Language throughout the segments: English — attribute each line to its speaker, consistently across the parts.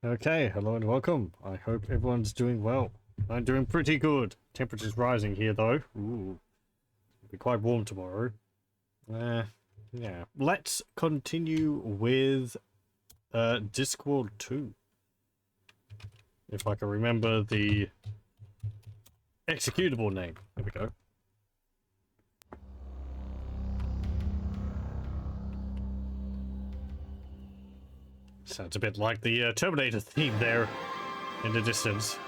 Speaker 1: Okay, hello and welcome. I hope everyone's doing well. I'm doing pretty good. Temperature's rising here though. Ooh, it'll be quite warm tomorrow. Yeah. Let's continue with Discworld II. If I can remember the executable name. There we go. Sounds a bit like the Terminator theme there in the distance.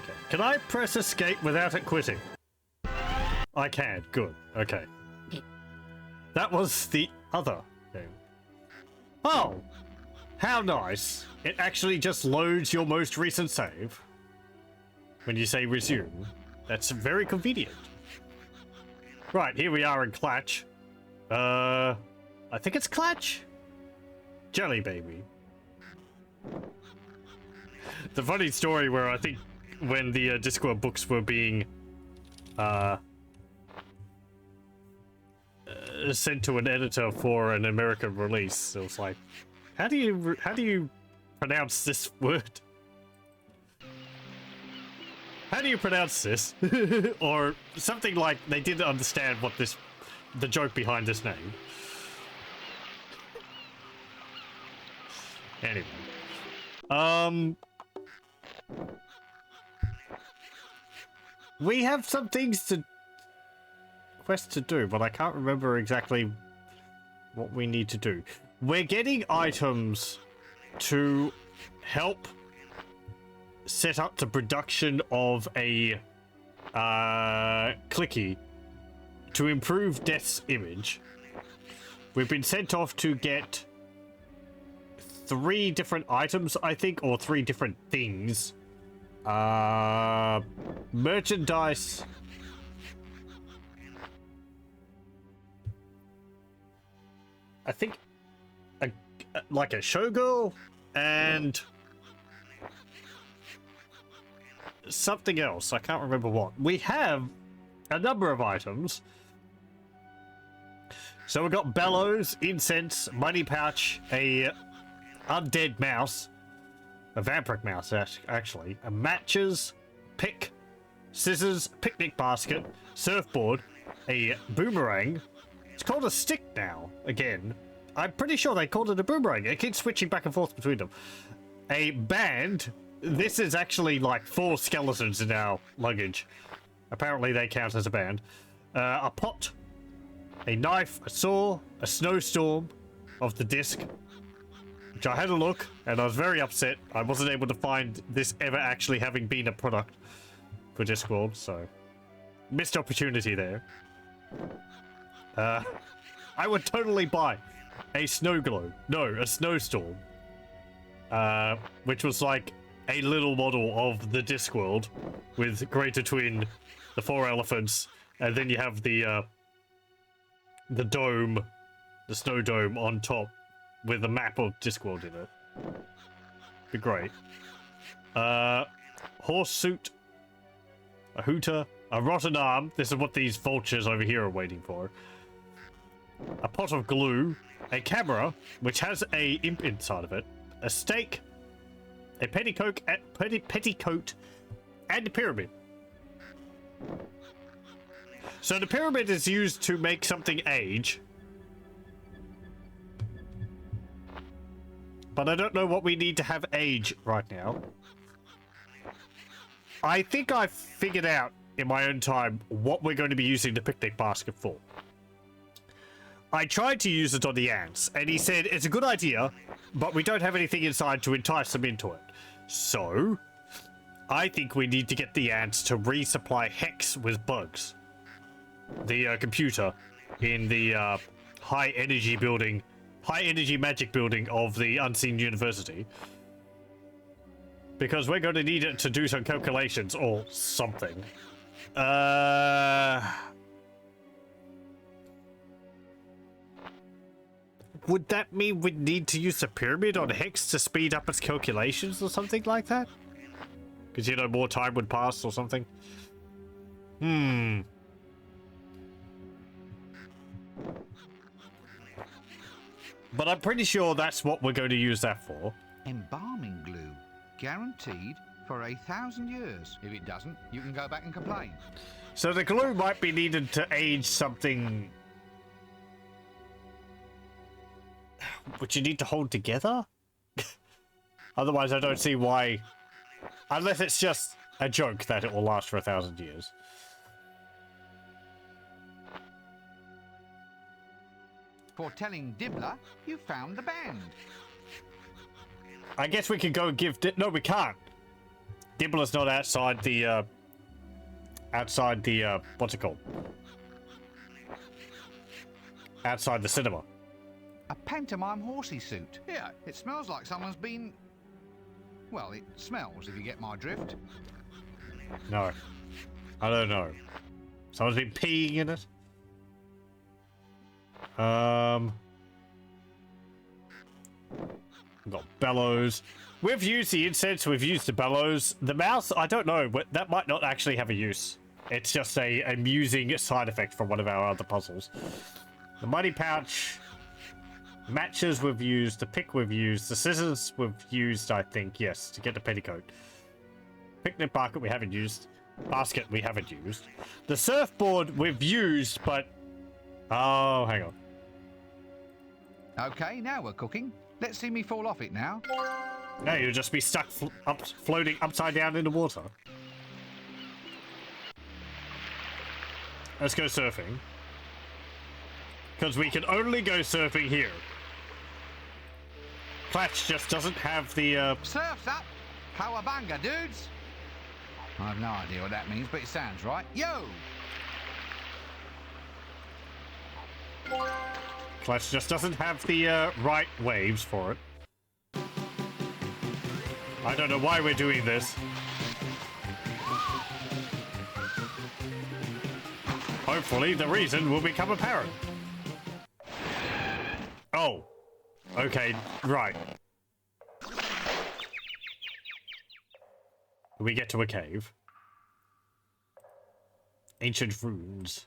Speaker 1: Okay. Can I press escape without it quitting? I can. Good. Okay. That was the other game. Oh! How nice. It actually just loads your most recent save when you say resume. That's very convenient. Right, here we are in Clatch. I think it's Clatch? Jelly Baby. The funny story where I think when the Discworld books were being sent to an editor for an American release, it was like, how do you pronounce this word? How do you pronounce this? Or something like they didn't understand what the joke behind this name. Anyway. We have some quests to do, but I can't remember exactly what we need to do. We're getting items to help set up the production of a clicky to improve Death's image. We've been sent off to get 3 different items, I think, or 3 different things. Merchandise. I think like a showgirl and something else. I can't remember what. We have a number of items. So we've got bellows, incense, money pouch, a undead mouse, a vampiric mouse actually, a matches, pick, scissors, picnic basket, surfboard, a boomerang. It's called a stick now, again. I'm pretty sure they called it a boomerang. It keeps switching back and forth between them. A band. This is actually like 4 skeletons in our luggage. Apparently they count as a band. A pot, a knife, a saw, a snowstorm of the disc, which I had a look, and I was very upset. I wasn't able to find this ever actually having been a product for Discworld, so missed opportunity there. I would totally buy a snow globe. No, a snowstorm. Which was like a little model of the Discworld with Greater Twin, the 4 elephants, and then you have the dome, the snow dome on top with a map of Discworld in it. Be great. Horse suit, a hooter, a rotten arm. This is what these vultures over here are waiting for. A pot of glue, a camera, which has a imp inside of it, a stake, a petticoat, and a pyramid. So the pyramid is used to make something age. But I don't know what we need to have age right now. I think I figured out in my own time what we're going to be using the picnic basket for. I tried to use it on the ants, and he said it's a good idea, but we don't have anything inside to entice them into it. So, I think we need to get the ants to resupply Hex with bugs. The computer in the high energy magic building of the Unseen University. Because we're going to need it to do some calculations or something. Would that mean we'd need to use the pyramid on Hex to speed up its calculations or something like that? Because, you know, more time would pass or something? But I'm pretty sure that's what we're going to use that for.
Speaker 2: Embalming glue. Guaranteed for 1,000 years. If it doesn't, you can go back and complain.
Speaker 1: So the glue might be needed to age something which you need to hold together? Otherwise, I don't see why. Unless it's just a joke that it will last for 1,000 years.
Speaker 2: For telling Dibbler you found the band.
Speaker 1: I guess we could go give... No, we can't. Dibbler's not outside the... what's it called? Outside the cinema.
Speaker 2: A pantomime horsey suit. Yeah, it smells like someone's been... Well, it smells, if you get my drift.
Speaker 1: No. I don't know. Someone's been peeing in it? We've got bellows. We've used the incense, we've used the bellows. The mouse, I don't know, but that might not actually have a use. It's just a amusing side effect from one of our other puzzles. The money pouch, matches we've used, the pick we've used, the scissors we've used, I think, yes, to get the petticoat. Picnic basket we haven't used. Basket we haven't used. The surfboard we've used, but... Oh, hang on.
Speaker 2: Okay, now we're cooking. Let's see me fall off it now.
Speaker 1: No, you'll just be stuck floating upside down in the water. Let's go surfing. Because we can only go surfing here. Platch just doesn't have the,
Speaker 2: Surf's up! Cowabunga, dudes! I have no idea what that means, but it sounds right. Yo!
Speaker 1: Clutch just doesn't have the right waves for it. I don't know why we're doing this. Hopefully the reason will become apparent. Oh. Okay, right. We get to a cave. Ancient ruins.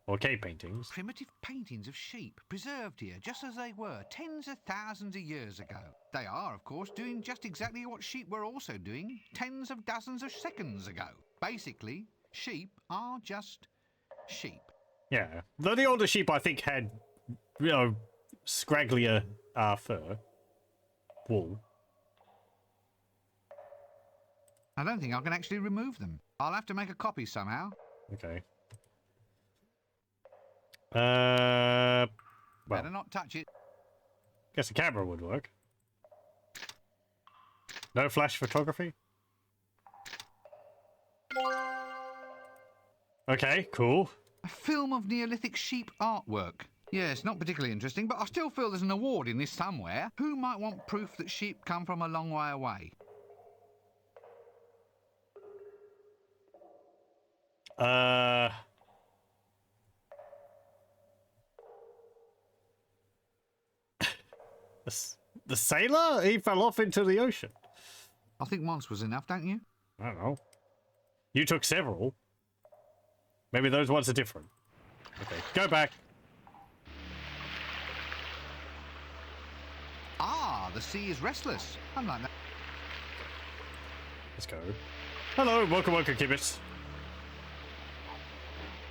Speaker 1: Or cave paintings.
Speaker 2: Primitive paintings of sheep, preserved here just as they were tens of thousands of years ago. They are, of course, doing just exactly what sheep were also doing tens of dozens of seconds ago. Basically, sheep are just sheep.
Speaker 1: Yeah. Though the older sheep, I think, had, you know, scragglier fur. Wool.
Speaker 2: I don't think I can actually remove them. I'll have to make a copy somehow.
Speaker 1: Okay. Well,
Speaker 2: better not touch it.
Speaker 1: Guess a camera would work. No flash photography? Okay, cool.
Speaker 2: A film of Neolithic sheep artwork. Yes, not particularly interesting, but I still feel there's an award in this somewhere. Who might want proof that sheep come from a long way away?
Speaker 1: The sailor? He fell off into the ocean.
Speaker 2: I think once was enough, don't you?
Speaker 1: I don't know. You took several. Maybe those ones are different. Okay, go back.
Speaker 2: Ah, the sea is restless. I'm like that.
Speaker 1: Let's go. Hello, welcome, Kibbits.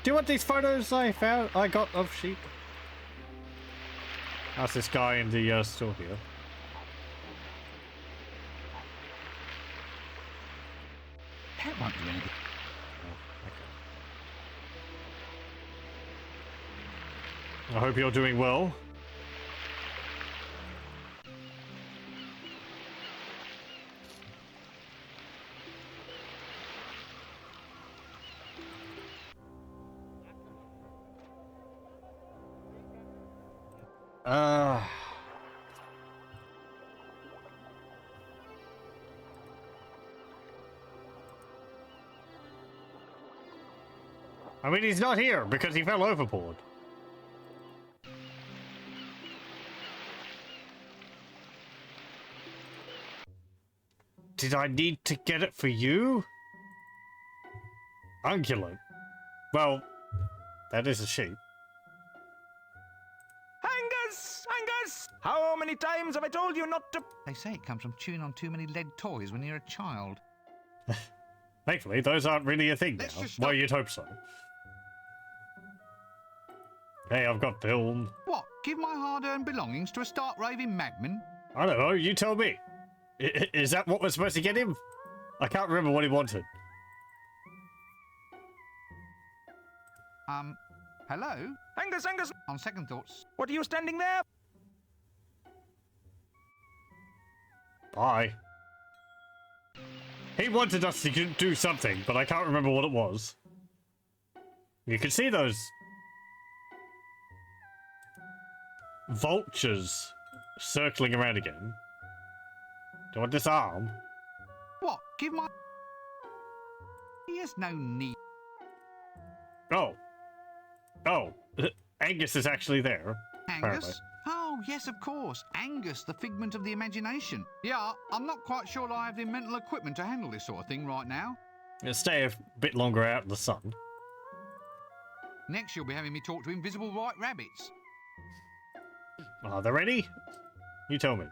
Speaker 1: Do you want these photos I got of sheep? Ask this guy in the store here.
Speaker 2: That won't do anything.
Speaker 1: Oh, okay. I hope you're doing well. I mean, he's not here because he fell overboard. Did I need to get it for you? Ungulate. Well, that is a sheep.
Speaker 3: Angus! Angus! How many times have I told you not to?
Speaker 2: They say it comes from chewing on too many lead toys when you're a child.
Speaker 1: Thankfully, those aren't really a thing now.
Speaker 2: Let's just
Speaker 1: Well,
Speaker 2: stop.
Speaker 1: you'd hope so. Hey, I've got film.
Speaker 2: What? Give my hard-earned belongings to a stark raving madman?
Speaker 1: I don't know, you tell me. Is that what we're supposed to get him? I can't remember what he wanted.
Speaker 2: Hello?
Speaker 3: Angus, Angus,
Speaker 2: On second thoughts,
Speaker 3: what are you standing there?
Speaker 1: Bye. He wanted us to do something, but I can't remember what it was. You can see those vultures circling around again. Do you want this arm?
Speaker 2: what? Give my... He has no need.
Speaker 1: Oh. Oh. Angus is actually there. Apparently.
Speaker 2: Angus? Oh, yes, of course. Angus, the figment of the imagination. Yeah, I'm not quite sure I have the mental equipment to handle this sort of thing right now.
Speaker 1: Stay a bit longer out in the sun.
Speaker 2: Next, you'll be having me talk to invisible white rabbits.
Speaker 1: Are there any? You tell me.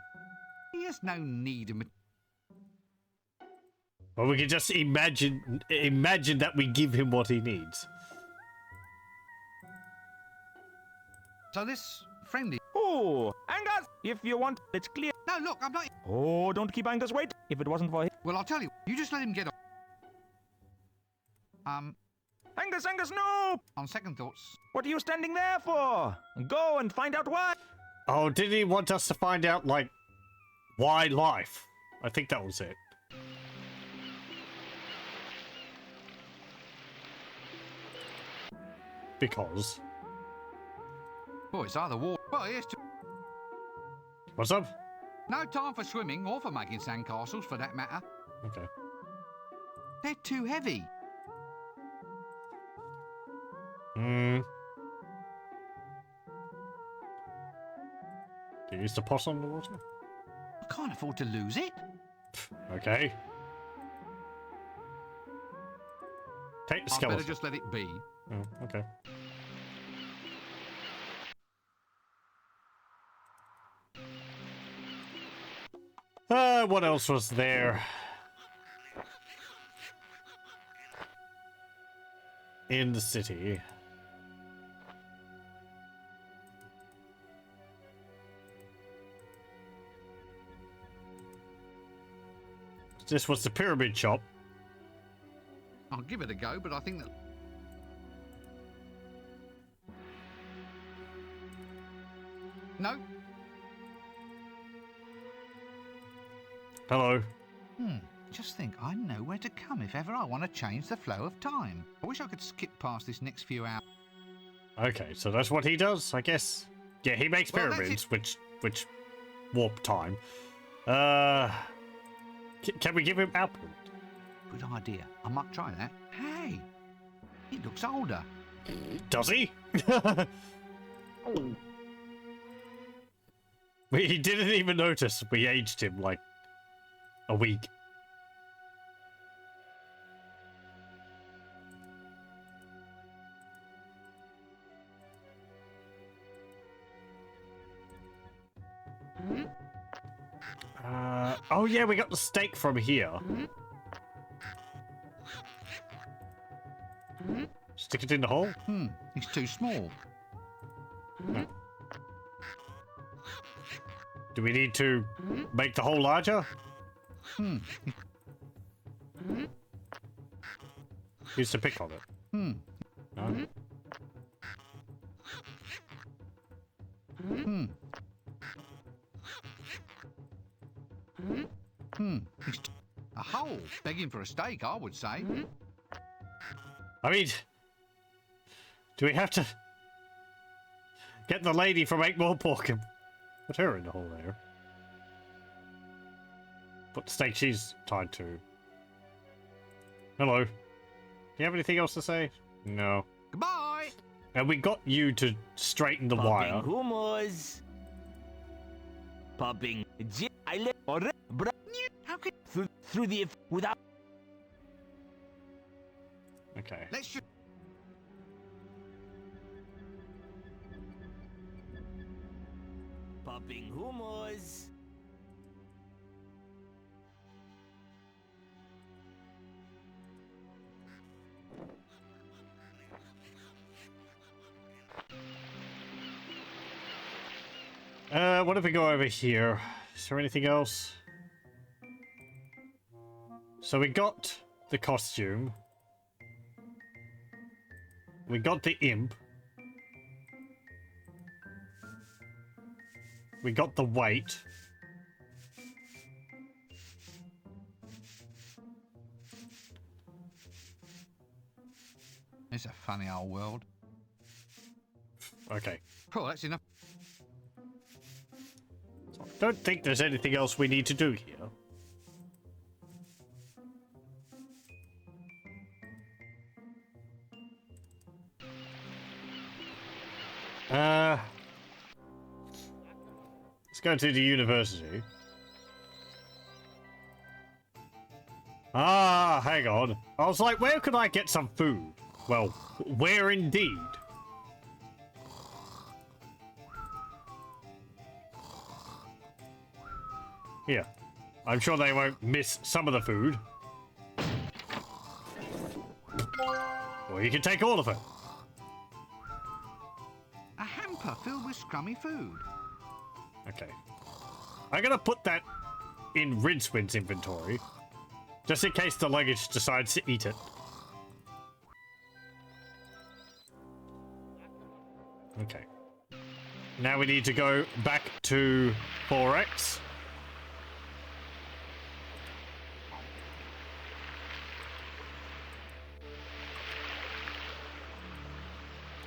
Speaker 2: He has no need of...
Speaker 1: Well, we can just imagine that we give him what he needs.
Speaker 2: So this friendly...
Speaker 3: Oh, Angus, if you want, it's clear.
Speaker 2: No, look, I'm not...
Speaker 3: Oh, don't keep Angus wait. If it wasn't for him.
Speaker 2: Well, I'll tell you. You just let him get on.
Speaker 3: Angus, Angus, no!
Speaker 2: On second thoughts...
Speaker 3: What are you standing there for? Go and find out why.
Speaker 1: Oh, did he want us to find out, like, why life? I think that was it. Because.
Speaker 2: Boy, it's either war... Well, here's to...
Speaker 1: What's up?
Speaker 2: No time for swimming or for making sandcastles, for that matter.
Speaker 1: Okay.
Speaker 2: They're too heavy.
Speaker 1: Hmm. Do you use the pot on the water?
Speaker 2: I can't afford to lose it.
Speaker 1: Okay. Take the
Speaker 2: I'd
Speaker 1: skeleton.
Speaker 2: better just let it be.
Speaker 1: Oh, okay. What else was there? In the city. This was the pyramid shop.
Speaker 2: I'll give it a go, but I think that... No.
Speaker 1: Hello.
Speaker 2: Just think, I know where to come if ever I want to change the flow of time. I wish I could skip past this next few hours.
Speaker 1: Okay, so that's what he does, I guess. Yeah, he makes
Speaker 2: Well, that's
Speaker 1: pyramids, which warp time. Can we give him output?
Speaker 2: Good idea. I might try that. Hey, he looks older.
Speaker 1: Does he? He didn't even notice we aged him like a week. Oh yeah, we got the steak from here. Stick it in the hole?
Speaker 2: He's too small.
Speaker 1: Do we need to make the hole larger? Use to pick on it. No?
Speaker 2: He's a hole. Begging for a steak, I would say.
Speaker 1: I mean, do we have to get the lady from Eight More Pork and put her in the hole there? Put the steak she's tied to. Hello. Do you have anything else to say? No.
Speaker 2: Goodbye.
Speaker 1: And we got you to straighten the wire.
Speaker 4: Hummus. Popping
Speaker 2: How could...
Speaker 4: through the without
Speaker 1: Okay.
Speaker 2: Let's just...
Speaker 4: pop Dripping hummus.
Speaker 1: What if we go over here? Is there anything else? So we got the costume. We got the imp. We got the weight.
Speaker 2: It's a funny old world.
Speaker 1: Okay.
Speaker 2: Cool, that's enough.
Speaker 1: Don't think there's anything else we need to do here. Let's go to the university. Ah, hang on. I was like, where could I get some food? Well, where indeed? Here. I'm sure they won't miss some of the food. Or you can take all of it.
Speaker 2: A hamper filled with scrummy food.
Speaker 1: Okay. I'm gonna put that in Rincewind's inventory. Just in case the luggage decides to eat it. Okay. Now we need to go back to 4X.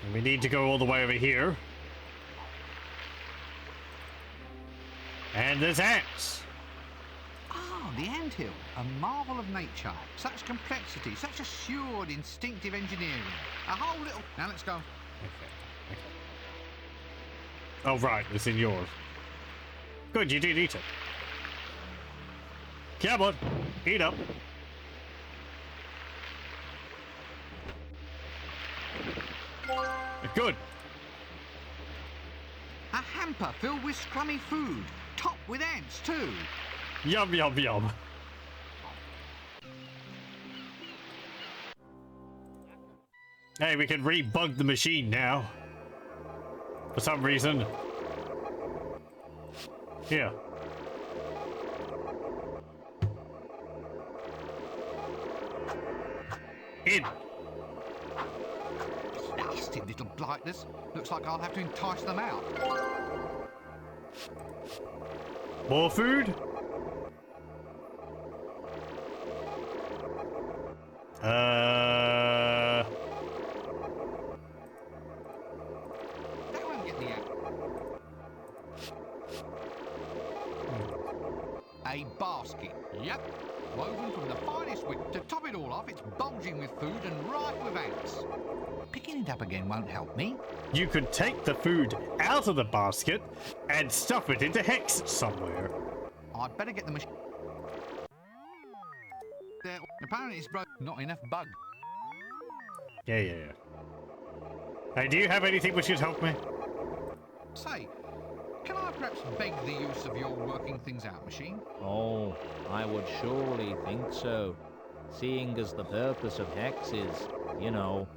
Speaker 1: And we need to go all the way over here. And there's ants.
Speaker 2: Ah, the anthill, a marvel of nature. Such complexity, such assured instinctive engineering. A whole little... Now let's go.
Speaker 1: Okay. Oh, right, it's in yours. Good, you did eat it. Come on, eat up. Good.
Speaker 2: A hamper filled with scrummy food, topped with ants too.
Speaker 1: Yum, yum, yum. Hey, we can rebug the machine now. For some reason. Here. In.
Speaker 2: Nasty little blighters. Looks like I'll have to entice them out.
Speaker 1: More food?
Speaker 2: That won't get me out. A basket. Yep. Woven from the finest wood. To top it all off, it's bulging with food and rife with ants. Picking it up again won't help me.
Speaker 1: You could take the food out of the basket and stuff it into Hex somewhere.
Speaker 2: I'd better get the machine. There. Apparently it's broke. Not enough bug.
Speaker 1: Yeah. Hey, do you have anything which could help me?
Speaker 2: Say, can I perhaps beg the use of your working things out machine?
Speaker 3: Oh, I would surely think so, seeing as the purpose of Hex is, you know,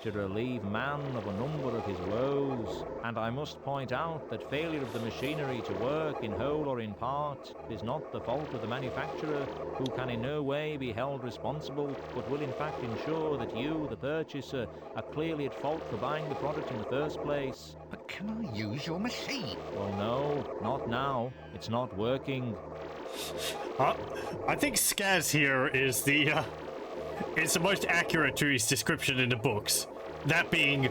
Speaker 3: to relieve man of a number of his woes. And I must point out that failure of the machinery to work in whole or in part is not the fault of the manufacturer, who can in no way be held responsible, but will in fact ensure that you, the purchaser, are clearly at fault for buying the product in the first place.
Speaker 2: But can I use your machine?
Speaker 3: Well, no, not now. It's not working.
Speaker 1: I think Skaz here is the most accurate to his description in the books. That being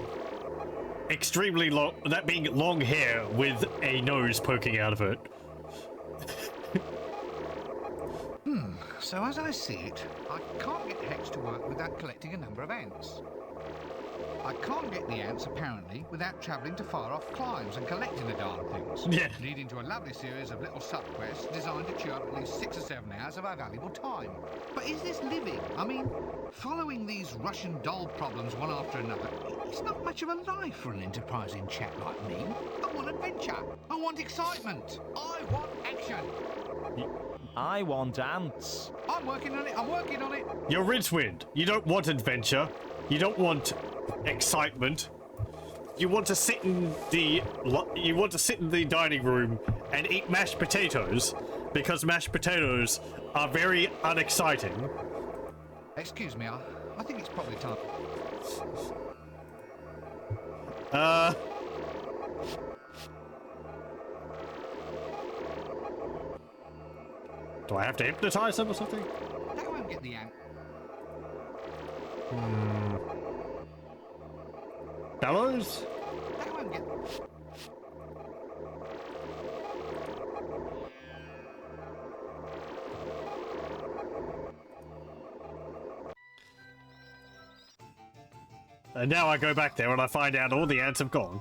Speaker 1: extremely long, that being long hair with a nose poking out of it.
Speaker 2: So as I see it, I can't get Hex to work without collecting a number of ants. I can't get the ants, apparently, without travelling to far-off climes and collecting the darn things.
Speaker 1: Yeah.
Speaker 2: Leading to a lovely series of little sub-quests designed to chew up at least 6 or 7 hours of our valuable time. But is this living? I mean, following these Russian doll problems one after another, It's not much of a life for an enterprising chap like me. I want adventure. I want excitement. I want action.
Speaker 3: I want ants.
Speaker 2: I'm working on it. I'm working on it.
Speaker 1: You're Rincewind. You don't want adventure. You don't want excitement. You want to sit in the dining room and eat mashed potatoes because mashed potatoes are very unexciting.
Speaker 2: Excuse me, I think it's probably time.
Speaker 1: Do I have to hypnotize them or something?
Speaker 2: They won't get the ant.
Speaker 1: Bellows?
Speaker 2: They won't get.
Speaker 1: And now I go back there and I find out all the ants have gone.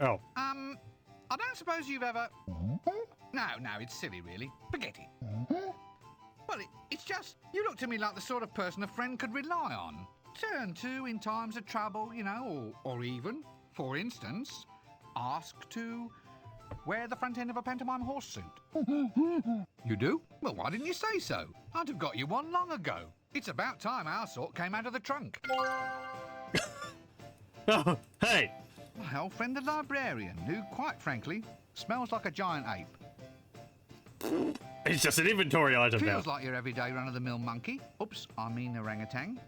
Speaker 1: Oh.
Speaker 2: I don't suppose you've ever... No, it's silly, really. Forget it. Well, it's just, you look to me like the sort of person a friend could rely on. Turn to in times of trouble, you know, or even, for instance, ask to wear the front end of a pantomime horse suit. You do? Well, why didn't you say so? I'd have got you one long ago. It's about time our sort came out of the trunk.
Speaker 1: Oh, hey!
Speaker 2: My old friend the librarian, who, quite frankly, smells like a giant ape.
Speaker 1: It's just an inventory item now.
Speaker 2: Feels like your everyday run-of-the-mill monkey. Oops, I mean orangutan.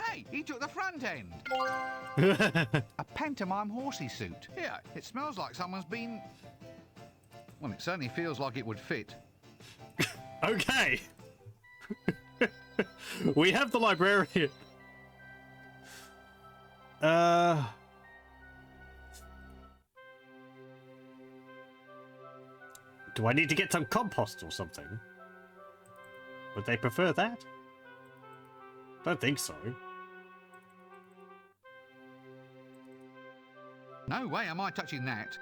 Speaker 2: Hey, he took the front end. A pantomime horsey suit. Yeah, it smells like someone's been... Well, it certainly feels like it would fit.
Speaker 1: Okay. We have the librarian. Do I need to get some compost or something? Would they prefer that? Don't think so.
Speaker 2: No way am I touching that.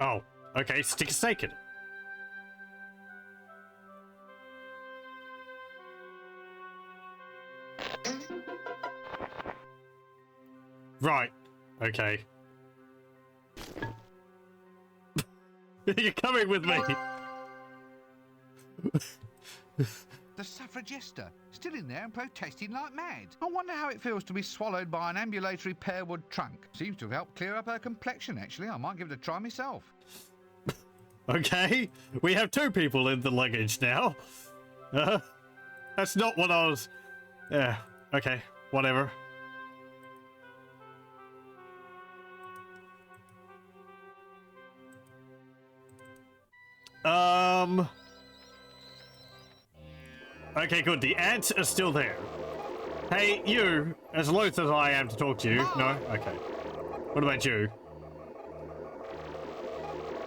Speaker 1: Oh, okay, stick a stake in it. Right, okay. You're coming with me.
Speaker 2: The suffragista, still in there and protesting like mad. I wonder how it feels to be swallowed by an ambulatory pearwood trunk. Seems to have helped clear up her complexion, actually. I might give it a try myself.
Speaker 1: Okay, we have two people in the luggage now. That's not what I was... Yeah, okay, whatever. Okay, good. The ants are still there. Hey, you, as loath as I am to talk to you. No? Okay. What about you?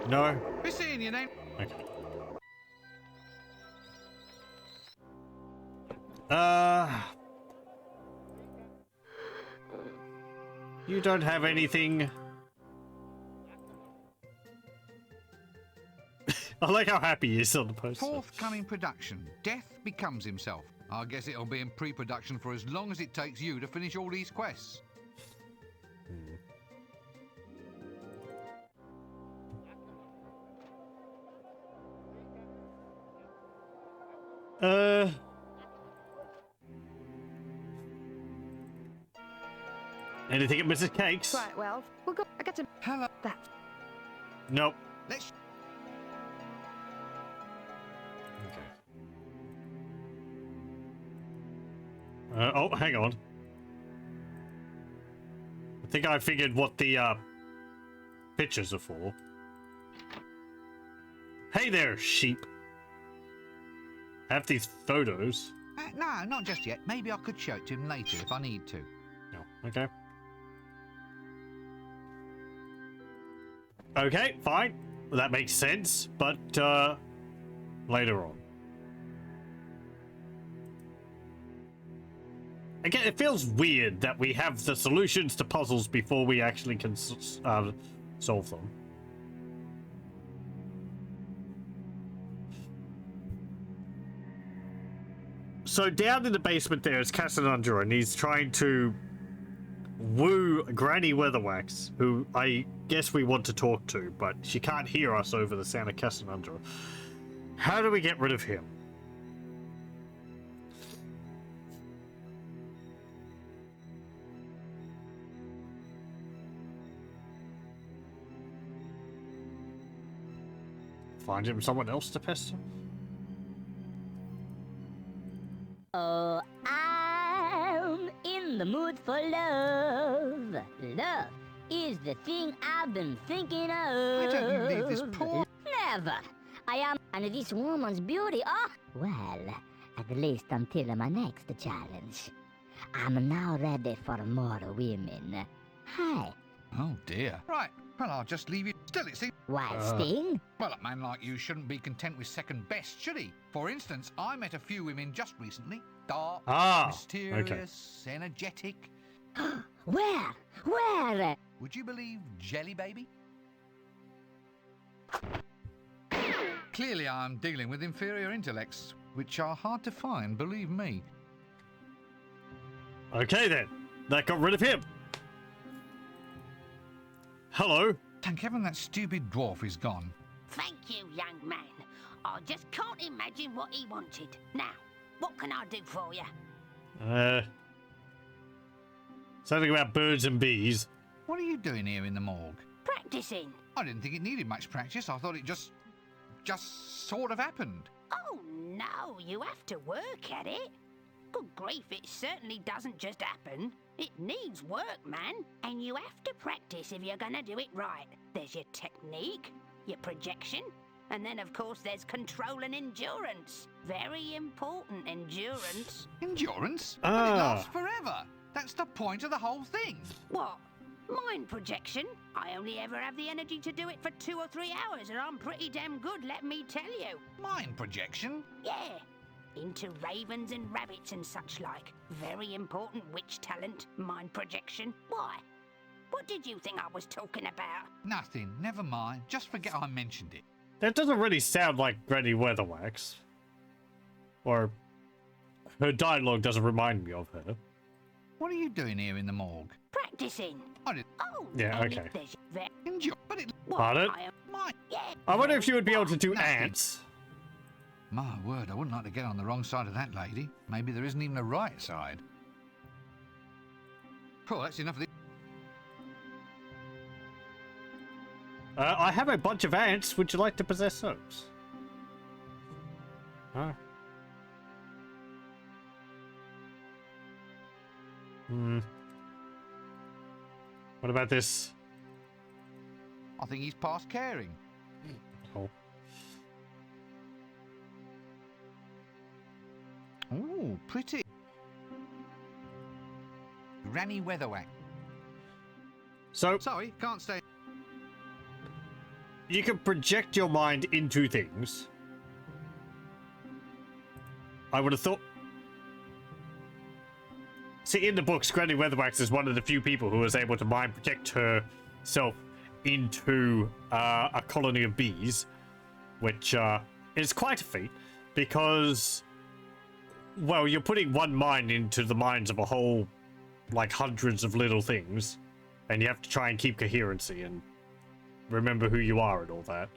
Speaker 1: No?
Speaker 2: Be seeing you then.
Speaker 1: Okay. You don't have anything. I like how happy he is on the poster.
Speaker 2: Forthcoming production. Death becomes himself. I guess it'll be in pre-production for as long as it takes you to finish all these quests.
Speaker 1: Anything at Mrs. Cakes?
Speaker 5: Right, well, we'll go. I got to.
Speaker 2: Hello.
Speaker 5: That.
Speaker 1: Nope.
Speaker 2: Let's...
Speaker 1: Oh, hang on. I think I figured what the pictures are for. Hey there, sheep. Have these photos.
Speaker 2: No, not just yet. Maybe I could show it to him later if I need to.
Speaker 1: No, okay. Okay, fine. Well, that makes sense, but later on. Again, it feels weird that we have the solutions to puzzles before we actually can solve them. So down in the basement there is Cassandra, and he's trying to woo Granny Weatherwax, who I guess we want to talk to, but she can't hear us over the sound of Cassandra. How do we get rid of him? Find him someone else to pester?
Speaker 5: Oh, I'm in the mood for love. Love is the thing I've been thinking of.
Speaker 2: Why don't you leave this poor...
Speaker 5: Never. I am under this woman's beauty. Oh, well, at least until my next challenge. I'm now ready for more women. Hi.
Speaker 2: Oh, dear. Right, well, I'll just leave you. Still, it seems...
Speaker 5: Why, Sting?
Speaker 2: Well, a man like you shouldn't be content with second best, should he? For instance, I met a few women just recently. Dark, mysterious, energetic.
Speaker 5: Where? Where?
Speaker 2: Would you believe Jelly Baby? Clearly, I'm dealing with inferior intellects, which are hard to find, believe me.
Speaker 1: Okay then, that got rid of him. Hello.
Speaker 2: Thank heaven that stupid dwarf is gone.
Speaker 6: Thank you, young man. I just can't imagine what he wanted. Now, what can I do for you?
Speaker 1: Something about birds and bees.
Speaker 2: What are you doing here in the morgue?
Speaker 6: Practicing.
Speaker 2: I didn't think it needed much practice. I thought it just sort of happened.
Speaker 6: Oh, no, you have to work at it. Good grief, it certainly doesn't just happen. It needs work, man. And you have to practice if you're gonna do it right. There's your technique, your projection, and then, of course, there's control and endurance. Very important, endurance.
Speaker 2: Endurance? But it lasts forever. That's the point of the whole thing.
Speaker 6: What? Mind projection? I only ever have the energy to do it for 2 or 3 hours, and I'm pretty damn good, let me tell you.
Speaker 2: Mind projection?
Speaker 6: Yeah. Into ravens and rabbits and such like. Very important witch talent, mind projection. Why? What did you think I was talking about?
Speaker 2: Nothing. Never mind. Just forget I mentioned it.
Speaker 1: That doesn't really sound like Granny Weatherwax. Or her dialogue doesn't remind me of her.
Speaker 2: What are you doing here in the morgue?
Speaker 6: Practicing.
Speaker 2: I did.
Speaker 6: Oh,
Speaker 1: Yeah,
Speaker 6: and
Speaker 1: okay.
Speaker 6: if there's
Speaker 2: Enjoy. But it...
Speaker 6: What?
Speaker 1: Pardon?
Speaker 2: My...
Speaker 6: Yeah.
Speaker 1: I wonder if you would be able to do
Speaker 2: Nasty.
Speaker 1: ants.
Speaker 2: My word, I wouldn't like to get on the wrong side of that lady. Maybe there isn't even a right side. Oh, that's enough of this.
Speaker 1: I have a bunch of ants. Would you like to possess those? Huh? What about this?
Speaker 2: I think he's past caring.
Speaker 1: Oh.
Speaker 2: Ooh, pretty. Granny Weatherwax.
Speaker 1: So
Speaker 2: Sorry, can't stay.
Speaker 1: you can project your mind into things. I would have thought. See, in the books, Granny Weatherwax is one of the few people who was able to mind project herself into a colony of bees, which is quite a feat because, well, you're putting one mind into the minds of a whole, like, hundreds of little things, and you have to try and keep coherency and remember who you are and all that.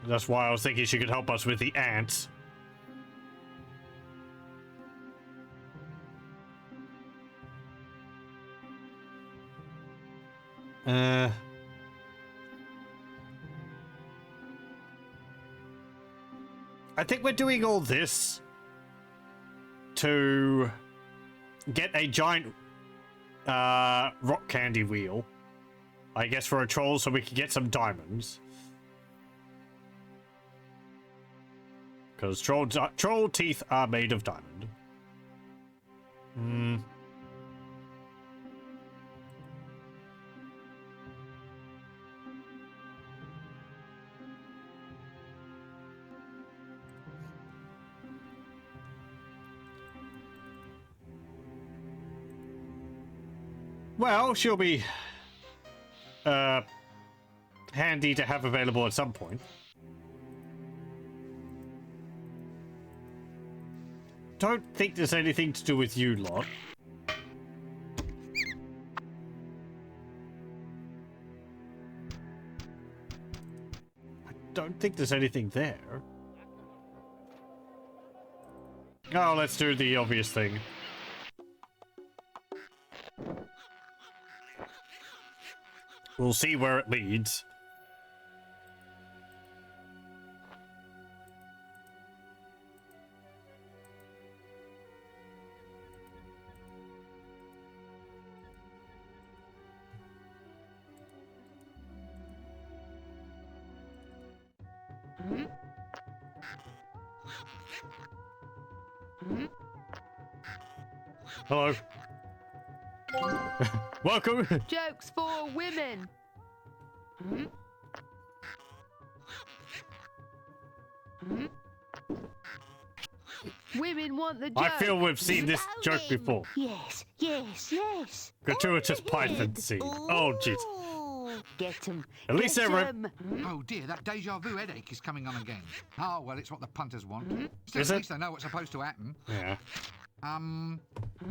Speaker 1: That's why I was thinking she could help us with the ants. I think we're doing all this to get a giant rock candy wheel, I guess, for a troll so we can get some diamonds. Because troll teeth are made of diamond. Well, she'll be handy to have available at some point. Don't think there's anything to do with you lot. I don't think there's anything there. Oh, let's do the obvious thing. We'll see where it leads. Hello. Welcome.
Speaker 7: Jokes for women. Women want the joke.
Speaker 1: I feel we've seen this joke before.
Speaker 6: Yes, yes, yes.
Speaker 1: Gratuitous python scene. Oh, jeez.
Speaker 7: Get 'em.
Speaker 1: At least
Speaker 7: Get
Speaker 1: they're
Speaker 7: 'em.
Speaker 2: Oh dear, that deja vu headache is coming on again. Oh, well, it's what the punters want. Still,
Speaker 1: Is
Speaker 2: at
Speaker 1: it?
Speaker 2: least they know what's supposed to happen.
Speaker 1: Yeah.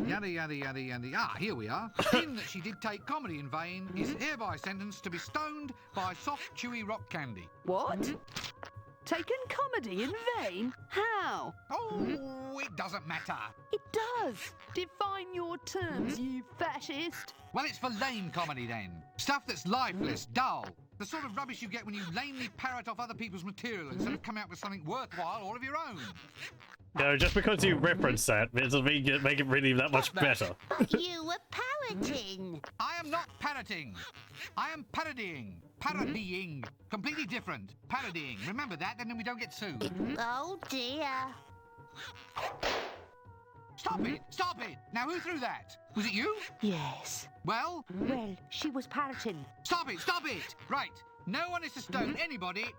Speaker 2: Yada, yada, yada, yada. Ah, here we are. In that she did take comedy in vain is hereby sentenced to be stoned by soft, chewy rock candy.
Speaker 7: What? Taken comedy in vain? How?
Speaker 2: Oh, it doesn't matter.
Speaker 7: It does. Define your terms, you fascist.
Speaker 2: Well, it's for lame comedy then. Stuff that's lifeless, dull. The sort of rubbish you get when you lamely parrot off other people's material instead of coming out with something worthwhile all of your own.
Speaker 1: No, just because you reference that, it doesn't make it really that much better.
Speaker 6: You were parroting.
Speaker 2: I am not parroting. I am parodying. Parodying. Completely different. Parodying. Remember that, and then we don't get sued.
Speaker 6: Oh dear.
Speaker 2: Stop it! Stop it! Now, who threw that? Was it you?
Speaker 7: Yes.
Speaker 2: Well,
Speaker 7: Well, she was parroting.
Speaker 2: stop it! Stop it! Right. No one is to stone anybody.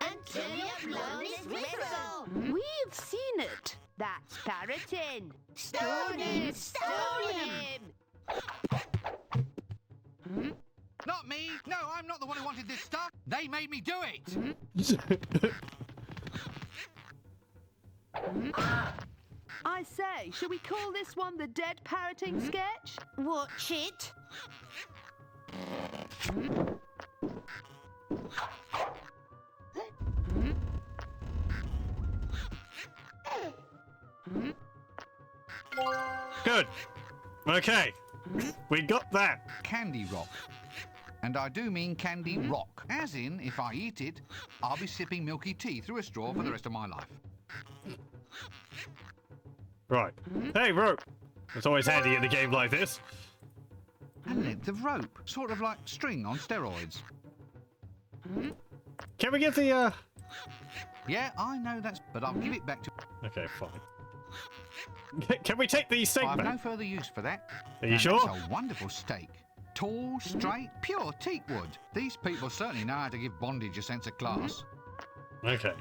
Speaker 6: Until you've blown this whistle.
Speaker 7: We've seen it. That's parroting.
Speaker 6: Stone him! Stone him!
Speaker 2: Not me. No, I'm not the one who wanted this stuff. They made me do it.
Speaker 7: I say, shall we call this one the dead parroting sketch?
Speaker 6: Watch it.
Speaker 1: Good. Okay. We got that.
Speaker 2: Candy rock. And I do mean candy rock. As in, if I eat it, I'll be sipping milky tea through a straw for the rest of my life.
Speaker 1: Right. Hey, rope. It's always handy in a game like this.
Speaker 2: A length of rope. Sort of like string on steroids.
Speaker 1: Can we get the,
Speaker 2: Yeah, I know that's... But I'll give it back to...
Speaker 1: Okay, fine. Can we take the
Speaker 2: I've
Speaker 1: segment?
Speaker 2: no further use for that.
Speaker 1: Are you
Speaker 2: And
Speaker 1: sure?
Speaker 2: That's a wonderful steak. Tall, straight, pure teak wood. These people certainly know how to give bondage a sense of class.
Speaker 1: Okay.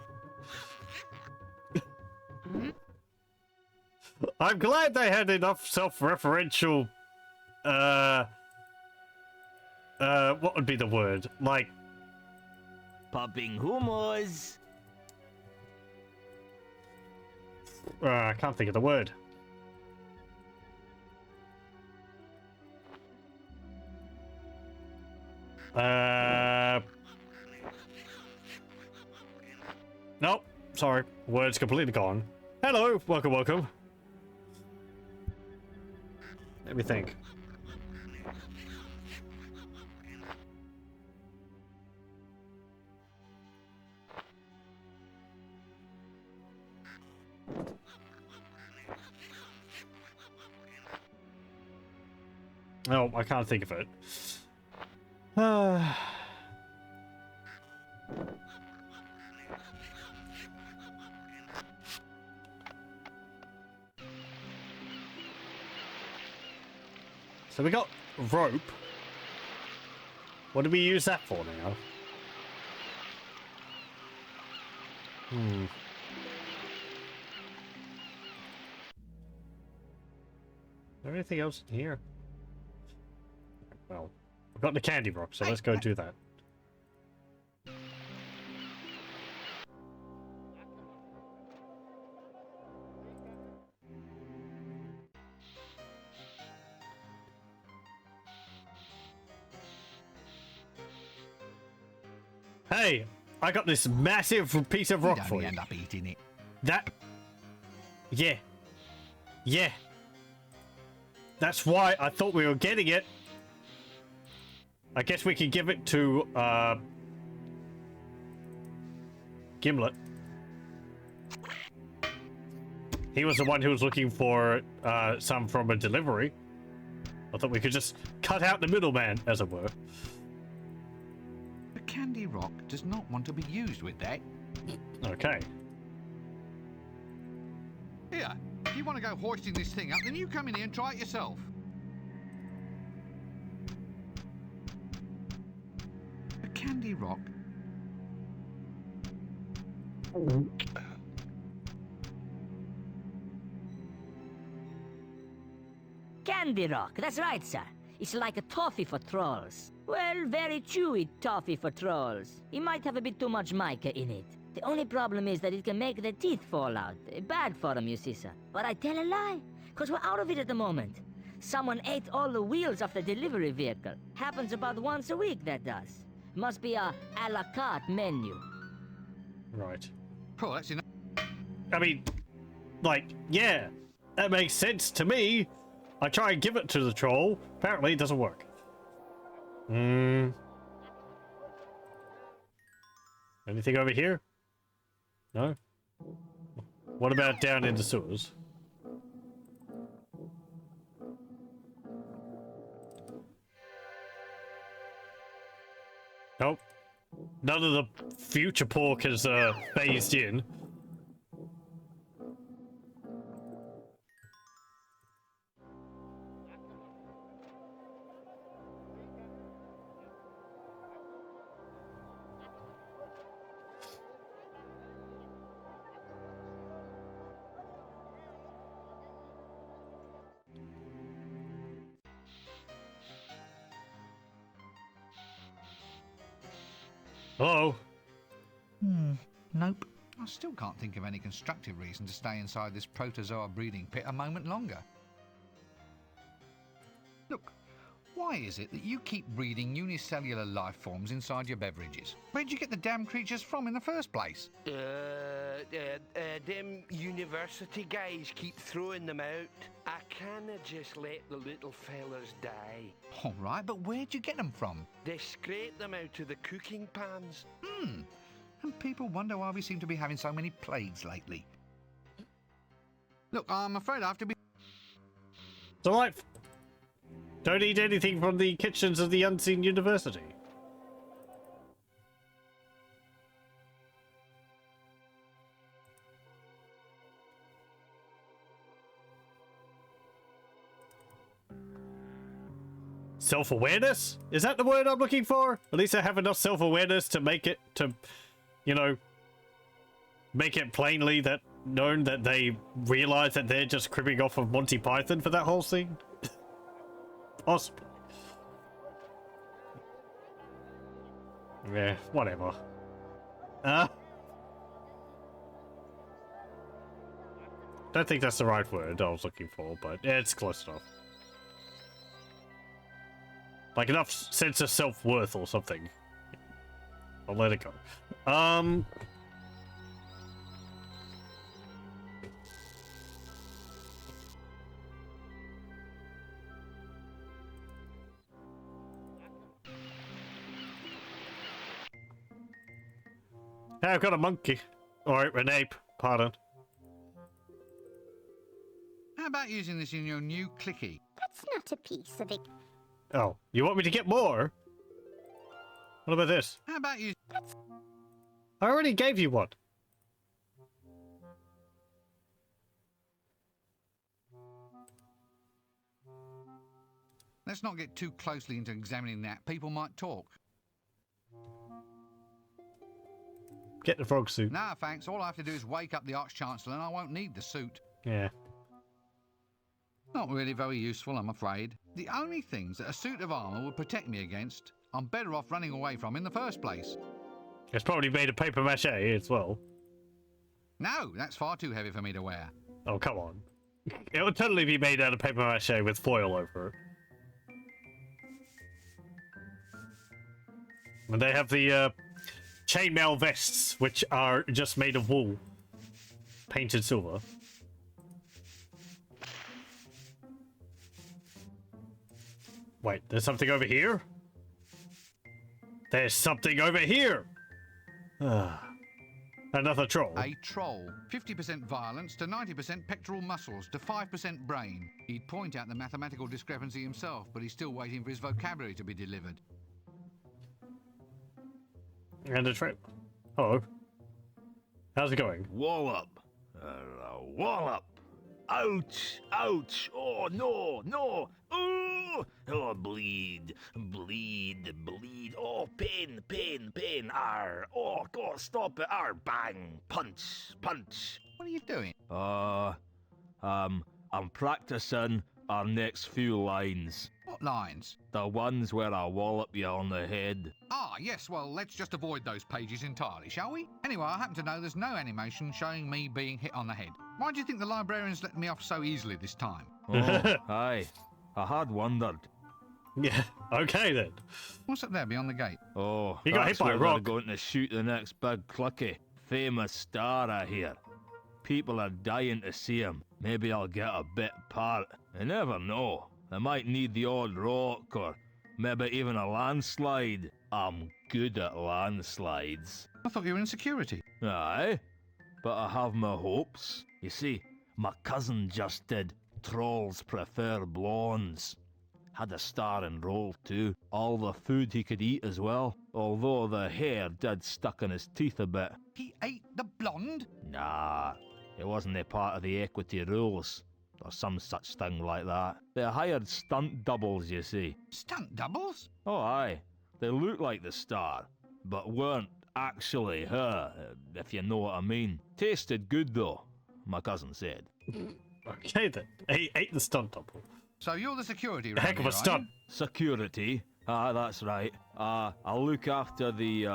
Speaker 1: I'm glad they had enough self-referential, what would be the word? Like,
Speaker 4: Popping humors.
Speaker 1: I can't think of the word. Nope. Sorry. Word's completely gone. Hello. Welcome, welcome. Let me think. No, I can't think of it. So we got rope. What do we use that for now? Is there anything else in here? Well, we've got the candy rock, so let's go do that. Hey, I got this massive piece of rock
Speaker 2: You'd
Speaker 1: for
Speaker 2: only
Speaker 1: you.
Speaker 2: end up eating it.
Speaker 1: That... Yeah. Yeah. That's why I thought we were getting it. I guess we could give it to, Gimlet. He was the one who was looking for, some from a delivery. I thought we could just cut out the middleman, as it were.
Speaker 2: The candy rock does not want to be used with that.
Speaker 1: Okay.
Speaker 2: Here, if you want to go hoisting this thing up, then you come in here and try it yourself. The candy rock.
Speaker 5: Candy rock, that's right, sir. It's like a toffee for trolls. Well, very chewy toffee for trolls. It might have a bit too much mica in it. The only problem is that it can make their teeth fall out. Bad for them, you see, sir. But I tell a lie, because we're out of it at the moment. Someone ate all the wheels off the delivery vehicle. Happens about once a week, that does. Must be a la carte menu.
Speaker 1: Right.
Speaker 2: Oh, that's enough.
Speaker 1: I mean, like, yeah, that makes sense to me. I try and give it to the troll. Apparently, it doesn't work. Anything over here? No? What about down in the sewers? Nope. None of the future pork is phased in. Hello?
Speaker 2: Nope. I still can't think of any constructive reason to stay inside this protozoa breeding pit a moment longer. Look, why is it that you keep breeding unicellular life forms inside your beverages? Where'd you get the damn creatures from in the first place?
Speaker 8: Them university guys keep throwing them out. I canna just let the little fellas die.
Speaker 2: All right, but where'd you get them from?
Speaker 8: They scrape them out of the cooking pans.
Speaker 2: And people wonder why we seem to be having so many plagues lately. Look, I'm afraid I have to be...
Speaker 1: Delightful. Don't eat anything from the kitchens of the Unseen University. Self-awareness? Is that the word I'm looking for? At least I have enough self-awareness to make it to, you know, make it plainly that known that they realize that they're just cribbing off of Monty Python for that whole scene. Possibly. Yeah, whatever. Don't think that's the right word I was looking for, but yeah, it's close enough. Like enough sense of self-worth or something. I'll let it go. Hey, I've got a monkey. Or an ape, pardon.
Speaker 2: How about using this in your new clicky?
Speaker 9: That's not a piece of it.
Speaker 1: Oh, you want me to get more? What about this?
Speaker 2: How about you...
Speaker 1: I already gave you one.
Speaker 2: Let's not get too closely into examining that. People might talk.
Speaker 1: Get the frog suit.
Speaker 2: Nah, thanks. All I have to do is wake up the Arch-Chancellor and I won't need the suit.
Speaker 1: Yeah.
Speaker 2: Not really very useful, I'm afraid. The only things that a suit of armour would protect me against, I'm better off running away from in the first place.
Speaker 1: It's probably made of paper mache as well.
Speaker 2: No, that's far too heavy for me to wear.
Speaker 1: Oh, come on. It would totally be made out of paper mache with foil over it. And they have the chainmail vests, which are just made of wool. Painted silver. Wait, there's something over here? There's something over here! Another troll.
Speaker 2: A troll. 50% violence to 90% pectoral muscles to 5% brain. He'd point out the mathematical discrepancy himself, but he's still waiting for his vocabulary to be delivered.
Speaker 1: And a trip. Hello. How's it going?
Speaker 4: Wallop. Wallop. Ouch. Ouch. Oh, no. No. Oh, bleed. Bleed. Bleed. Oh, pain. Pain. Pain. Arr. Oh, God, stop it. Arr. Bang. Punch. Punch.
Speaker 2: What are you doing?
Speaker 3: I'm practicing our next few lines.
Speaker 2: What lines?
Speaker 3: The ones where I wallop you on the head.
Speaker 2: Ah, yes, well, let's just avoid those pages entirely, shall we? Anyway, I happen to know there's no animation showing me being hit on the head. Why do you think the librarians let me off so easily this time?
Speaker 3: Oh, aye. I had wondered.
Speaker 1: Yeah, okay then.
Speaker 2: What's up there beyond the gate?
Speaker 3: Oh,
Speaker 1: You got hit by a
Speaker 3: where
Speaker 1: rock.
Speaker 3: They're going to shoot the next big clicky. Famous star, I hear. People are dying to see him. Maybe I'll get a bit part. You never know. I might need the odd rock or maybe even a landslide. I'm good at landslides.
Speaker 2: I thought you were in security.
Speaker 3: Aye, but I have my hopes. You see, my cousin just did Trolls Prefer Blondes. Had a star in role too. All the food he could eat as well. Although the hair did stuck in his teeth a bit.
Speaker 2: He ate the blonde?
Speaker 3: Nah, it wasn't a part of the equity rules. Or some such thing like that. They hired stunt doubles, you see.
Speaker 2: Stunt doubles?
Speaker 3: Oh, aye. They look like the star, but weren't actually her, if you know what I mean. Tasted good, though, my cousin said.
Speaker 1: Okay then. He ate the stunt double.
Speaker 2: So you're the security
Speaker 1: A
Speaker 2: round
Speaker 1: heck of
Speaker 2: here,
Speaker 1: a
Speaker 2: are
Speaker 1: stunt.
Speaker 3: Security? Ah, that's right. I'll look after the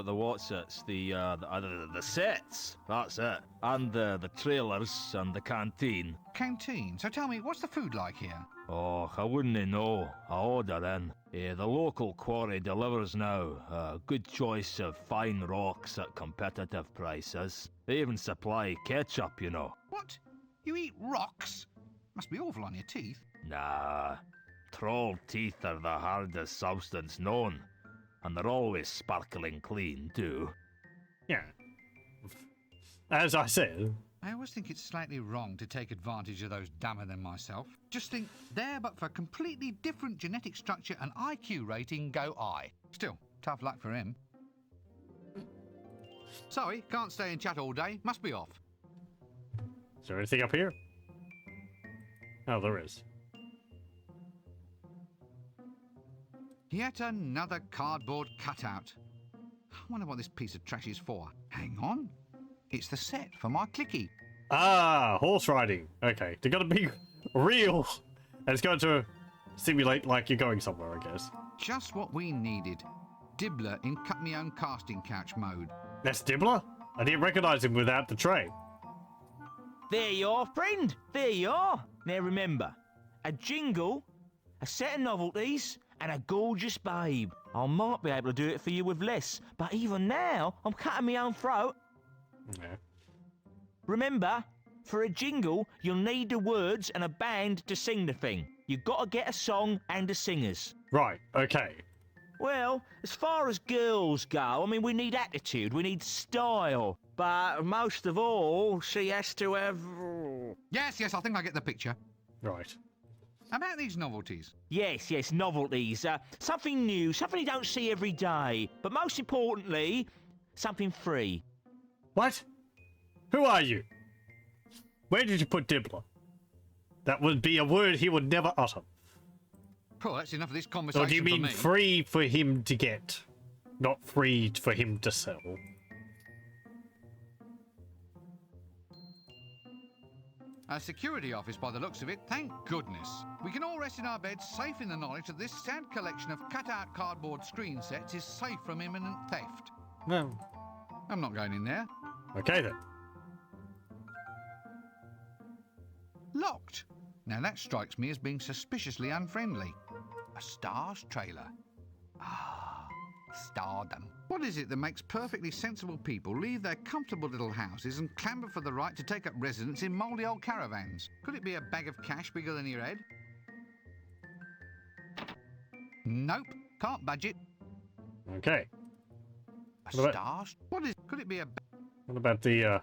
Speaker 3: what's-its, the sets. That's it. And the trailers and the canteen.
Speaker 2: you? Canteen. So tell me, what's the food like here?
Speaker 3: Oh, I wouldn't know. I order in. The local quarry delivers now. Good choice of fine rocks at competitive prices. They even supply ketchup, you know.
Speaker 2: What? You eat rocks? Must be awful on your teeth.
Speaker 3: Nah. Troll teeth are the hardest substance known. And they're always sparkling clean, too.
Speaker 1: Yeah. As I said.
Speaker 2: I always think it's slightly wrong to take advantage of those dumber than myself. Just think, there but for completely different genetic structure and IQ rating go I. Still, tough luck for him. Sorry, can't stay and chat all day. Must be off.
Speaker 1: Is there anything up here? Oh, there is.
Speaker 2: Yet another cardboard cutout. I wonder what this piece of trash is for. Hang on. It's the set for my clicky.
Speaker 1: Ah, horse riding. Okay, they're gonna be real. And it's going to simulate like you're going somewhere, I guess.
Speaker 2: Just what we needed. Dibbler in cut-me-own casting couch mode.
Speaker 1: That's Dibbler? I didn't recognize him without the tray.
Speaker 4: There you are, friend. There you are. Now remember, a jingle, a set of novelties, and a gorgeous babe. I might be able to do it for you with less, but even now, I'm cutting my own throat.
Speaker 1: Yeah.
Speaker 4: Remember, for a jingle, you'll need the words and a band to sing the thing. You've got to get a song and the singers.
Speaker 1: Right, okay.
Speaker 4: Well, as far as girls go, I mean, we need attitude, we need style. But most of all, she has to have...
Speaker 2: Yes, I think I get the picture.
Speaker 1: Right.
Speaker 2: About these novelties.
Speaker 4: Yes, novelties. Something new, something you don't see every day. But most importantly, something free.
Speaker 1: What? Who are you? Where did you put Dibbler? That would be a word he would never utter.
Speaker 2: Oh, that's enough of this conversation
Speaker 1: Or do you mean
Speaker 2: for me.
Speaker 1: free for him to get, not free for him to sell?
Speaker 2: A security office by the looks of it, thank goodness. We can all rest in our beds safe in the knowledge that this sad collection of cut-out cardboard screen sets is safe from imminent theft.
Speaker 1: No.
Speaker 2: I'm not going in there.
Speaker 1: Okay then.
Speaker 2: Locked. Now that strikes me as being suspiciously unfriendly. A Stars trailer. Ah, stardom. What is it that makes perfectly sensible people leave their comfortable little houses and clamber for the right to take up residence in mouldy old caravans? Could it be a bag of cash bigger than your head? Nope, can't budge it.
Speaker 1: Okay.
Speaker 2: A
Speaker 1: What
Speaker 2: Stars? What is? Could it be a?
Speaker 1: What about the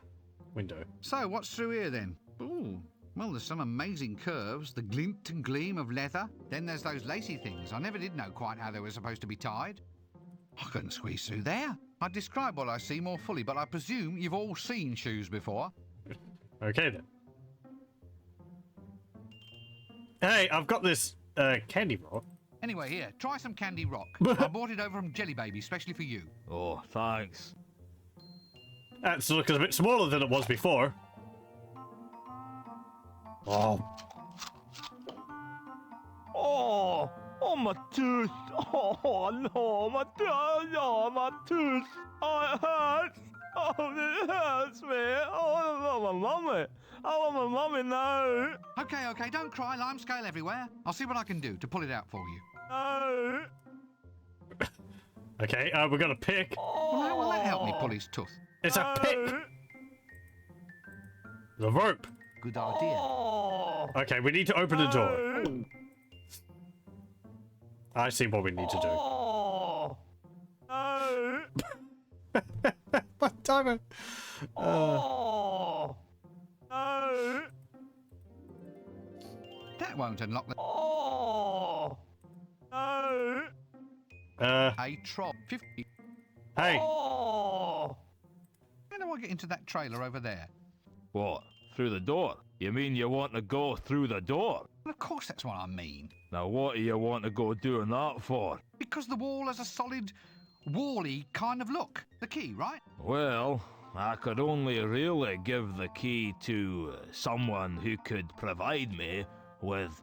Speaker 1: window?
Speaker 2: So what's through here then? Ooh. Well, there's some amazing curves, the glint and gleam of leather. Then there's those lacy things. I never did know quite how they were supposed to be tied. I couldn't squeeze through there. I'd describe what I see more fully, but I presume you've all seen shoes before.
Speaker 1: Okay then. Hey, I've got this candy rock.
Speaker 2: Anyway, here, try some Candy Rock. I bought it over from Jelly Baby, especially for you.
Speaker 4: Oh, thanks.
Speaker 1: That's looking a bit smaller than it was before. Oh.
Speaker 4: Oh, my tooth. Oh, no, my tooth. Oh, my tooth. Oh, it hurts. Oh, it hurts me. Oh, my mummy. Oh, my mummy, no.
Speaker 2: Okay, don't cry. Lime scale everywhere. I'll see what I can do to pull it out for you.
Speaker 4: No.
Speaker 1: Okay, we're gonna pick.
Speaker 2: Well, how will that help me pull his tooth?
Speaker 1: It's a pick. The rope.
Speaker 2: Good idea.
Speaker 1: Okay, we need to open the door. I see what we need to do.
Speaker 4: Oh, no.
Speaker 1: What time?
Speaker 4: Oh, no.
Speaker 2: That won't unlock the...
Speaker 4: Oh, no.
Speaker 2: A troll. 50.
Speaker 1: Hey.
Speaker 4: Oh.
Speaker 2: How do I get into that trailer over there?
Speaker 4: What? Through the door? You mean you want to go through the door?
Speaker 2: Well, of course that's what I mean.
Speaker 4: Now what do you want to go doing that for?
Speaker 2: Because the wall has a solid, wall-y kind of look. The key, right?
Speaker 4: Well, I could only really give the key to someone who could provide me with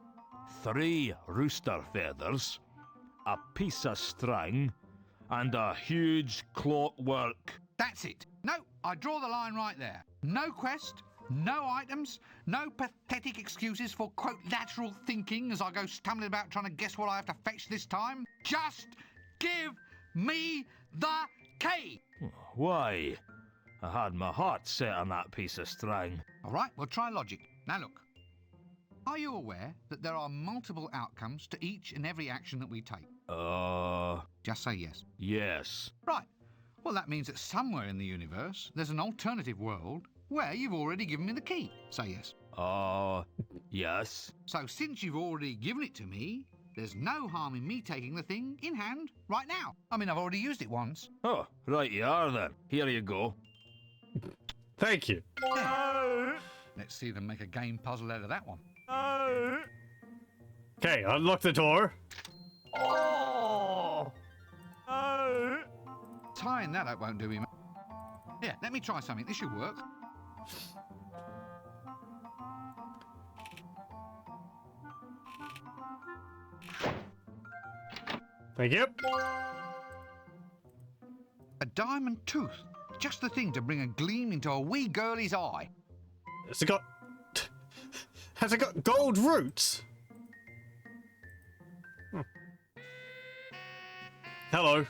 Speaker 4: 3 rooster feathers, a piece of string, and a huge clockwork.
Speaker 2: That's it. No, I draw the line right there. No quest, no items, no pathetic excuses for, quote, lateral thinking as I go stumbling about trying to guess what I have to fetch this time. Just give me the key.
Speaker 4: Why? I had my heart set on that piece of string.
Speaker 2: All right, we'll try logic. Now look. Are you aware that there are multiple outcomes to each and every action that we take? Just say yes.
Speaker 4: Yes.
Speaker 2: Right. Well, that means that somewhere in the universe, there's an alternative world where you've already given me the key. Say yes.
Speaker 4: Yes.
Speaker 2: So since you've already given it to me, there's no harm in me taking the thing in hand right now. I mean, I've already used it once.
Speaker 4: Oh, right you are then. Here you go.
Speaker 1: Thank you.
Speaker 2: Yeah. Let's see them make a game puzzle out of that one.
Speaker 1: Okay, unlock the door.
Speaker 4: Oh. No.
Speaker 2: Tying that up won't do him. Yeah, let me try something. This should work.
Speaker 1: Thank you.
Speaker 2: A diamond tooth. Just the thing to bring a gleam into a wee girlie's eye.
Speaker 1: Has it got gold roots? Hello.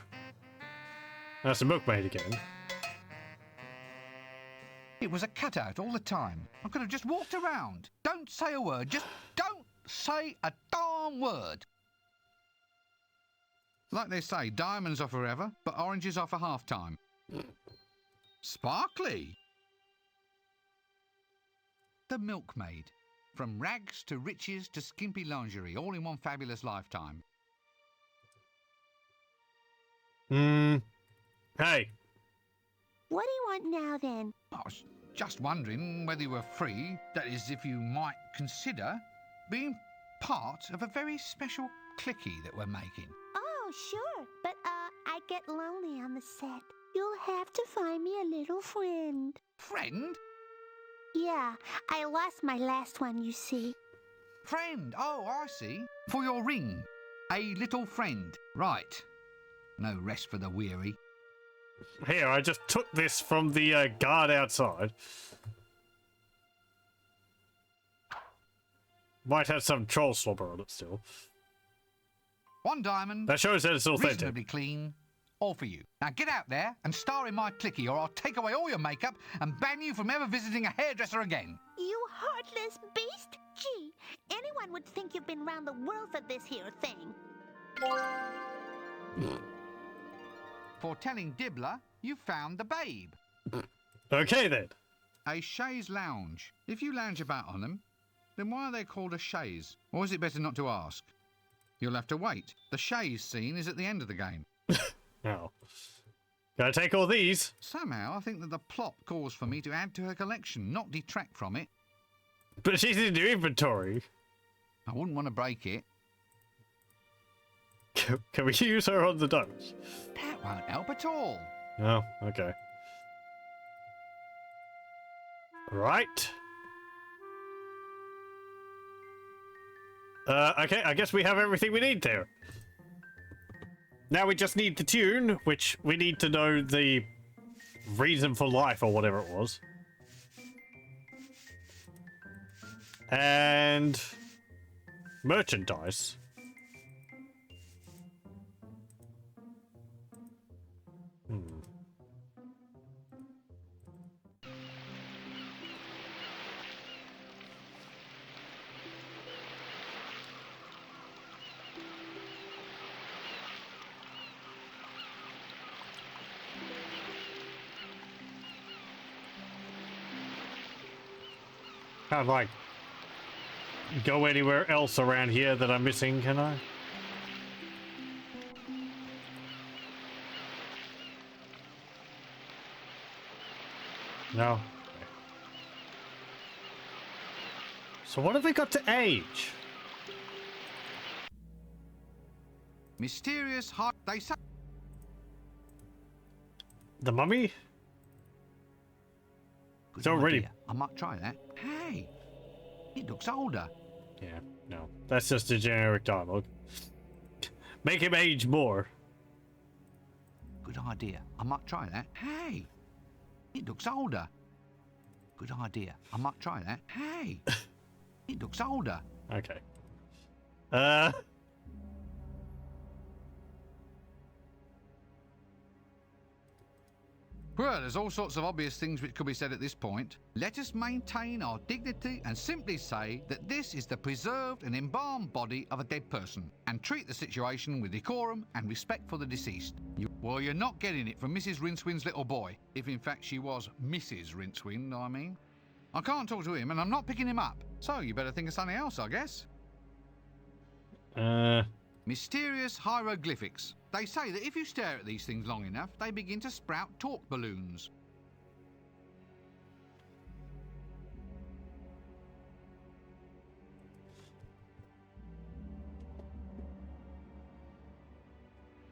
Speaker 1: That's a milkmaid again.
Speaker 2: It was a cutout all the time. I could have just walked around. Don't say a word. Just don't say a darn word. Like they say, diamonds are forever, but oranges are for half-time. Sparkly. The milkmaid. From rags to riches to skimpy lingerie, all in one fabulous lifetime.
Speaker 1: Hey.
Speaker 9: What do you want now, then?
Speaker 2: I was just wondering whether you were free, that is, if you might consider being part of a very special clicky that we're making.
Speaker 9: Oh, sure. But, I get lonely on the set. You'll have to find me a little friend.
Speaker 2: Friend?
Speaker 9: Yeah, I lost my last one, you see.
Speaker 2: Friend, oh, I see. For your ring. A little friend. Right. No rest for the weary.
Speaker 1: Here, I just took this from the guard outside. Might have some troll slobber on it still.
Speaker 2: 1 diamond.
Speaker 1: That shows that it's authentic.
Speaker 2: Reasonably clean. All for you. Now get out there and star in my clicky, or I'll take away all your makeup and ban you from ever visiting a hairdresser again.
Speaker 9: You heartless beast! Gee, anyone would think you've been round the world for this here thing.
Speaker 2: For telling Dibbler you found the babe.
Speaker 1: Okay then.
Speaker 2: A chaise lounge. If you lounge about on them, then why are they called a chaise? Or is it better not to ask? You'll have to wait. The chaise scene is at the end of the game.
Speaker 1: Now, gotta take all these.
Speaker 2: Somehow, I think that the plot calls for me to add to her collection, not detract from it.
Speaker 1: But she's in your inventory.
Speaker 2: I wouldn't want to break it.
Speaker 1: Can we use her on the dose?
Speaker 2: That won't help at all.
Speaker 1: Oh, okay. Right. Okay, I guess we have everything we need there. Now we just need the tune, which we need to know the reason for life or whatever it was. And merchandise. Can't like go anywhere else around here that I'm missing, can I? No. Okay. So what have we got to age?
Speaker 2: Mysterious heart. They say.
Speaker 1: The mummy?
Speaker 2: Good
Speaker 1: It's already.
Speaker 2: idea. I might try that. Hey, it looks older.
Speaker 1: Yeah, no. That's just a generic dialogue. Make him age more.
Speaker 2: Good idea. I might try that. Hey, it looks older. Good idea. I might try that. Hey, it looks older.
Speaker 1: Okay.
Speaker 2: Well, there's all sorts of obvious things which could be said at this point. Let us maintain our dignity and simply say that this is the preserved and embalmed body of a dead person, and treat the situation with decorum and respect for the deceased. Well, you're not getting it from Mrs. Rincewind's little boy, if in fact she was Mrs. Rincewind, I mean. I can't talk to him, and I'm not picking him up, so you better think of something else, I guess. Mysterious hieroglyphics. They say that if you stare at these things long enough, they begin to sprout talk balloons.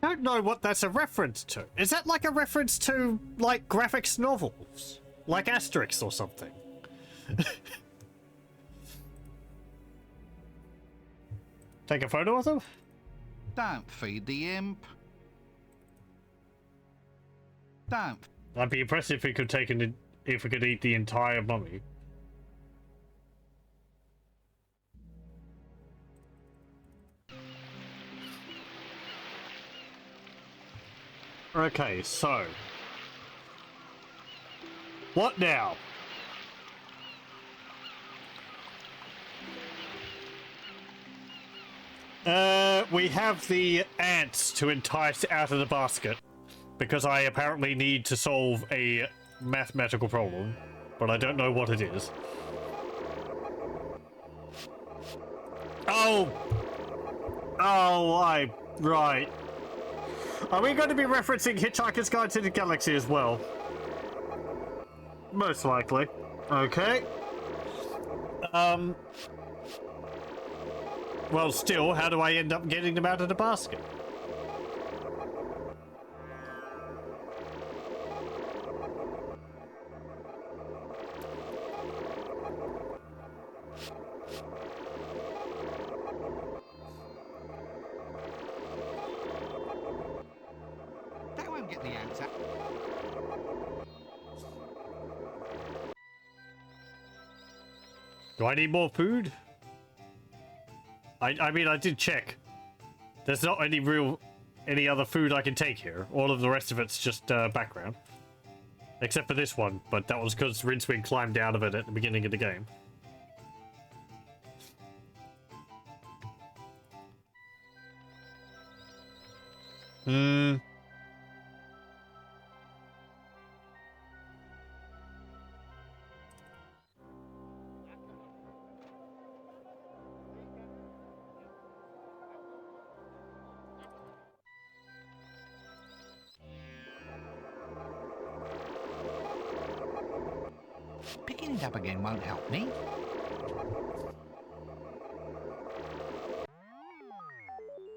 Speaker 1: I don't know what that's a reference to. Is that like a reference to, like, graphics novels? Like Asterix or something? Take a photo of them?
Speaker 2: Don't feed the imp. Don't.
Speaker 1: I'd be impressed if we could if we could eat the entire mummy. Okay, so what now? We have the ants to entice out of the basket, because I apparently need to solve a mathematical problem, but I don't know what it is. Oh! Oh, right. Are we going to be referencing Hitchhiker's Guide to the Galaxy as well? Most likely. Okay. Well, still, how do I end up getting them out of the basket? Do I need more food? I mean, I did check. There's not any other food I can take here. All of the rest of it's just background. Except for this one, but that was because Rincewind climbed out of it at the beginning of the game.
Speaker 2: Picking it up again won't help me.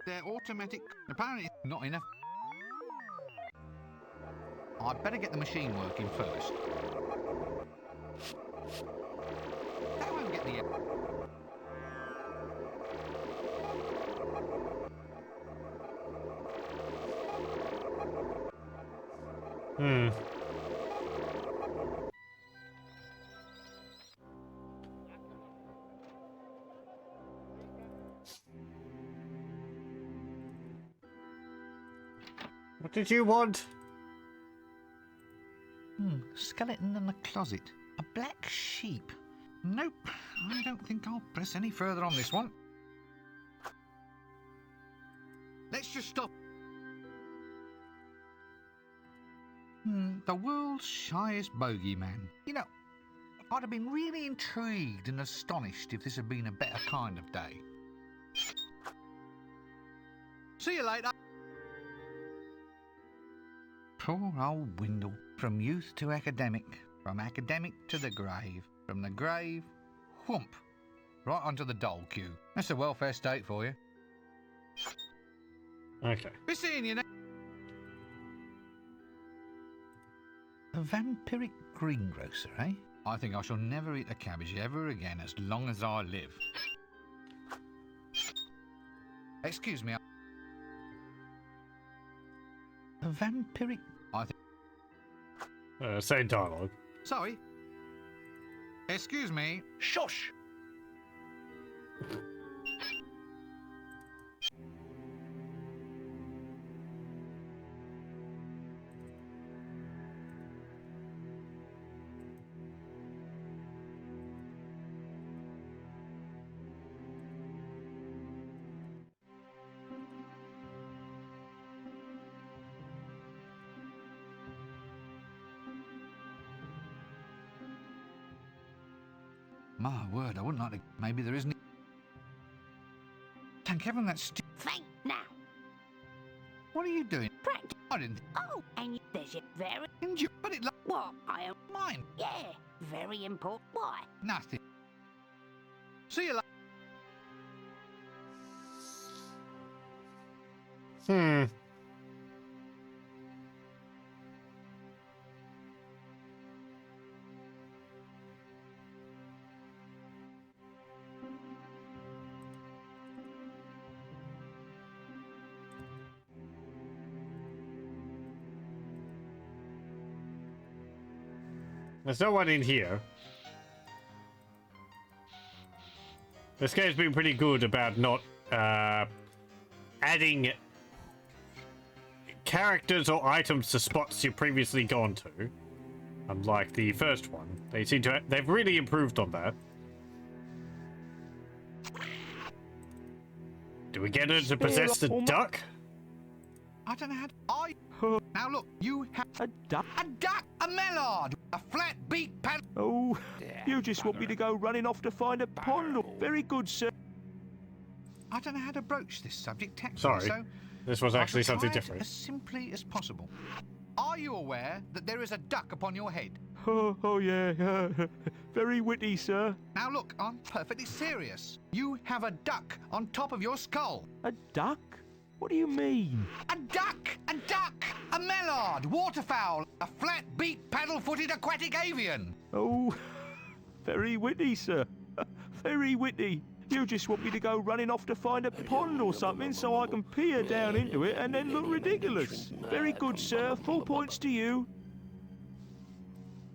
Speaker 2: They're automatic. Apparently not enough. I'd better get the machine working first. That won't get the...
Speaker 1: What did you want?
Speaker 2: Skeleton in the closet. A black sheep. Nope, I don't think I'll press any further on this one. Let's just stop. The world's shyest bogeyman. You know, I'd have been really intrigued and astonished if this had been a better kind of day. See you later. Poor old Windle. From youth to academic. From academic to the grave. From the grave, whoomp, right onto the dole queue. That's the welfare state for you.
Speaker 1: Okay.
Speaker 2: Be seeing you now. A vampiric greengrocer, eh? I think I shall never eat a cabbage ever again as long as I live. Excuse me. A vampiric... I think...
Speaker 1: Same dialogue.
Speaker 2: Sorry. Excuse me.
Speaker 4: Shush!
Speaker 2: My word, I wouldn't like to... Maybe there isn't... Thank heaven that's...
Speaker 6: Think now.
Speaker 2: What are you doing?
Speaker 6: Practice.
Speaker 2: I didn't...
Speaker 6: Oh, and there's your very...
Speaker 2: Enjoy it like...
Speaker 6: What? I am...
Speaker 2: Mine.
Speaker 6: Yeah, very important. Why?
Speaker 2: Nothing. See you later.
Speaker 1: There's no one in here. This game's been pretty good about not adding characters or items to spots you've previously gone to. Unlike the first one. They've really improved on that. Do we get her to possess the duck?
Speaker 2: I don't know how to... Now look, you have...
Speaker 10: A duck?
Speaker 2: A duck! A mallard! A flat-beaked paddle...
Speaker 10: Oh, you just want me to go running off to find a pond. Very good, sir.
Speaker 2: I don't know how to broach this subject tactfully,
Speaker 1: Sorry,
Speaker 2: so...
Speaker 1: this was
Speaker 2: I
Speaker 1: actually
Speaker 2: shall
Speaker 1: something
Speaker 2: try it
Speaker 1: different.
Speaker 2: as simply as possible. Are you aware that there is a duck upon your head?
Speaker 10: Oh yeah. Very witty, sir.
Speaker 2: Now look, I'm perfectly serious. You have a duck on top of your skull.
Speaker 10: A duck? What do you mean?
Speaker 2: A duck! A duck! A mallard! Waterfowl! A flat-beaked, paddle-footed aquatic avian!
Speaker 10: Oh, very witty, sir. Very witty. You just want me to go running off to find a pond or something so I can peer down into it and then look ridiculous. Very good, sir. 4 points to you.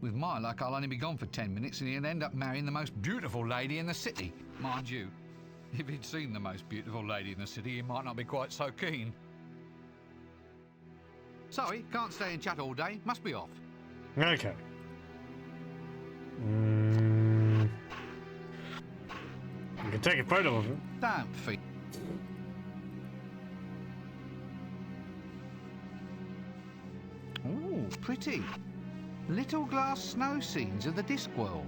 Speaker 2: With my luck, I'll only be gone for 10 minutes and he'll end up marrying the most beautiful lady in the city. Mind you, if he'd seen the most beautiful lady in the city, he might not be quite so keen. Sorry, can't stay and chat all day. Must be off.
Speaker 1: Okay. You can take a photo of it.
Speaker 2: Don't feel... Ooh, pretty. Little glass snow scenes of the Discworld.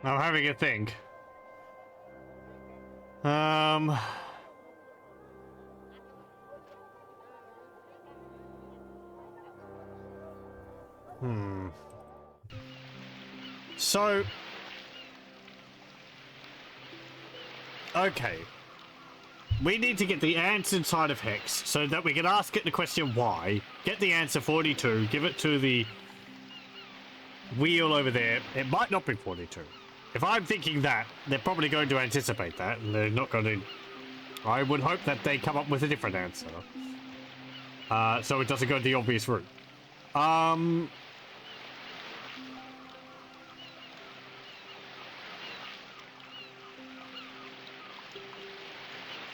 Speaker 1: I'm having a think. So, okay. We need to get the ants inside of Hex so that we can ask it the question why, get the answer 42, give it to the wheel over there. It might not be 42. If I'm thinking that, they're probably going to anticipate that, and they're not going to... I would hope that they come up with a different answer. So it doesn't go the obvious route.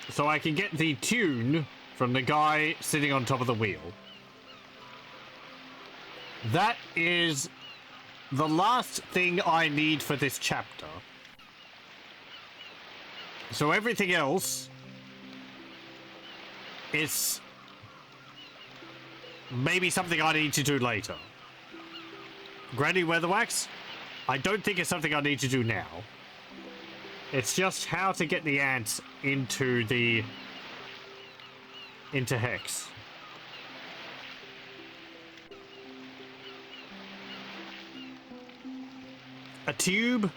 Speaker 1: So I can get the tune from the guy sitting on top of the wheel. That is the last thing I need for this chapter. So everything else is maybe something I need to do later. Granny Weatherwax, I don't think it's something I need to do now. It's just how to get the ants into Hex. A tube?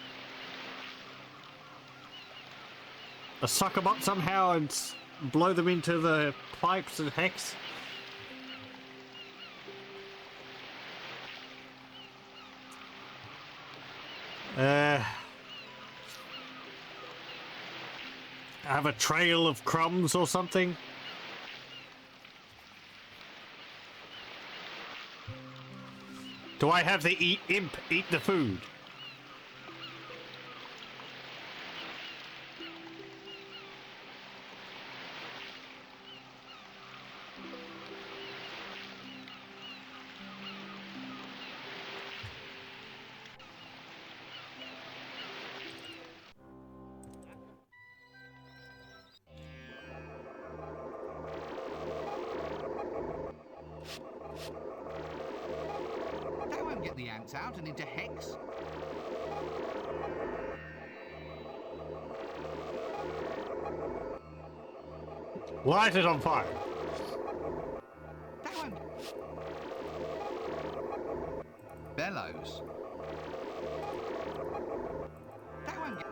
Speaker 1: A suck 'em up somehow and blow them into the pipes and Hex? Have a trail of crumbs or something? Do I have the imp eat the food?
Speaker 2: That won't get the ants out and into Hex.
Speaker 1: Light it on fire.
Speaker 2: That won't... Bellows. That won't get...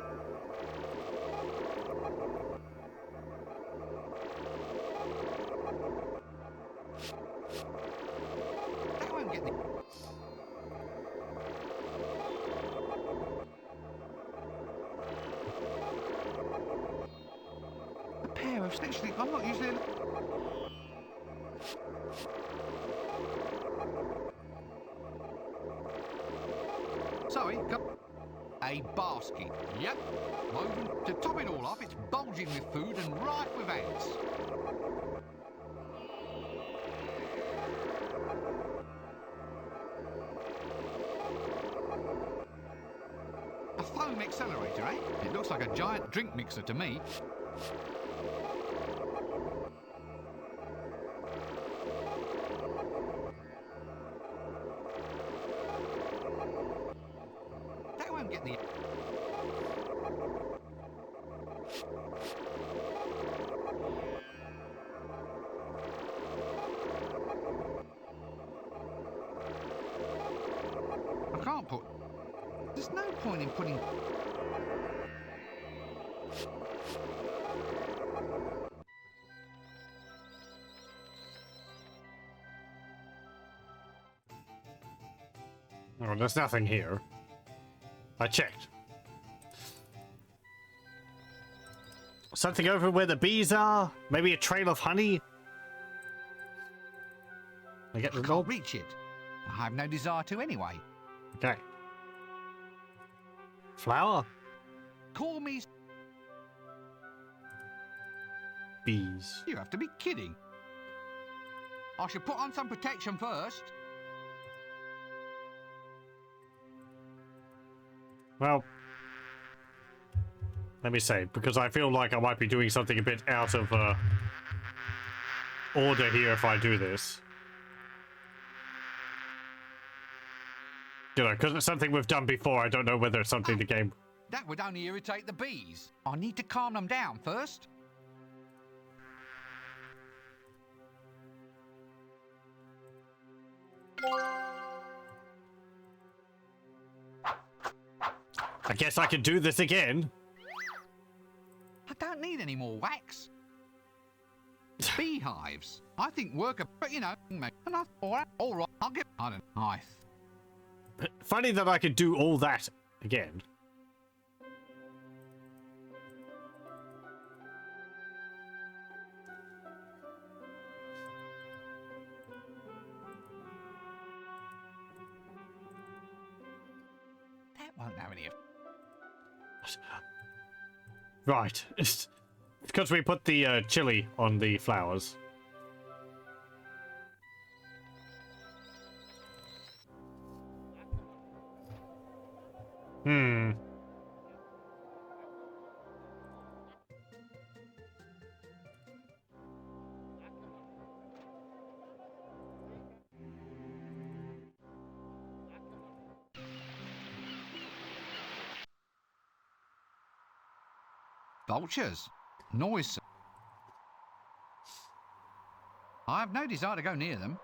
Speaker 2: That won't get the... A pair of... Actually, I'm not usually... Sorry, a basket. Yep. Woven. To top it all off, it's bulging with food and rife with ants. A foam accelerator, eh? It looks like a giant drink mixer to me. That won't get the... can't put... There's no point in putting...
Speaker 1: Oh, there's nothing here. I checked. Something over where the bees are? Maybe a trail of honey? I get the
Speaker 2: Can't
Speaker 1: gold.
Speaker 2: reach it. I have no desire to anyway.
Speaker 1: Okay. Flower?
Speaker 2: Call me...
Speaker 1: Bees.
Speaker 2: You have to be kidding. I should put on some protection first.
Speaker 1: Well, let me say, because I feel like I might be doing something a bit out of order here if I do this. You know, because it's something we've done before. I don't know whether it's something the game...
Speaker 2: That would only irritate the bees. I need to calm them down first.
Speaker 1: I guess I can do this again.
Speaker 2: I don't need any more wax. Beehives. I think worker, but you know, and I thought, all right, I'll get. I don't know.
Speaker 1: Funny that I could do all that again.
Speaker 2: That won't have any.
Speaker 1: Right. It's because we put the chili on the flowers. Hmm.
Speaker 2: Vultures. Noise. I have no desire to go near them.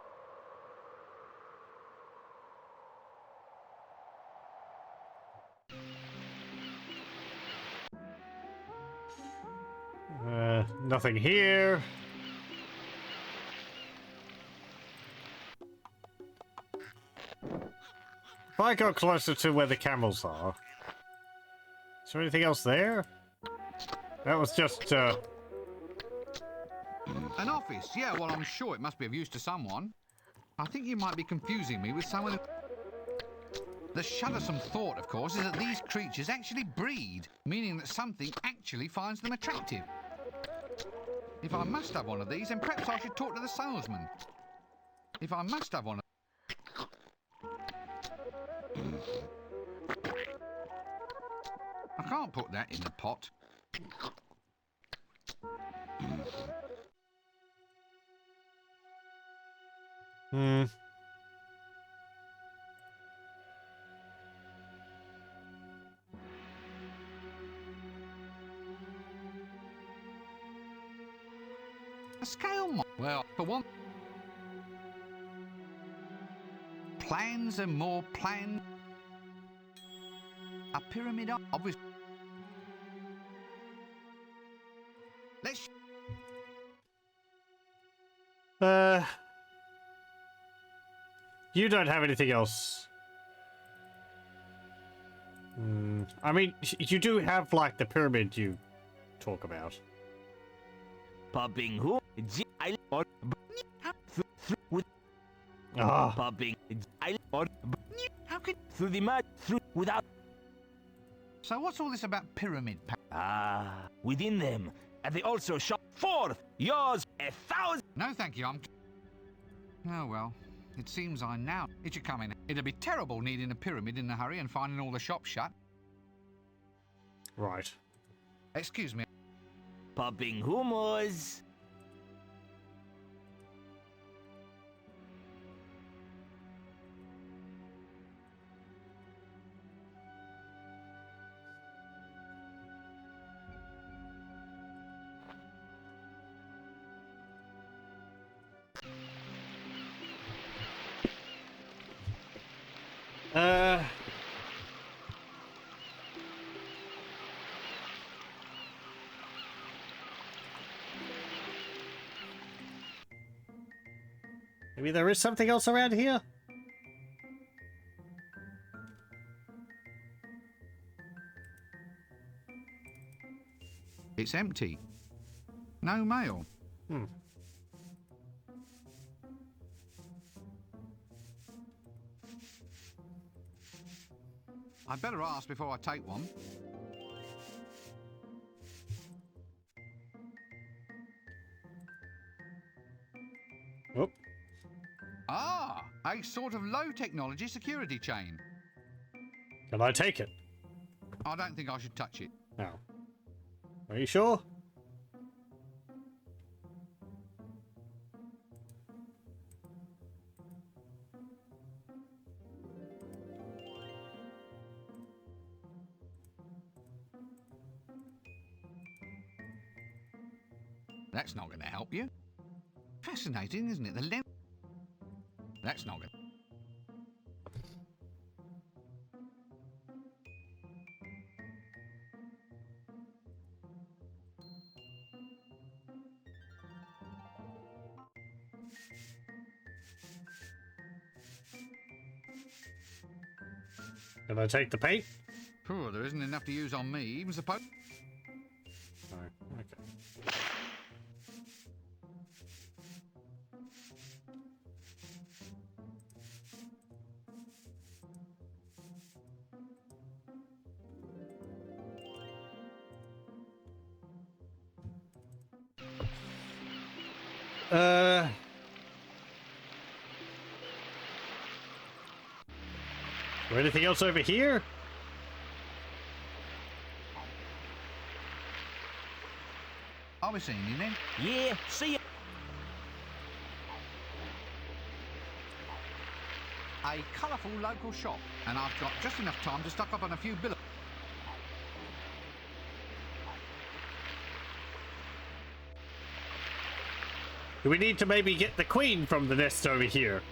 Speaker 1: Nothing here. If I go closer to where the camels are, is there anything else there? That was just,
Speaker 2: An office? Yeah, well, I'm sure it must be of use to someone. I think you might be confusing me with someone... The shuddersome thought, of course, is that these creatures actually breed, meaning that something actually finds them attractive. If I must have one of these, then perhaps I should talk to the salesman. If I must have one of... I can't put that in the pot.
Speaker 1: Hmm.
Speaker 2: A scale well, for one... Plans and more plans. A pyramid, obviously. Let's...
Speaker 1: You don't have anything else. I mean, you do have, like, the pyramid you talk about.
Speaker 4: Popping who?
Speaker 1: Ah.
Speaker 4: Popping how could through the mud through without
Speaker 2: So what's all this about pyramid?
Speaker 4: within them, and they also shot forth yours 1,000.
Speaker 2: No, thank you. Oh well, it seems I now. It should come in. It'd be terrible needing a pyramid in a hurry and finding all the shops shut.
Speaker 1: Right.
Speaker 2: Excuse me.
Speaker 4: Popping hummus.
Speaker 1: Maybe there is something else around here?
Speaker 2: It's empty. No mail.
Speaker 1: Hmm.
Speaker 2: I'd better ask before I take one.
Speaker 1: Oh.
Speaker 2: Ah, a sort of low technology security chain.
Speaker 1: Can I take it?
Speaker 2: I don't think I should touch it.
Speaker 1: No. Are you sure?
Speaker 2: That's not going to help you. Fascinating, isn't it? The lens. That's not going to...
Speaker 1: Can I take the paint?
Speaker 2: Poor, there isn't enough to use on me, even suppose...
Speaker 1: No. Okay. Or anything else over here?
Speaker 2: Are we seeing you then?
Speaker 3: Yeah, see ya.
Speaker 2: A colourful local shop, and I've got just enough time to stock up on a few bills.
Speaker 1: Do we need to maybe get the queen from the nest over here?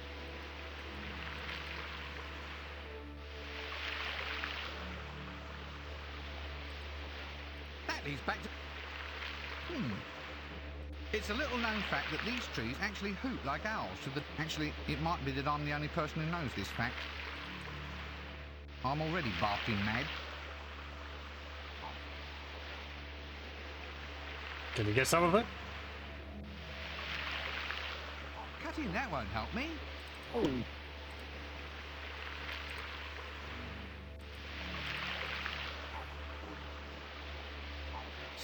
Speaker 2: That leads back to... It's a little known fact that these trees actually hoot like owls to the... Actually, it might be that I'm the only person who knows this fact. I'm already barking mad.
Speaker 1: Can you get some of it?
Speaker 2: Cutting that won't help me.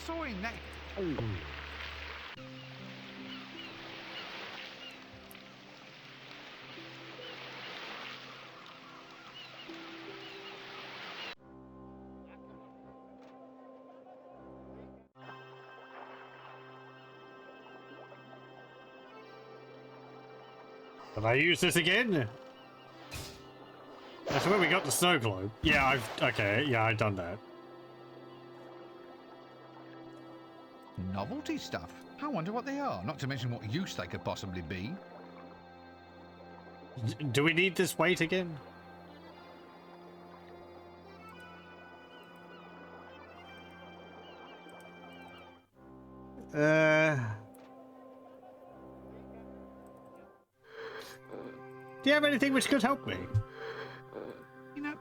Speaker 2: Sawing that...
Speaker 1: Can I use this again? That's where we got the snow globe. Yeah, I've done that.
Speaker 2: Novelty stuff. I wonder what they are, not to mention what use they could possibly be.
Speaker 1: Do we need this weight again? Do you have anything which could help me?
Speaker 2: You know,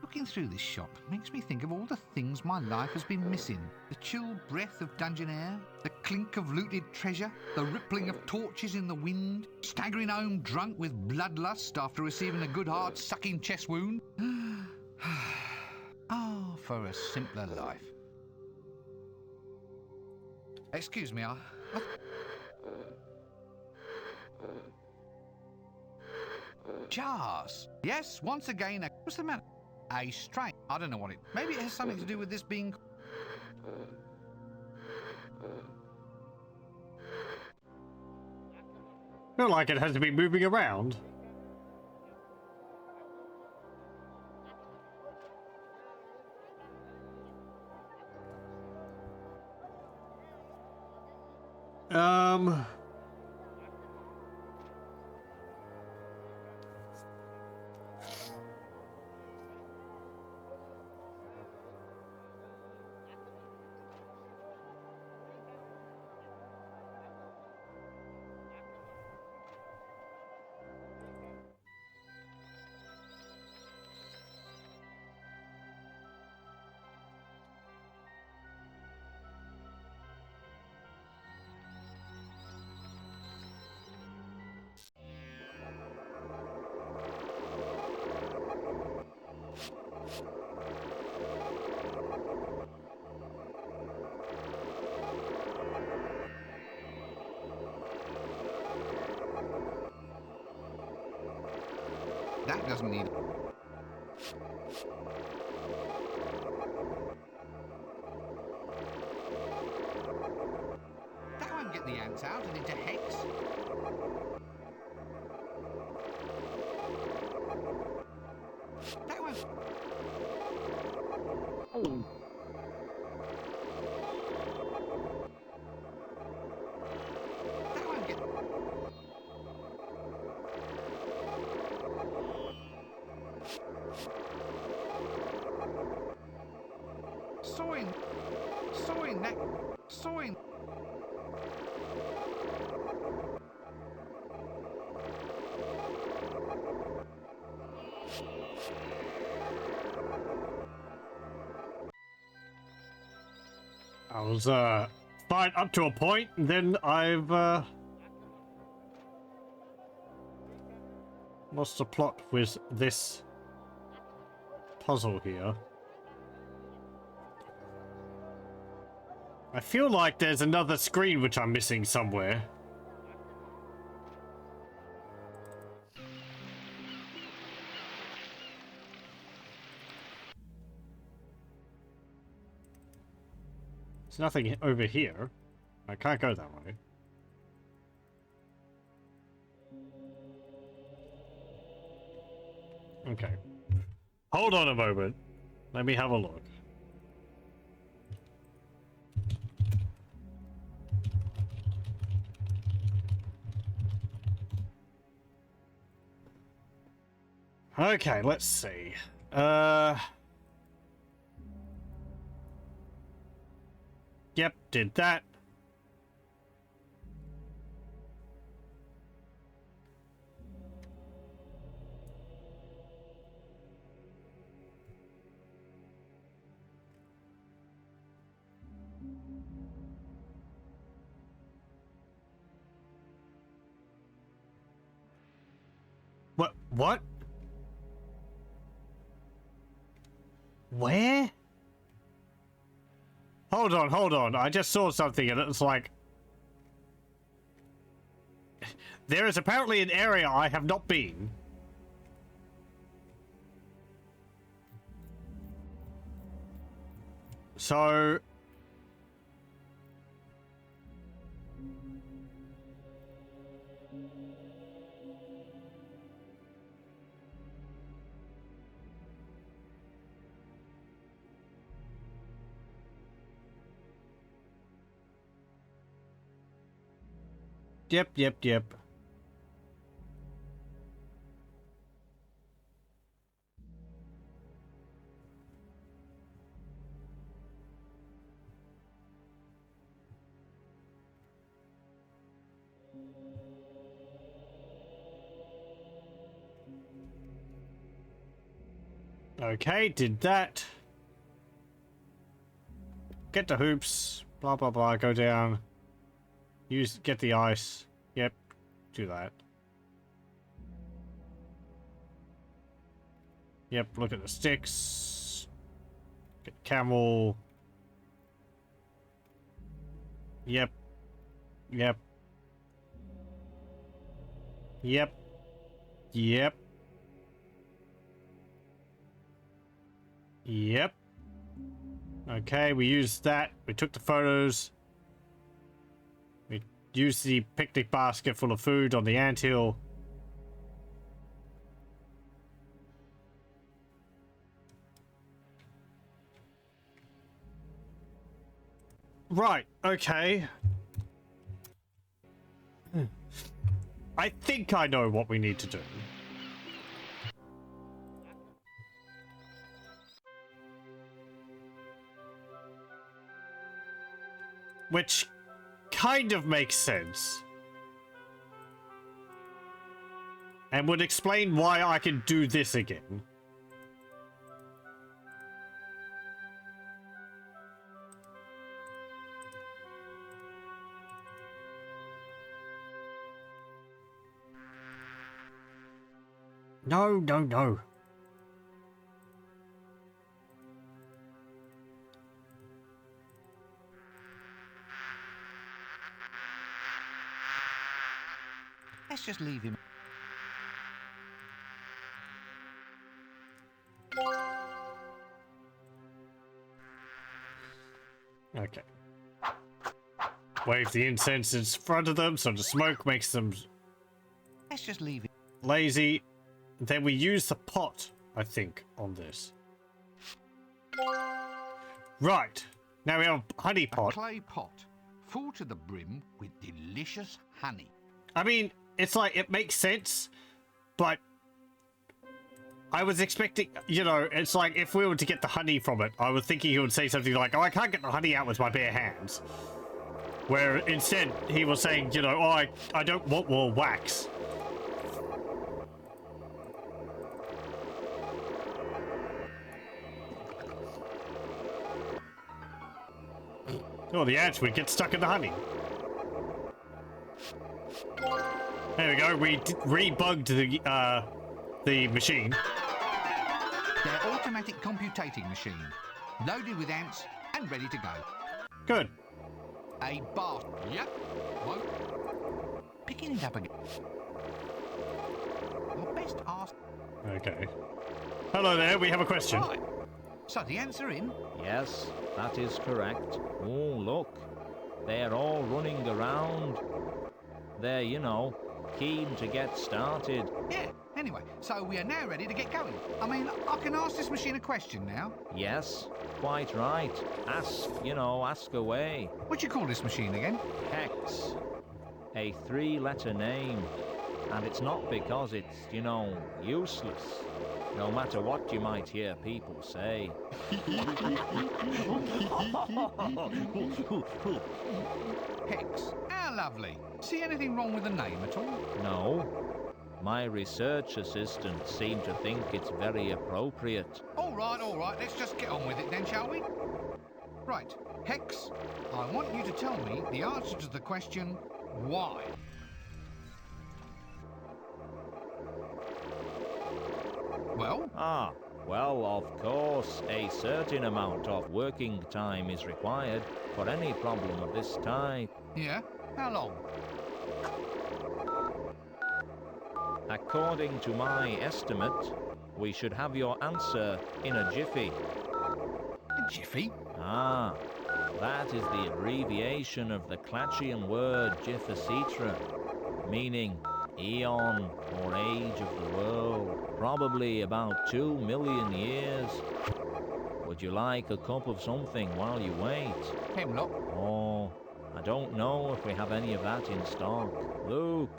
Speaker 2: looking through this shop makes me think of all the things my life has been missing. The chill breath of dungeon air, the clink of looted treasure, the rippling of torches in the wind, staggering home drunk with bloodlust after receiving a good hard sucking chest wound. Ah, for a simpler life. Excuse me, Jars. Yes, once again, what's the matter? A strain. I don't know what it... Maybe it has something to do with this being...
Speaker 1: Feel like it has to be moving around.
Speaker 2: It doesn't need... That won't get the ants out and into hex. That won't... Oh. That won't get... Sawing.
Speaker 1: I was fine up to a point, and then I've lost the plot with this puzzle here. I feel like there's another screen which I'm missing somewhere. There's nothing over here. I can't go that way. Okay. Hold on a moment. Let me have a look. Okay, let's see. Yep, did that. What? Where? Hold on. I just saw something and it's like... There is apparently an area I have not been. So... Yep. Okay, did that. Get the hoops. Blah, blah, blah. Go down. Get the ice. Yep. Do that. Yep, look at the sticks. Get camel. Yep. Okay, we used that. We took the photos. We used the picnic basket full of food on the anthill. Right, okay. I think I know what we need to do. Which kind of makes sense. And would explain why I can do this again. No.
Speaker 2: Let's just leave him.
Speaker 1: Okay. Wave the incense in front of them so the smoke makes them
Speaker 2: Let's just leave it.
Speaker 1: lazy. Then we use the pot, I think, on this. Right. Now we have a honey
Speaker 2: A
Speaker 1: pot.
Speaker 2: clay pot, full to the brim with delicious honey.
Speaker 1: I mean, it's like, it makes sense, but I was expecting, you know, it's like if we were to get the honey from it, I was thinking he would say something like, oh, I can't get the honey out with my bare hands. Where instead he was saying, you know, oh, I don't want more wax. Oh, the ants would get stuck in the honey. There we go. We rebugged the machine.
Speaker 2: Their automatic computating machine, loaded with ants and ready to go.
Speaker 1: Good.
Speaker 2: A bath. Yep. Whoa. Picking it up again. I'll best ask.
Speaker 1: Okay. Hello there. We have a question.
Speaker 2: Right. So the ants are in.
Speaker 3: Yes, that is correct. Oh, look. They're all running around. They're, you know, keen to get started.
Speaker 2: Yeah. Anyway, so we are now ready to get going. I mean, I can ask this machine a question now.
Speaker 3: Yes, quite right. Ask, you know, ask away.
Speaker 2: What do you call this machine again?
Speaker 3: Hex. A 3-letter name. And it's not because it's, you know, useless. No matter what you might hear people say.
Speaker 2: Hex. How lovely. See anything wrong with the name at all?
Speaker 3: No. My research assistant seemed to think it's very appropriate.
Speaker 2: All right. Let's just get on with it then, shall we? Right. Hex, I want you to tell me the answer to the question, why? Well?
Speaker 3: Ah, well, of course, a certain amount of working time is required for any problem of this type.
Speaker 2: Yeah? How long?
Speaker 3: According to my estimate, we should have your answer in a jiffy.
Speaker 2: A jiffy?
Speaker 3: Ah, that is the abbreviation of the Clatchian word jiffacitra, meaning eon or age of the world. Probably about 2 million years. Would you like a cup of something while you wait?
Speaker 2: Hemlock.
Speaker 3: Oh, I don't know if we have any of that in stock. Look,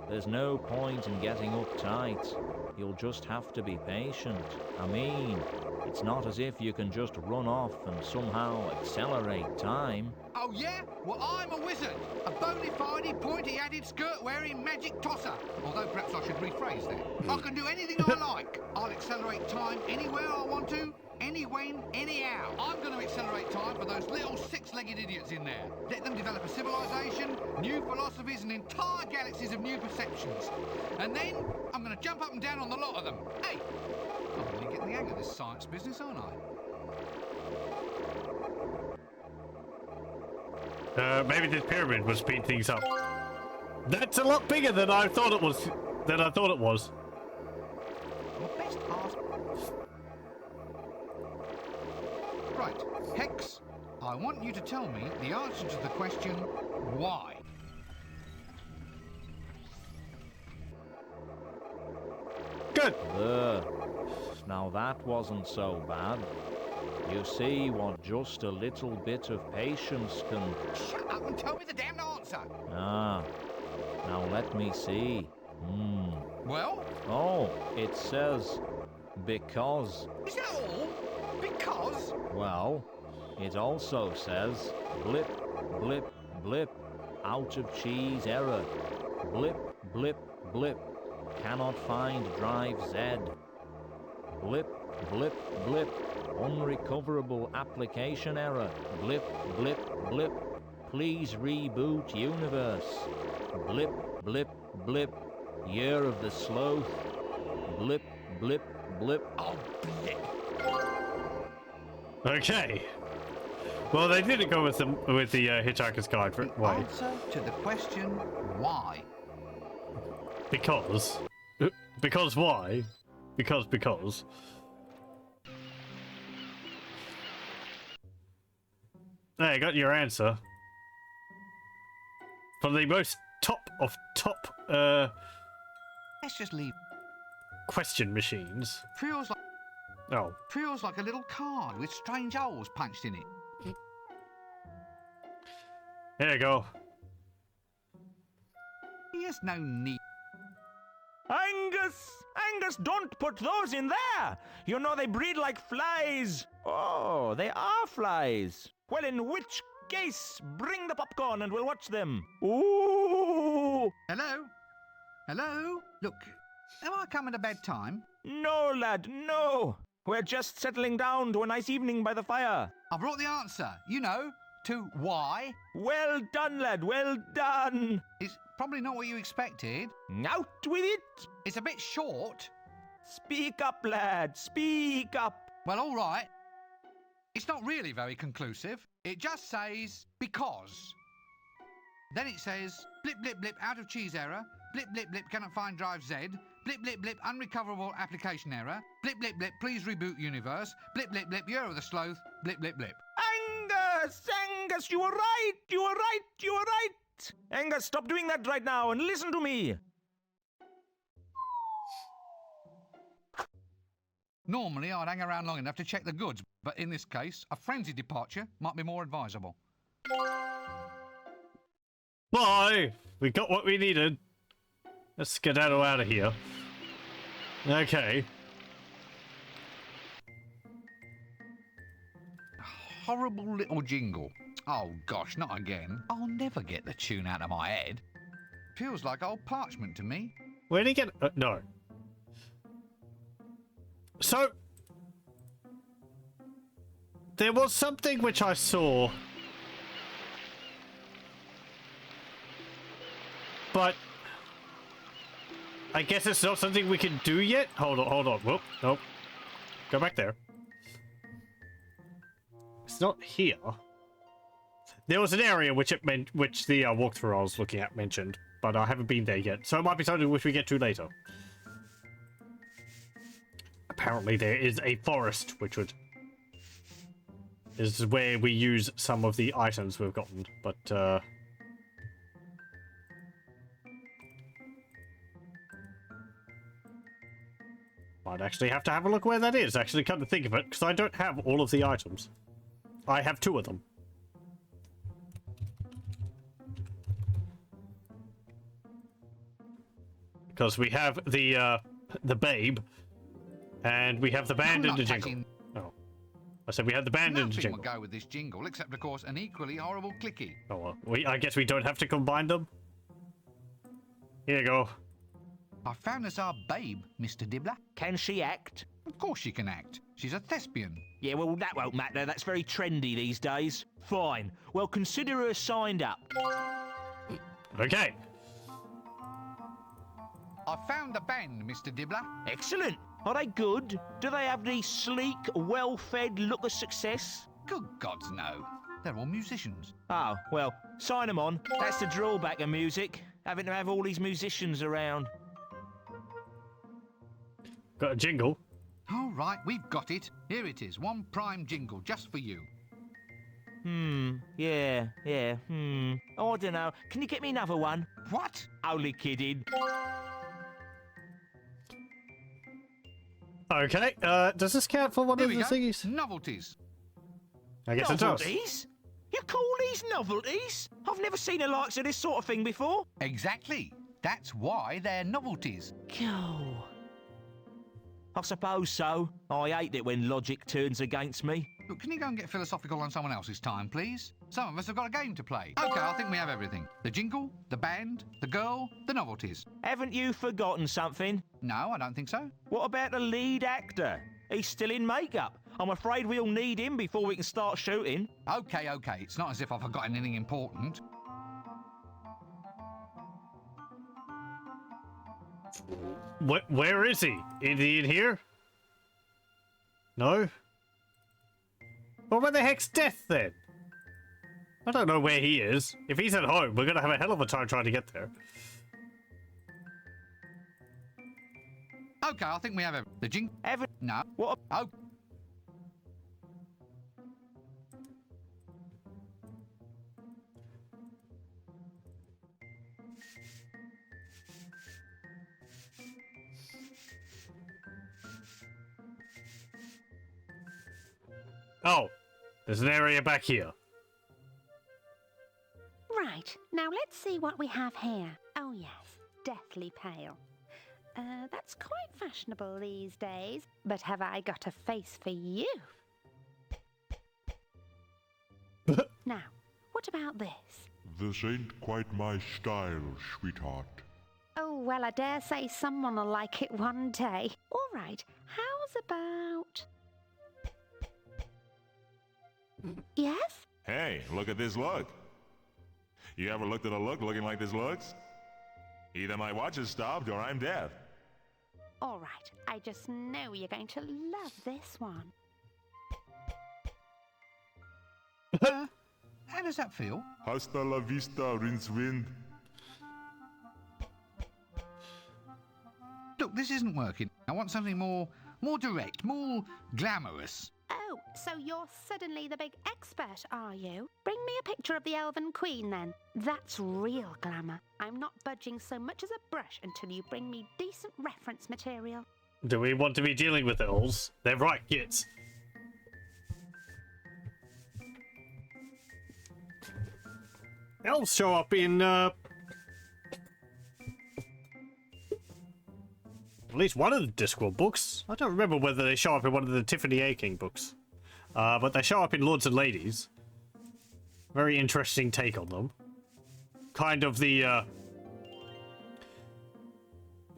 Speaker 3: there's no point in getting uptight. You'll just have to be patient. I mean, it's not as if you can just run off and somehow accelerate time.
Speaker 2: Oh yeah? Well, I'm a wizard. A bona fide, pointy-headed, skirt-wearing magic tosser. Although perhaps I should rephrase that. I can do anything I like. I'll accelerate time anywhere I want to, any when, anyhow. I'm going to accelerate time for those little six-legged idiots in there. Let them develop a civilization, new philosophies, and entire galaxies of new perceptions. And then I'm going to jump up and down on the lot of them. Hey, I'm really getting the hang of this science business, aren't I?
Speaker 1: Maybe this pyramid will speed things up. That's a lot bigger than I thought it was.
Speaker 2: Well, best ask. Right, Hex, I want you to tell me the answer to the question, why?
Speaker 1: Good.
Speaker 3: Now that wasn't so bad. You see what just a little bit of patience can...
Speaker 2: Shut up and tell me the damn answer!
Speaker 3: Ah, now let me see.
Speaker 2: Well?
Speaker 3: Oh, it says because.
Speaker 2: Is that all? Because?
Speaker 3: Well, it also says blip, blip, blip, out of cheese error. Blip, blip, blip, cannot find drive Z. Blip, blip, blip, unrecoverable application error. Blip, blip, blip, please reboot universe. Blip, blip, blip, year of the sloth. Blip, blip, blip.
Speaker 2: Oh, blip.
Speaker 1: Okay. Well, they didn't go with the Hitchhiker's Guide for why?
Speaker 2: Answer to the question, why?
Speaker 1: Because. Because why? Because. There, you got your answer. For the most top of top,
Speaker 2: Let's just leave.
Speaker 1: question machines.
Speaker 2: Feels like a little card with strange holes punched in it.
Speaker 1: There you go.
Speaker 2: There's no need.
Speaker 10: Angus, don't put those in there! You know they breed like flies.
Speaker 3: Oh, they are flies.
Speaker 10: Well, in which case, bring the popcorn and we'll watch them. Ooh!
Speaker 2: Hello? Hello? Look, am I coming to bedtime?
Speaker 10: No, lad, no. We're just settling down to a nice evening by the fire.
Speaker 2: I brought the answer, you know, to why.
Speaker 10: Well done, lad, well done.
Speaker 2: It's probably not what you expected.
Speaker 10: Out with it.
Speaker 2: It's a bit short.
Speaker 10: Speak up, lad, speak up.
Speaker 2: Well, all right. It's not really very conclusive. It just says, because. Then it says, blip, blip, blip, out of cheese error. Blip, blip, blip, cannot find drive Z. Blip, blip, blip, unrecoverable application error. Blip, blip, blip, please reboot universe. Blip, blip, blip, year of the sloth. Blip, blip, blip.
Speaker 10: Angus, you were right, you were right, you were right. Angus, stop doing that right now and listen to me.
Speaker 2: Normally, I'd hang around long enough to check the goods, but in this case, a frenzied departure might be more advisable.
Speaker 1: Bye! We got what we needed. Let's skedaddle out of here. Okay.
Speaker 2: Horrible little jingle. Oh gosh, not again. I'll never get the tune out of my head. Feels like old parchment to me.
Speaker 1: Where did he get... no. So... there was something which I saw... but... I guess it's not something we can do yet? Hold on. Whoop, nope. Go back there. It's not here. There was an area which it meant, which the walkthrough I was looking at mentioned, but I haven't been there yet, so it might be something which we get to later. Apparently there is a forest which would... is where we use some of the items we've gotten, but I'd actually have to have a look where that is, actually, come to think of it, because I don't have all of the items. I have 2 of them. Because we have the babe, and we have the band and the jingle. Oh. I said we have the band and the jingle.
Speaker 2: Nothing will go with this jingle, except, of course, an equally horrible clicky.
Speaker 1: Oh, well, I guess we don't have to combine them. Here you go.
Speaker 2: I found us our babe, Mr. Dibbler.
Speaker 3: Can she act?
Speaker 2: Of course she can act. She's a thespian.
Speaker 3: Yeah, well, that won't matter. That's very trendy these days. Fine. Well, consider her signed up.
Speaker 1: Okay.
Speaker 2: I found the band, Mr. Dibbler.
Speaker 3: Excellent. Are they good? Do they have the sleek, well-fed look of success?
Speaker 2: Good gods, no. They're all musicians.
Speaker 3: Oh, well, sign them on. That's the drawback of music, having to have all these musicians around.
Speaker 1: Got a jingle.
Speaker 2: All right, we've got it. Here it is, one prime jingle just for you.
Speaker 3: Yeah. Oh, I don't know. Can you get me another one?
Speaker 2: What?
Speaker 3: Only kidding.
Speaker 1: Okay, does this count for one
Speaker 2: Here
Speaker 1: of
Speaker 2: we
Speaker 1: the
Speaker 2: go.
Speaker 1: thingies?
Speaker 2: Novelties.
Speaker 1: I guess it does.
Speaker 3: Novelties? You call these novelties? I've never seen the likes of this sort of thing before.
Speaker 2: Exactly. That's why they're novelties.
Speaker 3: Go. I suppose so. I hate it when logic turns against me.
Speaker 2: Look, can you go and get philosophical on someone else's time, please? Some of us have got a game to play. Okay, I think we have everything. The jingle, the band, the girl, the novelties.
Speaker 3: Haven't you forgotten something?
Speaker 2: No, I don't think so.
Speaker 3: What about the lead actor? He's still in makeup. I'm afraid we'll need him before we can start shooting.
Speaker 2: Okay. It's not as if I've forgotten anything important.
Speaker 1: Where is he? Is he in here? No? Well, where the heck's Death, then? I don't know where he is. If he's at home, we're gonna have a hell of a time trying to get there.
Speaker 2: Okay, I think we have everything. The jingle... No.
Speaker 3: What?
Speaker 2: Oh.
Speaker 1: Oh, there's an area back here.
Speaker 6: Right, now let's see what we have here. Oh yes, deathly pale. That's quite fashionable these days. But have I got a face for you? Now, what about this?
Speaker 11: This ain't quite my style, sweetheart.
Speaker 6: Oh, well, I dare say someone will like it one day. All right, how's about... Yes?
Speaker 11: Hey, look at this look. You ever looked at a look looking like this looks? Either my watch is stopped or I'm deaf.
Speaker 6: All right, I just know you're going to love this one.
Speaker 2: How does that feel?
Speaker 11: Hasta la vista, Rincewind.
Speaker 2: Look, this isn't working. I want something more direct, more glamorous.
Speaker 6: Oh, so you're suddenly the big expert, are you? Bring me a picture of the Elven Queen, then. That's real glamour. I'm not budging so much as a brush until you bring me decent reference material.
Speaker 1: Do we want to be dealing with elves? They're right, kids. Elves show up in, at least one of the Discworld books. I don't remember whether they show up in one of the Tiffany A. King books. But they show up in Lords and Ladies. Very interesting take on them. Kind of the,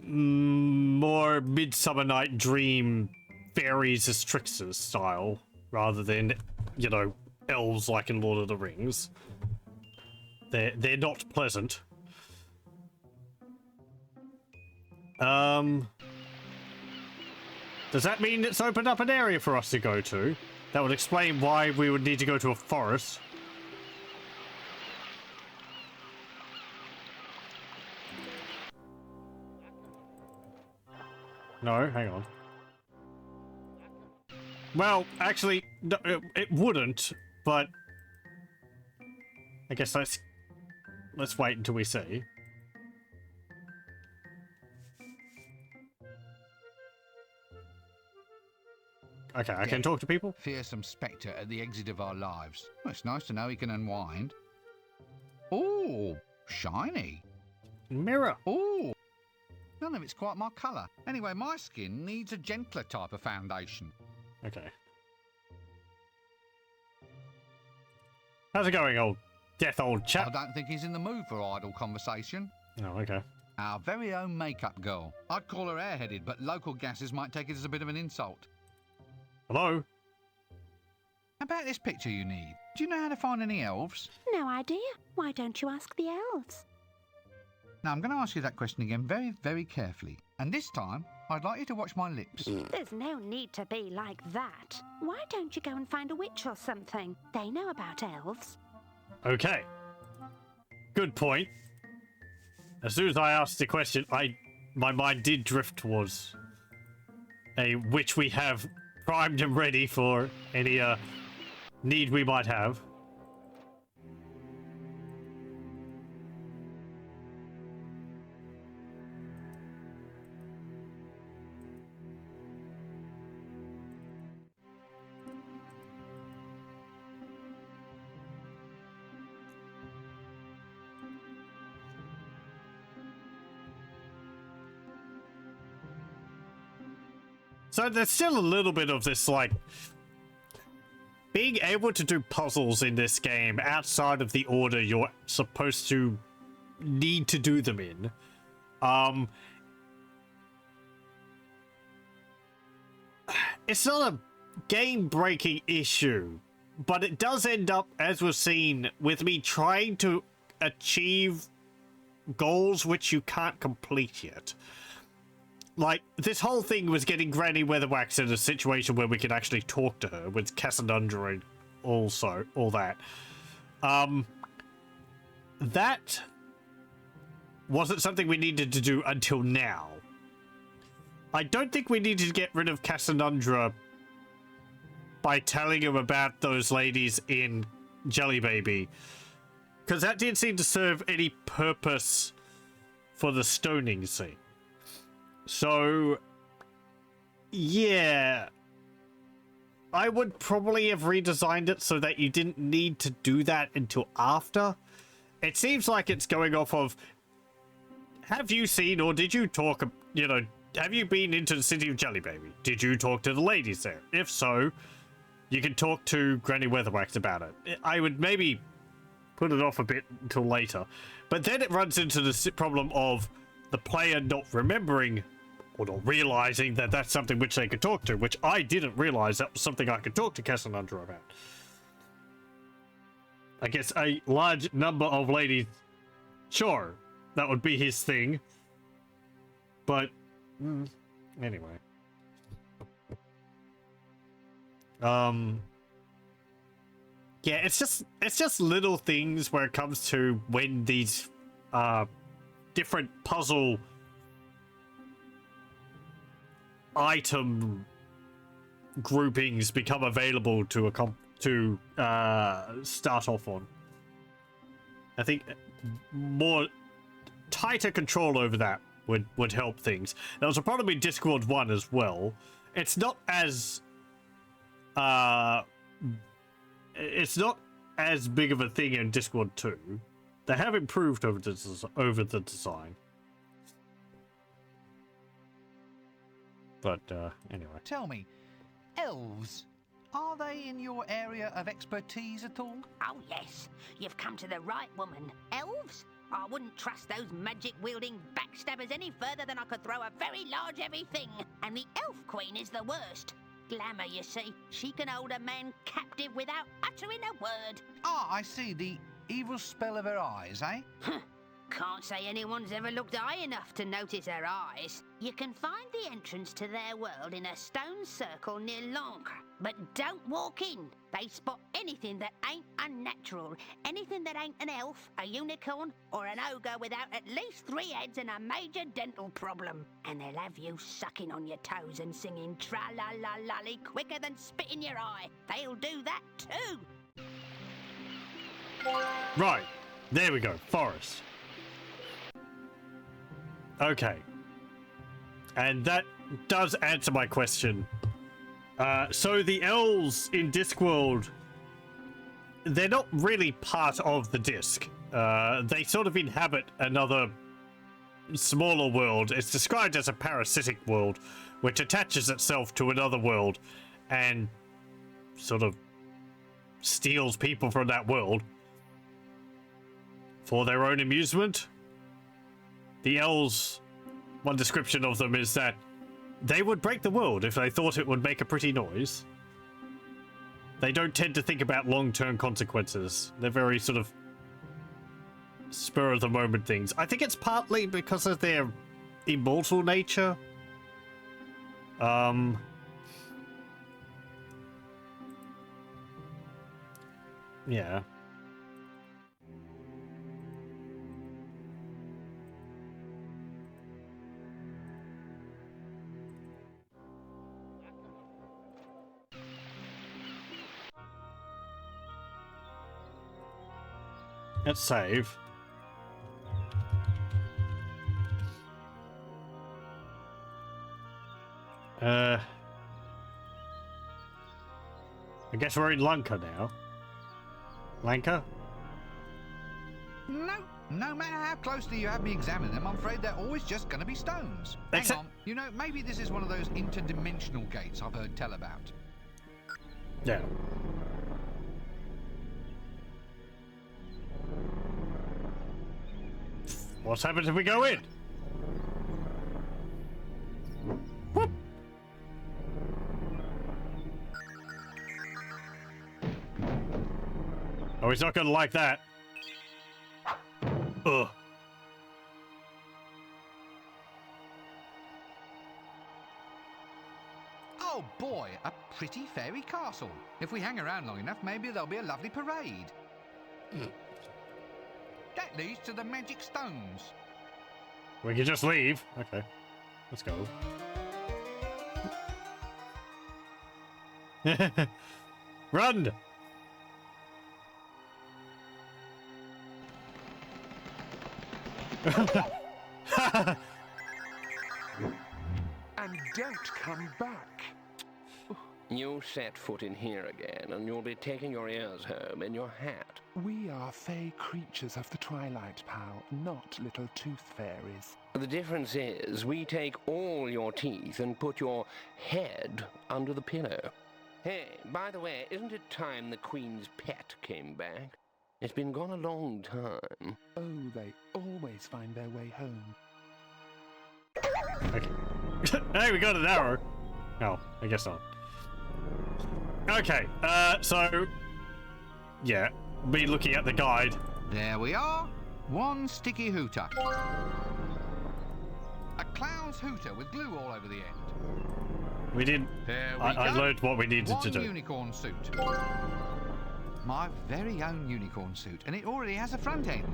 Speaker 1: more Midsummer Night Dream fairies as tricksters style, rather than, you know, elves like in Lord of the Rings. They're not pleasant. Does that mean it's opened up an area for us to go to? That would explain why we would need to go to a forest. No, hang on. Well, actually, no, it wouldn't, but I guess let's wait until we see. Okay, I can talk to people?
Speaker 2: Fearsome spectre at the exit of our lives. Well, it's nice to know he can unwind. Oh, shiny.
Speaker 1: Mirror.
Speaker 2: Oh, none of it's quite my colour. Anyway, my skin needs a gentler type of foundation.
Speaker 1: Okay. How's it going, old chap?
Speaker 2: I don't think he's in the mood for idle conversation.
Speaker 1: Oh, okay.
Speaker 2: Our very own makeup girl. I'd call her airheaded, but local gases might take it as a bit of an insult.
Speaker 1: Hello?
Speaker 2: How about this picture you need? Do you know how to find any elves?
Speaker 6: No idea. Why don't you ask the elves?
Speaker 2: Now, I'm going to ask you that question again very, very carefully. And this time, I'd like you to watch my lips.
Speaker 6: There's no need to be like that. Why don't you go and find a witch or something? They know about elves.
Speaker 1: Okay. Good point. As soon as I asked the question, my mind did drift towards a witch we have primed and ready for any need we might have. So there's still a little bit of this, like, being able to do puzzles in this game outside of the order you're supposed to need to do them in. It's not a game-breaking issue, but it does end up, as we've seen, with me trying to achieve goals which you can't complete yet. Like, this whole thing was getting Granny Weatherwax in a situation where we could actually talk to her with Cassandra and also all that. That wasn't something we needed to do until now. I don't think we needed to get rid of Cassandra by telling him about those ladies in Jelly Baby, because that didn't seem to serve any purpose for the stoning scene. So, yeah. I would probably have redesigned it so that you didn't need to do that until after. It seems like it's going off of, have you seen or did you talk, you know, have you been into the city of Jellybaby? Did you talk to the ladies there? If so, you can talk to Granny Weatherwax about it. I would maybe put it off a bit until later. But then it runs into the problem of the player not remembering or not realizing that that's something which they could talk to, which I didn't realize that was something I could talk to Casanandra about. I guess a large number of ladies, sure, that would be his thing. But, anyway. Yeah, it's just little things where it comes to when these, different puzzle item groupings become available to start off on. I think more tighter control over that would help things. There was a problem in Discworld 1 as well. It's not as big of a thing in Discworld 2. They have improved over the design. But, anyway.
Speaker 2: Tell me, elves, are they in your area of expertise at all?
Speaker 6: Oh, yes. You've come to the right woman. Elves? I wouldn't trust those magic-wielding backstabbers any further than I could throw a very large heavy thing. And the elf queen is the worst. Glamour, you see. She can hold a man captive without uttering a word.
Speaker 2: Ah, I see. The evil spell of her eyes, eh?
Speaker 6: Can't say anyone's ever looked high enough to notice her eyes. You can find the entrance to their world in a stone circle near Lancre. But don't walk in. They spot anything that ain't unnatural. Anything that ain't an elf, a unicorn, or an ogre without at least 3 heads and a major dental problem. And they'll have you sucking on your toes and singing tra-la-la-lolly quicker than spit in your eye. They'll do that too.
Speaker 1: Right. There we go. Forest. Okay. And that does answer my question. So the elves in Discworld, they're not really part of the disc. They sort of inhabit another smaller world. It's described as a parasitic world, which attaches itself to another world and sort of steals people from that world for their own amusement. The elves, one description of them is that they would break the world if they thought it would make a pretty noise. They don't tend to think about long-term consequences. They're very sort of spur-of-the-moment things. I think it's partly because of their immortal nature. Yeah. Let's save. I guess we're in Lanka now. Lanka?
Speaker 2: No. No matter how closely you have me examine them, I'm afraid they're always just going to be stones. Hang on. You know, maybe this is one of those interdimensional gates I've heard tell about.
Speaker 1: Yeah. What's happened if we go in? Whoop. Oh, he's not gonna like that. Ugh.
Speaker 2: Oh boy, a pretty fairy castle. If we hang around long enough, maybe there'll be a lovely parade. That leads to the magic stones.
Speaker 1: We can just leave. Okay. Let's go. Run!
Speaker 8: And don't come back. You set foot in here again, and you'll be taking your ears home in your hat.
Speaker 12: We are fey creatures of the twilight, pal, not little tooth fairies.
Speaker 8: The difference is, we take all your teeth and put your head under the pillow. Hey, by the way, isn't it time the Queen's pet came back? It's been gone a long time.
Speaker 12: Oh, they always find their way home.
Speaker 1: Okay. Hey, we got an arrow. Oh, I guess not. Okay, so... Yeah, be looking at the guide.
Speaker 2: There we are. One sticky hooter. A clown's hooter with glue all over the end.
Speaker 1: We did... I learned what we needed to do.
Speaker 2: One unicorn suit. My very own unicorn suit, and it already has a front end.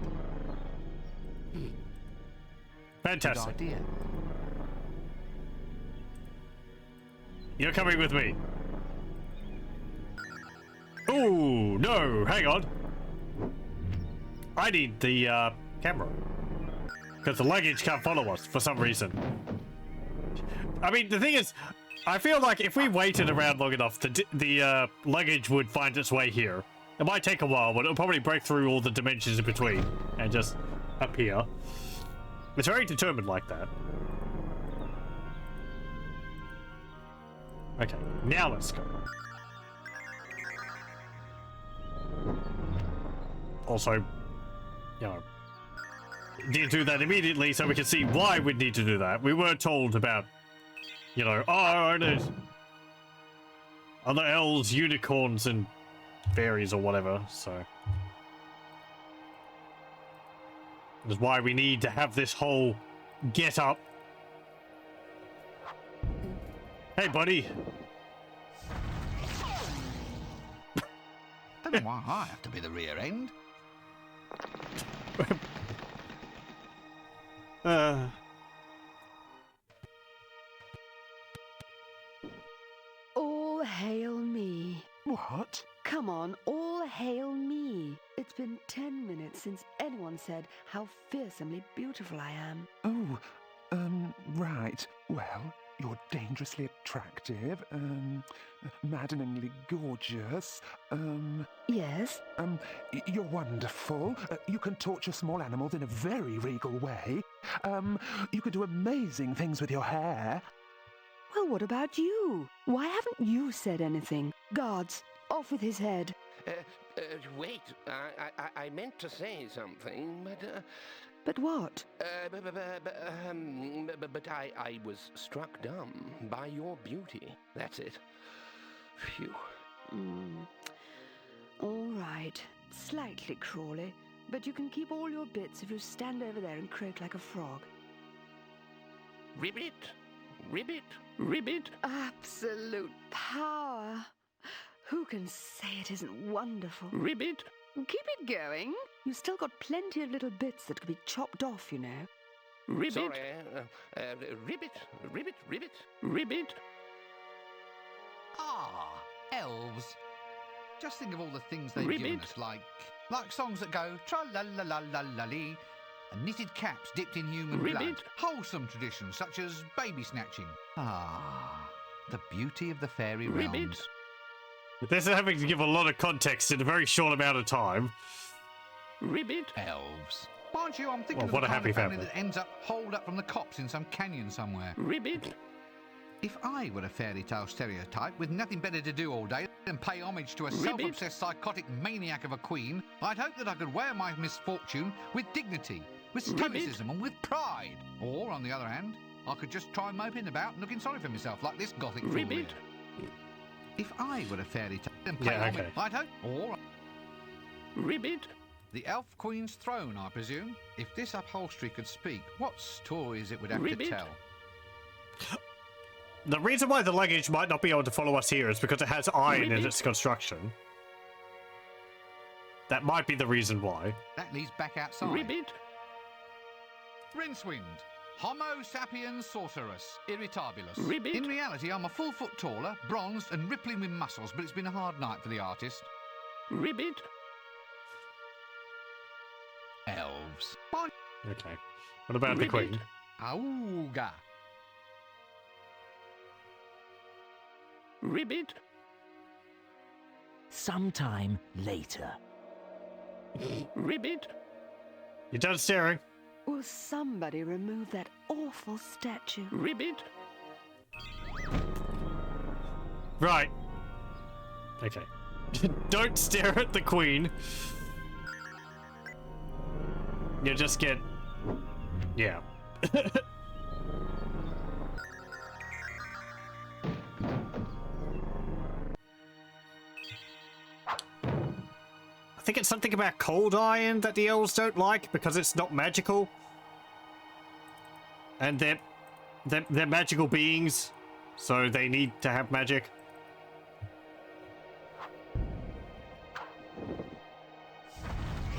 Speaker 1: Fantastic.
Speaker 2: Good idea.
Speaker 1: You're coming with me. Oh, no, hang on. I need the camera. Because the luggage can't follow us for some reason. I mean, the thing is, I feel like if we waited around long enough, the luggage would find its way here. It might take a while, but it'll probably break through all the dimensions in between and just appear. It's very determined like that. Okay, now let's go. Also, you know, need to do that immediately so we can see why we need to do that. We were told about, you know, oh, there's other elves, unicorns, and fairies or whatever, so. That's why we need to have this whole get up. Hey, buddy.
Speaker 2: Don't know why I have to be the rear end.
Speaker 7: All hail me.
Speaker 12: What?
Speaker 7: Come on, all hail me. It's been 10 minutes since anyone said how fearsomely beautiful I am.
Speaker 12: Oh, right. Well, you're dangerously attractive, maddeningly gorgeous,
Speaker 7: Yes?
Speaker 12: You're wonderful. You can torture small animals in a very regal way. You can do amazing things with your hair.
Speaker 7: Well, what about you? Why haven't you said anything? Guards, off with his head.
Speaker 8: Wait, I meant to say something, but...
Speaker 7: But what?
Speaker 8: But I was struck dumb by your beauty. That's it. Phew.
Speaker 7: All right. Slightly crawly, but you can keep all your bits if you stand over there and croak like a frog.
Speaker 8: Ribbit! Ribbit! Ribbit!
Speaker 7: Absolute power. Who can say it isn't wonderful?
Speaker 8: Ribbit!
Speaker 7: Keep it going. You've still got plenty of little bits that could be chopped off, you know.
Speaker 8: Ribbit! Sorry, ribbit! Ribbit! Ribbit! Ribbit!
Speaker 2: Ah, elves. Just think of all the things they've given us, like songs that go tra-la-la-la-la-la-lee, and knitted caps dipped in human blood. Wholesome traditions such as baby snatching. Ah, the beauty of the fairy realms.
Speaker 1: This is having to give a lot of context in a very short amount of time.
Speaker 8: Ribbit.
Speaker 2: Elves. Mind you, I'm thinking of
Speaker 1: what
Speaker 2: the
Speaker 1: a
Speaker 2: kind
Speaker 1: happy
Speaker 2: of family
Speaker 1: family
Speaker 2: that ends up holed up from the cops in some canyon somewhere.
Speaker 8: Ribbit.
Speaker 2: If I were a fairy tale stereotype with nothing better to do all day than pay homage to a self-obsessed psychotic maniac of a queen, I'd hope that I could wear my misfortune with dignity, with stoicism and with pride. Or, on the other hand, I could just try moping about and looking sorry for myself like this gothic fool here. If I were a fairy tale and pay homage, I'd hope... Or...
Speaker 8: Ribbit.
Speaker 2: The Elf Queen's throne, I presume. If this upholstery could speak, what stories it would have to tell.
Speaker 1: The reason why the luggage might not be able to follow us here is because it has iron in its construction. That might be the reason why.
Speaker 2: That leads back outside.
Speaker 8: Ribbit.
Speaker 2: Rincewind. Homo sapiens sorcerus, irritabilis.
Speaker 8: Ribbit.
Speaker 2: In reality, I'm a full foot taller, bronzed and rippling with muscles, but it's been a hard night for the artist.
Speaker 8: Ribbit.
Speaker 2: Elves.
Speaker 1: Okay. What about the Queen?
Speaker 2: Auga.
Speaker 8: Ribbit.
Speaker 13: sometime later.
Speaker 8: Ribbit?
Speaker 1: You're done staring.
Speaker 7: Will somebody remove that awful statue?
Speaker 8: Ribbit?
Speaker 1: Right. Okay. Don't stare at the queen. You just get... Yeah. I think it's something about cold iron that the elves don't like because it's not magical. And they're magical beings, so they need to have magic.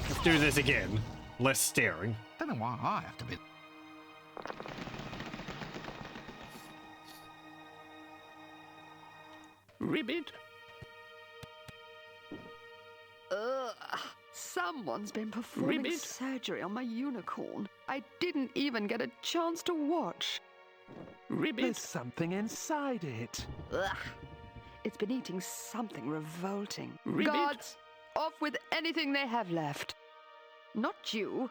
Speaker 1: Let's do this again. Less staring.
Speaker 2: Don't know why I have to be.
Speaker 8: Ribbit?
Speaker 7: Someone's been performing
Speaker 8: Ribbit?
Speaker 7: surgery on my unicorn. I didn't even get a chance to watch.
Speaker 8: Ribbit?
Speaker 12: There's something inside it.
Speaker 7: Ugh. It's been eating something revolting.
Speaker 8: Ribbit?
Speaker 7: Guards, off with anything they have left. Not you.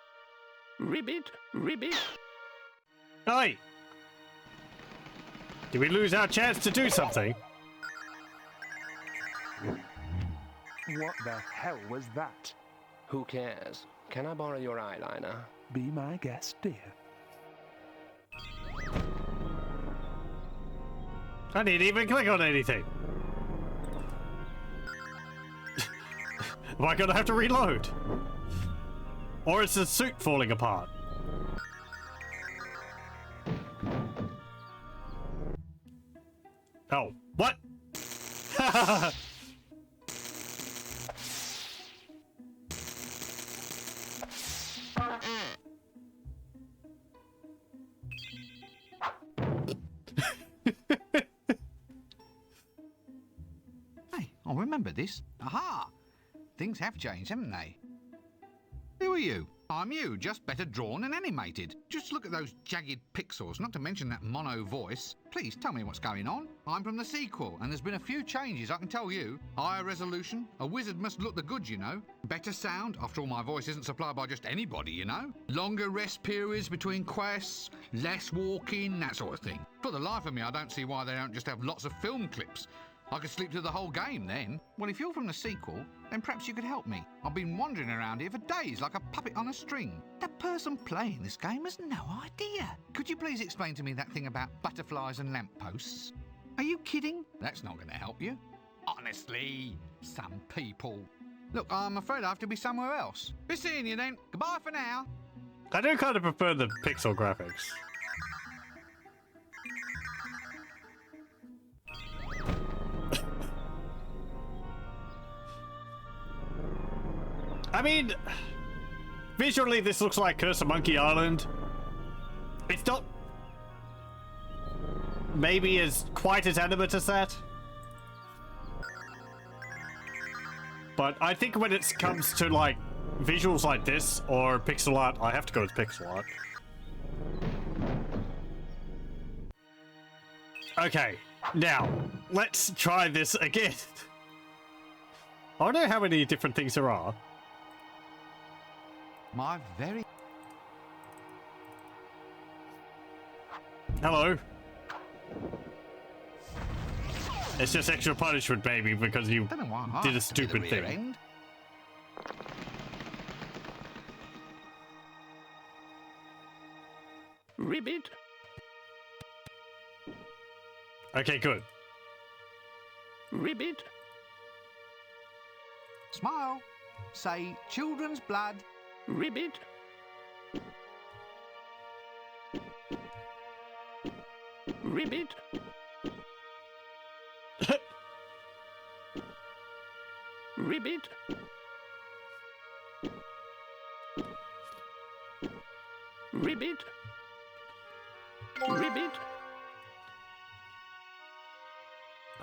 Speaker 8: Ribbit? Ribbit?
Speaker 1: Hey! Did we lose our chance to do something?
Speaker 12: What the hell was that?
Speaker 8: Who cares? Can I borrow your eyeliner?
Speaker 12: Be my guest, dear.
Speaker 1: I didn't even click on anything. Am I gonna have to reload? Or is the suit falling apart? Oh, what?
Speaker 2: Hey, I remember this. Aha! Things have changed, haven't they? Who are you? I'm you, just better drawn and animated. Just look at those jagged pixels, not to mention that mono voice. Please tell me what's going on. I'm from the sequel, and there's been a few changes, I can tell you. Higher resolution. A wizard must look the good, you know. Better sound. After all, my voice isn't supplied by just anybody, you know. Longer rest periods between quests. Less walking, that sort of thing. For the life of me, I don't see why they don't just have lots of film clips. I could sleep through the whole game then. Well, if you're from the sequel, then perhaps you could help me. I've been wandering around here for days like a puppet on a string. The person playing this game has no idea. Could you please explain to me that thing about butterflies and lampposts? Are you kidding? That's not going to help you. Honestly, some people. Look, I'm afraid I have to be somewhere else. Be seeing you then. Goodbye for now.
Speaker 1: I do kind of prefer the pixel graphics. I mean, visually this looks like Curse of Monkey Island. It's not maybe as quite as animate as that. But I think when it comes to like visuals like this or pixel art, I have to go with pixel art. Okay, now let's try this again. I don't know how many different things there are.
Speaker 2: My very...
Speaker 1: Hello. It's just extra punishment, baby, because you did a stupid thing.
Speaker 8: Ribbit?
Speaker 1: Okay, good.
Speaker 8: Ribbit?
Speaker 2: Smile. Say children's blood.
Speaker 8: Ribbit? Ribbit? Ribbit? Ribbit? Ribbit?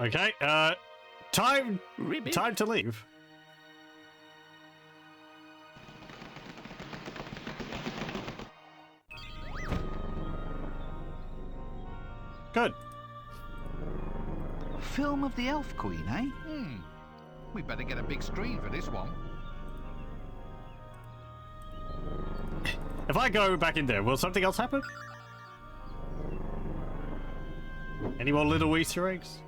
Speaker 1: Okay, time to leave. Good.
Speaker 2: Film of the Elf Queen, eh? We better get a big screen for this one.
Speaker 1: If I go back in there, will something else happen? Any more little Easter eggs?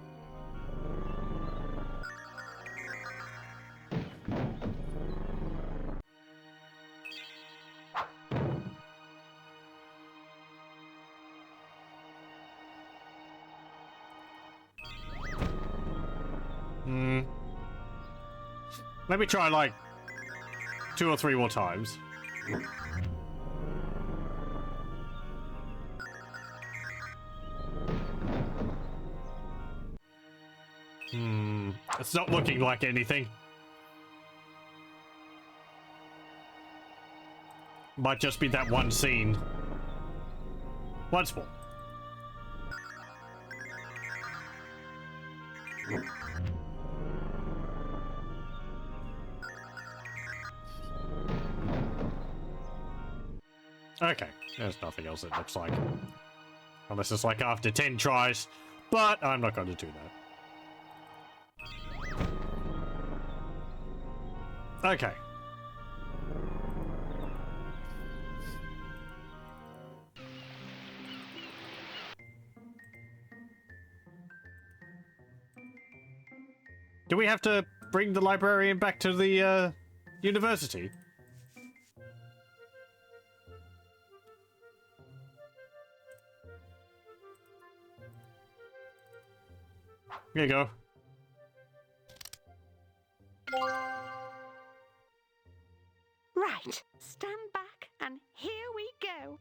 Speaker 1: Let me try like 2 or 3 more times. It's not looking like anything. Might just be that one scene. Once more. Okay, there's nothing else it looks like. Unless it's like after 10 tries, but I'm not going to do that. Okay. Do we have to bring the librarian back to the university? Here you go.
Speaker 6: Right, stand back and here we go.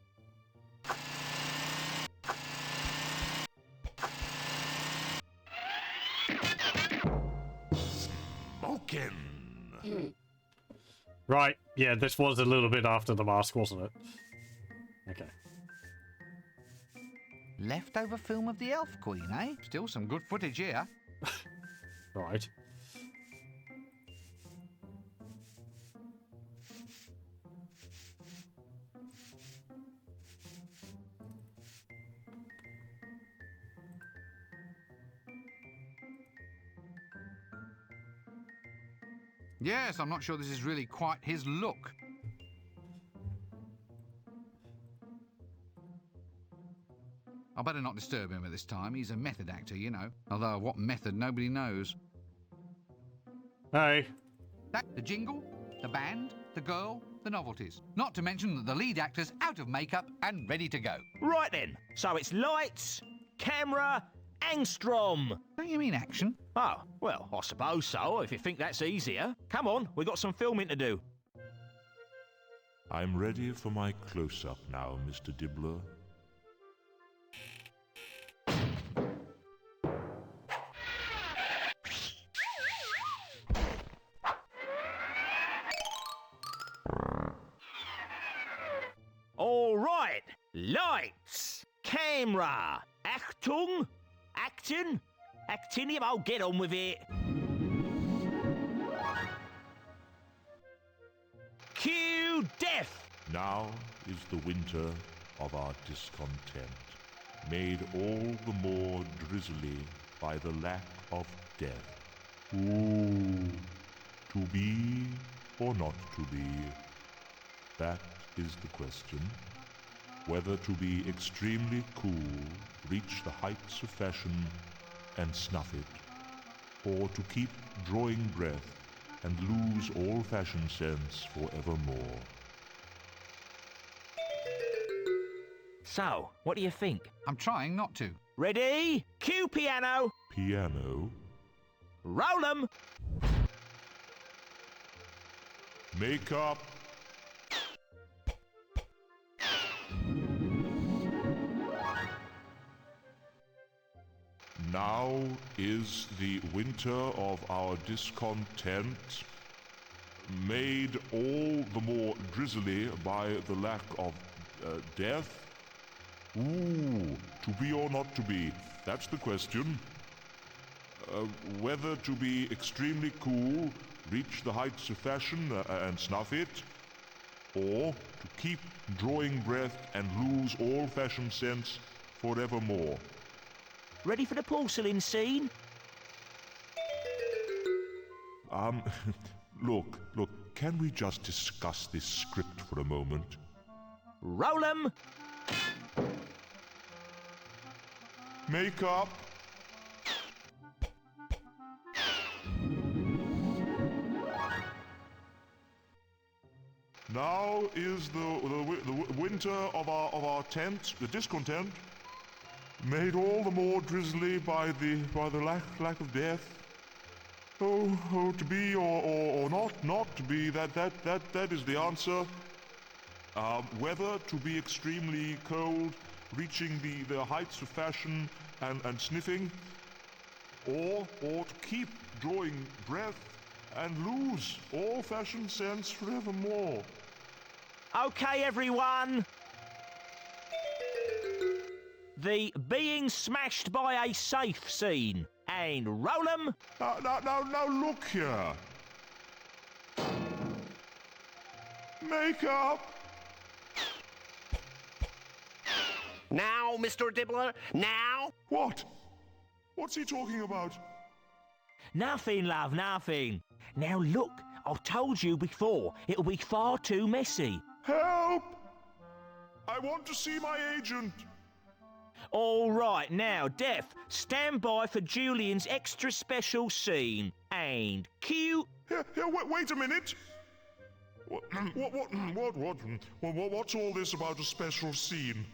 Speaker 11: Smokin'.
Speaker 1: Right, yeah, this was a little bit after the mask, wasn't it? Okay.
Speaker 2: Leftover film of the Elf Queen, eh? Still some good footage here.
Speaker 1: Right.
Speaker 2: Yes, I'm not sure this is really quite his look. I better not disturb him at this time. He's a method actor, you know. Although what method, nobody knows.
Speaker 1: Hey.
Speaker 2: The jingle, the band, the girl, the novelties. Not to mention that the lead actor's out of makeup and ready to go.
Speaker 10: Right then, so it's lights, camera, angstrom.
Speaker 2: Don't you mean action?
Speaker 10: Oh, well, I suppose so, if you think that's easier. Come on, we got some filming to do.
Speaker 11: I'm ready for my close-up now, Mr. Dibbler.
Speaker 10: All right, lights, camera, Achtung, acting, actinium, I'll get on with it. Cue death.
Speaker 11: Now is the winter of our discontent, made all the more drizzly by the lack of death. Ooh, to be or not to be? That is the question. Whether to be extremely cool, reach the heights of fashion, and snuff it, or to keep drawing breath and lose all fashion sense forevermore.
Speaker 10: So, what do you think?
Speaker 2: I'm trying not to.
Speaker 10: Ready? Cue piano.
Speaker 11: Piano.
Speaker 10: Roll 'em.
Speaker 11: Makeup. Now is the winter of our discontent, made all the more drizzly by the lack of death. Ooh, to be or not to be? That's the question. Whether to be extremely cool, reach the heights of fashion and snuff it, or to keep drawing breath and lose all fashion sense forevermore.
Speaker 10: Ready for the porcelain scene?
Speaker 11: Look, can we just discuss this script for a moment?
Speaker 3: Roll 'em!
Speaker 11: Makeup. Now is the winter of our tent, the discontent, made all the more drizzly by the lack of death. Oh, to be or not to be, that is the answer. Weather to be extremely cold, reaching the heights of fashion and sniffing, or to keep drawing breath and lose all fashion sense forevermore.
Speaker 3: Okay, everyone. The being smashed by a safe scene. And roll 'em.
Speaker 11: Now, look here. Makeup.
Speaker 8: Now, Mr. Dibbler, now!
Speaker 11: What? What's he talking about?
Speaker 3: Nothing, love, nothing. Now look, I've told you before, it'll be far too messy.
Speaker 11: Help! I want to see my agent.
Speaker 3: All right, now, Death, stand by for Julian's extra special scene. And cue.
Speaker 11: Here, wait a minute. What's all this about a special scene?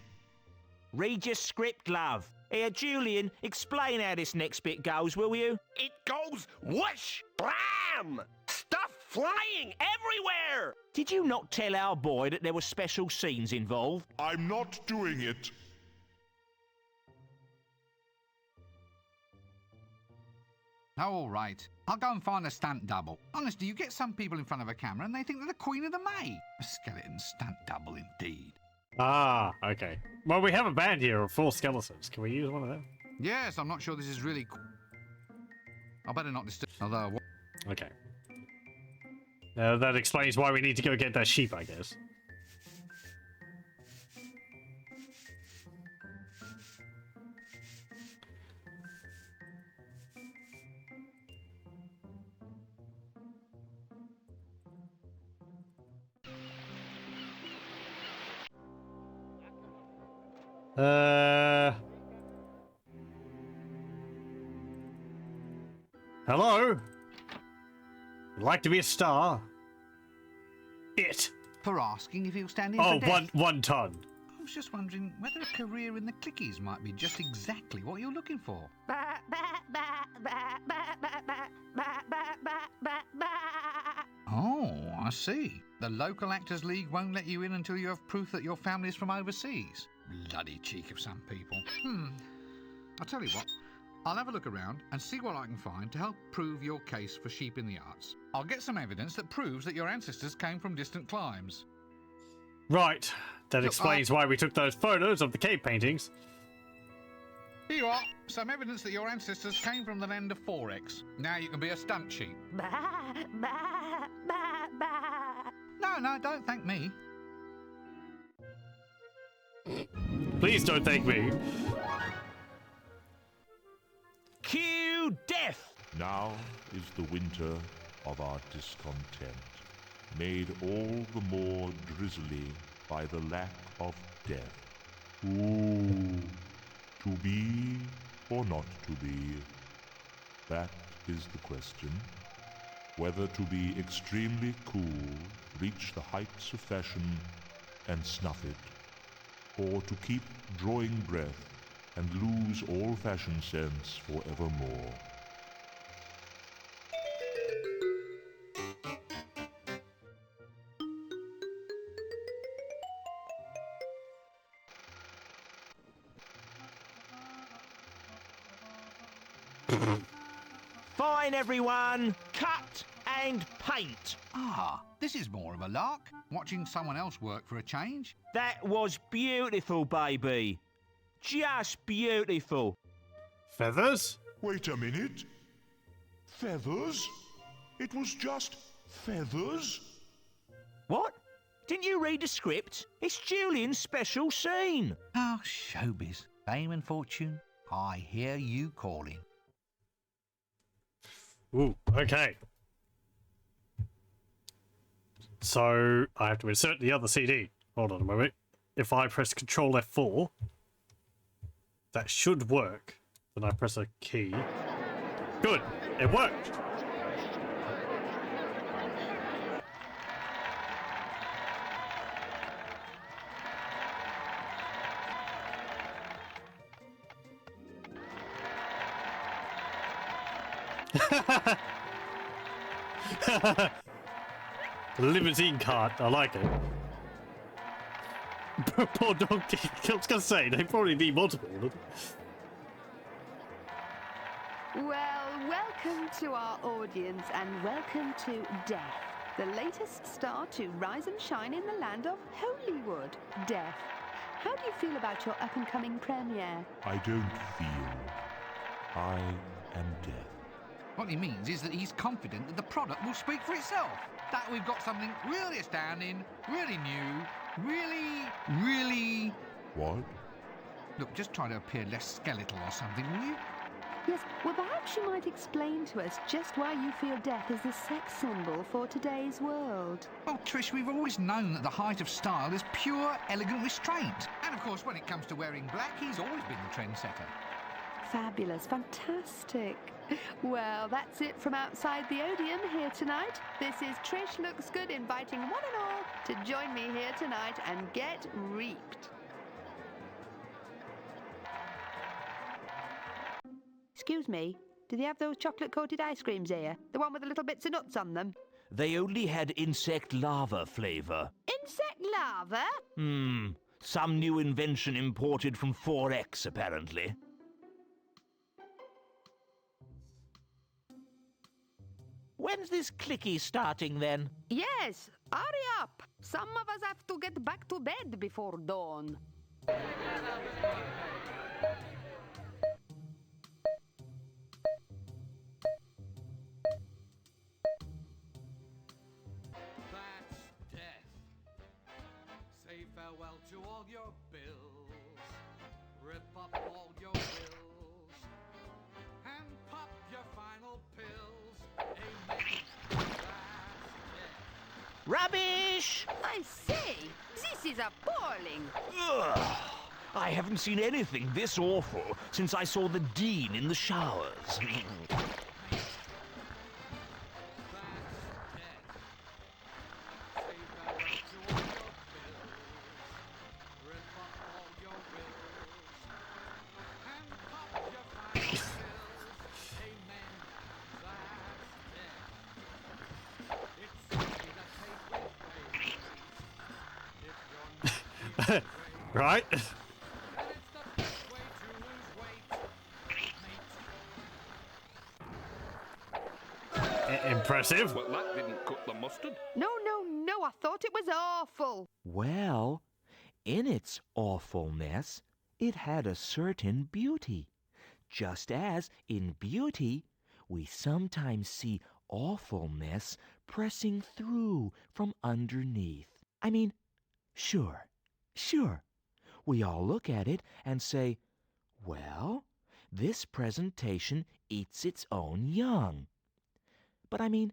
Speaker 3: Read your script, love. Here, Julian, explain how this next bit goes, will you?
Speaker 8: It goes whoosh! Blam! Stuff flying everywhere!
Speaker 3: Did you not tell our boy that there were special scenes involved?
Speaker 11: I'm not doing it.
Speaker 2: Oh, all right. I'll go and find a stunt double. Honestly, you get some people in front of a camera and they think they're the Queen of the May. A skeleton stunt double, indeed.
Speaker 1: Ah, okay. Well, we have a band here of 4 skeletons. Can we use one of them?
Speaker 2: Yes, I'm not sure this is really... I better not disturb... Although...
Speaker 1: Okay. That explains why we need to go get that sheep, I guess. Hello? Would like to be a star? It.
Speaker 2: For asking if he'll stand in
Speaker 1: Oh,
Speaker 2: for death.
Speaker 1: one ton.
Speaker 2: I was just wondering whether a career in the clickies might be just exactly what you're looking for. Oh, I see. The local Actors League won't let you in until you have proof that your family's from overseas. Bloody cheek of some people. I'll tell you what. I'll have a look around and see what I can find to help prove your case for sheep in the arts. I'll get some evidence that proves that your ancestors came from distant climes.
Speaker 1: Right. That explains why we took those photos of the cave paintings.
Speaker 2: Here you are. Some evidence that your ancestors came from the land of Forex. Now you can be a stunt sheep. No, don't thank me.
Speaker 1: Please don't thank me.
Speaker 3: Cue death!
Speaker 11: Now is the winter of our discontent, made all the more drizzly by the lack of death. Ooh, to be or not to be? That is the question. Whether to be extremely cool, reach the heights of fashion, and snuff it, or to keep drawing breath and lose all fashion sense forevermore.
Speaker 3: Fine, everyone. Cut and paint.
Speaker 2: Ah, this is more of a lark. Watching someone else work for a change.
Speaker 3: That was beautiful, baby. Just beautiful.
Speaker 1: Feathers?
Speaker 11: Wait a minute. Feathers? It was just feathers?
Speaker 3: What? Didn't you read the script? It's Julian's special scene.
Speaker 2: Oh, showbiz. Fame and fortune. I hear you calling.
Speaker 1: Ooh, okay. So I have to insert the other CD. Hold on a moment. If I press Control F4, that should work. Then I press a key. Good, it worked. Limousine cart, I like it. Poor donkey. I was gonna say, they probably need multiple.
Speaker 7: Well, welcome to our audience and welcome to Death, the latest star to rise and shine in the land of Holywood. Death, how do you feel about your up-and-coming premiere?
Speaker 11: I don't feel. I am death.
Speaker 2: What he means is that he's confident that the product will speak for itself. That we've got something really astounding, really new, really...
Speaker 11: What?
Speaker 2: Look, just try to appear less skeletal or something, will you?
Speaker 7: Yes, well, perhaps you might explain to us just why you feel death is the sex symbol for today's world.
Speaker 2: Well, Trish, we've always known that the height of style is pure, elegant restraint. And, of course, when it comes to wearing black, he's always been the trendsetter.
Speaker 7: Fabulous, fantastic. Well, that's it from outside the Odeon here tonight. This is Trish Looks Good inviting one and all to join me here tonight and get reaped. Excuse me, do they have those chocolate-coated ice creams here? The one with the little bits of nuts on them?
Speaker 13: They only had insect larva flavor.
Speaker 7: Insect larva?
Speaker 13: Some new invention imported from 4X, apparently. When's this clicky starting, then?
Speaker 7: Yes, hurry up. Some of us have to get back to bed before dawn.
Speaker 2: That's death. Say farewell to all your bills. Rip up all your bills. And pop your final pills. Amen. That's death.
Speaker 13: Rubbish!
Speaker 7: I say, this is appalling.
Speaker 13: Ugh. I haven't seen anything this awful since I saw the Dean in the showers.
Speaker 1: Right? Impressive.
Speaker 8: Well, that didn't cut the mustard.
Speaker 7: No, I thought it was awful.
Speaker 13: Well, in its awfulness, it had a certain beauty. Just as, in beauty, we sometimes see awfulness pressing through from underneath. I mean, sure. We all look at it and say, well, this presentation eats its own young. But I mean,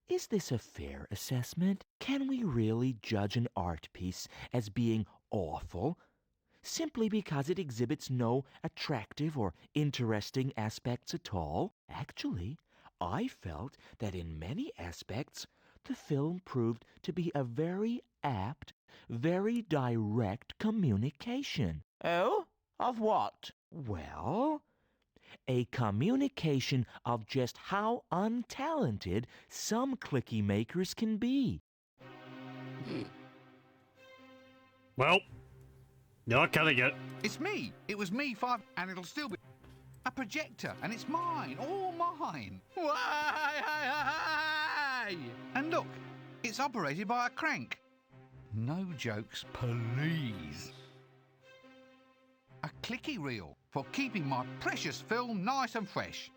Speaker 13: is this a fair assessment? Can we really judge an art piece as being awful simply because it exhibits no attractive or interesting aspects at all? Actually, I felt that in many aspects, the film proved to be a very apt, very direct communication.
Speaker 3: Oh? Of what?
Speaker 13: Well, a communication of just how untalented some clicky makers can be.
Speaker 1: Well, you're not cutting it.
Speaker 2: It's me. It was me and it'll still be a projector, and it's mine, all mine. Why? And look, it's operated by a crank. No jokes, please. A clicky reel for keeping my precious film nice and fresh.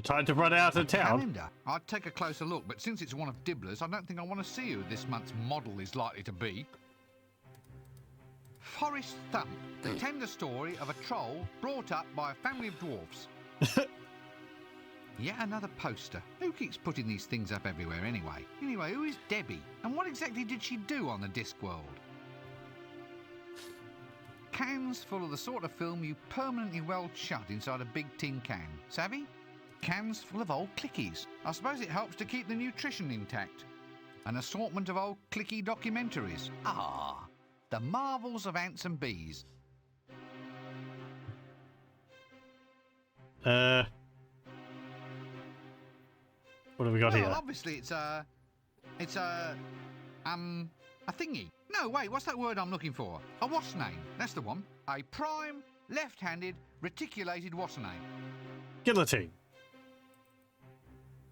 Speaker 1: Time to run out of town.
Speaker 2: Calendar. I'd take a closer look, but since it's one of Dibbler's, I don't think I want to see who this month's model is likely to be. Forest Thump, the tender story of a troll brought up by a family of dwarfs. Yet another poster. Who keeps putting these things up everywhere anyway? Anyway, who is Debbie? And what exactly did she do on the Discworld? Cans full of the sort of film you permanently well shut inside a big tin can. Savvy? Cans full of old clickies. I suppose it helps to keep the nutrition intact. An assortment of old clicky documentaries. Ah, the marvels of ants and bees.
Speaker 1: What have we got
Speaker 2: well,
Speaker 1: here?
Speaker 2: Obviously it's a thingy. No, wait, what's that word I'm looking for? A what's name? That's the one. A prime, left-handed, reticulated what's name?
Speaker 1: Guillotine.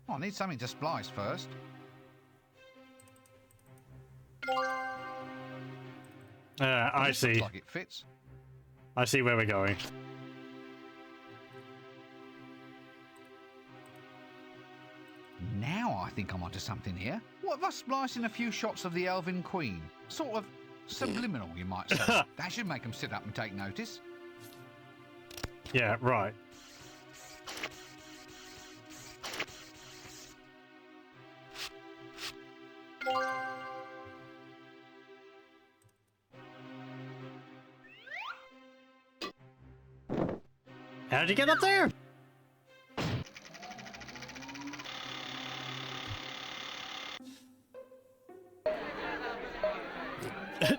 Speaker 2: Oh, I need something to splice first.
Speaker 1: I see.
Speaker 2: Looks like it fits.
Speaker 1: I see where we're going.
Speaker 2: Now I think I'm onto something here. What if I splice in a few shots of the Elven Queen? Sort of subliminal, you might say. That should make them sit up and take notice.
Speaker 1: Yeah, right. How'd you get up there?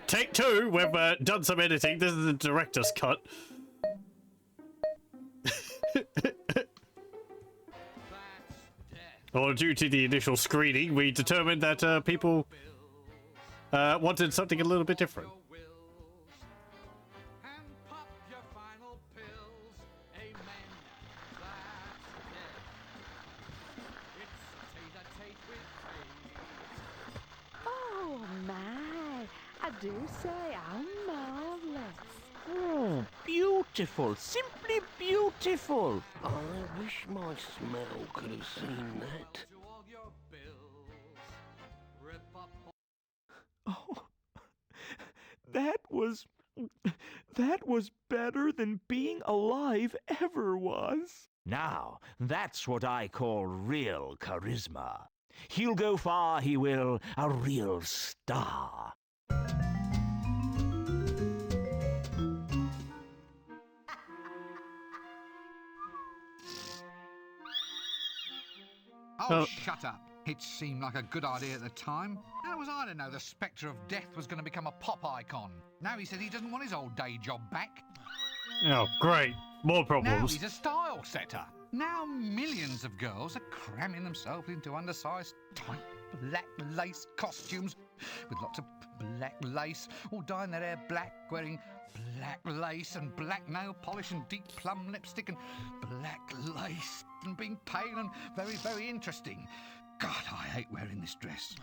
Speaker 1: Take two, we've done some editing. This is the director's cut. Well, due to the initial screening, we determined that people wanted something a little bit different.
Speaker 7: Oh my, I do say how marvellous.
Speaker 13: Oh, beautiful, simply beautiful.
Speaker 8: I wish my smell could have seen that.
Speaker 10: Oh, that was better than being alive ever was.
Speaker 13: Now, that's what I call real charisma. He'll go far, he will, a real star.
Speaker 2: Oh, shut up. It seemed like a good idea at the time. How was I to know the spectre of death was going to become a pop icon? Now he said he doesn't want his old day job back.
Speaker 1: Oh, great. More
Speaker 2: Now
Speaker 1: problems.
Speaker 2: he's a style setter. Now millions of girls are cramming themselves into undersized, tight, black lace costumes with lots of black lace, all dyeing their hair black, wearing black lace and black nail polish and deep plum lipstick and black lace and being pale and very, very interesting. God, I hate wearing this dress.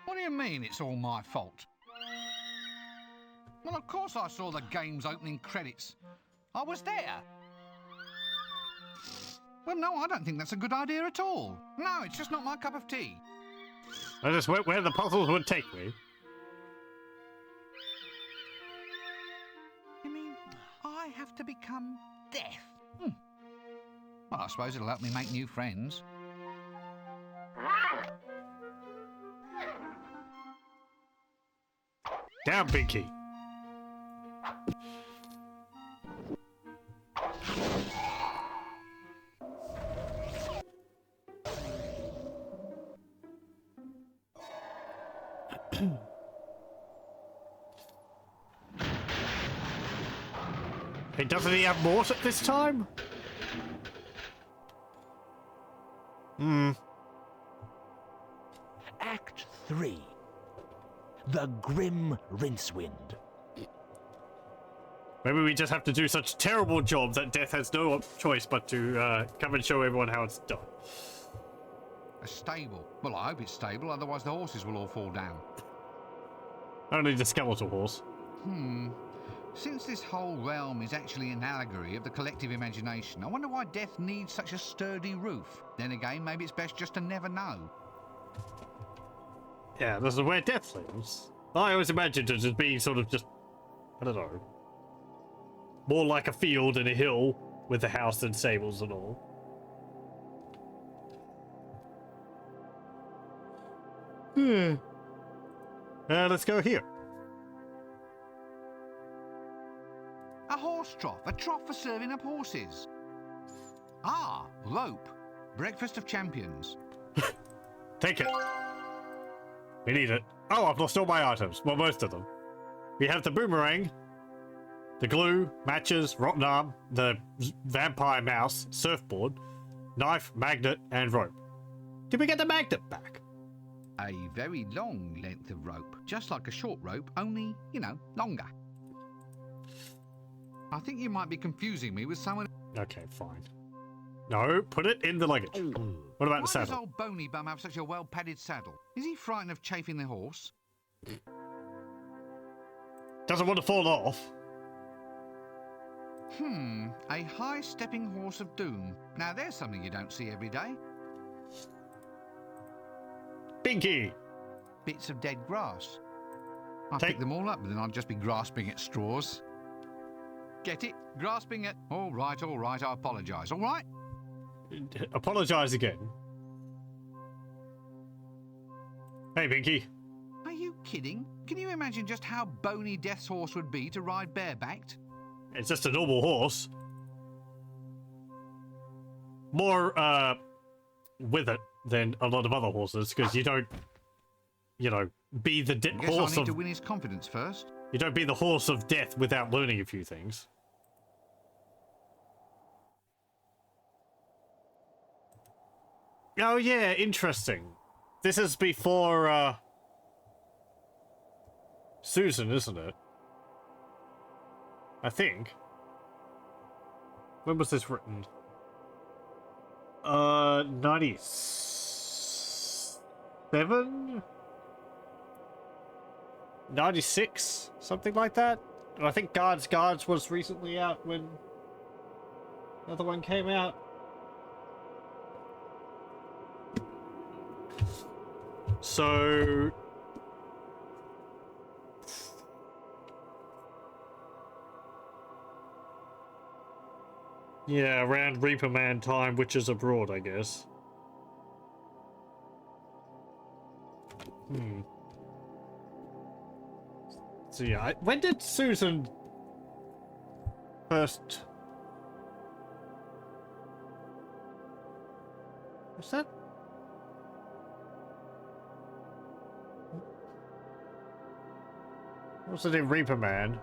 Speaker 2: What do you mean it's all my fault? Well, of course I saw the game's opening credits. I was there. Well, no, I don't think that's a good idea at all. No, it's just not my cup of tea.
Speaker 1: I just went where the puzzles would take me.
Speaker 2: You mean I have to become deaf? Well, I suppose it'll help me make new friends.
Speaker 1: Down, Pinky. Hey, doesn't he have more at this time?
Speaker 13: Act 3. The Grim Rincewind.
Speaker 1: Maybe we just have to do such a terrible job that Death has no choice but to come and show everyone how it's done.
Speaker 2: A stable. Well, I hope it's stable, otherwise the horses will all fall down.
Speaker 1: Only the skeletal horse.
Speaker 2: Since this whole realm is actually an allegory of the collective imagination, I wonder why death needs such a sturdy roof. Then again, maybe it's best just to never know.
Speaker 1: Yeah, this is where Death lives. I always imagined it as being sort of just, I don't know, more like a field and a hill with the house and stables and all. Let's go here.
Speaker 2: A horse trough, a trough for serving up horses. Ah, rope. Breakfast of champions.
Speaker 1: Take it. We need it. Oh, I've lost all my items. Well, most of them. We have the boomerang, the glue, matches, rotten arm, the vampire mouse, surfboard, knife, magnet, and rope. Did we get the magnet back?
Speaker 2: A very long length of rope, just like a short rope, only, you know, longer. I think you might be confusing me with someone.
Speaker 1: Okay, fine. No, put it in the luggage. What about the
Speaker 2: Why does
Speaker 1: saddle?
Speaker 2: old Bony Bum have such a well-padded saddle? Is he frightened of chafing the horse?
Speaker 1: Doesn't want to fall off.
Speaker 2: A high-stepping horse of doom. Now there's something you don't see every day.
Speaker 1: Pinky!
Speaker 2: Bits of dead grass. I'd pick them all up, but then I'd just be grasping at straws. Get it? Grasping at... All right, I apologise, all right?
Speaker 1: Apologise again. Hey, Pinky.
Speaker 2: Are you kidding? Can you imagine just how bony Death's horse would be to ride barebacked?
Speaker 1: It's just a normal horse. More, with it than a lot of other horses, because you don't, you know, be the horse
Speaker 2: I need
Speaker 1: of...
Speaker 2: to win his confidence first.
Speaker 1: You don't be the horse of death without learning a few things. Oh yeah, interesting. This is before, Susan, isn't it? I think. When was this written? 97? 96? Something like that? And I think Guards was recently out when the other one came out. So... yeah, around Reaper Man time, Witches Abroad, I guess. So yeah, when did Susan first... What's that? What's it in Reaper Man?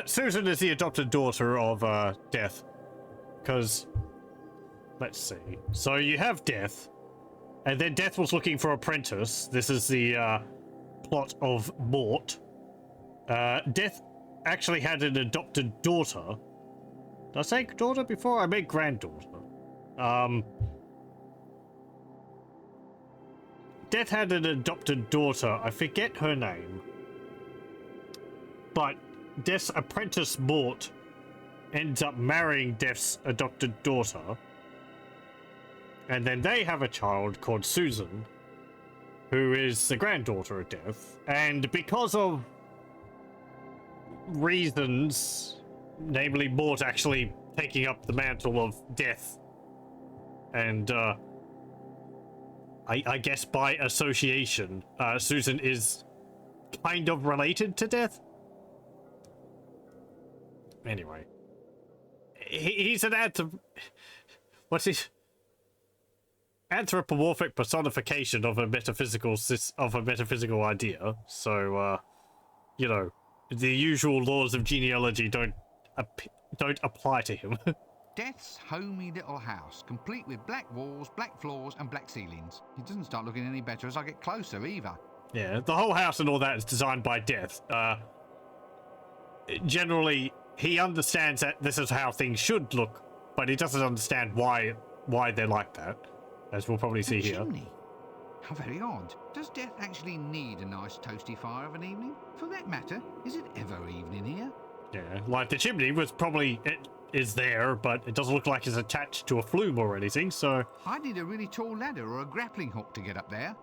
Speaker 1: Susan is the adopted daughter of Death. Because, let's see. So you have Death, and then Death was looking for apprentice. This is the plot of Mort. Death actually had an adopted daughter. Did I say daughter before? I meant granddaughter. Death had an adopted daughter. I forget her name. But Death's apprentice Mort ends up marrying Death's adopted daughter. And then they have a child called Susan, who is the granddaughter of Death. And because of reasons, namely Mort actually taking up the mantle of Death, and I guess by association, Susan is kind of related to Death. Anyway, he's an anthropomorphic personification of a metaphysical idea. So, you know, the usual laws of genealogy don't apply to him.
Speaker 2: Death's homey little house, complete with black walls, black floors, and black ceilings. It doesn't start looking any better as I get closer, either.
Speaker 1: Yeah, the whole house and all that is designed by Death. Generally, he understands that this is how things should look, but he doesn't understand why they're like that, as we'll probably see here.
Speaker 2: Chimney. How very odd. Does Death actually need a nice toasty fire of an evening? For that matter, is it ever evening here?
Speaker 1: Yeah, like the chimney was probably... It is there, but it doesn't look like it's attached to a flume or anything, so...
Speaker 2: I need a really tall ladder or a grappling hook to get up there.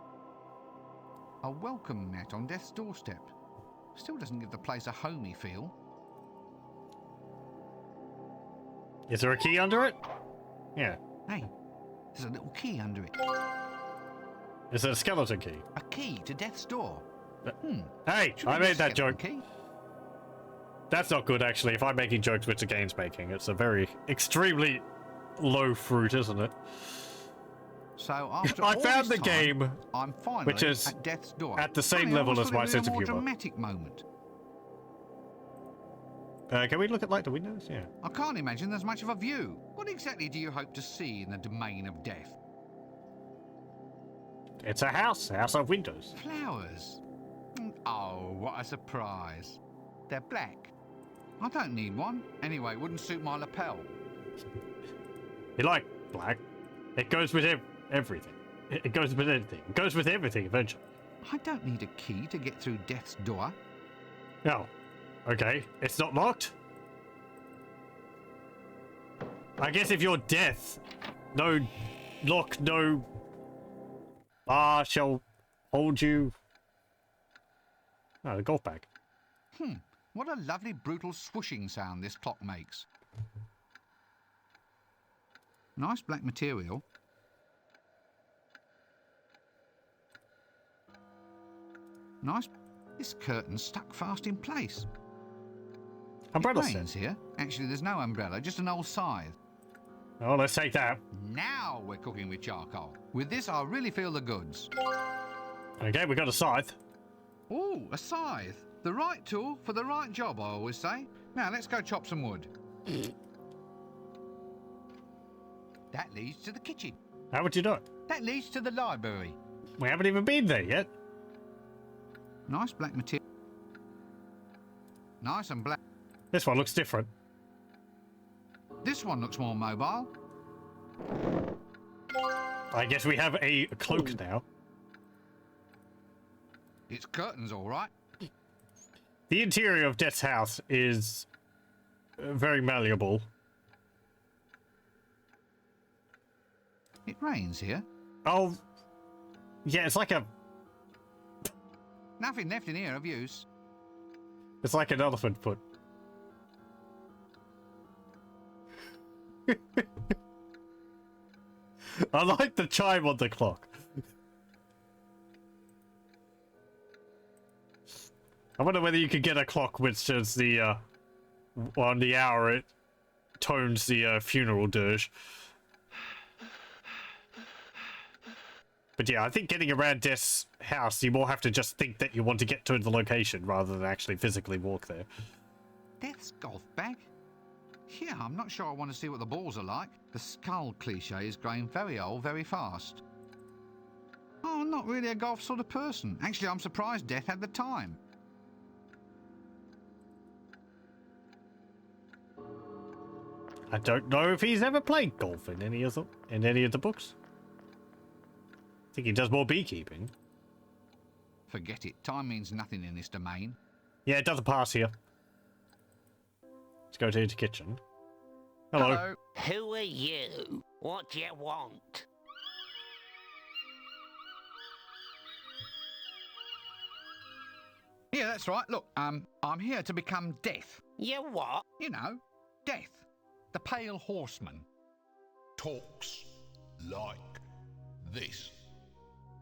Speaker 2: A welcome mat on Death's doorstep. Still doesn't give the place a homey feel.
Speaker 1: Is there a key under it? Yeah.
Speaker 2: Hey, there's a little key under it.
Speaker 1: Is it a skeleton key?
Speaker 2: A key to death's door.
Speaker 1: Hey,
Speaker 2: Should
Speaker 1: I
Speaker 2: be a
Speaker 1: made that
Speaker 2: skeleton
Speaker 1: joke.
Speaker 2: Key.
Speaker 1: That's not good, actually. If I'm making jokes which the game's making, it's a very extremely low fruit, isn't it?
Speaker 2: So after
Speaker 1: I
Speaker 2: all
Speaker 1: found
Speaker 2: this
Speaker 1: the
Speaker 2: time,
Speaker 1: game,
Speaker 2: I'm finally
Speaker 1: which is
Speaker 2: at death's door.
Speaker 1: at the same
Speaker 2: Funny, I
Speaker 1: level
Speaker 2: almost
Speaker 1: as
Speaker 2: thought
Speaker 1: my
Speaker 2: it'd be
Speaker 1: sense
Speaker 2: a
Speaker 1: of
Speaker 2: more
Speaker 1: humor.
Speaker 2: dramatic moment.
Speaker 1: Can we look at like the windows? Yeah.
Speaker 2: I can't imagine there's much of a view. What exactly do you hope to see in the domain of death?
Speaker 1: It's a house of windows.
Speaker 2: Flowers. Oh, what a surprise. They're black. I don't need one. Anyway, it wouldn't suit my lapel.
Speaker 1: You like black? It goes with everything. It goes with anything. It goes with everything eventually.
Speaker 2: I don't need a key to get through death's door.
Speaker 1: No. Okay. It's not locked? I guess if you're death, no lock, no bar shall hold you. Oh, the golf bag.
Speaker 2: What a lovely brutal swooshing sound this clock makes. Nice black material. Nice. This curtain's stuck fast in place.
Speaker 1: Umbrella
Speaker 2: It rains here. Actually, there's no umbrella, just an old scythe.
Speaker 1: Oh, let's take that.
Speaker 2: Now we're cooking with charcoal. With this, I really feel the goods.
Speaker 1: Okay, we got a scythe.
Speaker 2: Ooh, a scythe. The right tool for the right job, I always say. Now, let's go chop some wood. That leads to the kitchen.
Speaker 1: How would you do it?
Speaker 2: That leads to the library.
Speaker 1: We haven't even been there yet.
Speaker 2: Nice black material. Nice and black.
Speaker 1: This one looks different.
Speaker 2: This one looks more mobile.
Speaker 1: I guess we have a cloak now.
Speaker 2: It's curtains, all right.
Speaker 1: The interior of Death's house is very malleable.
Speaker 2: It rains here.
Speaker 1: Oh, yeah, it's like a...
Speaker 2: Nothing left in here of use.
Speaker 1: It's like an elephant foot. I like the chime on the clock. I wonder whether you could get a clock which says the, on the hour it tones the funeral dirge. But yeah, I think getting around Death's house, you more have to just think that you want to get to the location rather than actually physically walk there.
Speaker 2: Death's golf bag? Yeah, I'm not sure I want to see what the balls are like. The skull cliche is growing very old very fast. Oh, I'm not really a golf sort of person. Actually, I'm surprised Death had the time.
Speaker 1: I don't know if he's ever played golf in any of the books. I think he does more beekeeping.
Speaker 2: Forget it. Time means nothing in this domain.
Speaker 1: Yeah, it doesn't pass here. Let's go to the kitchen. Hello.
Speaker 14: Who are you? What do you want?
Speaker 2: Yeah, that's right. Look, I'm here to become Death.
Speaker 14: You what?
Speaker 2: You know, Death. The Pale Horseman.
Speaker 15: Talks like this.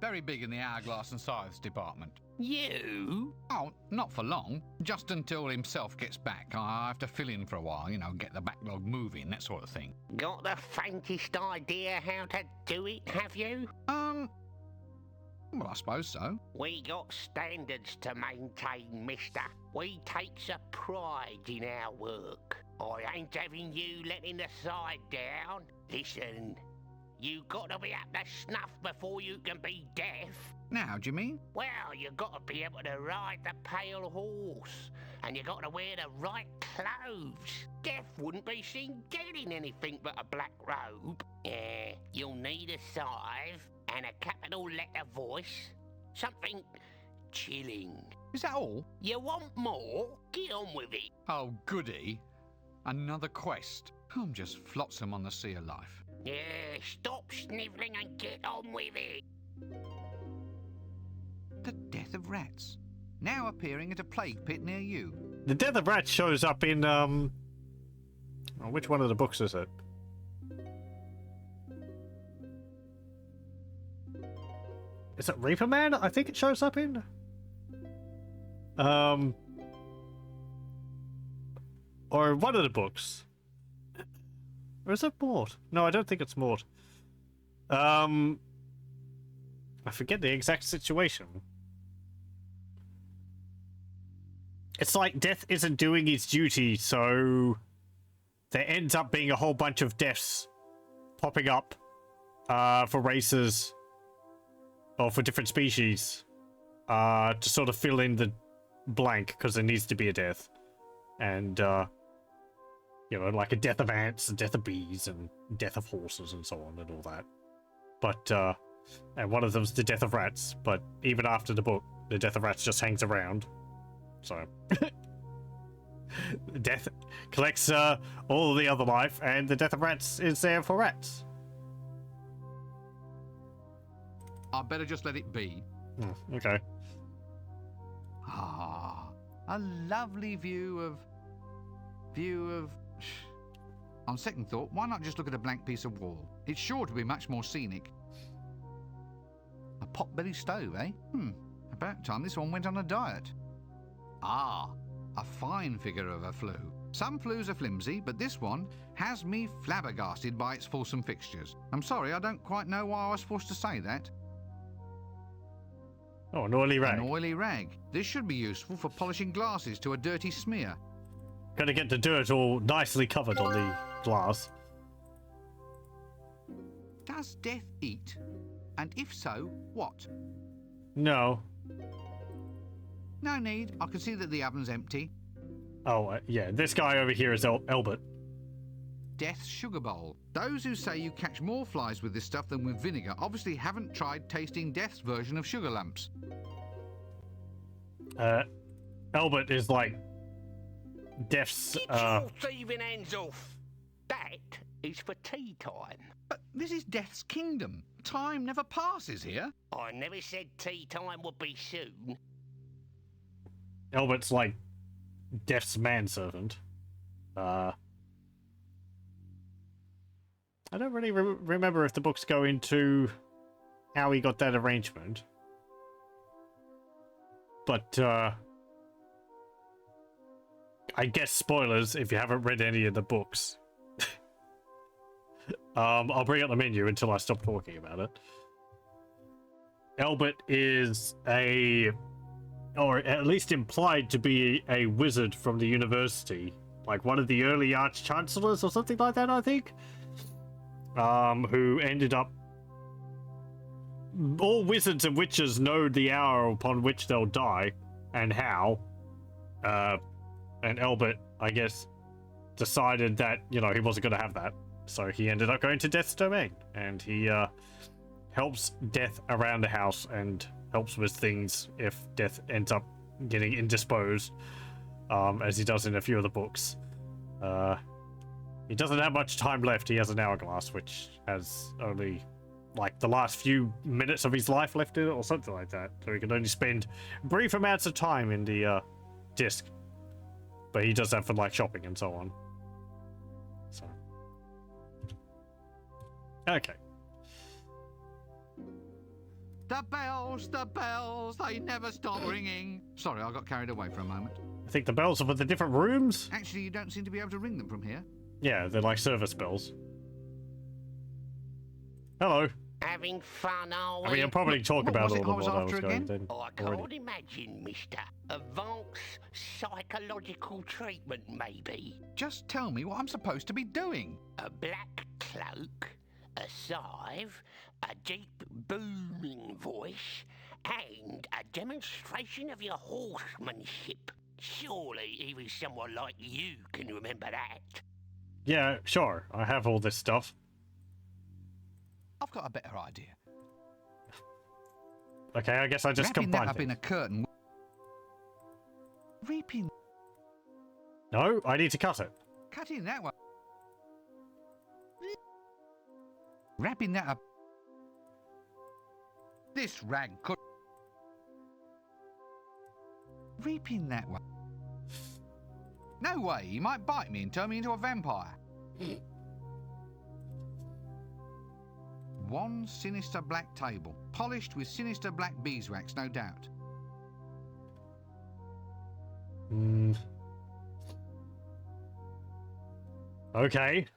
Speaker 2: Very big in the hourglass and scythes department.
Speaker 14: You?
Speaker 2: Oh, not for long. Just until himself gets back. I have to fill in for a while, you know, get the backlog moving, that sort of thing.
Speaker 14: Got the faintest idea how to do it, have you?
Speaker 2: Well, I suppose so.
Speaker 14: We got standards to maintain, mister. We takes a pride in our work. I ain't having you letting the side down. Listen, you got to be up to snuff before you can be Deaf.
Speaker 2: Now, do you mean?
Speaker 14: Well, you got to be able to ride the pale horse, and you got to wear the right clothes. Deaf wouldn't be seen dead in anything but a black robe. Yeah, you'll need a scythe and a capital letter voice. Something chilling.
Speaker 2: Is that all?
Speaker 14: You want more? Get on with it.
Speaker 2: Oh, goody. Another quest. I'm just flotsam on the sea of life.
Speaker 14: Yeah, stop snivelling and get on with it.
Speaker 2: The death of rats. Now appearing at a plague pit near you.
Speaker 1: The death of rats shows up in Oh, which one of the books is it? Is it Reaper Man? I think it shows up in. Or one of the books. Or is it Mort? No, I don't think it's Mort. I forget the exact situation. It's like Death isn't doing his duty, so there ends up being a whole bunch of deaths popping up for races or for different species to sort of fill in the blank, because there needs to be a death. And, you know, like a death of ants, a death of bees, and death of horses, and so on, and all that. But, and one of them's the death of rats, but even after the book, the death of rats just hangs around. So, Death collects all the other life, and the death of rats is there for rats.
Speaker 2: I better just let it be.
Speaker 1: Okay.
Speaker 2: Ah, a lovely view of... On second thought, why not just look at a blank piece of wall? It's sure to be much more scenic. A pot-bellied stove, eh? About time this one went on a diet. Ah, a fine figure of a flue. Some flues are flimsy, but this one has me flabbergasted by its fulsome fixtures. I'm sorry, I don't quite know why I was forced to say that.
Speaker 1: Oh, an oily rag.
Speaker 2: An oily rag. This should be useful for polishing glasses to a dirty smear.
Speaker 1: Gonna get the dirt all nicely covered on the glass.
Speaker 2: Does Death eat? And if so, what?
Speaker 1: No.
Speaker 2: No need. I can see that the oven's empty.
Speaker 1: Oh, yeah. This guy over here is Albert.
Speaker 2: Death's sugar bowl. Those who say you catch more flies with this stuff than with vinegar obviously haven't tried tasting Death's version of sugar lumps.
Speaker 1: Albert is like Death's,
Speaker 14: Get your thieving hands off! That is for tea time.
Speaker 2: But this is Death's kingdom. Time never passes here.
Speaker 14: I never said tea time would be soon.
Speaker 1: Albert's like Death's manservant. I don't really remember if the books go into how he got that arrangement. But, I guess spoilers if you haven't read any of the books. I'll bring up the menu until I stop talking about it. Albert is or at least implied to be a wizard from the university. Like one of the early arch-chancellors or something like that, I think. Who ended up... All wizards and witches know the hour upon which they'll die, and how. And Albert, I guess, decided that, you know, he wasn't going to have that. So he ended up going to Death's domain, and he helps Death around the house and helps with things if Death ends up getting indisposed, as he does in a few of the books. He doesn't have much time left. He has an hourglass, which has only, like, the last few minutes of his life left in it, or something like that. So he can only spend brief amounts of time in the disc. But he does that for, like, shopping and so on. So. Okay.
Speaker 2: The bells, they never stop ringing. Sorry, I got carried away for a moment.
Speaker 1: I think the bells are for the different rooms?
Speaker 2: Actually, you don't seem to be able to ring them from here.
Speaker 1: Yeah, they're like service bells. Hello.
Speaker 14: Having fun, are we?
Speaker 1: I mean, I'll probably talk about all of what I was going to
Speaker 14: I can't imagine, mister. Advanced psychological treatment, maybe.
Speaker 2: Just tell me what I'm supposed to be doing.
Speaker 14: A black cloak, a scythe, a deep booming voice, and a demonstration of your horsemanship. Surely even someone like you can remember that.
Speaker 1: Yeah, sure. I have all this stuff.
Speaker 2: I've got a better idea.
Speaker 1: Okay, I guess I just
Speaker 2: Wrapping
Speaker 1: combine
Speaker 2: that up
Speaker 1: things.
Speaker 2: in a curtain. Reaping.
Speaker 1: No, I need to cut it.
Speaker 2: Cutting that one. Wrapping that up. This rag could. Reaping that one. No way, he might bite me and turn me into a vampire. One sinister black table, polished with sinister black beeswax, no doubt.
Speaker 1: Okay.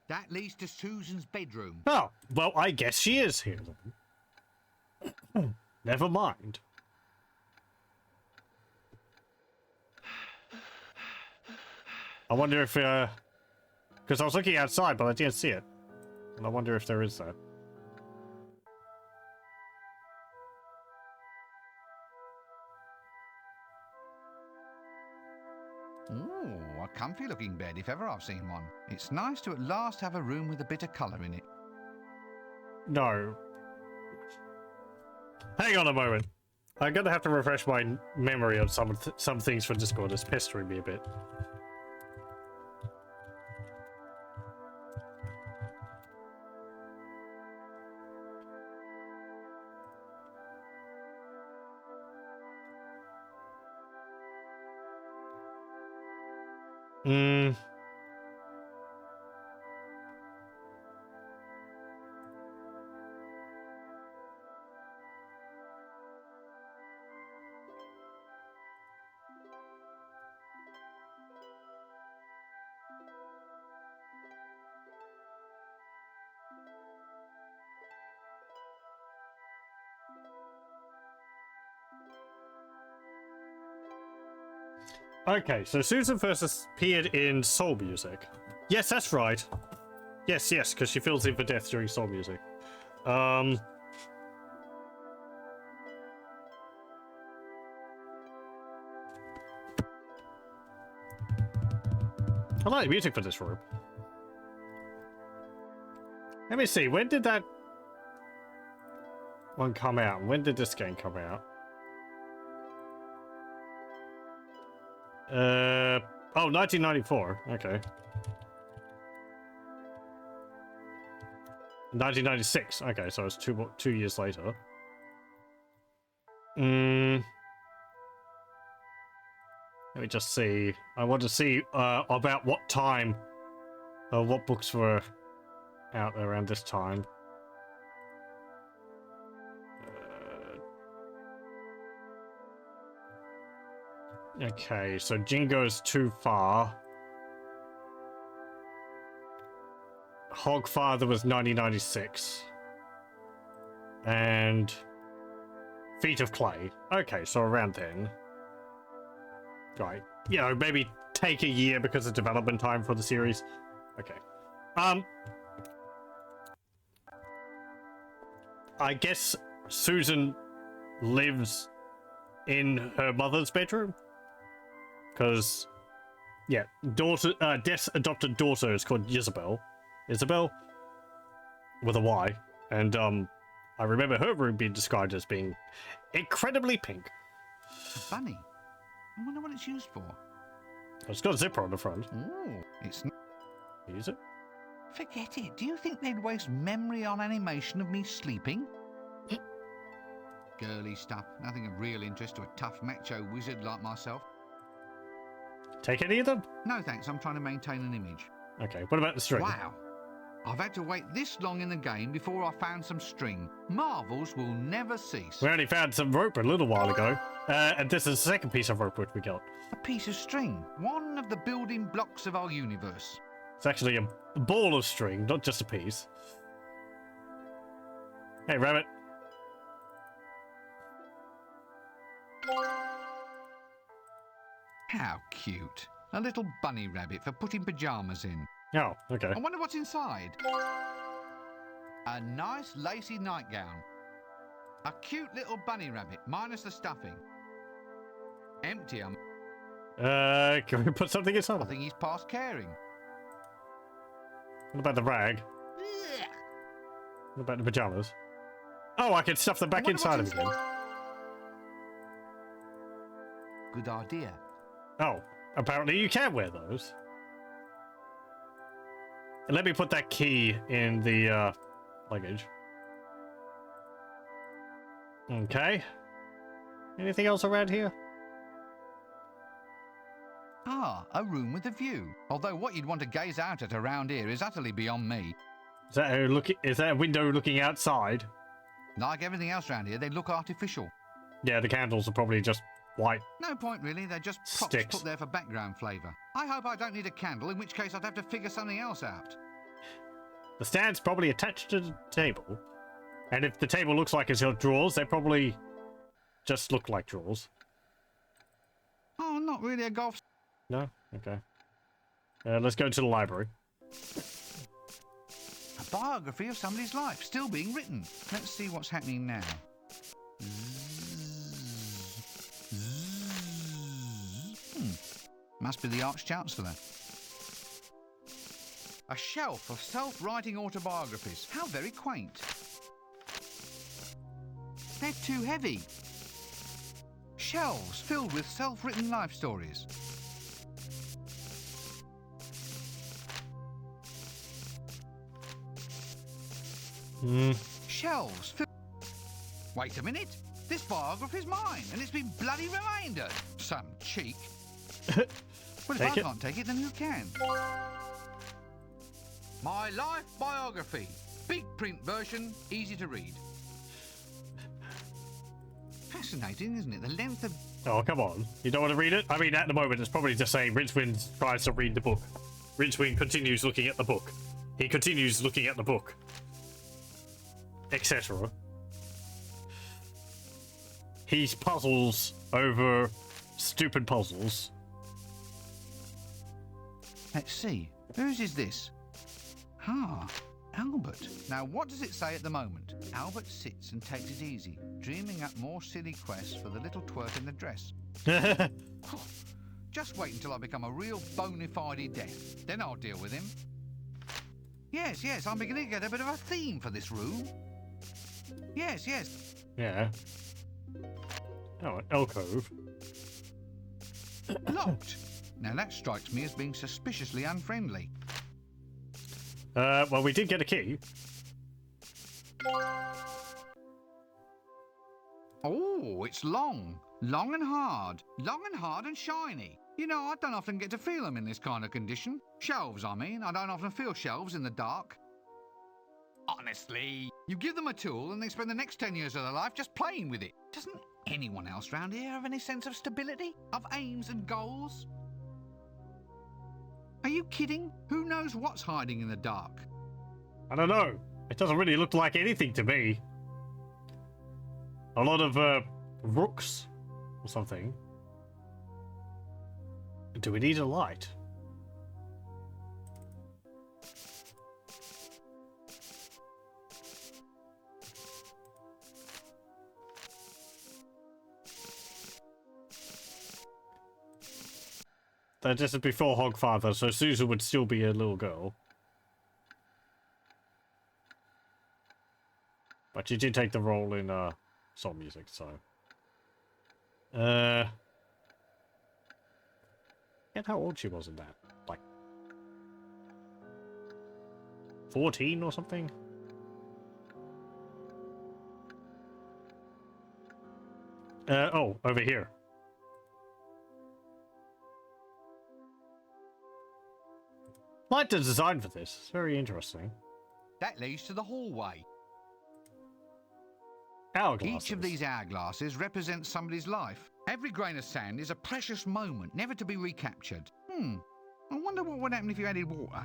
Speaker 2: That leads to Susan's bedroom.
Speaker 1: Oh, well, I guess she is here then. Never mind. I wonder if, because I was looking outside, but I didn't see it. And I wonder if there is that.
Speaker 2: Ooh, a comfy looking bed if ever I've seen one. It's nice to at last have a room with a bit of colour in it.
Speaker 1: No. Hang on a moment. I'm gonna have to refresh my memory of some things from Discord. It's pestering me a bit. Okay, so Susan first appeared in Soul Music. Yes, that's right. Yes, because she fills in for death during Soul Music. I like the music for this room. Let me see, when did that one come out? When did this game come out? Oh, 1994. Okay. 1996. Okay, so it's two years later. Let me just see. I want to see about what time, what books were out around this time. Okay, so Jingo's too far. Hogfather was 1996. And Feet of Clay. Okay, so around then. Right. You know, maybe take a year because of development time for the series. Okay. I guess Susan lives in her mother's bedroom. Because, yeah, Death's adopted daughter is called Isabel. Isabel? With a Y. And, I remember her room being described as being incredibly pink.
Speaker 2: A bunny? I wonder what it's used for.
Speaker 1: It's got a zipper on the front.
Speaker 2: Ooh, it's...
Speaker 1: Use it?
Speaker 2: Forget it. Do you think they'd waste memory on animation of me sleeping? Girly stuff. Nothing of real interest to a tough macho wizard like myself.
Speaker 1: Take any of them?
Speaker 2: No, thanks. I'm trying to maintain an image.
Speaker 1: Okay, what about the string?
Speaker 2: Wow. I've had to wait this long in the game before I found some string. Marvels will never cease.
Speaker 1: We only found some rope a little while ago. And this is the second piece of rope which we got.
Speaker 2: A piece of string. One of the building blocks of our universe.
Speaker 1: It's actually a ball of string, not just a piece. Hey, rabbit.
Speaker 2: How cute. A little bunny rabbit for putting pyjamas in.
Speaker 1: Oh, okay.
Speaker 2: I wonder what's inside. A nice lacy nightgown. A cute little bunny rabbit, minus the stuffing. Empty,
Speaker 1: can we put something inside?
Speaker 2: I think he's past caring.
Speaker 1: What about the rag? What about the pajamas? Oh, I can stuff them back inside of again.
Speaker 2: Good idea.
Speaker 1: Oh, apparently you can wear those. And let me put that key in the luggage. Okay. Anything else around here?
Speaker 2: a room with a view. Although what you'd want to gaze out at around here is utterly beyond me.
Speaker 1: Is that a window looking outside?
Speaker 2: Like everything else around here, they look artificial.
Speaker 1: Yeah, the candles are probably just white.
Speaker 2: No point really, they're just props
Speaker 1: Sticks.
Speaker 2: put there for background flavour. I hope I don't need a candle, in which case I'd have to figure something else out.
Speaker 1: The stand's probably attached to the table. And if the table looks like it's got drawers, they probably just look like drawers.
Speaker 2: Oh, not really a golf...
Speaker 1: No? Okay. Let's go to the library.
Speaker 2: A biography of somebody's life, still being written. Let's see what's happening now. Must be the Arch-Chancellor. A shelf of self-writing autobiographies. How very quaint. They're too heavy. Shelves filled with self-written life stories. Shelves filled... Wait a minute. This biography's mine, and it's been bloody remaindered. Some cheek. Well, if I can't take it, then who can? My life biography. Big print version, easy to read. Fascinating, isn't it? The length of...
Speaker 1: Oh, come on. You don't want to read it? I mean, at the moment, it's probably just saying Rincewind tries to read the book. Rincewind continues looking at the book. He continues looking at the book. Etc. He's puzzles over stupid puzzles.
Speaker 2: Let's see. Whose is this? Ah, Albert. Now, what does it say at the moment? Albert sits and takes it easy, dreaming up more silly quests for the little twerp in the dress. Just wait until I become a real bona fide death. Then I'll deal with him. Yes, I'm beginning to get a bit of a theme for this room. Yes.
Speaker 1: Yeah. Oh, an alcove.
Speaker 2: Locked. Now that strikes me as being suspiciously unfriendly.
Speaker 1: Well, we did get a key.
Speaker 2: Oh, it's long. Long and hard. Long and hard and shiny. You know, I don't often get to feel them in this kind of condition. Shelves, I mean. I don't often feel shelves in the dark. Honestly, you give them a tool and they spend the next 10 years of their life just playing with it. Doesn't anyone else round here have any sense of stability? Of aims and goals? Are you kidding? Who knows what's hiding in the dark?
Speaker 1: I don't know. It doesn't really look like anything to me. A lot of, rooks or something. Do we need a light? This is before Hogfather, so Susan would still be a little girl. But she did take the role in song music, so. Forget how old she was in that. Like 14 or something? Oh, over here. Like the design for this. It's very interesting.
Speaker 2: That leads to the hallway.
Speaker 1: Hourglasses.
Speaker 2: Each of these hourglasses represents somebody's life. Every grain of sand is a precious moment, never to be recaptured. I wonder what would happen if you added water.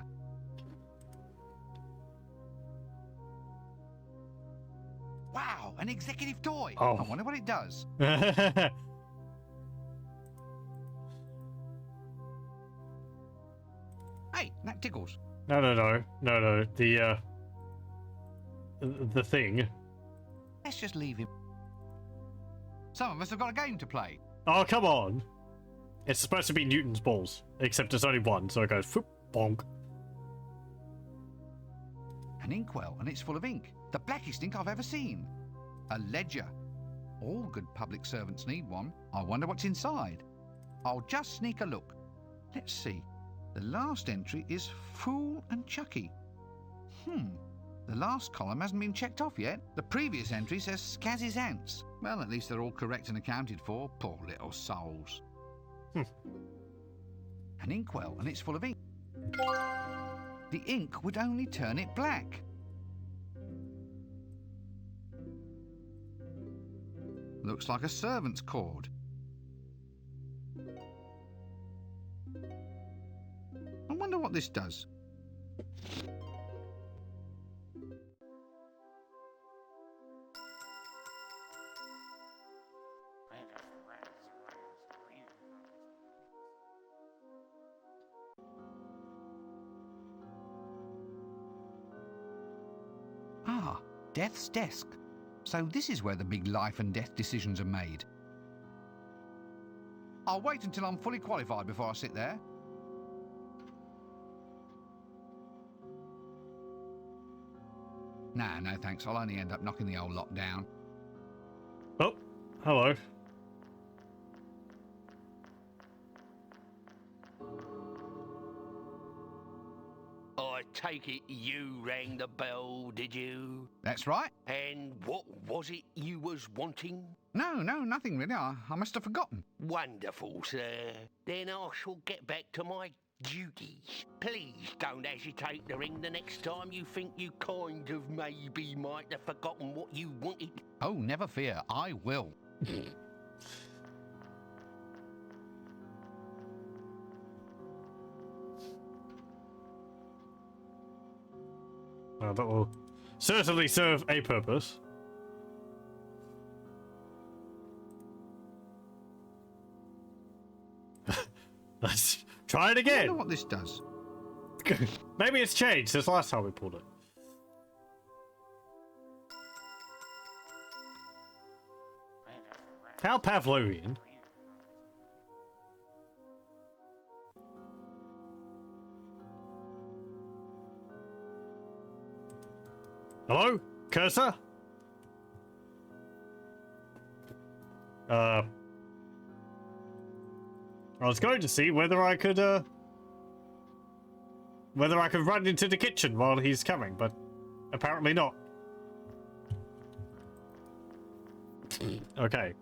Speaker 2: Wow, an executive toy.
Speaker 1: Oh.
Speaker 2: I wonder what it does. Hey, that tickles.
Speaker 1: No. The thing.
Speaker 2: Let's just leave him. Some of us have got a game to play.
Speaker 1: Oh, come on. It's supposed to be Newton's balls, except there's only one, so it goes foop, bonk.
Speaker 2: An inkwell, and it's full of ink. The blackest ink I've ever seen. A ledger. All good public servants need one. I wonder what's inside. I'll just sneak a look. Let's see. The last entry is Fool and Chucky. The last column hasn't been checked off yet. The previous entry says Scazzy's ants. Well, at least they're all correct and accounted for. Poor little souls. an inkwell, and it's full of ink. The ink would only turn it black. Looks like a servant's cord. I wonder what this does. Ah, Death's desk. So this is where the big life and death decisions are made. I'll wait until I'm fully qualified before I sit there. Nah, no thanks. I'll only end up knocking the old lot down.
Speaker 1: Oh, hello.
Speaker 14: I take it you rang the bell, did you?
Speaker 2: That's right.
Speaker 14: And what was it you was wanting?
Speaker 2: No, nothing really. I must have forgotten.
Speaker 14: Wonderful, sir. Then I shall get back to my duties. Please don't hesitate to ring the next time you think you kind of maybe might have forgotten what you wanted.
Speaker 2: Oh, never fear. I will.
Speaker 1: Well, that will certainly serve a purpose. Let's try it again.
Speaker 2: I wonder what this does.
Speaker 1: Maybe it's changed since last time we pulled it. How Pavlovian. Hello? Cursor? I was going to see whether I could run into the kitchen while he's coming, but apparently not. Okay.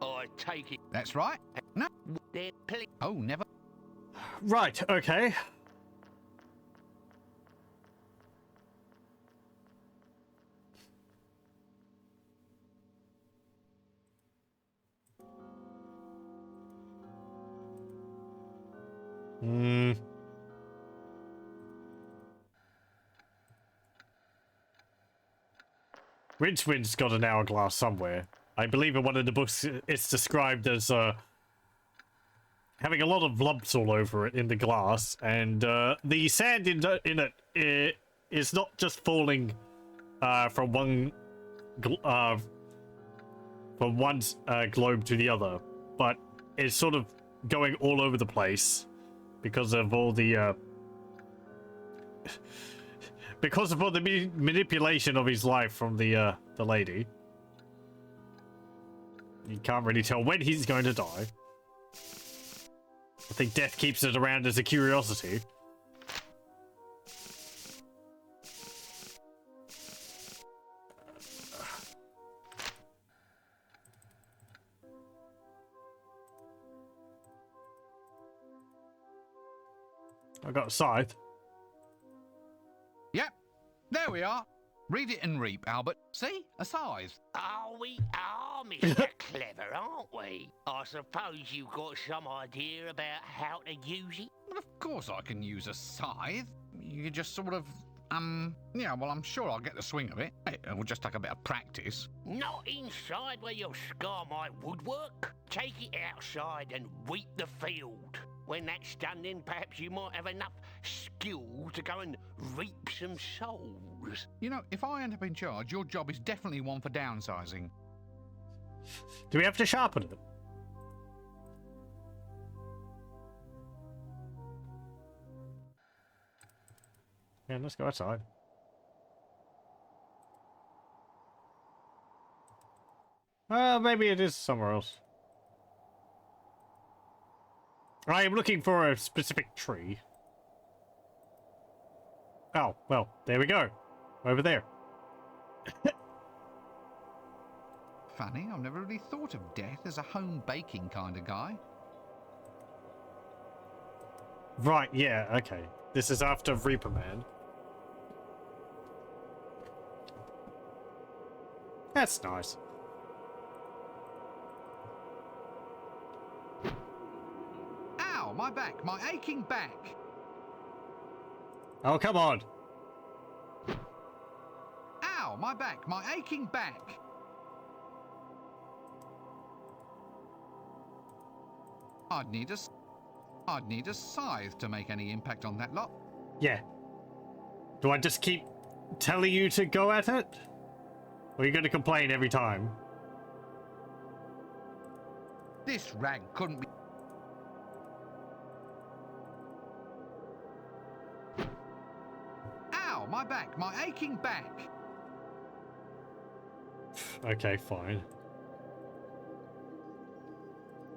Speaker 14: I take it.
Speaker 2: That's right. No. Oh, never.
Speaker 1: Right, okay. Rincewind's got an hourglass somewhere. I believe in one of the books it's described as having a lot of lumps all over it in the glass, and the sand in it is not just falling from one globe to the other, but it's sort of going all over the place because of all the manipulation of his life from the lady. You can't really tell when he's going to die. I think death keeps it around as a curiosity. I got a scythe.
Speaker 2: Yep, there we are. Read it and reap, Albert. See? A scythe.
Speaker 14: Oh, we are, Mr. Clever, aren't we? I suppose you've got some idea about how to use it?
Speaker 2: Well, of course I can use a scythe. You just sort of, yeah, well, I'm sure I'll get the swing of it. It will just take a bit of practice.
Speaker 14: Not inside where you'll scar my woodwork. Take it outside and weep the field. When that's done, then perhaps you might have enough skill to go and reap some souls.
Speaker 2: You know, if I end up in charge, your job is definitely one for downsizing.
Speaker 1: Do we have to sharpen it? Yeah, let's go outside. Maybe it is somewhere else. I am looking for a specific tree. Oh, well, there we go. Over there.
Speaker 2: funny. I've never really thought of Death as a home baking kind of guy.
Speaker 1: Right, yeah, okay. This is after Reaper Man. That's nice.
Speaker 2: Ow, my back, my aching back.
Speaker 1: Oh, come on.
Speaker 2: Ow, my back, my aching back. I'd need a scythe to make any impact on that lot.
Speaker 1: Yeah. Do I just keep telling you to go at it? Or are you going to complain every time?
Speaker 2: This rag couldn't be... Ow, my back, my aching back.
Speaker 1: Okay, fine.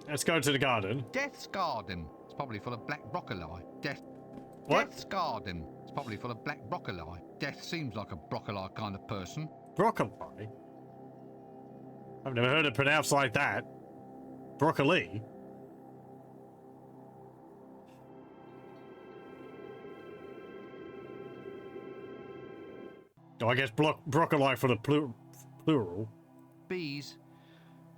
Speaker 1: Let's go to the garden.
Speaker 2: Death's garden. It's probably full of black broccoli.
Speaker 1: What?
Speaker 2: Death's garden. It's probably full of black broccoli. Death seems like a broccoli kind of person.
Speaker 1: Broccoli? I've never heard it pronounced like that. Broccoli? Oh, I guess broccoli for the plural.
Speaker 2: Bees.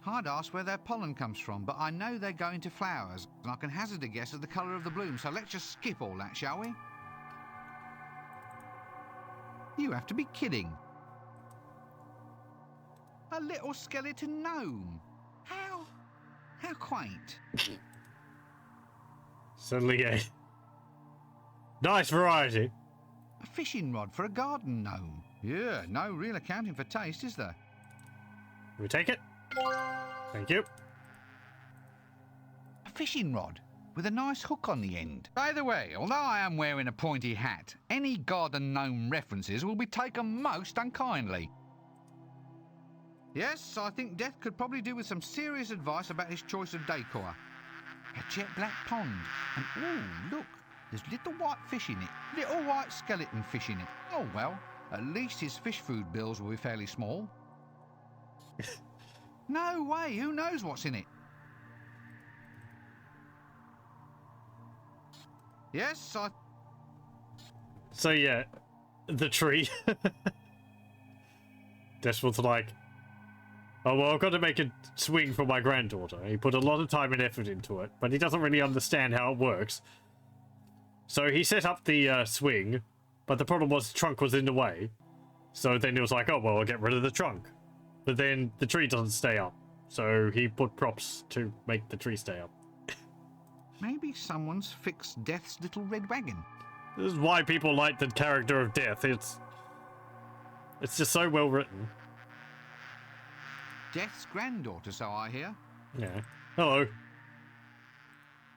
Speaker 2: I'd ask where their pollen comes from, but I know they go into flowers, and I can hazard a guess at the colour of the bloom, so let's just skip all that, shall we? You have to be kidding. A little skeleton gnome. How quaint.
Speaker 1: Certainly a nice variety.
Speaker 2: A fishing rod for a garden gnome. Yeah, no real accounting for taste, is there?
Speaker 1: Can we take it? Thank you.
Speaker 2: A fishing rod with a nice hook on the end. By the way, although I am wearing a pointy hat, any garden gnome references will be taken most unkindly. Yes, I think Death could probably do with some serious advice about his choice of decor. A jet black pond, and ooh, look, there's little white fish in it. Little white skeleton fish in it. Oh well, at least his fish food bills will be fairly small. No way, who knows what's in it? Yes,
Speaker 1: So yeah, the tree. Desmond's like, oh well, I've got to make a swing for my granddaughter. He put a lot of time and effort into it, but he doesn't really understand how it works. So he set up the swing, but the problem was the trunk was in the way. So then he was like, oh well, I'll get rid of the trunk. But then the tree doesn't stay up. So he put props to make the tree stay up.
Speaker 2: maybe someone's fixed Death's little red wagon.
Speaker 1: This is why people like the character of Death. It's just so well written.
Speaker 2: Death's granddaughter, so I hear.
Speaker 1: Yeah. Hello.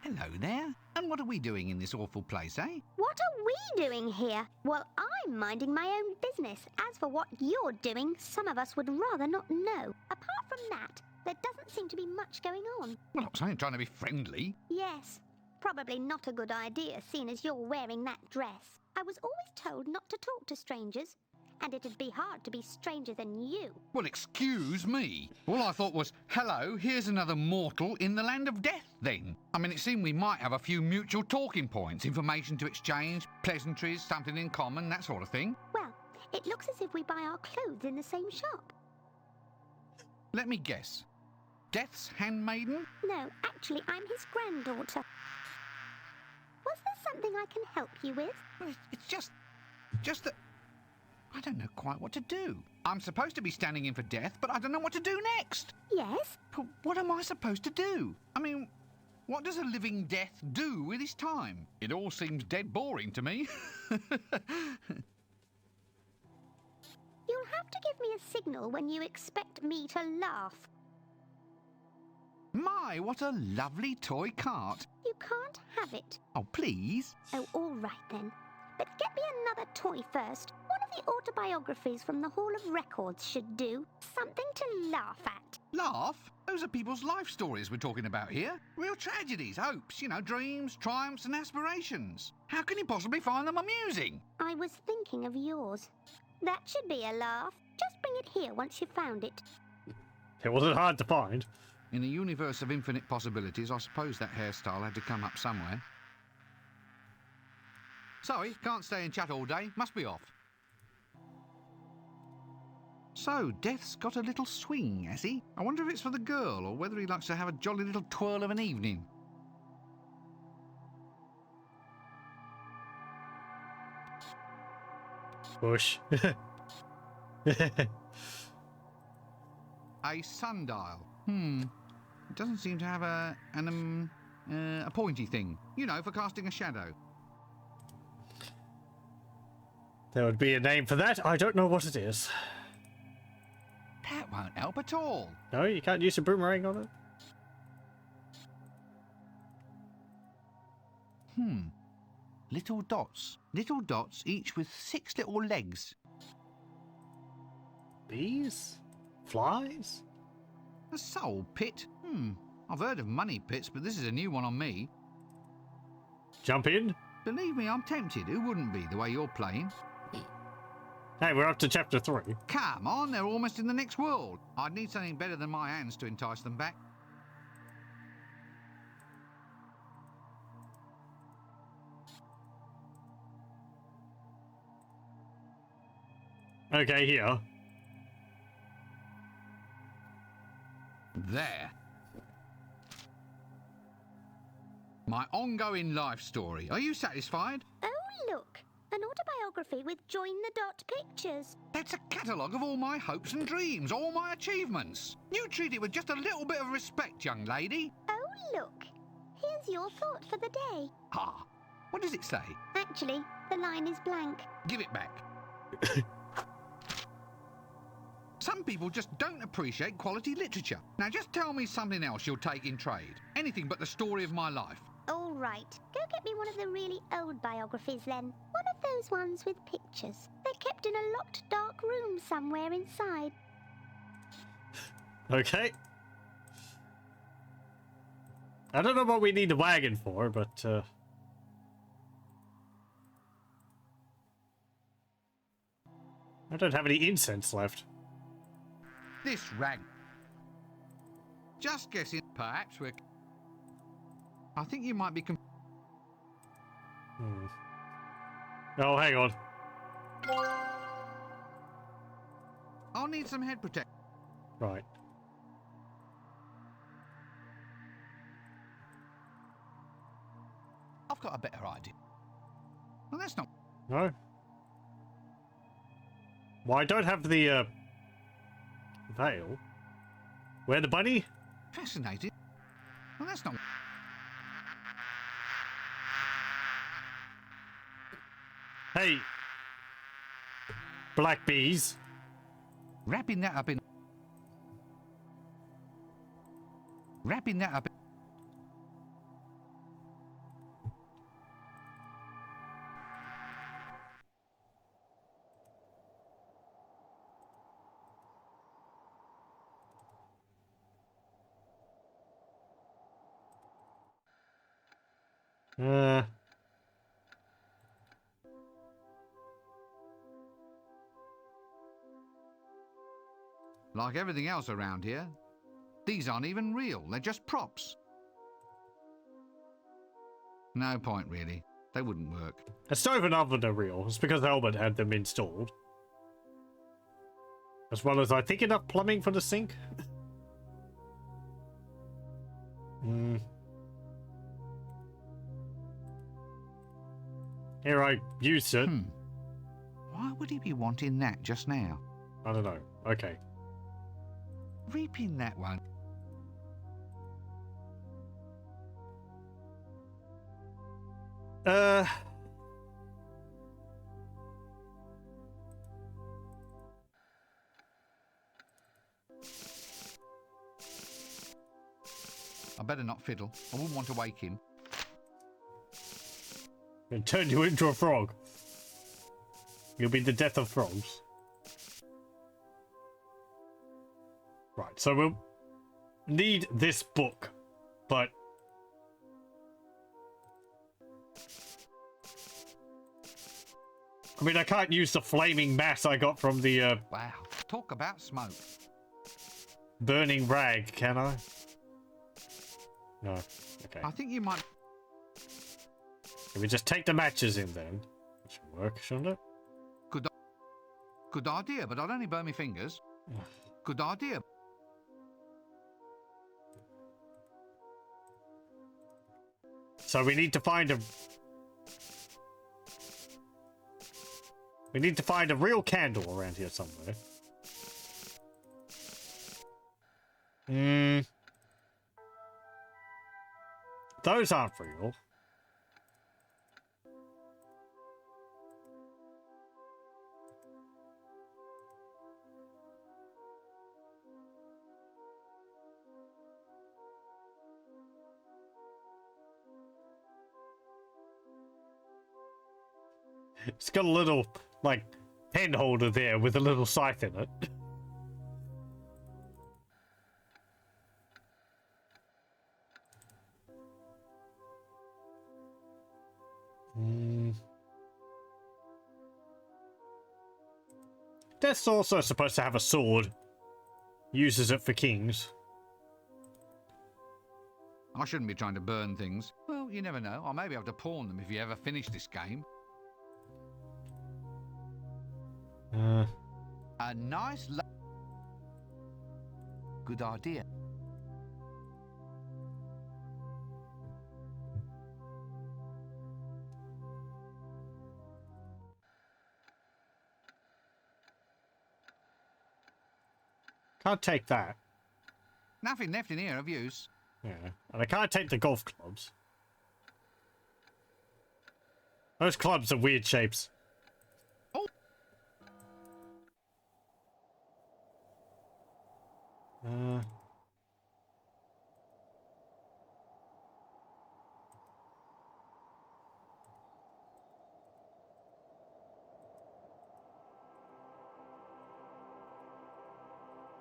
Speaker 2: Hello there. And what are we doing in this awful place, eh?
Speaker 9: What are we doing here? Well, I'm minding my own business. As for what you're doing, some of us would rather not know. Apart from that, there doesn't seem to be much going on.
Speaker 2: Well, I was only trying to be friendly.
Speaker 9: Yes, probably not a good idea, seeing as you're wearing that dress. I was always told not to talk to strangers, and it'd be hard to be stranger than you.
Speaker 2: Well, excuse me. All I thought was, hello, here's another mortal in the land of death, then. I mean, it seemed we might have a few mutual talking points, information to exchange, pleasantries, something in common, that sort of thing.
Speaker 9: Well, it looks as if we buy our clothes in the same shop.
Speaker 2: Let me guess. Death's handmaiden?
Speaker 9: No, actually, I'm his granddaughter. Was there something I can help you with?
Speaker 2: Well, it's just that I don't know quite what to do. I'm supposed to be standing in for Death, but I don't know what to do next.
Speaker 9: Yes?
Speaker 2: But what am I supposed to do? I mean, what does a living Death do with his time? It all seems dead boring to me.
Speaker 9: You'll have to give me a signal when you expect me to laugh.
Speaker 2: My, what a lovely toy cart.
Speaker 9: You can't have it.
Speaker 2: Oh, please.
Speaker 9: Oh, all right then. But get me another toy first. One of the autobiographies from the Hall of Records should do. Something to laugh at.
Speaker 2: Laugh? Those are people's life stories we're talking about here. Real tragedies, hopes, dreams, triumphs and aspirations. How can you possibly find them amusing?
Speaker 9: I was thinking of yours. That should be a laugh. Just bring it here once you've found it.
Speaker 1: It wasn't hard to find.
Speaker 2: In a universe of infinite possibilities, I suppose that hairstyle had to come up somewhere. Sorry, can't stay and chat all day. Must be off. So, Death's got a little swing, has he? I wonder if it's for the girl, or whether he likes to have a jolly little twirl of an evening.
Speaker 1: Bush.
Speaker 2: A sundial. It doesn't seem to have a pointy thing. You know, for casting a shadow.
Speaker 1: There would be a name for that. I don't know what it is.
Speaker 2: That won't help at all.
Speaker 1: No, you can't use a boomerang on it?
Speaker 2: Little dots. Little dots, each with 6 little legs.
Speaker 1: Bees? Flies?
Speaker 2: A soul pit? I've heard of money pits, but this is a new one on me.
Speaker 1: Jump in?
Speaker 2: Believe me, I'm tempted. Who wouldn't be, the way you're playing?
Speaker 1: Hey, we're up to chapter 3.
Speaker 2: Come on, they're almost in the next world. I'd need something better than my hands to entice them back.
Speaker 1: Okay, here.
Speaker 2: There. My ongoing life story. Are you satisfied?
Speaker 9: Oh, look. An autobiography with Join the Dot pictures.
Speaker 2: That's a catalogue of all my hopes and dreams, all my achievements. You treat it with just a little bit of respect, young lady.
Speaker 9: Oh, look. Here's your thought for the day.
Speaker 2: Ah, what does it say?
Speaker 9: Actually, the line is blank.
Speaker 2: Give it back. Some people just don't appreciate quality literature. Now just tell me something else you'll take in trade. Anything but the story of my life.
Speaker 9: All right. Go get me one of the really old biographies then. One of those ones with pictures. They're kept in a locked dark room somewhere inside.
Speaker 1: Okay. I don't know what we need the wagon for, but I don't have any incense left.
Speaker 2: This rag. Just guessing. Perhaps we're... I think you might be...
Speaker 1: Oh, hang on.
Speaker 2: I'll need some head protect.
Speaker 1: Right.
Speaker 2: I've got a better idea. Well, that's not...
Speaker 1: No. Well, I don't have the veil. Where the bunny?
Speaker 2: Fascinating. Well, that's not...
Speaker 1: Hey. Black bees.
Speaker 2: Wrapping that up in... Wrapping that up in... Like everything else around here, these aren't even real. They're just props. No point, really. They wouldn't work.
Speaker 1: A stove and oven are real. It's because Albert had them installed. As well as, I think, enough plumbing for the sink. Here, I used it.
Speaker 2: Why would he be wanting that just now?
Speaker 1: I don't know. Okay.
Speaker 2: Repin that one. I better not fiddle. I wouldn't want to wake him.
Speaker 1: And turn you into a frog. You'll be the death of frogs. Right, so we'll need this book, but... I mean, I can't use the flaming mass I got from the,
Speaker 2: Wow, talk about smoke.
Speaker 1: burning rag, can I? No. Okay.
Speaker 2: I think you might...
Speaker 1: Can we just take the matches in then? That should work, shouldn't it?
Speaker 2: Good idea, but I'd only burn my fingers. Good idea.
Speaker 1: So we need to find a... We need to find a real candle around here somewhere. Those aren't real. It's got a little, like, pen holder there with a little scythe in it. Death's also supposed to have a sword. Uses it for kings.
Speaker 2: I shouldn't be trying to burn things. Well, you never know. I may be able to pawn them if you ever finish this game. A nice... Good idea.
Speaker 1: Can't take that.
Speaker 2: Nothing left in here of use.
Speaker 1: Yeah, and I can't take the golf clubs. Those clubs are weird shapes.
Speaker 2: Oh.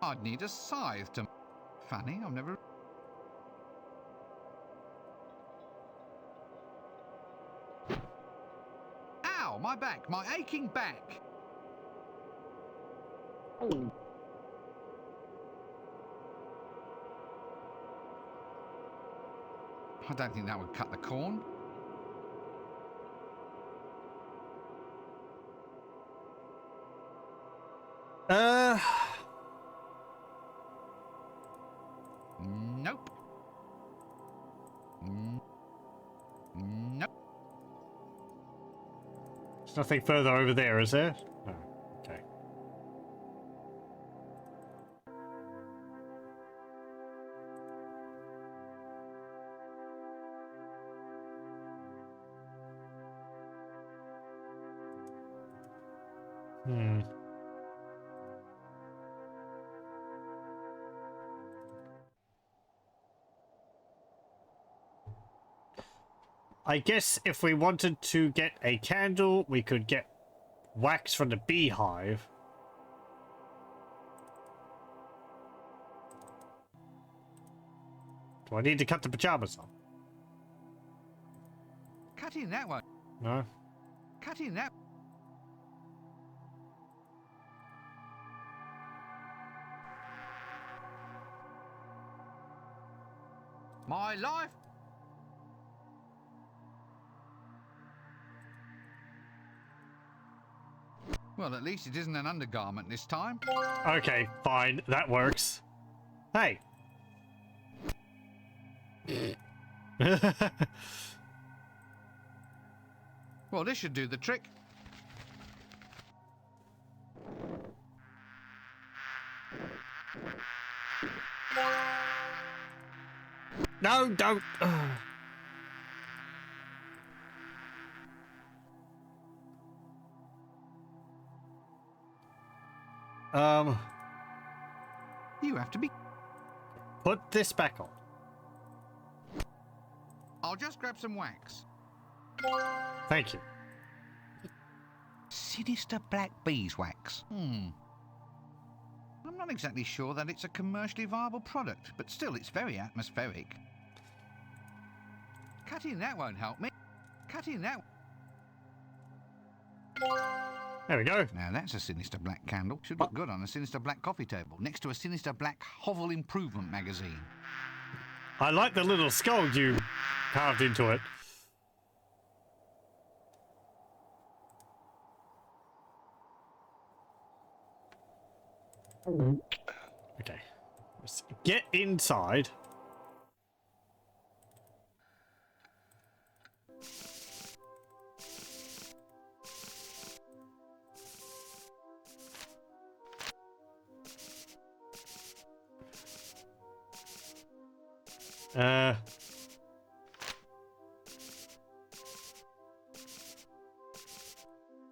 Speaker 2: I'd need a scythe to... Funny, I've never... Ow, my back, my aching back. Oh. I don't think that would cut the corn. Nope. Nope.
Speaker 1: There's nothing further over there, is there? Oh, okay. I guess if we wanted to get a candle, we could get wax from the beehive. Do I need to cut the pajamas up?
Speaker 2: Cutting that one.
Speaker 1: No.
Speaker 2: Cutting that. My life. Well, at least it isn't an undergarment this time.
Speaker 1: Okay, fine. That works. Hey.
Speaker 2: Well, this should do the trick.
Speaker 1: No, don't.
Speaker 2: You have to be...
Speaker 1: Put this back on.
Speaker 2: I'll just grab some wax.
Speaker 1: Thank you.
Speaker 2: Sinister black beeswax. I'm not exactly sure that it's a commercially viable product, but still it's very atmospheric. Cutting that won't help me. Cutting that...
Speaker 1: There we go.
Speaker 2: Now that's a sinister black candle. Should look good on a sinister black coffee table, next to a sinister black Hovel Improvement magazine.
Speaker 1: I like the little skull you carved into it. Okay. Let's get inside.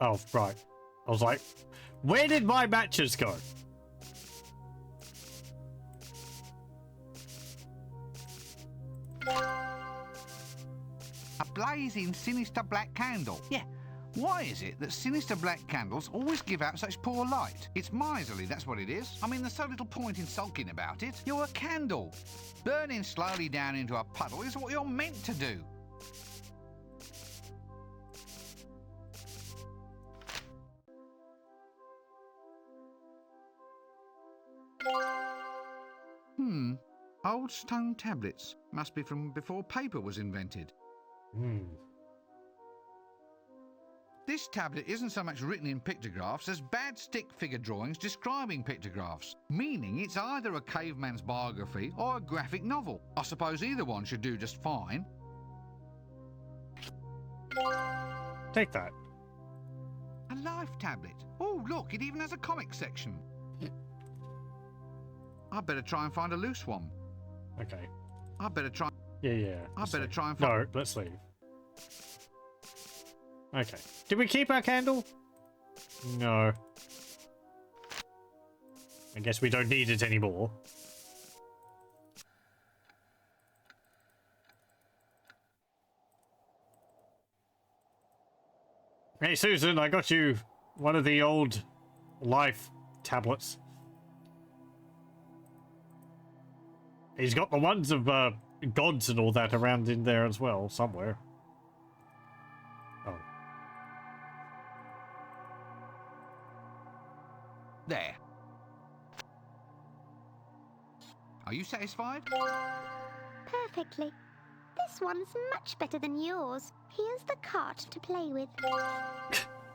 Speaker 1: Oh, right. I was like, where did my matches go?
Speaker 2: A blazing sinister black candle. Yeah. Why is it that sinister black candles always give out such poor light? It's miserly, that's what it is. I mean, there's so little point in sulking about it. You're a candle. Burning slowly down into a puddle is what you're meant to do. Old stone tablets. Must be from before paper was invented. This tablet isn't so much written in pictographs as bad stick figure drawings describing pictographs, meaning it's either a caveman's biography or a graphic novel. I suppose either one should do just fine.
Speaker 1: Take that.
Speaker 2: A life tablet. Oh, look, it even has a comic section. I'd better try and find a loose one.
Speaker 1: Okay.
Speaker 2: I better try.
Speaker 1: Yeah.
Speaker 2: I better try and find.
Speaker 1: No, let's leave. Okay. Did we keep our candle? No. I guess we don't need it anymore. Hey, Susan, I got you one of the old life tablets. He's got the ones of gods and all that around in there as well, somewhere. Oh.
Speaker 2: There. Are you satisfied?
Speaker 9: Perfectly. This one's much better than yours. Here's the cart to play with.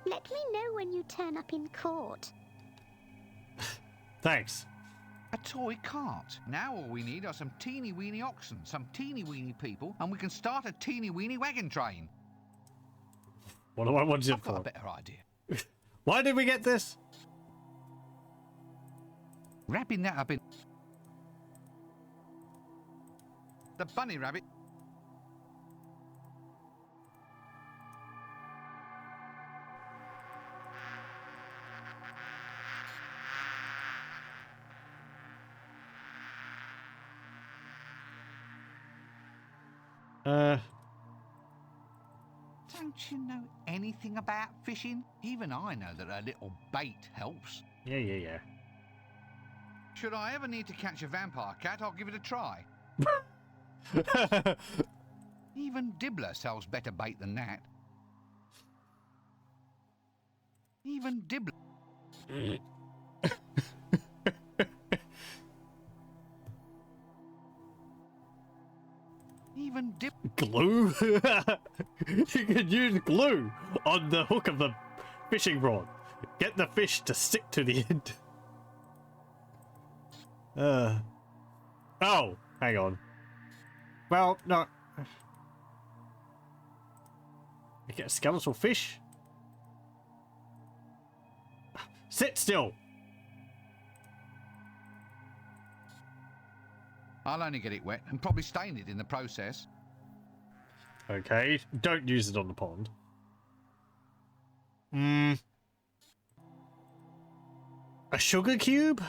Speaker 9: Let me know when you turn up in court.
Speaker 1: Thanks.
Speaker 2: A toy cart. Now all we need are some teeny weeny oxen, some teeny weeny people, and we can start a teeny weeny wagon train.
Speaker 1: What do I want it
Speaker 2: I've
Speaker 1: for?
Speaker 2: got a better idea.
Speaker 1: Why did we get this?
Speaker 2: Wrapping that up in the bunny rabbit. Don't you know anything about fishing? Even I know that a little bait helps.
Speaker 1: Yeah.
Speaker 2: Should I ever need to catch a vampire cat, I'll give it a try. Even Dibbler sells better bait than that. Even Dibbler. Even
Speaker 1: glue? You could use glue on the hook of the fishing rod. Get the fish to stick to the end. Oh, hang on. Well, no. You get a skeletal fish? Sit still.
Speaker 2: I'll only get it wet and probably stain it in the process.
Speaker 1: Okay, don't use it on the pond. A sugar cube?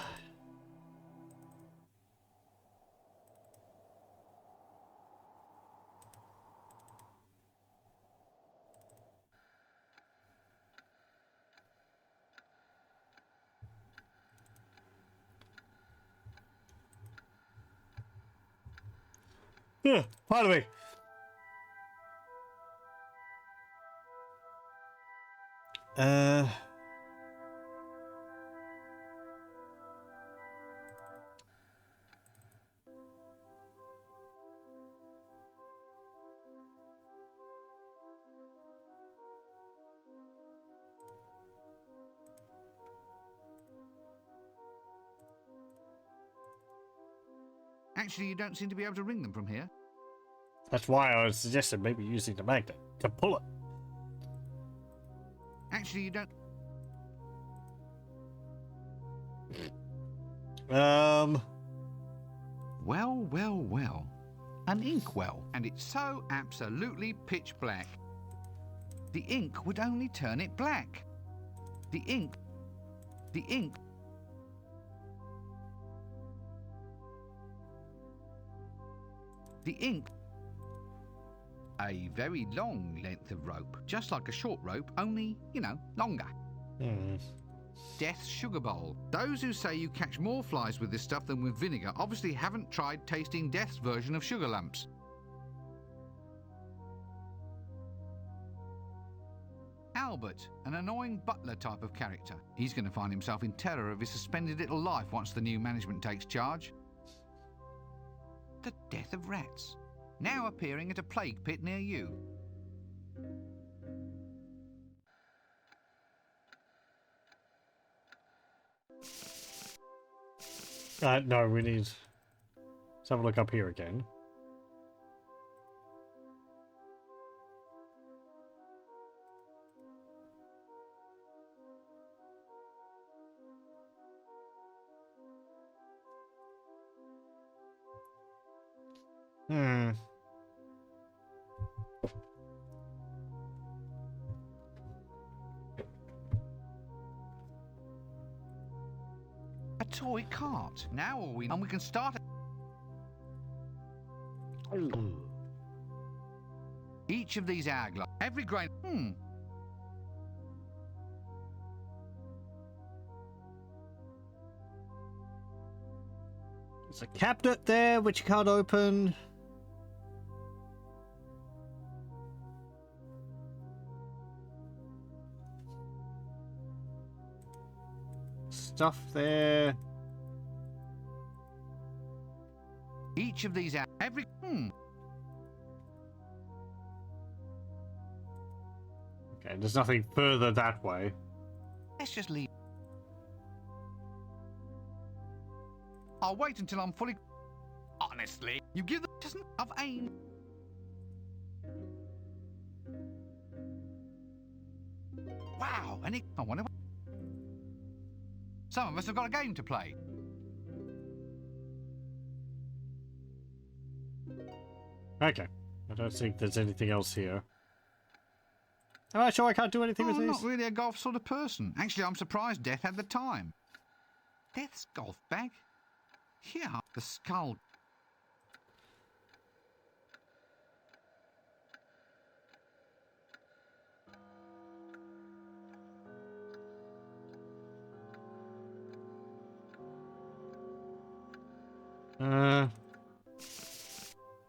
Speaker 1: Pardon me.
Speaker 2: Actually, you don't seem to be able to ring them from here.
Speaker 1: That's why I suggested maybe using the magnet to pull it.
Speaker 2: Actually, you don't... Well, well, well. An inkwell, and it's so absolutely pitch black. The ink would only turn it black. The ink... The ink... The ink... A very long length of rope, just like a short rope, only, you know, longer. Death's sugar bowl. Those who say you catch more flies with this stuff than with vinegar obviously haven't tried tasting Death's version of sugar lumps. Albert, an annoying butler type of character. He's going to find himself in terror of his suspended little life once the new management takes charge. The death of rats. Now appearing at a plague pit near you.
Speaker 1: No, we need... Let's have a look up here again.
Speaker 2: A toy cart. Now all we know, and we can start... Each of these hourglass, every grain...
Speaker 1: There's a cabinet there which you can't open. Stuff there.
Speaker 2: Each of these every...
Speaker 1: Okay, there's nothing further that way.
Speaker 2: Let's just leave. I'll wait until I'm fully... Honestly, you give them just enough aim. Wow, and I wonder what... Some of us have got a game to play.
Speaker 1: Okay. I don't think there's anything else here. Am I sure I can't do anything with
Speaker 2: I'm
Speaker 1: these?
Speaker 2: not really a golf sort of person. Actually, I'm surprised Death had the time. Death's golf bag? Here, the skull.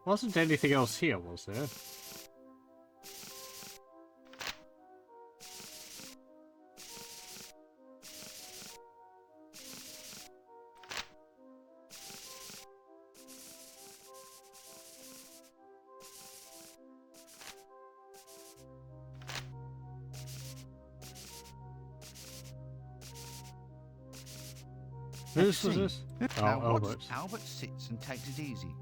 Speaker 1: Wasn't anything else here, was there? Whose was this? Oh,
Speaker 2: Now,
Speaker 1: Albert.
Speaker 2: Albert sits and takes it easy.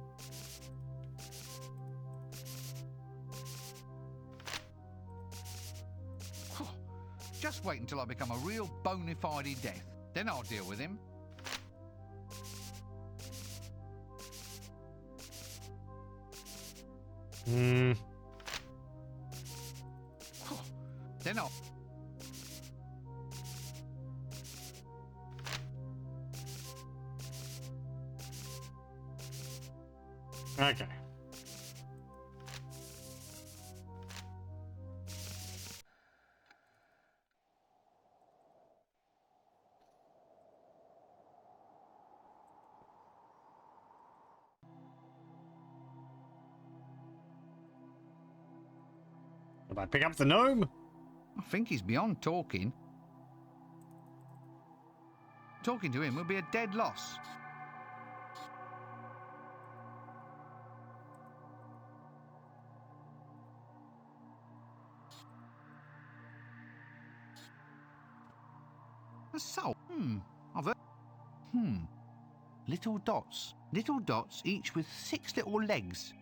Speaker 2: Just wait until I become a real bona fide Death. Then I'll deal with him. Then I'll...
Speaker 1: Okay. Did I pick up the gnome?
Speaker 2: I think he's beyond talking. Talking to him will be a dead loss. A soul? I've heard... Little dots. Little dots, each with 6 little legs.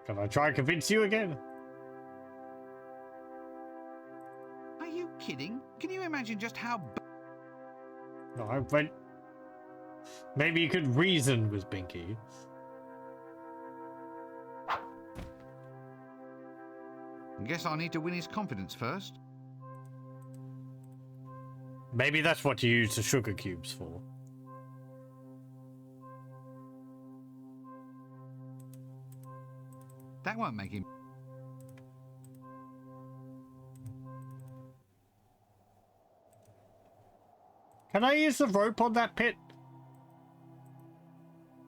Speaker 1: Can I try and convince you again?
Speaker 2: Are you kidding? Can you imagine just how...
Speaker 1: No, but maybe you could reason with Binky.
Speaker 2: Guess I need to win his confidence first.
Speaker 1: Maybe that's what you use the sugar cubes for.
Speaker 2: That won't make him...
Speaker 1: Can I use the rope on that pit?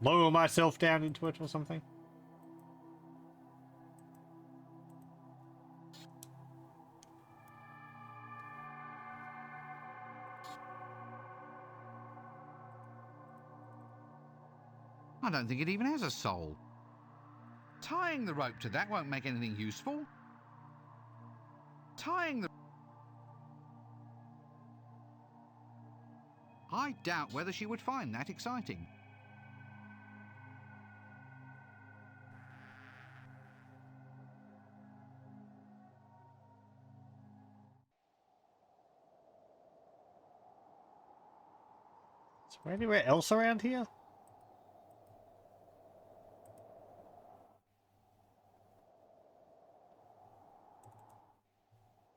Speaker 1: Lower myself down into it or something?
Speaker 2: I don't think it even has a soul. Tying the rope to that won't make anything useful. Tying the... I doubt whether she would find that exciting.
Speaker 1: Is there anywhere else around here?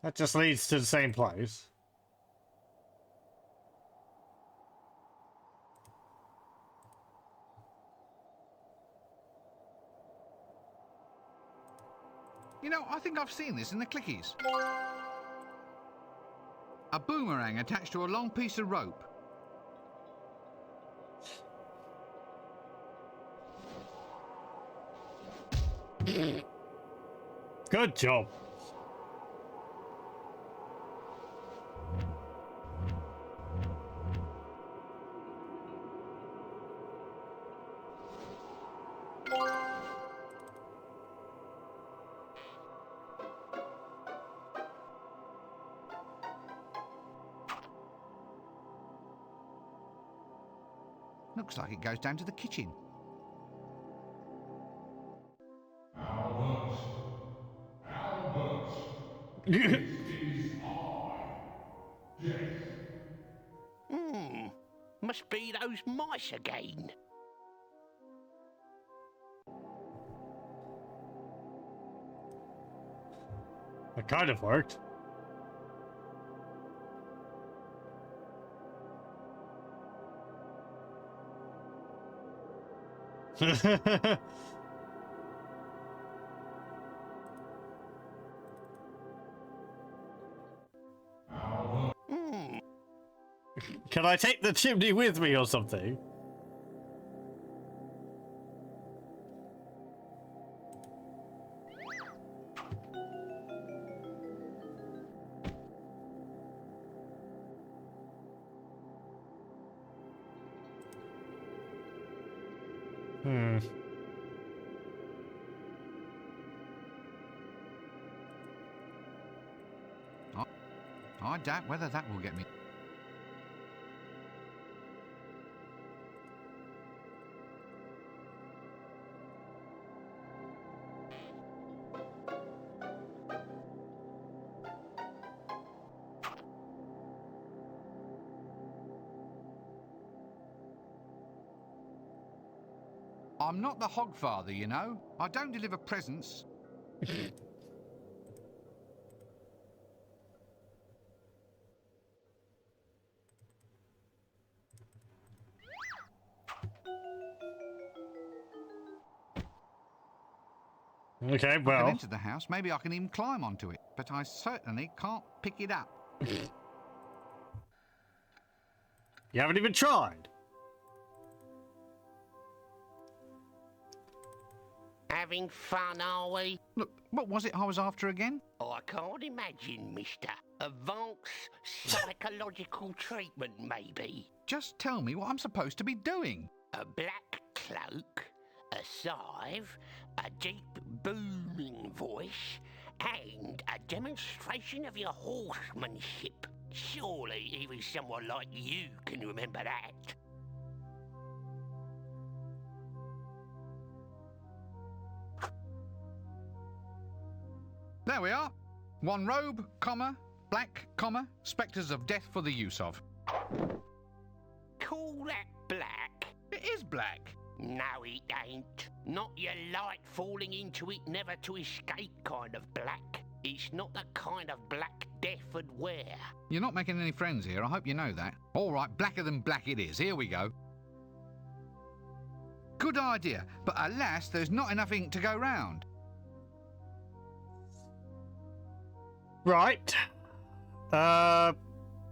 Speaker 1: That just leads to the same place.
Speaker 2: You know, I think I've seen this in the clickies. A boomerang attached to a long piece of rope.
Speaker 1: Good job.
Speaker 2: Looks like it goes down to the kitchen.
Speaker 15: Albert! Albert! It is I, Death.
Speaker 14: Must be those mice again.
Speaker 1: It kind of worked. Can I take the chimney with me or something?
Speaker 2: I doubt whether that will get me. I'm not the Hogfather, you know. I don't deliver presents.
Speaker 1: Okay,
Speaker 2: I
Speaker 1: well.
Speaker 2: can enter the house. Maybe I can even climb onto it. But I certainly can't pick it up.
Speaker 1: You haven't even tried.
Speaker 14: Having fun, are we?
Speaker 2: Look, what was it I was after again?
Speaker 14: Oh, I can't imagine, mister. Advanced psychological treatment, maybe.
Speaker 2: Just tell me what I'm supposed to be doing.
Speaker 14: A black cloak, a scythe, a deep booming voice, and a demonstration of your horsemanship. Surely even someone like you can remember that.
Speaker 2: There we are. One robe, comma, black, comma, spectres of death for the use of.
Speaker 14: Call that black?
Speaker 2: It is black.
Speaker 14: No, it ain't. Not your light falling into it never to escape kind of black. It's not the kind of black death would wear.
Speaker 2: You're not making any friends here, I hope you know that. All right, blacker than black it is. Here we go. Good idea, but alas, there's not enough ink to go round.
Speaker 1: Right.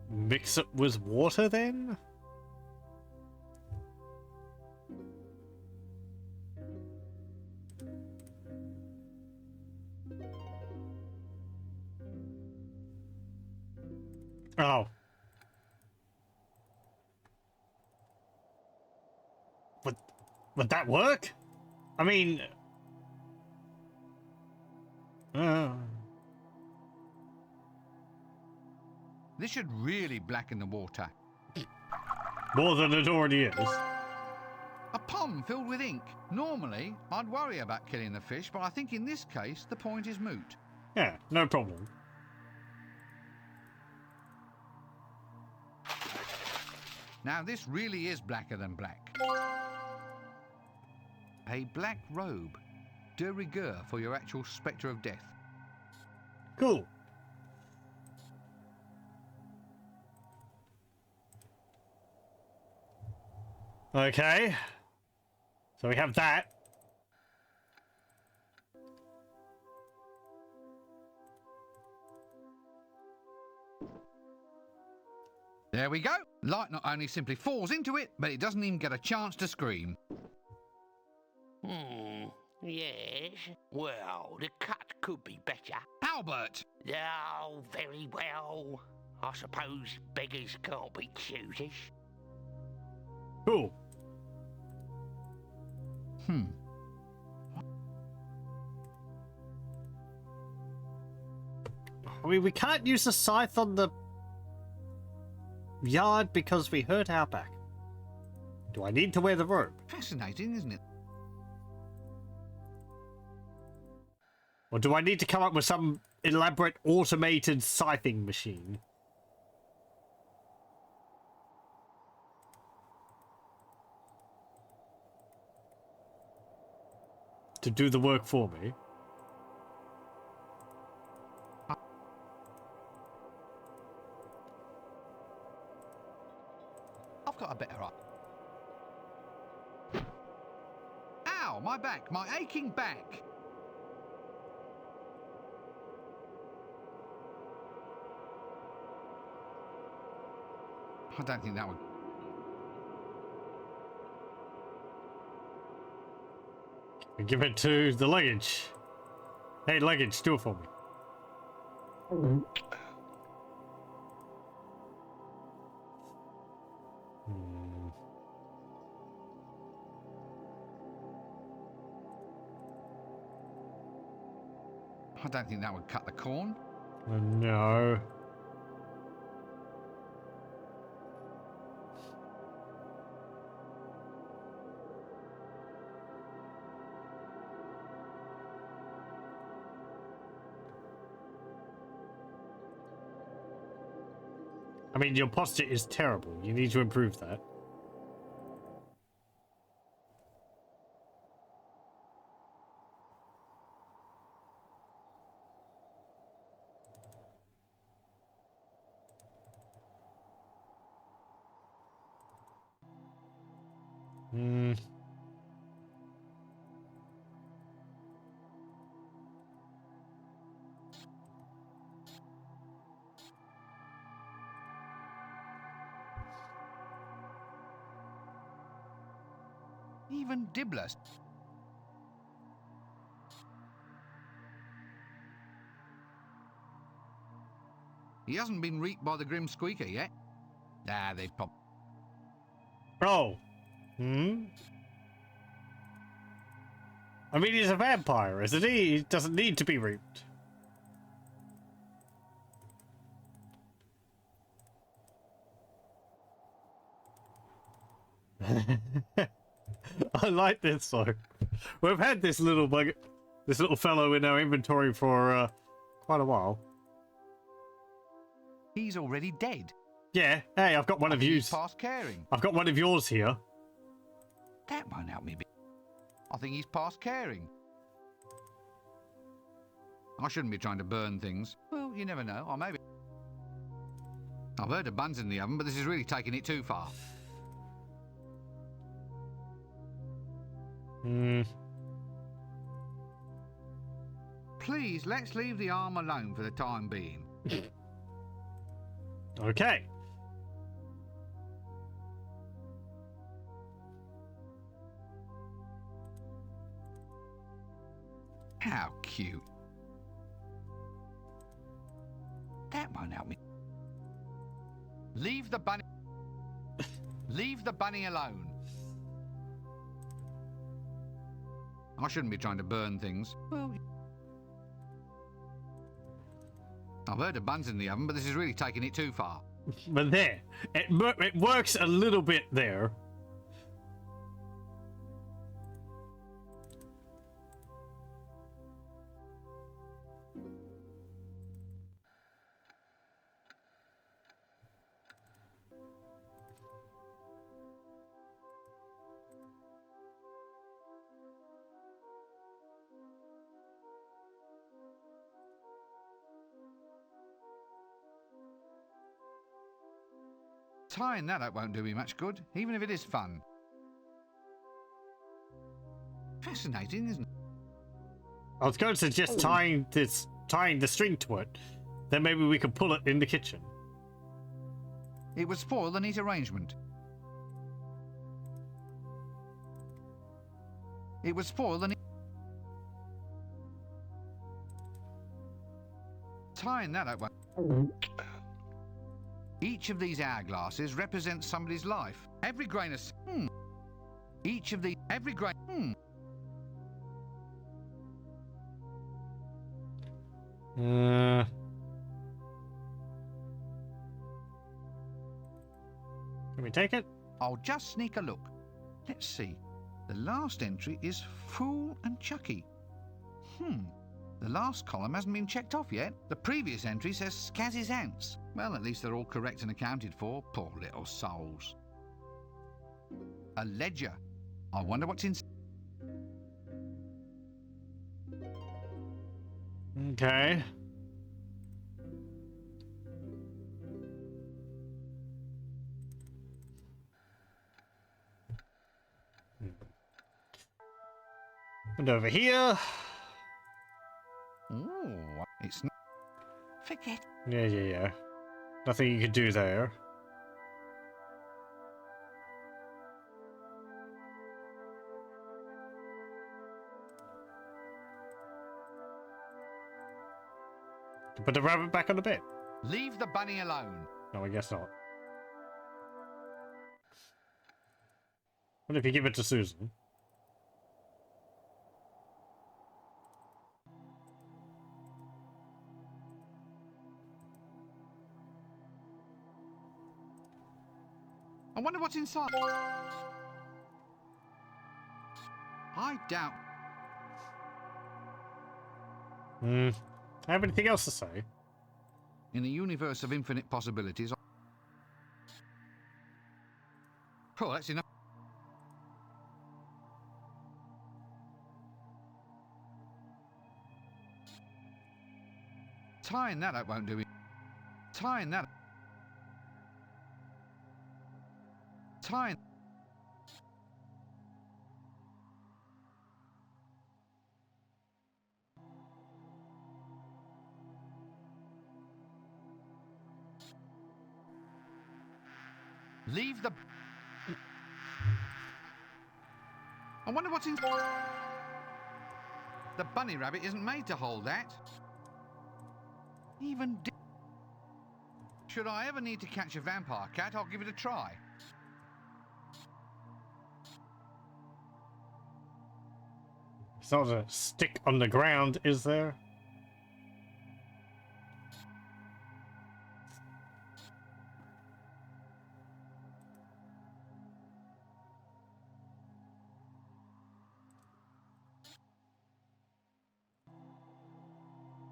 Speaker 1: Mix it with water then? Oh. Would that work? I mean...
Speaker 2: This should really blacken the water.
Speaker 1: More than it already is.
Speaker 2: A pond filled with ink. Normally, I'd worry about killing the fish, but I think in this case, the point is moot.
Speaker 1: Yeah, no problem.
Speaker 2: Now, this really is blacker than black. A black robe. De rigueur for your actual spectre of death.
Speaker 1: Cool. Okay. So we have that.
Speaker 2: There we go. Light not only simply falls into it, but it doesn't even get a chance to scream.
Speaker 14: Yes. Well, the cut could be better.
Speaker 2: Albert!
Speaker 14: Oh, very well. I suppose beggars can't be choosers.
Speaker 1: Cool. I mean, we can't use the scythe on the yard because we hurt our back. Do I need to wear the robe?
Speaker 2: Fascinating, isn't it?
Speaker 1: Or do I need to come up with some elaborate automated scything machine? To do the work for me?
Speaker 2: I've got a better idea. Ow, my back, my aching back. I don't think that would...
Speaker 1: Give it to the luggage. Hey, luggage, do it for me.
Speaker 2: I don't think that would cut the corn.
Speaker 1: No. I mean, your posture is terrible. You need to improve that.
Speaker 2: Even Dibbler. He hasn't been reaped by the Grim Squeaker yet. Ah, they've popped.
Speaker 1: Oh. Hmm? I mean, he's a vampire, isn't he? He doesn't need to be reaped. I like this though. We've had this little fellow in our inventory for quite a while.
Speaker 2: He's already dead.
Speaker 1: Yeah. Hey, I've got one of yours.
Speaker 2: Past caring.
Speaker 1: I've got one of yours here.
Speaker 2: That won't help me. I think he's past caring. I shouldn't be trying to burn things. Well, you never know. Or maybe. I've heard of buns in the oven, but this is really taking it too far. Please, let's leave the arm alone for the time being.
Speaker 1: Okay.
Speaker 2: How cute. That won't help me. Leave the bunny. Leave the bunny alone. I shouldn't be trying to burn things. Well, I've heard of buns in the oven, but this is really taking it too far.
Speaker 1: But there, it works a little bit there.
Speaker 2: Tying that up won't do me much good, even if it is fun. Fascinating, isn't it?
Speaker 1: I was going to suggest tying the string to it. Then maybe we could pull it in the kitchen.
Speaker 2: It would spoil the neat arrangement. It would spoil the neat... Tying that up won't... Each of these hourglasses represents somebody's life. Every grain of... Each of the... Every grain...
Speaker 1: Can we take it?
Speaker 2: I'll just sneak a look. Let's see. The last entry is Fool and Chucky. The last column hasn't been checked off yet. The previous entry says Scazzy's ants. Well, at least they're all correct and accounted for. Poor little souls. A ledger. I wonder what's in...
Speaker 1: Okay. And over here.
Speaker 2: Ooh, it's not... Forget.
Speaker 1: Yeah. Nothing you can do there. Put the rabbit back on the bed.
Speaker 2: Leave the bunny alone.
Speaker 1: No, I guess not. What if you give it to Susan?
Speaker 2: I wonder what's inside. I doubt.
Speaker 1: Have anything else to say?
Speaker 2: In a universe of infinite possibilities... Oh, that's enough. Tying that up won't do it. Tying that... Tying... Leave the... I wonder what's in... The bunny rabbit isn't made to hold that. Even... Should I ever need to catch a vampire cat, I'll give it a try.
Speaker 1: It's not a stick on the ground, is there?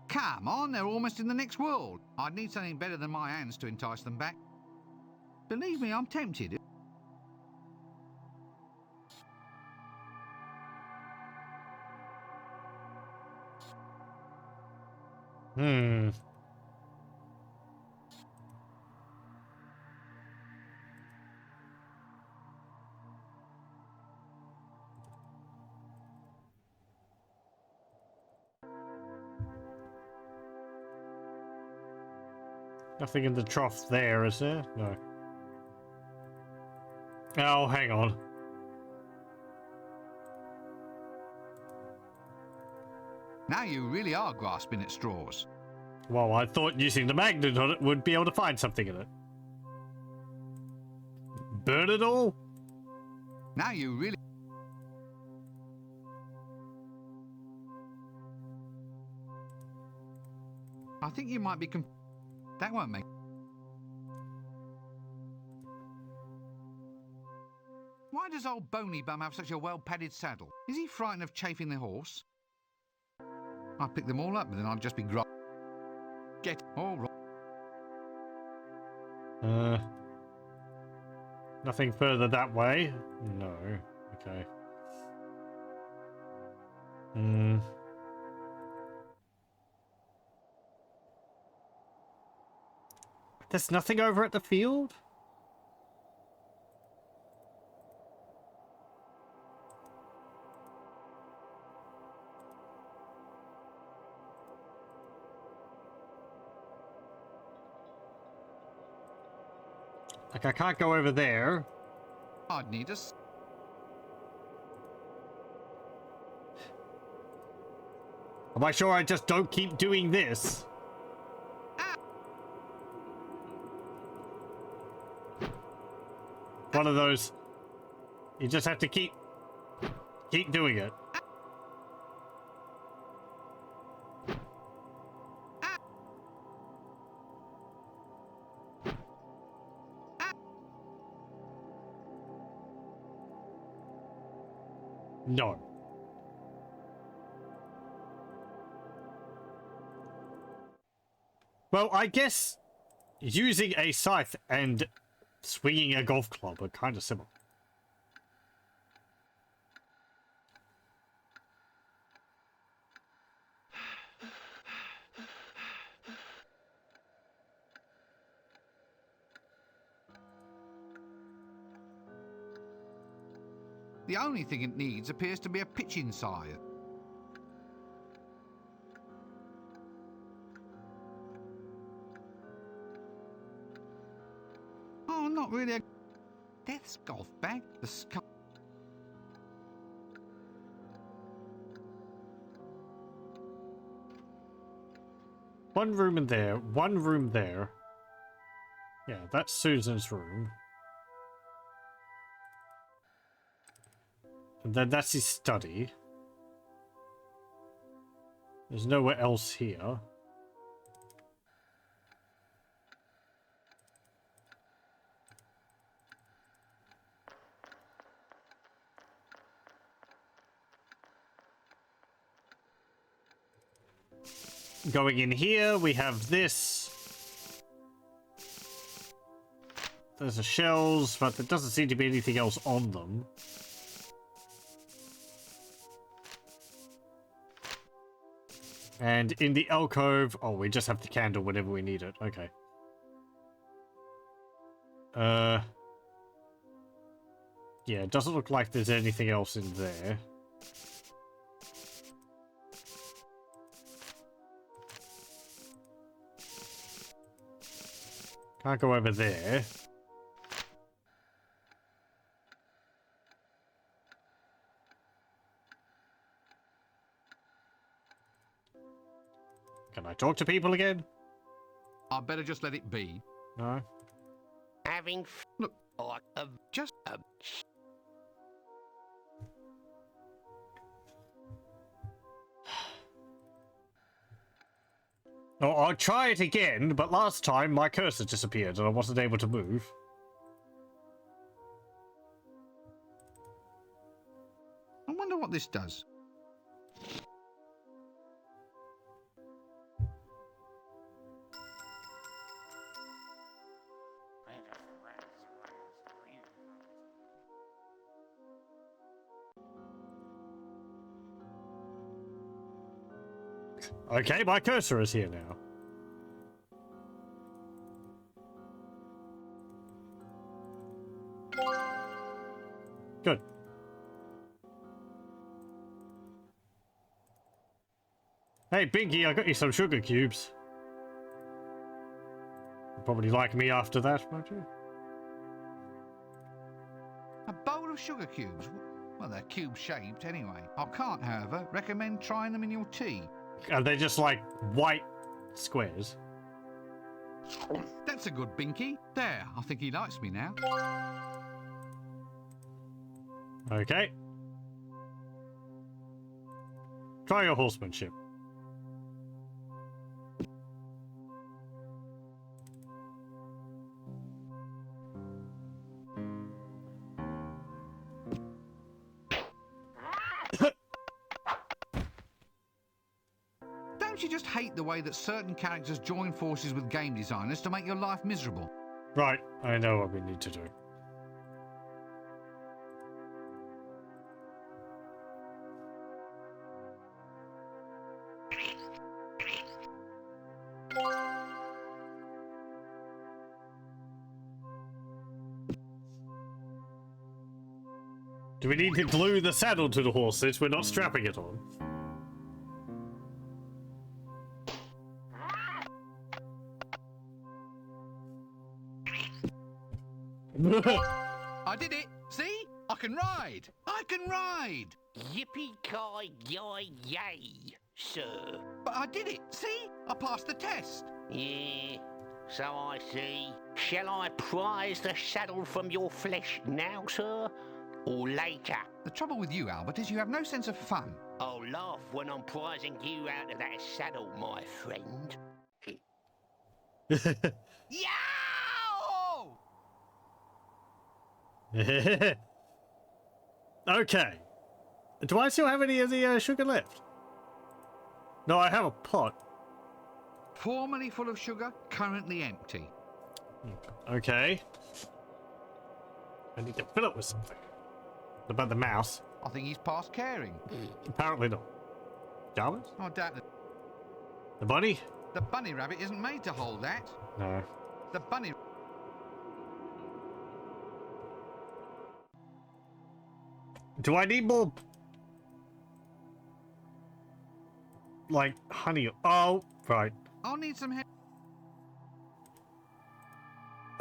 Speaker 2: Come on, they're almost in the next world. I'd need something better than my hands to entice them back. Believe me, I'm tempted. Nothing in the trough there, is there? No. Oh, hang on. Now you really are grasping at straws.
Speaker 1: Well, I thought using the magnet on it would be able to find something in it. Burn it all?
Speaker 2: Now you really... I think you might be That won't make... Why does old Bony Bum have such a well-padded saddle? Is he frightened of chafing the horse? I'd pick them all up, but then I'd just be Get all right.
Speaker 1: Nothing further that way? No. Okay. There's nothing over at the field? Like, I can't go over there.
Speaker 2: I'd need a...
Speaker 1: Am I sure I just don't keep doing this? One of those. You just have to keep doing it. No. Well, I guess using a scythe and swinging a golf club are kind of similar.
Speaker 2: The only thing it needs appears to be a pitching scythe. Oh, not really a death's golf bag. The skull.
Speaker 1: One room in there, one room there. Yeah, that's Susan's room. And then that's his study. There's nowhere else here. Going in here, we have this. There's the shells, but there doesn't seem to be anything else on them. And in the alcove, oh, we just have the candle whenever we need it. Okay. Yeah, it doesn't look like there's anything else in there. Can't go over there. Can I talk to people again?
Speaker 2: I better just let it be.
Speaker 1: No.
Speaker 14: Having
Speaker 2: Look,
Speaker 14: just
Speaker 1: Oh, I'll try it again, but last time my cursor disappeared and I wasn't able to move.
Speaker 2: I wonder what this does.
Speaker 1: Okay, my cursor is here now. Good. Hey, Binky, I got you some sugar cubes. You'll probably like me after that, won't you?
Speaker 2: A bowl of sugar cubes? Well, they're cube-shaped anyway. I can't, however, recommend trying them in your tea.
Speaker 1: Are they just like white squares?
Speaker 2: That's a good binky. There, I think he likes me now.
Speaker 1: Okay. Try your horsemanship.
Speaker 2: Don't you just hate the way that certain characters join forces with game designers to make your life miserable?
Speaker 1: Right, I know what we need to do. Do we need to glue the saddle to the horse since we're not strapping it on?
Speaker 2: I did it! See? I can ride! I can ride!
Speaker 14: yippee-ki-yay, sir.
Speaker 2: But I did it! See? I passed the test!
Speaker 14: Yeah, so I see. Shall I prize the saddle from your flesh now, sir? Or later?
Speaker 2: The trouble with you, Albert, is you have no sense of fun.
Speaker 14: I'll laugh when I'm prizing you out of that saddle, my friend.
Speaker 2: Yow!
Speaker 1: Okay. Do I still have any of the sugar left? No, I have a pot.
Speaker 2: Formerly full of sugar, currently empty.
Speaker 1: Okay. I need to fill it with something. What about the mouse?
Speaker 2: I think he's past caring.
Speaker 1: Apparently not. Jarvis?
Speaker 2: I doubt it.
Speaker 1: The bunny?
Speaker 2: The bunny rabbit isn't made to hold that.
Speaker 1: No.
Speaker 2: The bunny...
Speaker 1: Do I need more... like, honey? Oh, right.
Speaker 2: I'll need some...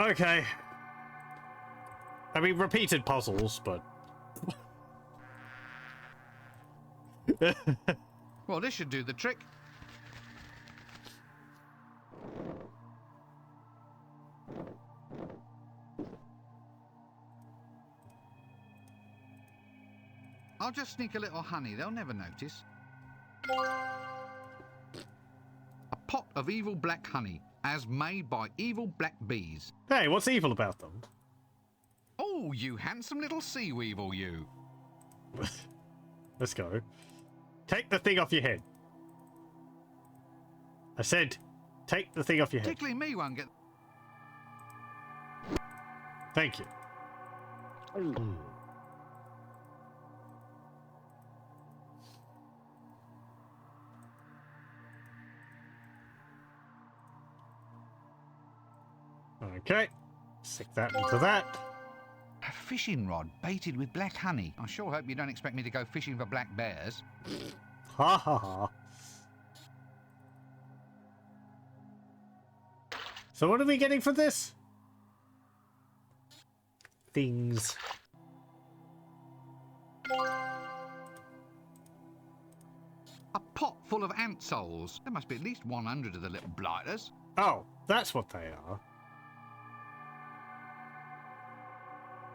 Speaker 1: Okay. I mean, repeated puzzles, but...
Speaker 2: Well, this should do the trick. I'll just sneak a little honey, they'll never notice. A pot of evil black honey, as made by evil black bees.
Speaker 1: Hey, what's evil about them?
Speaker 2: Oh, you handsome little sea weevil, you.
Speaker 1: Let's go. Take the thing off your head. I said, take the thing off your head.
Speaker 2: Tickling me won't get...
Speaker 1: Thank you. Okay. Stick that into that.
Speaker 2: A fishing rod baited with black honey. I sure hope you don't expect me to go fishing for black bears.
Speaker 1: Ha ha ha. So what are we getting for this? Things.
Speaker 2: A pot full of ant souls. There must be at least 100 of the little blighters.
Speaker 1: Oh, that's what they are.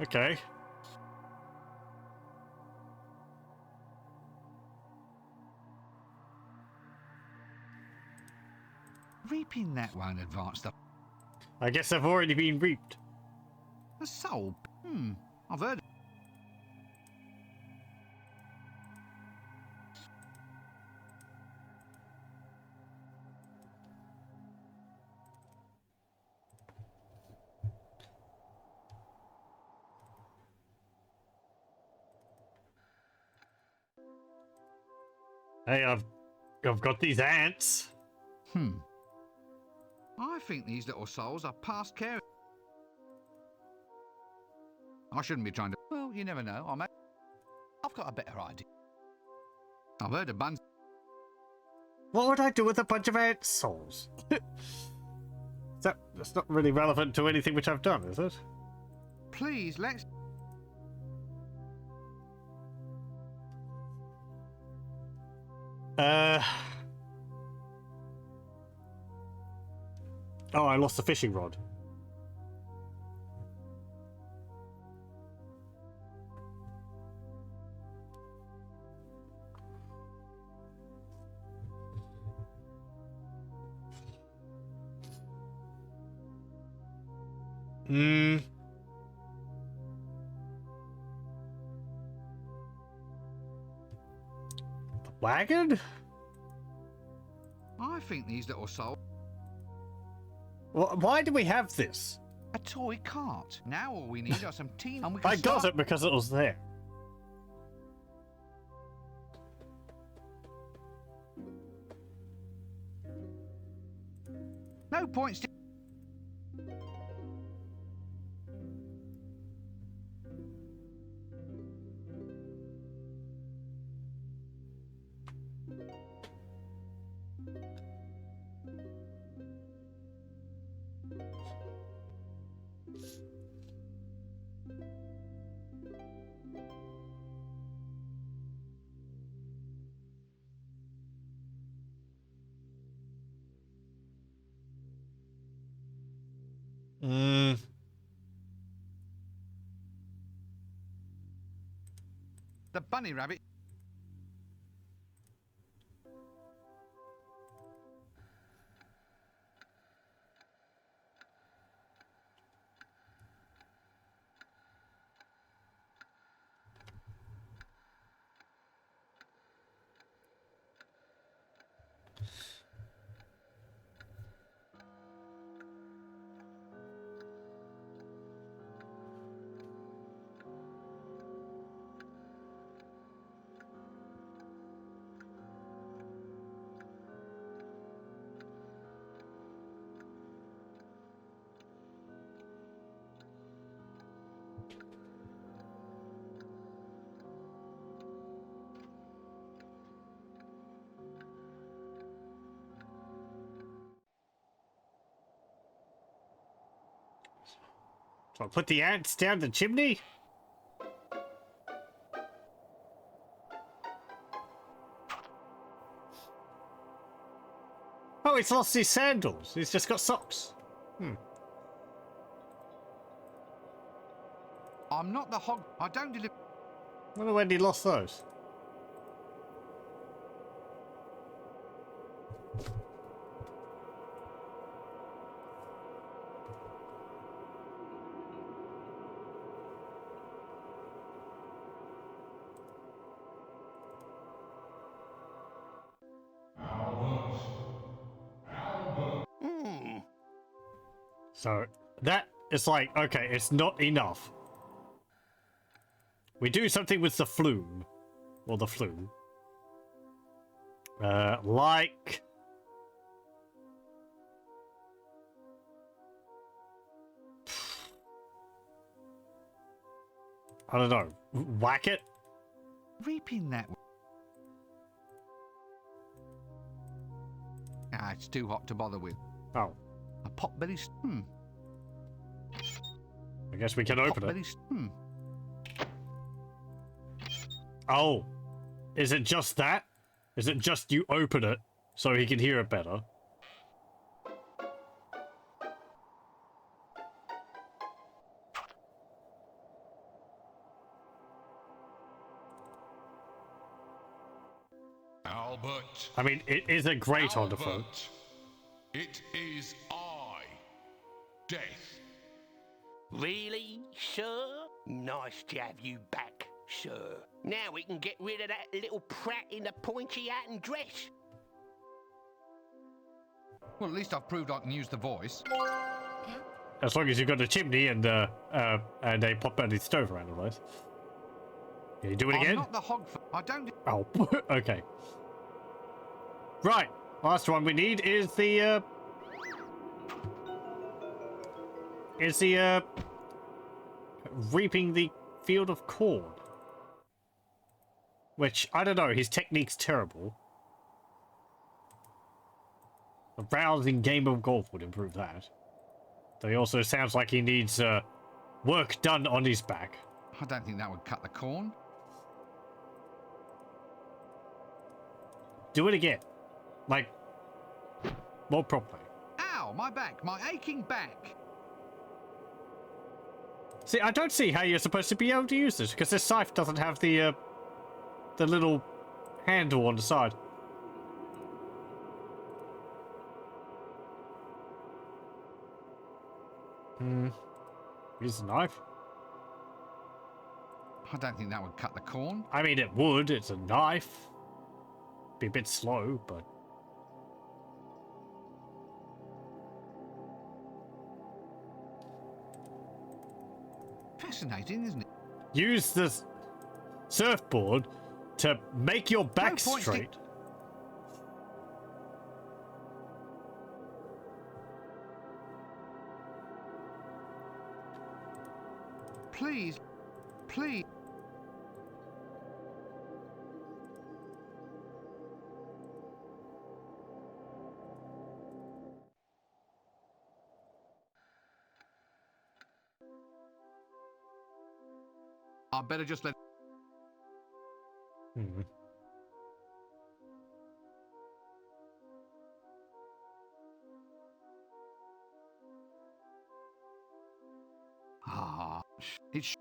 Speaker 1: Okay.
Speaker 2: Reaping that won't advance the...
Speaker 1: I guess they've already been reaped.
Speaker 2: The soul? I've heard...
Speaker 1: Hey, I've got these ants.
Speaker 2: I think these little souls are past caring. I shouldn't be trying to... Well, you never know. I've got a better idea. I've heard a bunch...
Speaker 1: What would I do with a bunch of ant souls? That's not really relevant to anything which I've done, is it?
Speaker 2: Please, let's...
Speaker 1: Oh, I lost the fishing rod. The wagon?
Speaker 2: I think these little souls...
Speaker 1: Why do we have this?
Speaker 2: A toy cart. Now all we need are some tea and we
Speaker 1: I
Speaker 2: can
Speaker 1: got
Speaker 2: start...
Speaker 1: it because it was there.
Speaker 2: No point still... The bunny rabbit...
Speaker 1: So I put the ants down the chimney? Oh, he's lost his sandals. He's just got socks.
Speaker 2: I'm not the hog... I don't deliver...
Speaker 1: I wonder when he lost those. So that is like, okay, it's not enough. We do something with the flume. Or the flume. Like... I don't know. Whack it?
Speaker 2: Reaping that... Ah, it's too hot to bother with.
Speaker 1: Oh.
Speaker 2: A pot-belly...
Speaker 1: I guess we can open it.
Speaker 2: Hmm.
Speaker 1: Oh. Is it just that? Is it just you open it so he can hear it better?
Speaker 15: Albert.
Speaker 1: I mean, it is a great on the phone.
Speaker 15: Albert, it is I, Death.
Speaker 14: Really, sir? Nice to have you back, sir. Now we can get rid of that little prat in the pointy hat and dress.
Speaker 2: Well, at least I've proved I can use the voice.
Speaker 1: As long as you've got a chimney and a pop-burning stove around the place. Can you do it again?
Speaker 2: I'm not the hog. I don't.
Speaker 1: Oh, okay. Right. Last one we need is the reaping the field of corn. Which, I don't know, his technique's terrible. A rousing game of golf would improve that. Though he also sounds like he needs work done on his back.
Speaker 2: I don't think that would cut the corn.
Speaker 1: Do it again. Like, more properly.
Speaker 2: Ow, my back, my aching back.
Speaker 1: See, I don't see how you're supposed to be able to use this, because this scythe doesn't have the little handle on the side. Use the knife.
Speaker 2: I don't think that would cut the corn.
Speaker 1: I mean, it would. It's a knife. Be a bit slow, but...
Speaker 2: Fascinating, isn't it?
Speaker 1: Use the surfboard to make your back straight.
Speaker 2: Please, please. I better just let... It's...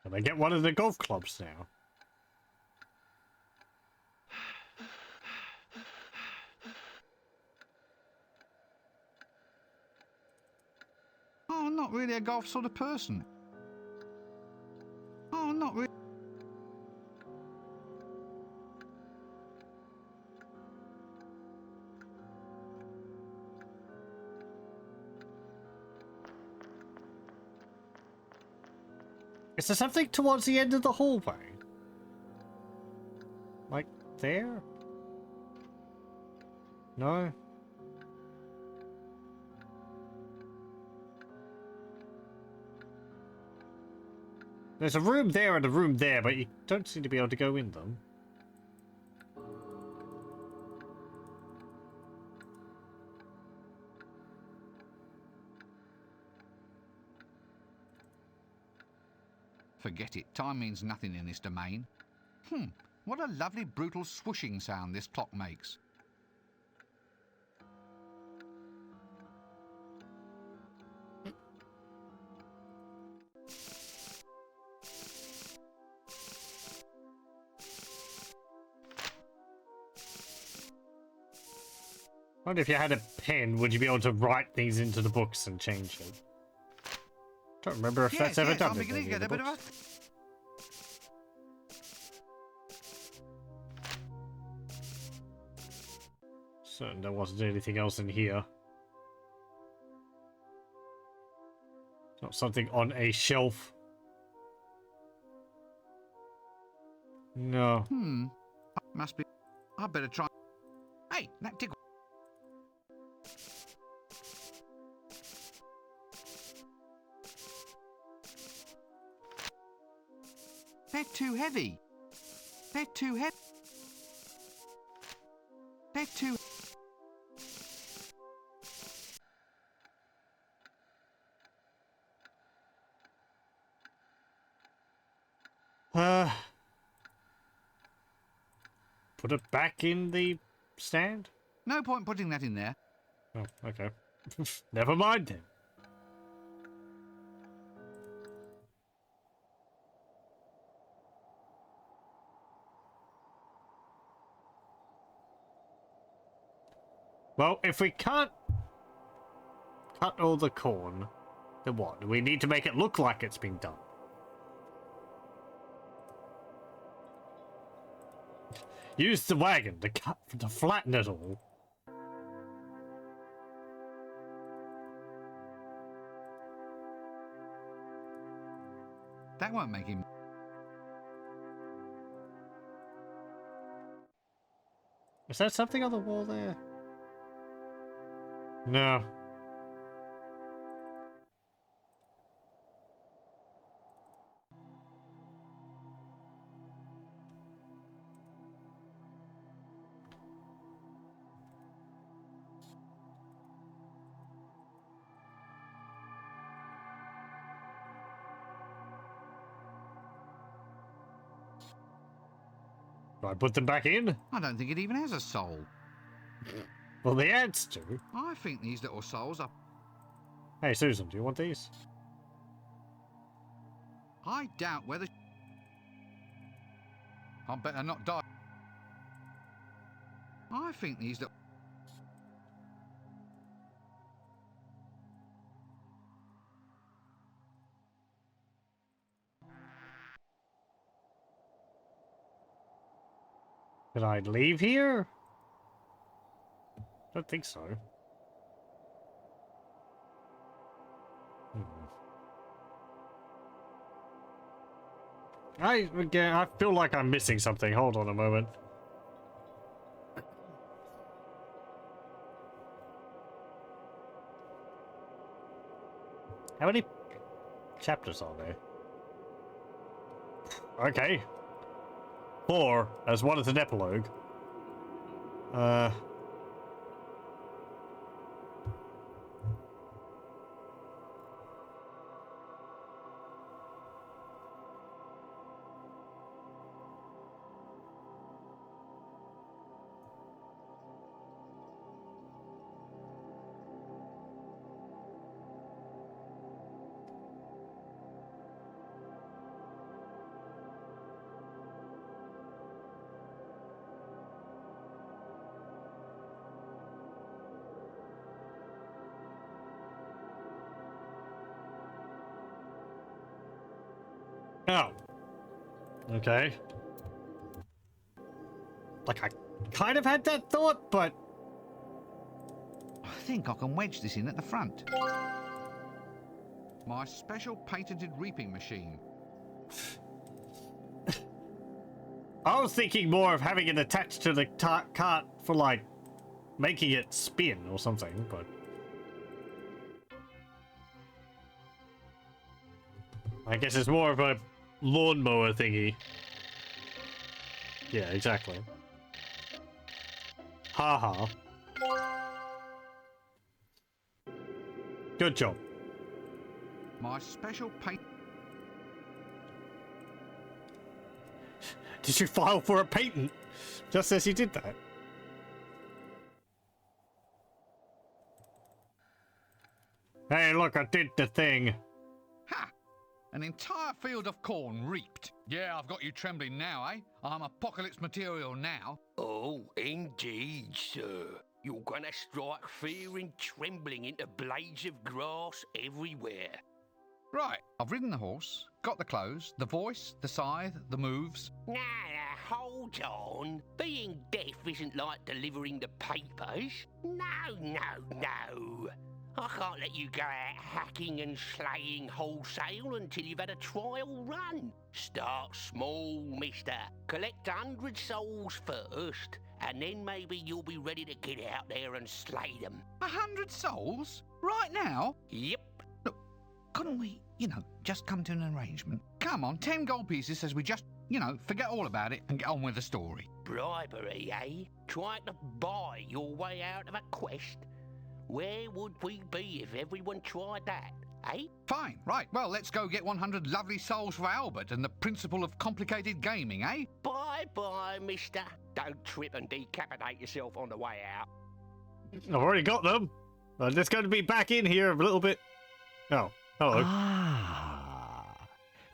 Speaker 1: Can I get one of the golf clubs now?
Speaker 2: Oh, I'm not really a golf sort of person. Oh, I'm not really...
Speaker 1: Is there something towards the end of the hallway? Like there? No? There's a room there and a room there, but you don't seem to be able to go in them.
Speaker 2: Forget it. Time means nothing in this domain. What a lovely, brutal swooshing sound this clock makes.
Speaker 1: I wonder if you had a pen, would you be able to write things into the books and change it? Don't remember if that's ever done.
Speaker 2: I'm beginning to get a bit of a...
Speaker 1: Certain there wasn't anything else in here. Not something on a shelf. No.
Speaker 2: Must be... I better try... Hey, that tickle... They're too heavy. They're too heavy. They're too...
Speaker 1: Put it back in the stand?
Speaker 2: No point putting that in there.
Speaker 1: Oh, okay. Never mind then. Well, if we can't cut all the corn, then what? We need to make it look like it's been done. Use the wagon to flatten it all.
Speaker 2: That won't make him...
Speaker 1: Is that something on the wall there? No. Do I put them back in?
Speaker 2: I don't think it even has a soul.
Speaker 1: Well, the ants do.
Speaker 2: I think these little souls are...
Speaker 1: Hey, Susan, do you want these?
Speaker 2: I doubt whether... I better not die. I think these little...
Speaker 1: Did I leave here? Don't think so. I feel like I'm missing something. Hold on a moment. How many chapters are there? Okay. 4 as one as an epilogue. Oh. Okay. Like, I kind of had that thought, but...
Speaker 2: I think I can wedge this in at the front. My special patented reaping machine.
Speaker 1: I was thinking more of having it attached to the cart for, like, making it spin or something, but... I guess it's more of a lawnmower thingy. Yeah, exactly. Haha. Good job.
Speaker 2: My special
Speaker 1: Did you file for a patent? Just as you did that. Hey, look, I did the thing.
Speaker 2: Ha! An entire field of corn reaped. Yeah, I've got you trembling now, eh? I'm apocalypse material now.
Speaker 8: Oh, indeed, sir. You're gonna strike fear and trembling into blades of grass everywhere.
Speaker 2: Right, I've ridden the horse, got the clothes, the voice, the scythe, the moves.
Speaker 14: Now, hold on. Being deaf isn't like delivering the papers. No. I can't let you go out hacking and slaying wholesale until you've had a trial run. Start small, mister. Collect 100 souls first, and then maybe you'll be ready to get out there and slay them.
Speaker 2: 100 souls? Right now?
Speaker 14: Yep.
Speaker 2: Look, couldn't we, just come to an arrangement? Come on, 10 gold pieces says we just, forget all about it and get on with the story.
Speaker 14: Bribery, eh? Trying to buy your way out of a quest? Where would we be if everyone tried that? eh?
Speaker 2: Fine, right. Well, let's go get 100 lovely souls for Albert and the principle of complicated gaming, eh?
Speaker 14: Bye-bye, mister. Don't trip and decapitate yourself on the way out.
Speaker 1: I've already got them. I'm just going to be back in here a little bit. Oh, hello.
Speaker 13: Ah,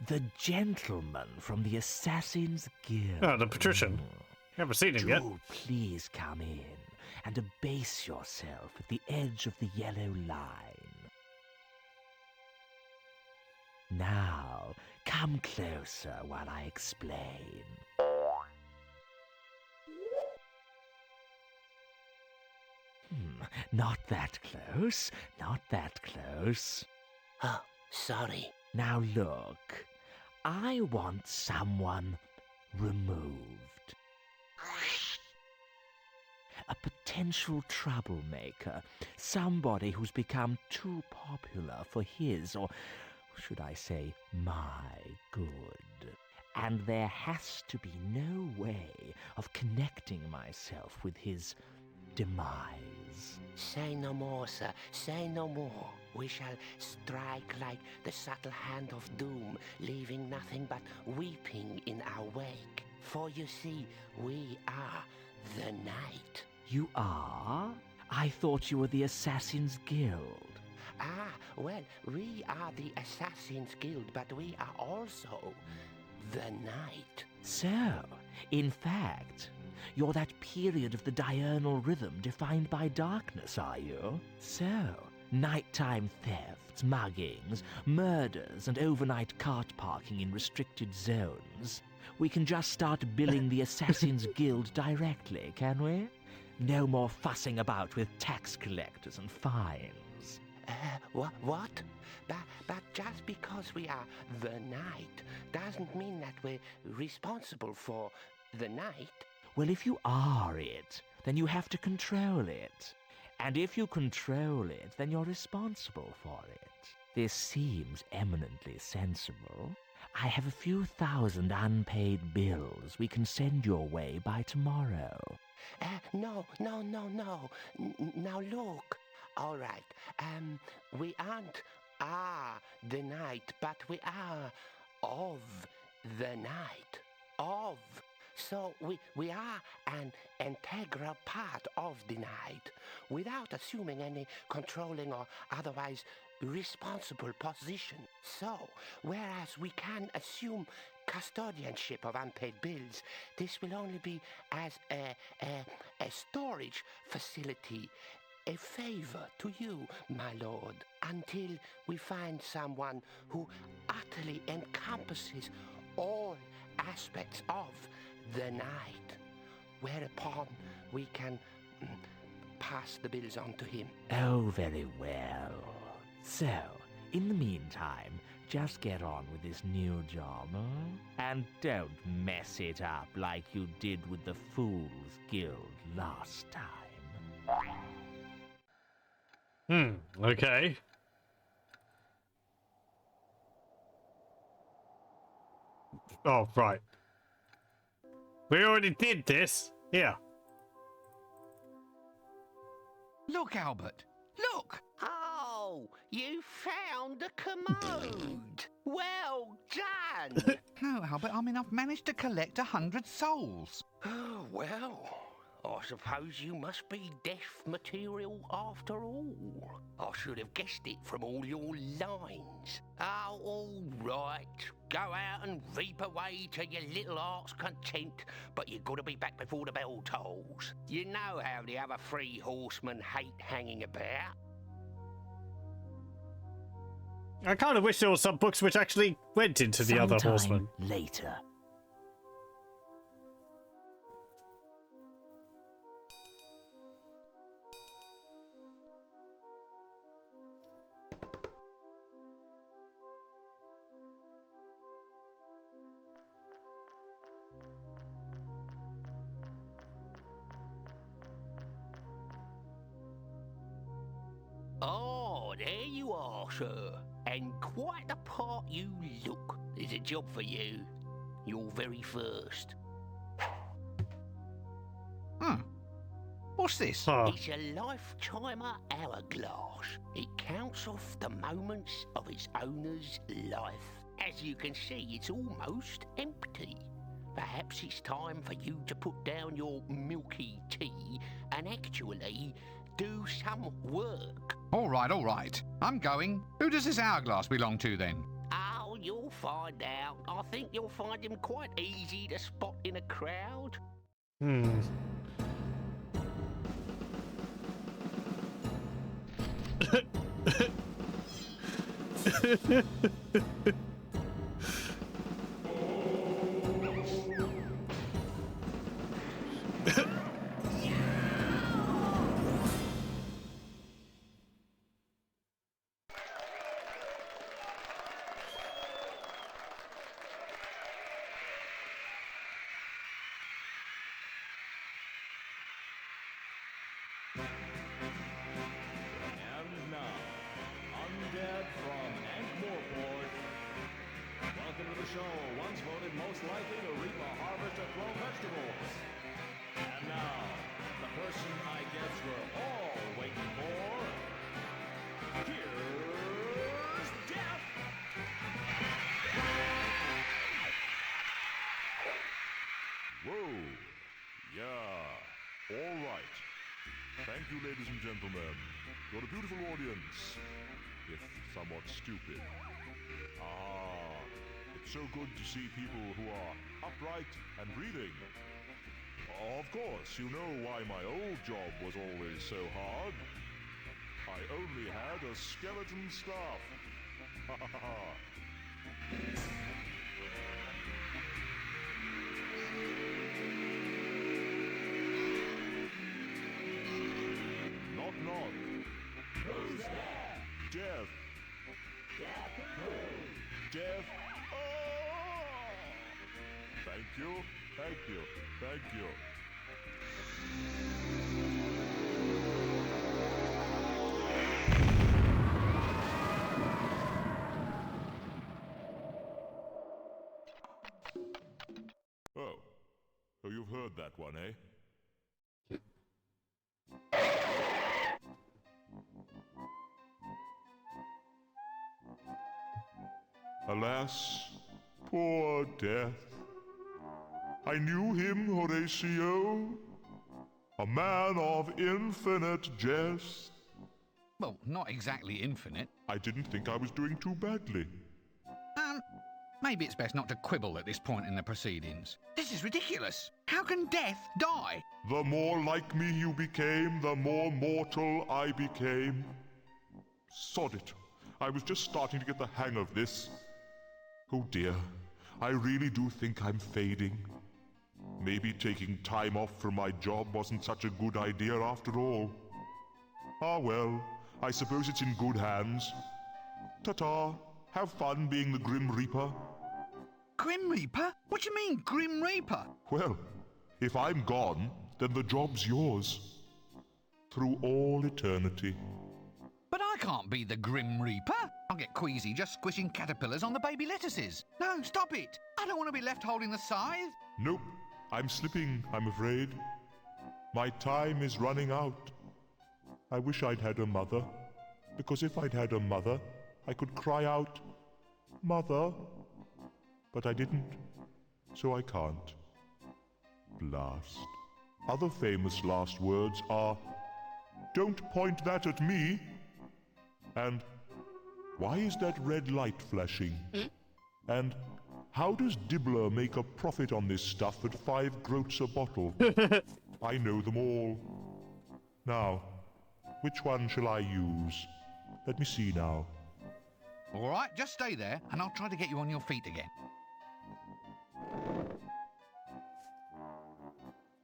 Speaker 13: the gentleman from the Assassin's Guild.
Speaker 1: Oh, the patrician. Haven't seen him yet.
Speaker 13: Do please come in and abase yourself at the edge of the yellow line. Now, come closer while I explain. Not that close, not that close.
Speaker 14: Oh, sorry.
Speaker 13: Now look, I want someone removed. A potential troublemaker, somebody who's become too popular for his, or should I say, my good. And there has to be no way of connecting myself with his demise.
Speaker 14: Say no more, sir. Say no more. We shall strike like the subtle hand of doom, leaving nothing but weeping in our wake. For you see, we are the night.
Speaker 13: You are? I thought you were the Assassin's Guild.
Speaker 14: Ah, well, we are the Assassin's Guild, but we are also the night.
Speaker 13: So, in fact, you're that period of the diurnal rhythm defined by darkness, are you? So, nighttime thefts, muggings, murders, and overnight cart parking in restricted zones. We can just start billing the Assassin's Guild directly, can we? No more fussing about with tax collectors and fines.
Speaker 14: What? But just because we are the night doesn't mean that we're responsible for the night.
Speaker 13: Well, if you are it, then you have to control it. And if you control it, then you're responsible for it. This seems eminently sensible. I have a few thousand unpaid bills we can send your way by tomorrow.
Speaker 14: No. Now look. All right. We aren't the night, but we are of the night. Of. So we are an integral part of the night, without assuming any controlling or otherwise responsible position. So, whereas we can assume custodianship of unpaid bills, this will only be as a storage facility, a favor to you, my lord, until we find someone who utterly encompasses all aspects of the night, whereupon we can pass the bills on to him.
Speaker 13: Oh, very well. So, in the meantime, just get on with this new job, huh? And don't mess it up like you did with the Fool's Guild last time.
Speaker 1: Okay. Oh, right. We already did this. Yeah.
Speaker 2: Look, Albert. Look!
Speaker 14: Oh, you found a commode. Well done.
Speaker 2: No, Albert, I mean, I've managed to collect 100 souls.
Speaker 14: Oh, well, I suppose you must be deaf material after all. I should have guessed it from all your lines. Oh, all right. Go out and reap away to your little heart's content, but you've got to be back before the bell tolls. You know how the other three horsemen hate hanging about.
Speaker 1: I kind of wish there were some books which actually went into the other horsemen.
Speaker 13: Later.
Speaker 14: Oh, there you are, sir. And quite the part you look. There's a job for you. You're very first.
Speaker 2: What's this?
Speaker 14: It's a lifetimer hourglass. It counts off the moments of its owner's life. As you can see, it's almost empty. Perhaps it's time for you to put down your milky tea and actually do some work.
Speaker 2: All right. I'm going. Who does this hourglass belong to then?
Speaker 14: Oh, you'll find out. I think you'll find him quite easy to spot in a crowd.
Speaker 16: And now, undead from Ankh-Morport. Welcome to the show, once voted most likely to reap a harvest of 12 vegetables. And now, the person I guess we're all waiting for. Here's Death!
Speaker 11: Whoa. Yeah. All right. Thank you, ladies and gentlemen. You're a beautiful audience, if somewhat stupid. It's so good to see people who are upright and breathing. Of course, you know why my old job was always so hard. I only had a skeleton staff. Ha ha ha. Knock knock. Who's there? Death. Death. Oh! Thank you. Oh, you've heard that one, eh? Alas, poor Death. I knew him, Horatio, a man of infinite jest.
Speaker 2: Well, not exactly infinite.
Speaker 11: I didn't think I was doing too badly.
Speaker 2: Maybe it's best not to quibble at this point in the proceedings. This is ridiculous. How can Death die?
Speaker 11: The more like me you became, the more mortal I became. Sod it. I was just starting to get the hang of this. Oh dear, I really do think I'm fading. Maybe taking time off from my job wasn't such a good idea after all. Ah well, I suppose it's in good hands. Ta-ta, have fun being the Grim Reaper.
Speaker 2: Grim Reaper? What do you mean, Grim Reaper?
Speaker 11: Well, if I'm gone, then the job's yours. Through all eternity.
Speaker 2: But I can't be the Grim Reaper. I'll get queasy just squishing caterpillars on the baby lettuces. No, stop it. I don't want to be left holding the scythe.
Speaker 11: Nope, I'm slipping, I'm afraid. My time is running out. I wish I'd had a mother, because if I'd had a mother, I could cry out, Mother. But I didn't, so I can't. Blast. Other famous last words are, Don't point that at me. And, why is that red light flashing? And, how does Dibbler make a profit on this stuff at 5 groats a bottle? I know them all. Now, which one shall I use? Let me see now.
Speaker 2: All right, just stay there, and I'll try to get you on your feet again.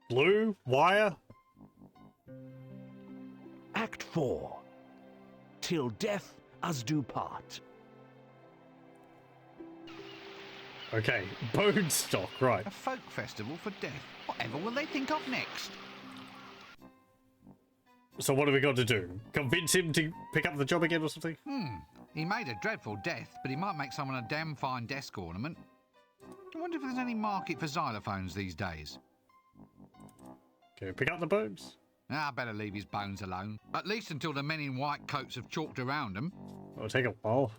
Speaker 1: Blue wire.
Speaker 13: Act 4. Till death us do part.
Speaker 1: Okay, bone stock, right.
Speaker 2: A folk festival for death. Whatever will they think of next?
Speaker 1: So what have we got to do? Convince him to pick up the job again or something?
Speaker 2: He made a dreadful death, but he might make someone a damn fine desk ornament. I wonder if there's any market for xylophones these days.
Speaker 1: Okay, pick up the bones.
Speaker 2: I better leave his bones alone. At least until the men in white coats have chalked around them.
Speaker 1: It'll take a while.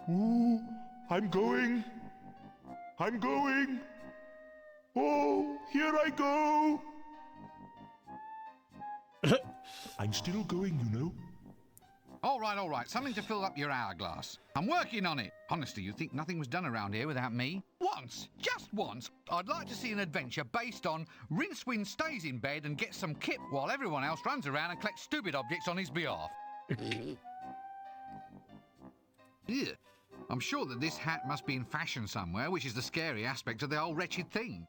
Speaker 11: Ooh, I'm going. I'm going. Oh, here I go. I'm still going, you know.
Speaker 2: All right. Something to fill up your hourglass. I'm working on it. Honestly, you'd think nothing was done around here without me? Once, just once, I'd like to see an adventure based on Rincewind stays in bed and gets some kip while everyone else runs around and collects stupid objects on his behalf. Yeah. I'm sure that this hat must be in fashion somewhere, which is the scary aspect of the whole wretched thing.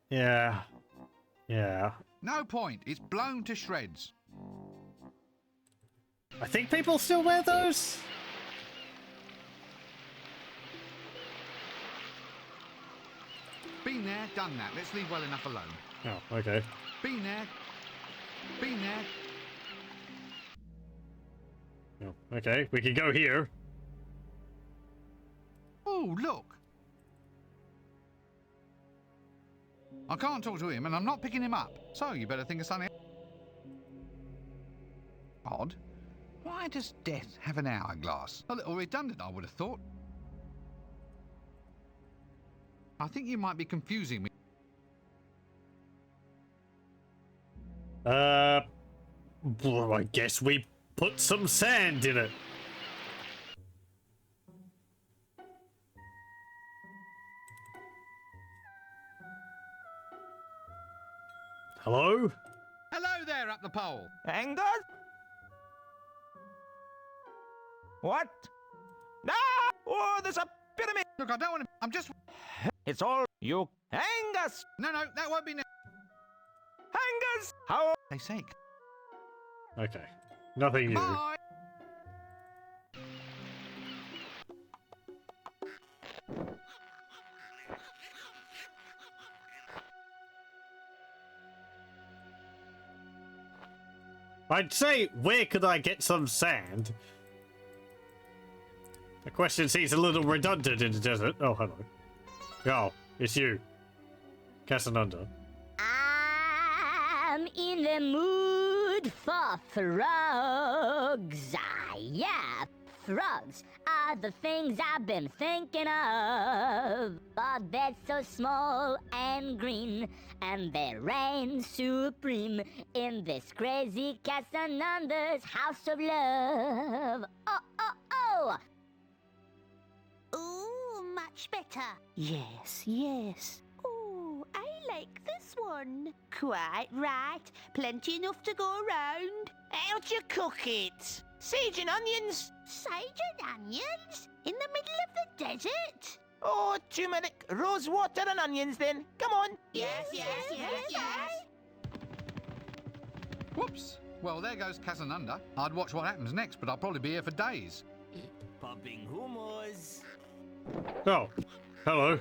Speaker 1: Yeah. Yeah.
Speaker 2: No point. It's blown to shreds.
Speaker 1: I think people still wear those.
Speaker 2: Been there, done that. Let's leave well enough alone.
Speaker 1: Oh, okay.
Speaker 2: Been there. Been there.
Speaker 1: Oh, okay, we can go here.
Speaker 2: Oh, look. I can't talk to him, and I'm not picking him up. So you better think of something. Odd. Why does death have an hourglass? A little redundant, I would have thought. I think you might be confusing me.
Speaker 1: Well, I guess we put some sand in it. Hello?
Speaker 2: Hello there up the pole.
Speaker 3: Angus? What? No! Oh, there's a pyramid!
Speaker 2: Look, I don't want to... I'm just...
Speaker 3: It's all you... Angus!
Speaker 2: No, that won't be...
Speaker 3: Angus! How...
Speaker 2: They sake.
Speaker 1: Okay. Nothing new.
Speaker 2: Bye!
Speaker 1: I'd say, where could I get some sand? The question seems a little redundant in the desert. Oh, hello. Oh, it's you. Casanunda.
Speaker 5: I'm in the mood for frogs. Yeah, frogs are the things I've been thinking of. But they're so small and green, and they reign supreme in this crazy Casanunda's house of love. Oh!
Speaker 9: Ooh, much better.
Speaker 5: Yes.
Speaker 9: Ooh, I like this one. Quite right. Plenty enough to go around.
Speaker 14: How do you cook it? Sage and onions?
Speaker 9: Sage and onions? In the middle of the desert?
Speaker 14: Oh, turmeric, rose water and onions then. Come on.
Speaker 9: Yes.
Speaker 2: Whoops. Well, there goes Casanunda. I'd watch what happens next, but I'll probably be here for days.
Speaker 14: Popping hummus.
Speaker 1: Oh, hello.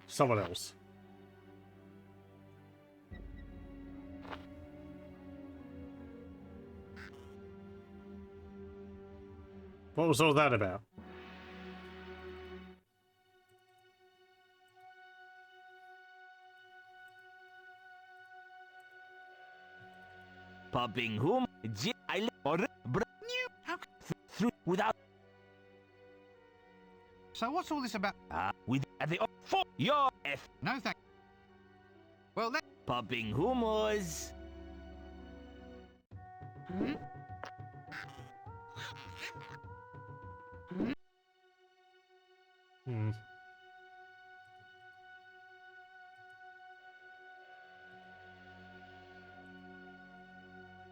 Speaker 1: Someone else. What was all that about?
Speaker 3: Popping hum. Through without.
Speaker 2: So what's all this about?
Speaker 3: With the for your F.
Speaker 2: No thank. Well, that...
Speaker 3: Popping hummus.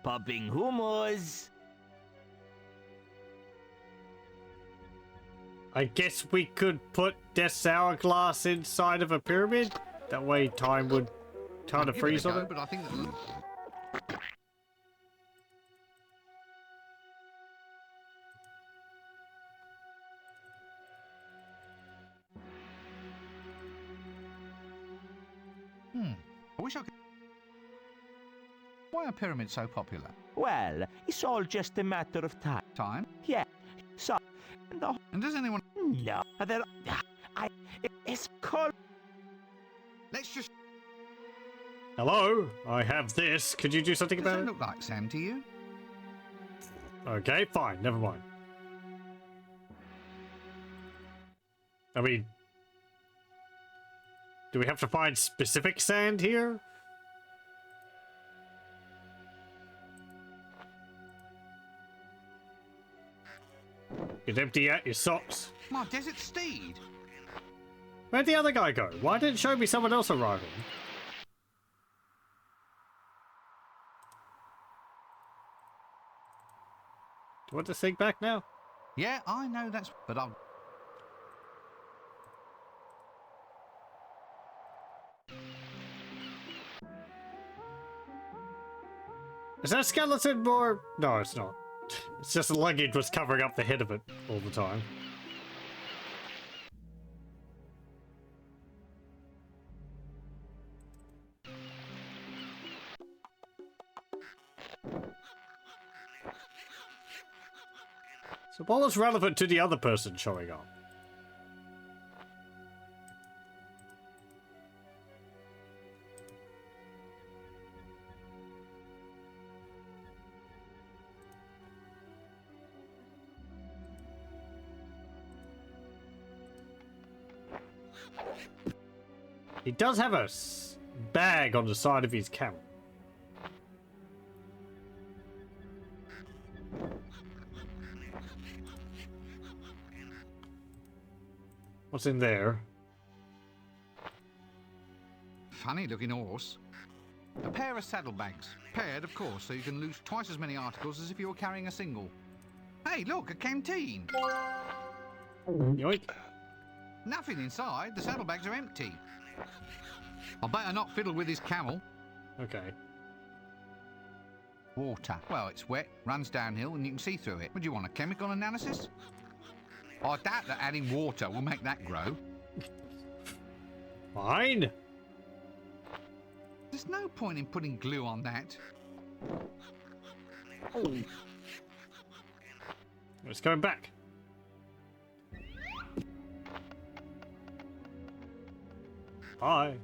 Speaker 3: Popping hummus.
Speaker 1: I guess we could put this hourglass inside of a pyramid. That way time would kind of freeze on it.
Speaker 2: But I think that... I wish I could... Why are pyramids so popular?
Speaker 10: Well, it's all just a matter of time.
Speaker 2: Time?
Speaker 10: Yeah. So,
Speaker 2: and does anyone...
Speaker 10: No. It's called...
Speaker 2: Let's just...
Speaker 1: Hello? I have this. Could you do something
Speaker 2: Does
Speaker 1: about
Speaker 2: it
Speaker 1: it?
Speaker 2: look like sand to you?
Speaker 1: Okay, fine. Never mind. I mean, do we have to find specific sand here? You'd empty out your socks.
Speaker 2: My desert steed.
Speaker 1: Where'd the other guy go? Why didn't it show me someone else arriving? Do you want this thing back now?
Speaker 2: Yeah, I know that's... But I'll...
Speaker 1: Is that skeleton more... No, it's not. It's just the luggage was covering up the head of it all the time. So what was relevant to the other person showing up? He does have a bag on the side of his camel. What's in there?
Speaker 2: Funny looking horse. A pair of saddlebags. Paired, of course, so you can lose twice as many articles as if you were carrying a single. Hey, look, a canteen.
Speaker 1: Yoink.
Speaker 2: Nothing inside. The saddlebags are empty. I better not fiddle with his camel.
Speaker 1: Okay.
Speaker 2: Water. Well, it's wet, runs downhill, and you can see through it. Would you want a chemical analysis? I doubt that adding water will make that grow.
Speaker 1: Fine.
Speaker 2: There's no point in putting glue on that.
Speaker 1: It's going back. Hi.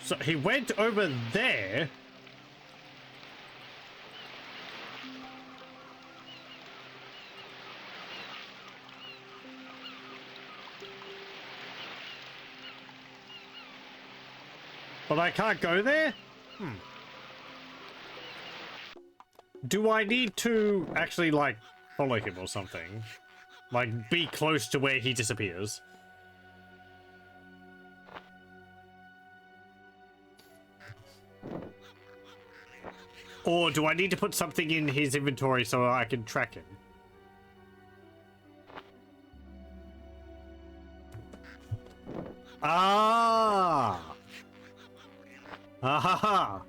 Speaker 1: So he went over there. But I can't go there? Do I need to actually, like, follow him or something? Like, be close to where he disappears? Or do I need to put something in his inventory so I can track him? Ah! Ah ha ha!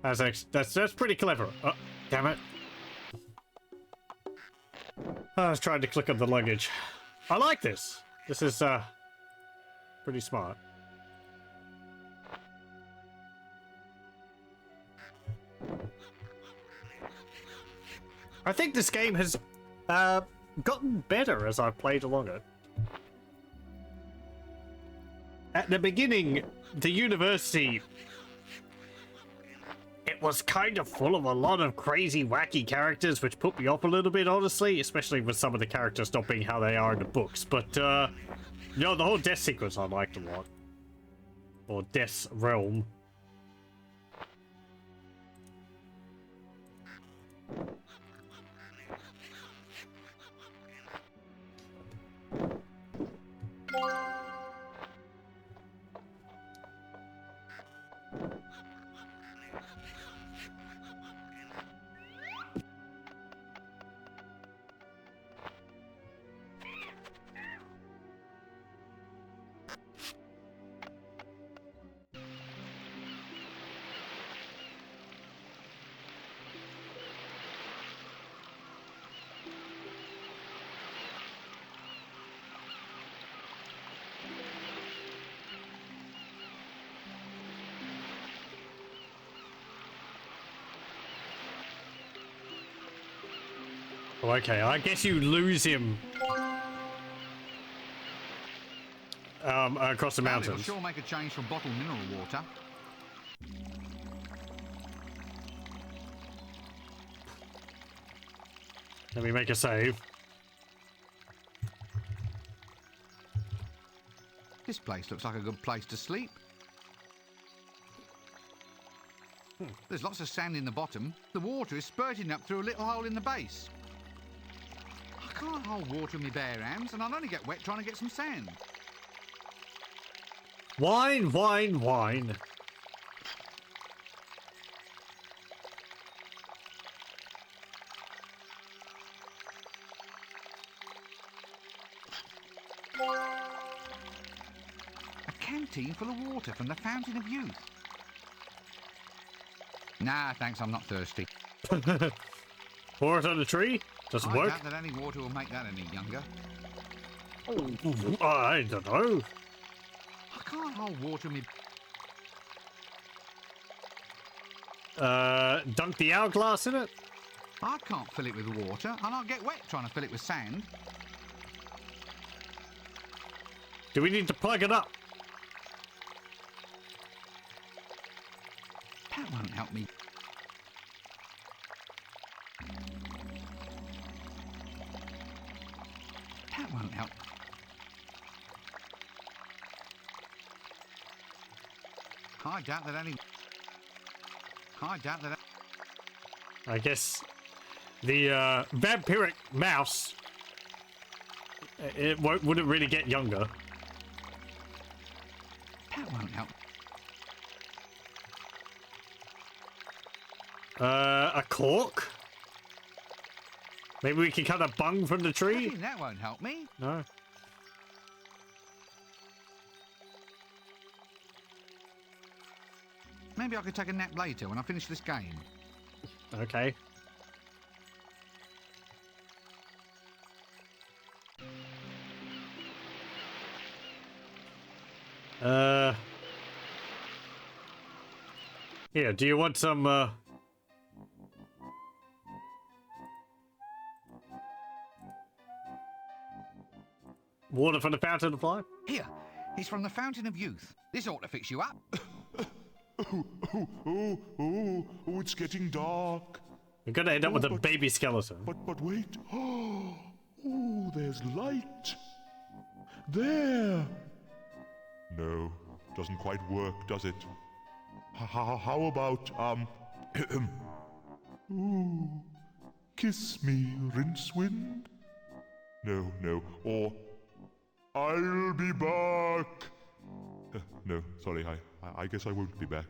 Speaker 1: That's pretty clever. Oh, damn it. I was trying to click on the luggage. I like this. This is, pretty smart. I think this game has, gotten better as I've played along it. At the beginning, the university... It was kind of full of a lot of crazy, wacky characters, which put me off a little bit, honestly, especially with some of the characters not being how they are in the books. But, you know, the whole death sequence I liked a lot. Or Death's Realm. Oh, okay, I guess you lose him across the
Speaker 2: Well,
Speaker 1: mountains.
Speaker 2: it'll sure make a change from bottled mineral water.
Speaker 1: Let me make a save.
Speaker 2: This place looks like a good place to sleep. There's lots of sand in the bottom. The water is spurting up through a little hole in the base. I can't hold water in my bare hands, and I'll only get wet trying to get some sand.
Speaker 1: Wine, wine, wine.
Speaker 2: A canteen full of water from the Fountain of Youth. Nah, thanks, I'm not thirsty.
Speaker 1: Pour it on the tree? Doesn't
Speaker 2: I
Speaker 1: work.
Speaker 2: doubt that any water will make that any younger.
Speaker 1: I don't know.
Speaker 2: I can't hold water in
Speaker 1: my... dunk the hourglass in it?
Speaker 2: I can't fill it with water, and I'll get wet trying to fill it with sand.
Speaker 1: Do we need to plug it up?
Speaker 2: That won't help me. That won't help. I doubt that any... I doubt that...
Speaker 1: I guess the vampiric mouse, it wouldn't really get younger.
Speaker 2: That won't help.
Speaker 1: A cork? Maybe we can cut a bung from the tree?
Speaker 2: I think that won't help me.
Speaker 1: No.
Speaker 2: Maybe I could take a nap later when I finish this game.
Speaker 1: Okay. Here, do you want some, water from the Fountain of Life?
Speaker 2: Here, it's from the Fountain of Youth. This ought to fix you up.
Speaker 11: Oh, it's getting dark.
Speaker 1: We're gonna end up with a baby skeleton.
Speaker 11: But wait. Oh, there's light. There. No, doesn't quite work, does it? How about, ooh, kiss me, Rincewind? No, or I'll be back. No, sorry, I guess I won't be back.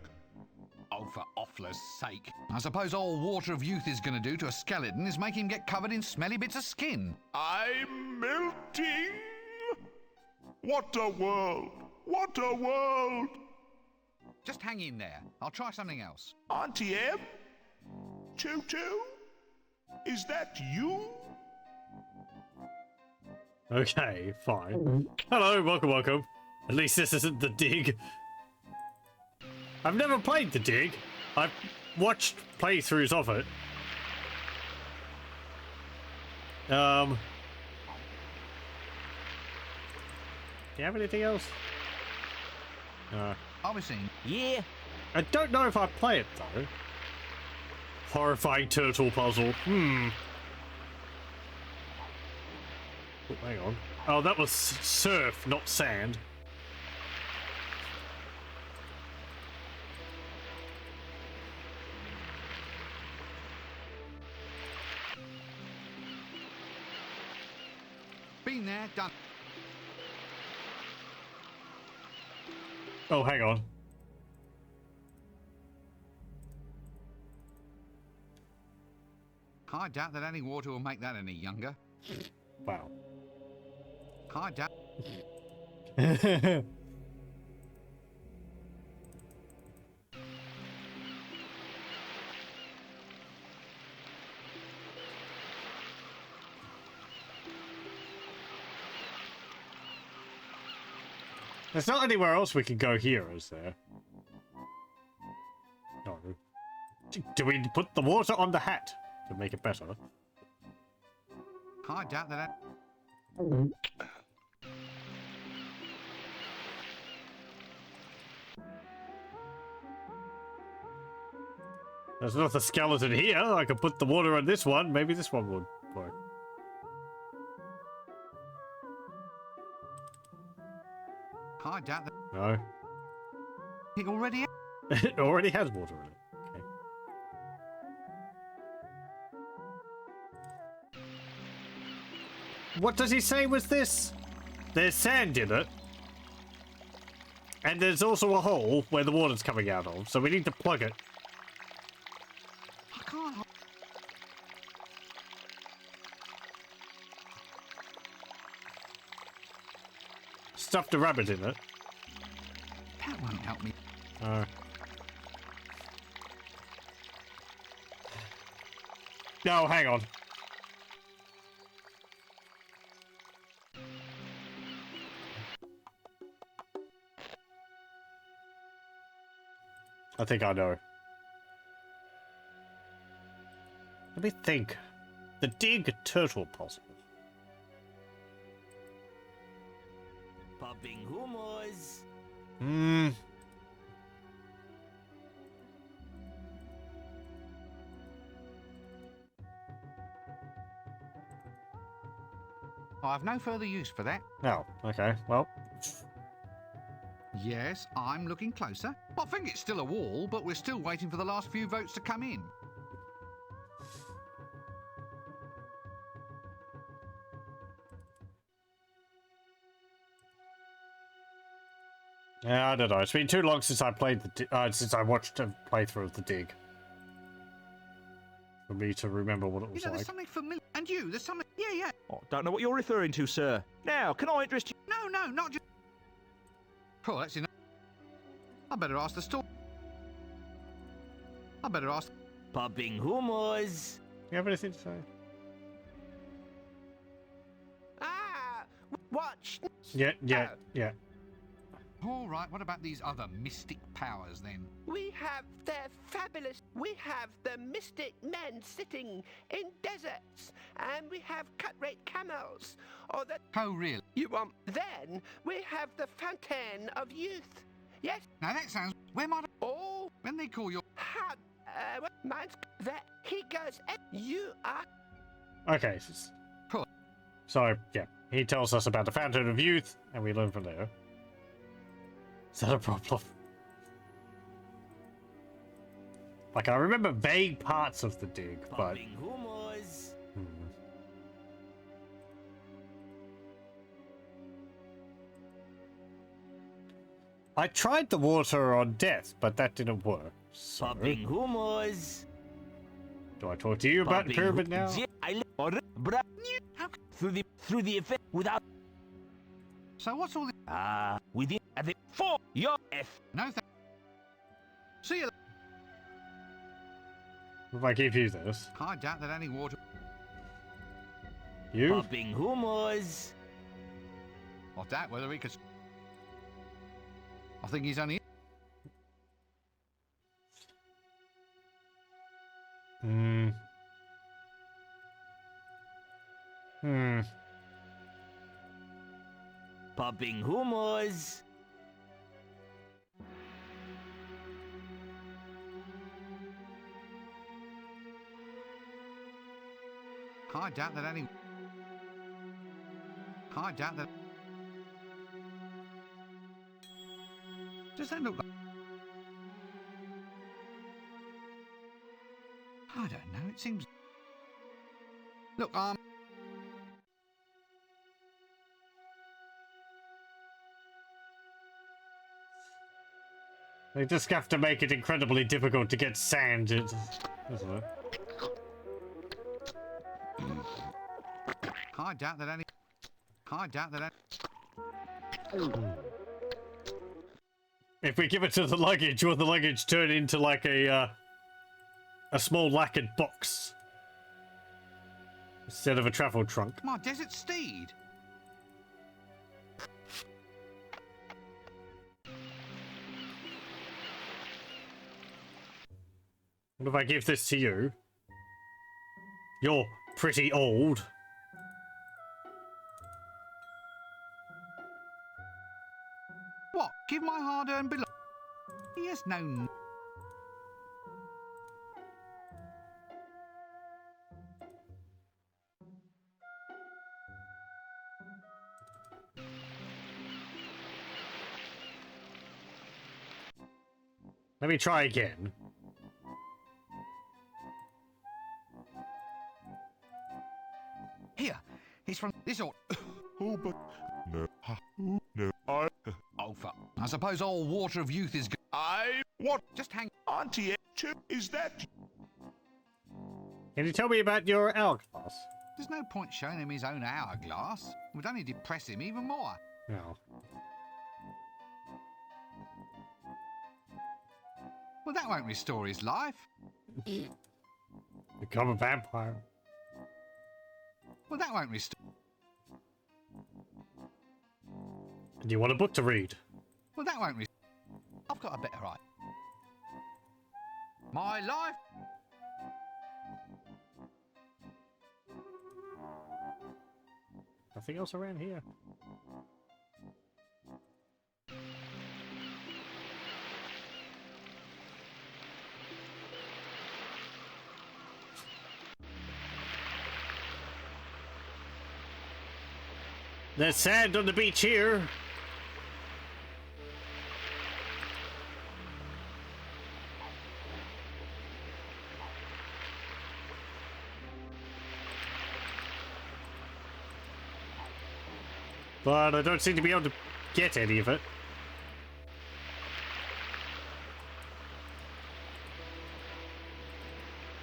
Speaker 2: Oh, for Offler's sake. I suppose all Water of Youth is going to do to a skeleton is make him get covered in smelly bits of skin.
Speaker 11: I'm melting! What a world! What a world!
Speaker 2: Just hang in there. I'll try something else.
Speaker 11: Auntie M? Toto? Is that you?
Speaker 1: Okay, fine. Hello, welcome. At least this isn't the dig. I've never played the dig. I've watched playthroughs of it. Do you have anything else? No.
Speaker 2: Obviously.
Speaker 3: Yeah.
Speaker 1: I don't know if I play it though. Horrifying turtle puzzle. Oh, hang on. Oh, that was surf, not sand.
Speaker 2: Been there, done.
Speaker 1: Oh, hang on.
Speaker 2: I doubt that any water will make that any younger.
Speaker 1: Wow.
Speaker 2: I doubt...
Speaker 1: There's not anywhere else we can go here, is there? No. Do we put the water on the hat to make it better?
Speaker 2: I doubt that.
Speaker 1: There's not a skeleton here. I could put the water on this one. Maybe this one would work.
Speaker 2: I doubt that.
Speaker 1: No.
Speaker 2: It already.
Speaker 1: It already has water in it. Okay. What does he say was this? There's sand in it. And there's also a hole where the water's coming out of, so we need to plug it.
Speaker 2: I can't.
Speaker 1: Stuffed a rabbit in it.
Speaker 2: That won't help me.
Speaker 1: No, hang on. I think I know. Let me think. The dig turtle puzzle.
Speaker 13: Popping humors.
Speaker 2: I have no further use for that.
Speaker 1: Oh, okay. Well.
Speaker 2: Yes, I'm looking closer. I think it's still a wall, but we're still waiting for the last few votes to come in.
Speaker 1: Yeah, I don't know. It's been too long since I played since I watched a playthrough of the dig. For me to remember what it was
Speaker 2: There's
Speaker 1: like.
Speaker 2: something familiar. And you, there's something. Yeah.
Speaker 10: Oh, don't know what you're referring to, sir. Now, can I interest you?
Speaker 2: No, not just. Oh, that's enough. I better ask the store. I better ask.
Speaker 13: Popping humors.
Speaker 1: You have anything to say?
Speaker 14: Ah, watch.
Speaker 1: Yeah.
Speaker 2: All right, what about these other mystic powers then?
Speaker 14: We have their fabulous. We have the mystic men sitting in deserts, and we have cut-rate camels. Or the.
Speaker 2: Oh, really?
Speaker 14: You want? Then we have the fountain of youth. Yes.
Speaker 2: Now that sounds. Where might I?
Speaker 14: Oh,
Speaker 2: When they call your.
Speaker 14: how? Mine's that he goes. You are.
Speaker 1: Okay. So, yeah. He tells us about the Fountain of Youth, and we learn from there. Is that a problem? Like, I remember vague parts of the dig, but...
Speaker 13: Popping humors.
Speaker 1: I tried the water on Death, but that didn't work. So...
Speaker 13: Popping humors.
Speaker 1: Do I talk to you about the pyramid now?
Speaker 13: Through the effect without.
Speaker 2: So what's all this?
Speaker 13: Within the for your F.
Speaker 2: No thanks. See you.
Speaker 1: If I give you this.
Speaker 2: I doubt that any water.
Speaker 1: You?
Speaker 13: Popping humors.
Speaker 2: I doubt whether he could. I think he's only.
Speaker 13: Popping humors.
Speaker 2: I doubt that any. I doubt that. Does that look like? I don't know. It seems. Look,
Speaker 1: They just have to make it incredibly difficult to get sand. Isn't it?
Speaker 2: I doubt that any. I doubt that any.
Speaker 1: If we give it to the luggage, will the luggage turn into like a small lacquered box instead of a travel trunk?
Speaker 2: My desert steed.
Speaker 1: What if I give this to you? You're pretty old.
Speaker 2: Yes, no.
Speaker 1: Let me try again.
Speaker 2: Here, it's from this or.
Speaker 11: Oh, but no, no,
Speaker 2: Oh, fuck. I suppose all water of youth is.
Speaker 11: what?
Speaker 2: Just hang.
Speaker 11: Auntie, is that?
Speaker 1: Can you tell me about your hourglass?
Speaker 2: There's no point showing him his own hourglass. It would only depress him even more.
Speaker 1: No.
Speaker 2: Well, that won't restore his life.
Speaker 1: Become a vampire.
Speaker 2: Well, that won't restore.
Speaker 1: Do you want a book to read?
Speaker 2: Well, that won't restore. I've got a better idea. My life.
Speaker 1: Nothing else around here. There's sand on the beach here. But I don't seem to be able to get any of it.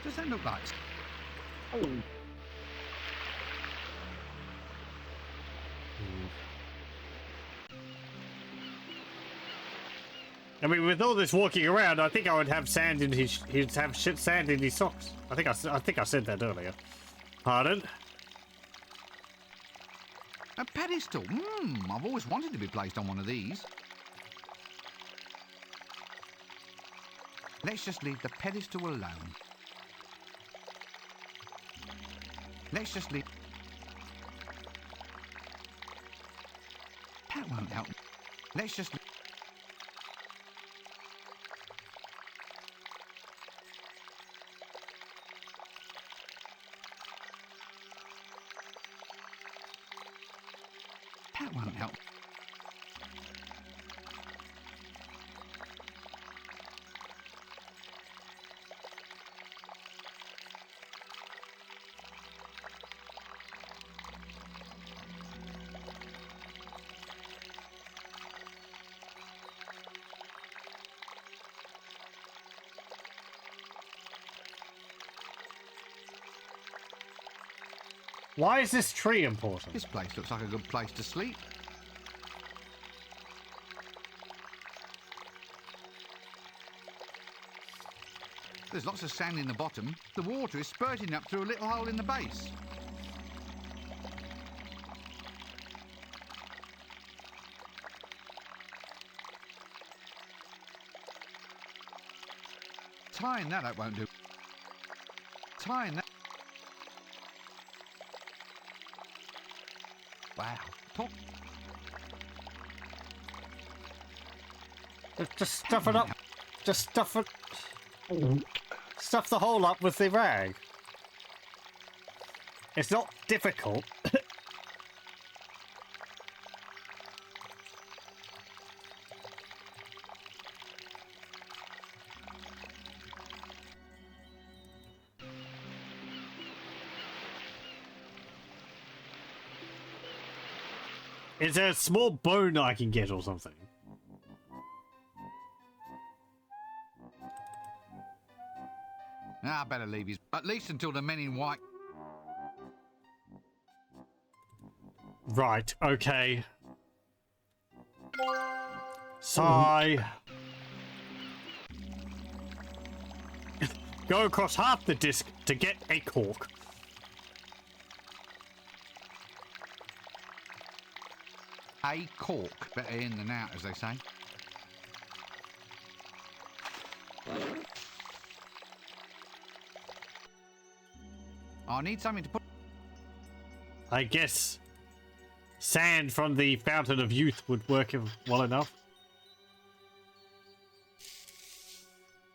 Speaker 2: Does that look like?
Speaker 1: Oh. I mean, with all this walking around, I think I would have sand in his. He'd have sand in his socks. I think I said that earlier. Pardon?
Speaker 2: A pedestal. I've always wanted to be placed on one of these. Let's just leave the pedestal alone. Let's just leave. That won't help. Let's just. That won't help.
Speaker 1: Why is this tree important?
Speaker 2: This place looks like a good place to sleep. There's lots of sand in the bottom. The water is spurting up through a little hole in the base. Tying that up won't do. Tying that. Wow. Top.
Speaker 1: Just stuff it up. Just stuff it. Stuff the hole up with the rag. It's not difficult. Is there a small bone I can get or something?
Speaker 2: I better leave his. At least until the men in white.
Speaker 1: Right, okay. Sigh. Go across half the disc to get a cork.
Speaker 2: A cork. Better in than out, as they say. I need something to put.
Speaker 1: I guess sand from the Fountain of Youth would work well enough.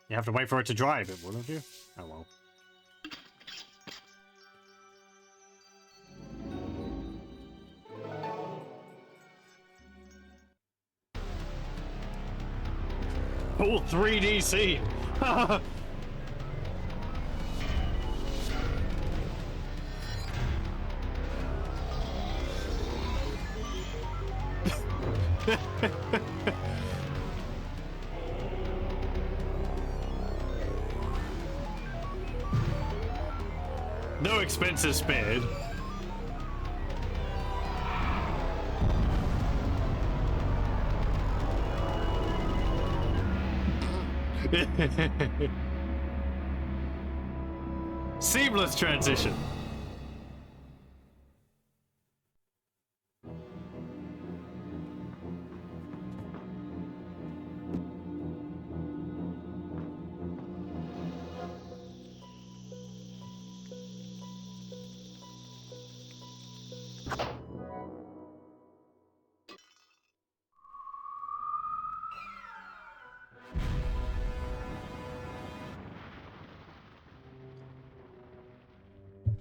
Speaker 1: You have to wait for it to dry a bit, wouldn't you? Oh well. Oh, 3DC! No expenses spared. Seamless transition.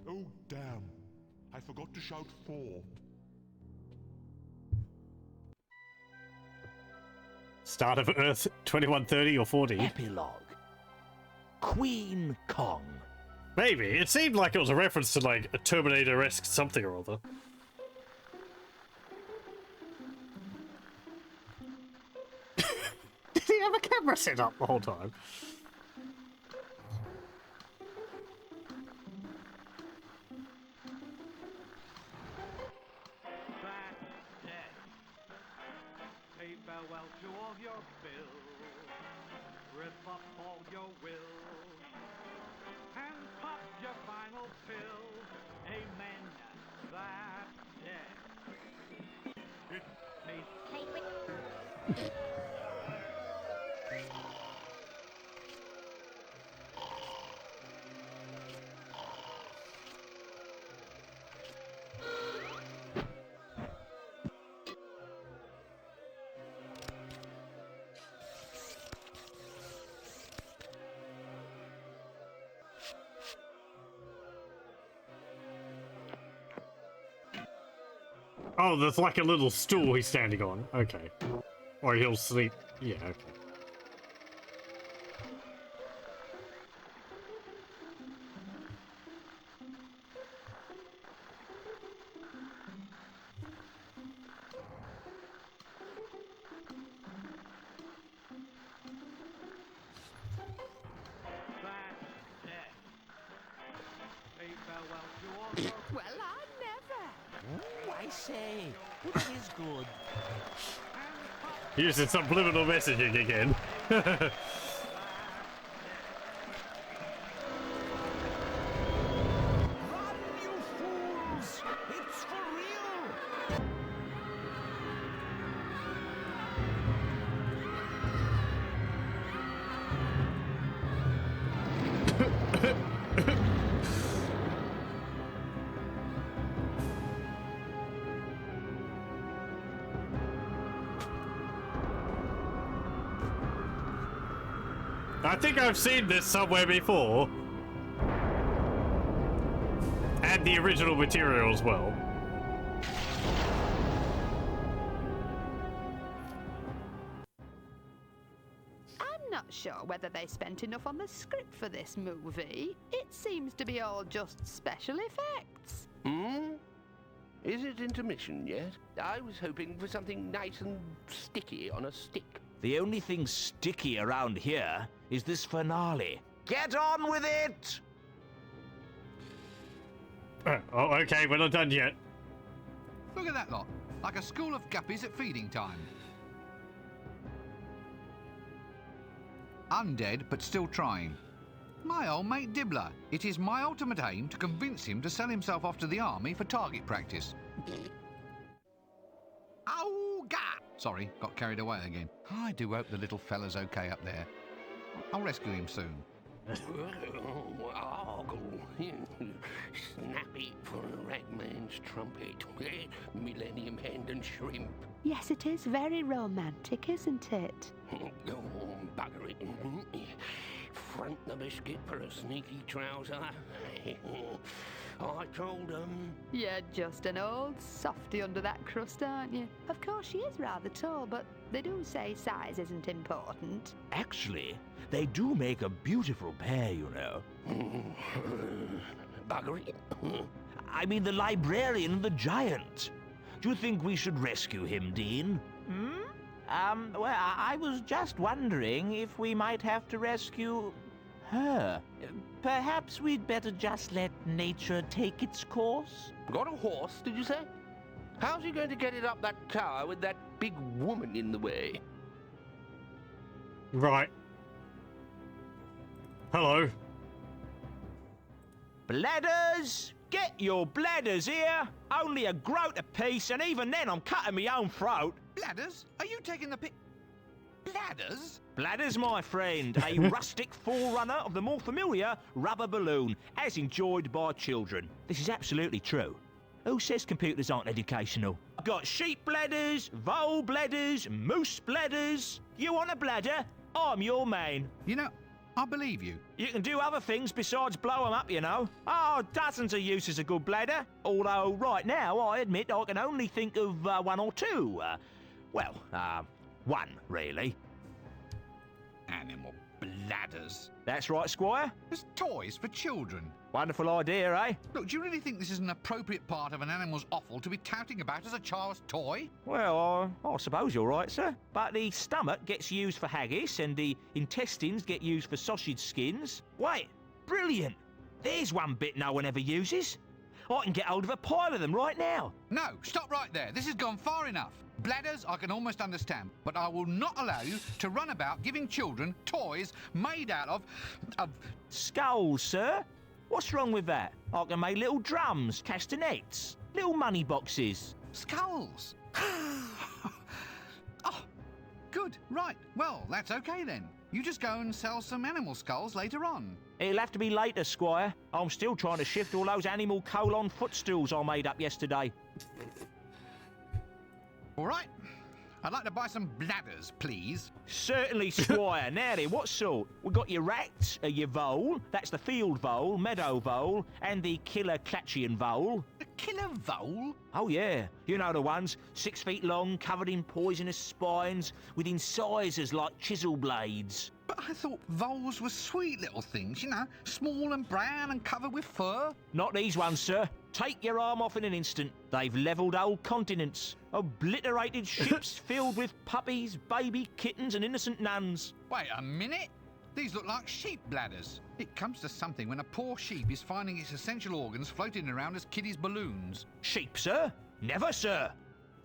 Speaker 11: Oh, damn. I forgot to shout 4.
Speaker 1: Start of Earth 2130 or 40.
Speaker 13: Epilogue. Queen Kong.
Speaker 1: Maybe. It seemed like it was a reference to like a Terminator-esque something or other. Did he have a camera set up the whole time?
Speaker 17: Say farewell to all your bills, rip up all your wills, and pop your final pill. Amen. That's it.
Speaker 1: Oh, there's like a little stool he's standing on. Okay. Or he'll sleep. Yeah, okay.
Speaker 17: Well, I never.
Speaker 13: Ooh, I say, it is good.
Speaker 1: Using subliminal messaging again.
Speaker 13: Run, you fools! It's for real!
Speaker 1: I think I've seen this somewhere before. And the original material as well.
Speaker 7: I'm not sure whether they spent enough on the script for this movie. It seems to be all just special effects.
Speaker 8: Hmm? Is it intermission yet? I was hoping for something nice and sticky on a stick.
Speaker 13: The only thing sticky around here is this finale. Get on with it!
Speaker 1: Oh, okay, we're not done yet.
Speaker 2: Look at that lot. Like a school of guppies at feeding time. Undead, but still trying. My old mate Dibbler. It is my ultimate aim to convince him to sell himself off to the army for target practice. Oh, God! Sorry, got carried away again. I do hope the little fella's okay up there. I'll rescue him soon.
Speaker 8: Snappy for a ragman's trumpet. Millennium Hand and Shrimp.
Speaker 7: Yes, it is very romantic, isn't it?
Speaker 8: Oh, bugger it. front the biscuit for a sneaky trouser. I told them.
Speaker 7: You're just an old softy under that crust, aren't you? Of course, she is rather tall, but they do say size isn't important.
Speaker 13: Actually, they do make a beautiful pair, you know.
Speaker 8: Buggery.
Speaker 13: I mean the librarian and the giant. Do you think we should rescue him, Dean?
Speaker 3: Well, I was just wondering if we might have to rescue her. Perhaps we'd better just let nature take its course?
Speaker 8: Got a horse, did you say? How's he going to get it up that tower with that big woman in the way?
Speaker 1: Right. Hello.
Speaker 13: Bladders! Get your bladders here! Only a groat apiece, and even then I'm cutting my own throat.
Speaker 2: Bladders? Are you taking the pic? Bladders?
Speaker 13: Bladders, my friend, a rustic forerunner of the more familiar rubber balloon, as enjoyed by children. This is absolutely true. Who says computers aren't educational? I've got sheep bladders, vole bladders, moose bladders. You want a bladder? I'm your man.
Speaker 2: You know, I believe you.
Speaker 13: You can do other things besides blow 'em up, you know. Oh, dozens of uses a good bladder. Although, right now, I admit I can only think of one or two. One, really.
Speaker 2: Animal bladders.
Speaker 13: That's right, Squire.
Speaker 2: There's toys for children.
Speaker 13: Wonderful idea, eh?
Speaker 2: Look, do you really think this is an appropriate part of an animal's offal to be touting about as a child's toy?
Speaker 13: Well, I suppose you're right, sir. But the stomach gets used for haggis and the intestines get used for sausage skins. Wait, brilliant. There's one bit no one ever uses. I can get hold of a pile of them right now.
Speaker 2: No, stop right there. This has gone far enough. Bladders I can almost understand, but I will not allow you to run about giving children toys made out of
Speaker 13: skulls, sir. What's wrong with that? I can make little drums, castanets, little money boxes.
Speaker 2: Skulls? Oh, good. Right. Well, that's okay then. You just go and sell some animal skulls later on.
Speaker 13: It'll have to be later, Squire. I'm still trying to shift all those animal colon footstools I made up yesterday.
Speaker 2: All right. I'd like to buy some bladders, please.
Speaker 13: Certainly, Squire. Now then, what sort? We've got your rats, your vole, that's the field vole, meadow vole, and the killer Clatchian vole.
Speaker 2: A killer vole?
Speaker 13: Oh, yeah. You know the ones, 6 feet long, covered in poisonous spines, with incisors like chisel blades.
Speaker 2: But I thought voles were sweet little things, you know, small and brown and covered with fur.
Speaker 13: Not these ones, sir. Take your arm off in an instant. They've levelled whole continents, obliterated ships filled with puppies, baby kittens and innocent nuns.
Speaker 2: Wait a minute. These look like sheep bladders. It comes to something when a poor sheep is finding its essential organs floating around as kiddies' balloons.
Speaker 13: Sheep, sir? Never, sir.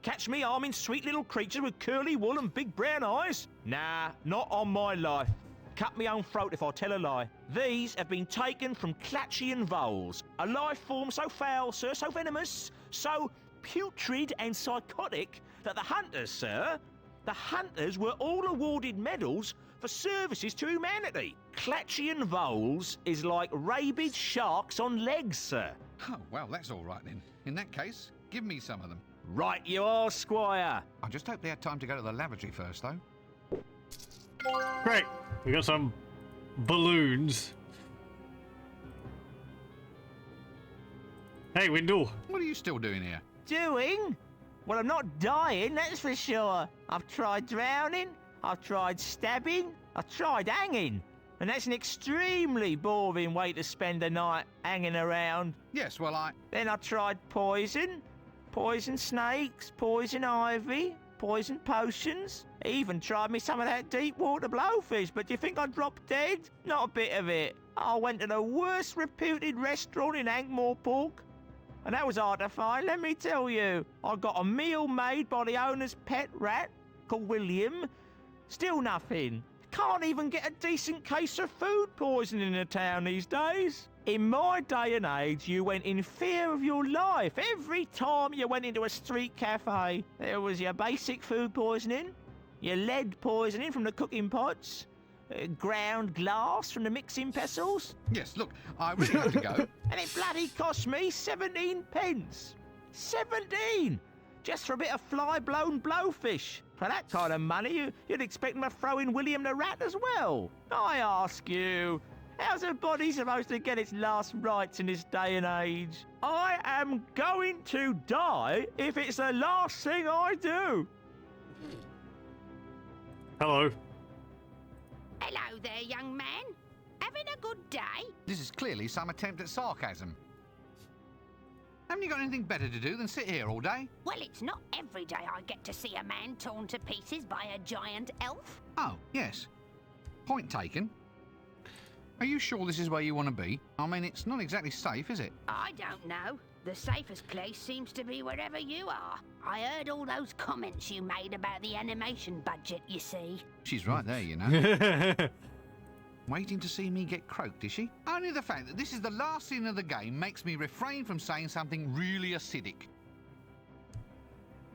Speaker 13: Catch me arming sweet little creatures with curly wool and big brown eyes? Nah, not on my life. Cut me own throat if I tell a lie. These have been taken from Clatchian voles, a life form so foul, sir, so venomous, so putrid and psychotic that the hunters, sir, the hunters were all awarded medals for services to humanity. Clatchian voles is like rabid sharks on legs, sir.
Speaker 2: Oh, well, that's all right then. In that case, give me some of them.
Speaker 13: Right you are, Squire.
Speaker 2: I just hope they had time to go to the lavatory first, though.
Speaker 1: Great. We got some balloons. Hey, Windle.
Speaker 2: What are you still doing here?
Speaker 3: Doing? Well, I'm not dying, that's for sure. I've tried drowning, I've tried stabbing, I've tried hanging. And that's an extremely boring way to spend a night hanging around.
Speaker 2: Yes, well,
Speaker 3: Then I tried poison, poison snakes, poison ivy, poison potions. Even tried me some of that deep water blowfish, but do you think I dropped dead? Not a bit of it. I went to the worst reputed restaurant in Ankh-Morpork, and that was hard to find, let me tell you. I got a meal made by the owner's pet rat, called William. Still nothing. Can't even get a decent case of food poisoning in a town these days. In my day and age, you went in fear of your life every time you went into a street cafe. There was your basic food poisoning, your lead poisoning from the cooking pots, ground glass from the mixing pestles.
Speaker 2: Yes, look, I really have to go.
Speaker 3: And it bloody cost me 17 pence. 17!
Speaker 10: just for a bit of fly-blown blowfish. For that kind of money, you'd expect them to throw in William the Rat as well. I ask you, how's a body supposed to get its last rites in this day and age? I am going to die if it's the last thing I do.
Speaker 1: Hello.
Speaker 6: Hello there, young man. Having a good day?
Speaker 2: This is clearly some attempt at sarcasm. Haven't you got anything better to do than sit here all day?
Speaker 6: Well, it's not every day I get to see a man torn to pieces by a giant elf.
Speaker 2: Oh, yes. Point taken. Are you sure this is where you want to be? I mean, it's not exactly safe, is it?
Speaker 6: I don't know. The safest place seems to be wherever you are. I heard all those comments you made about the animation budget, you see.
Speaker 2: She's right there, you know. Waiting to see me get croaked, is she? Only the fact that this is the last scene of the game makes me refrain from saying something really acidic.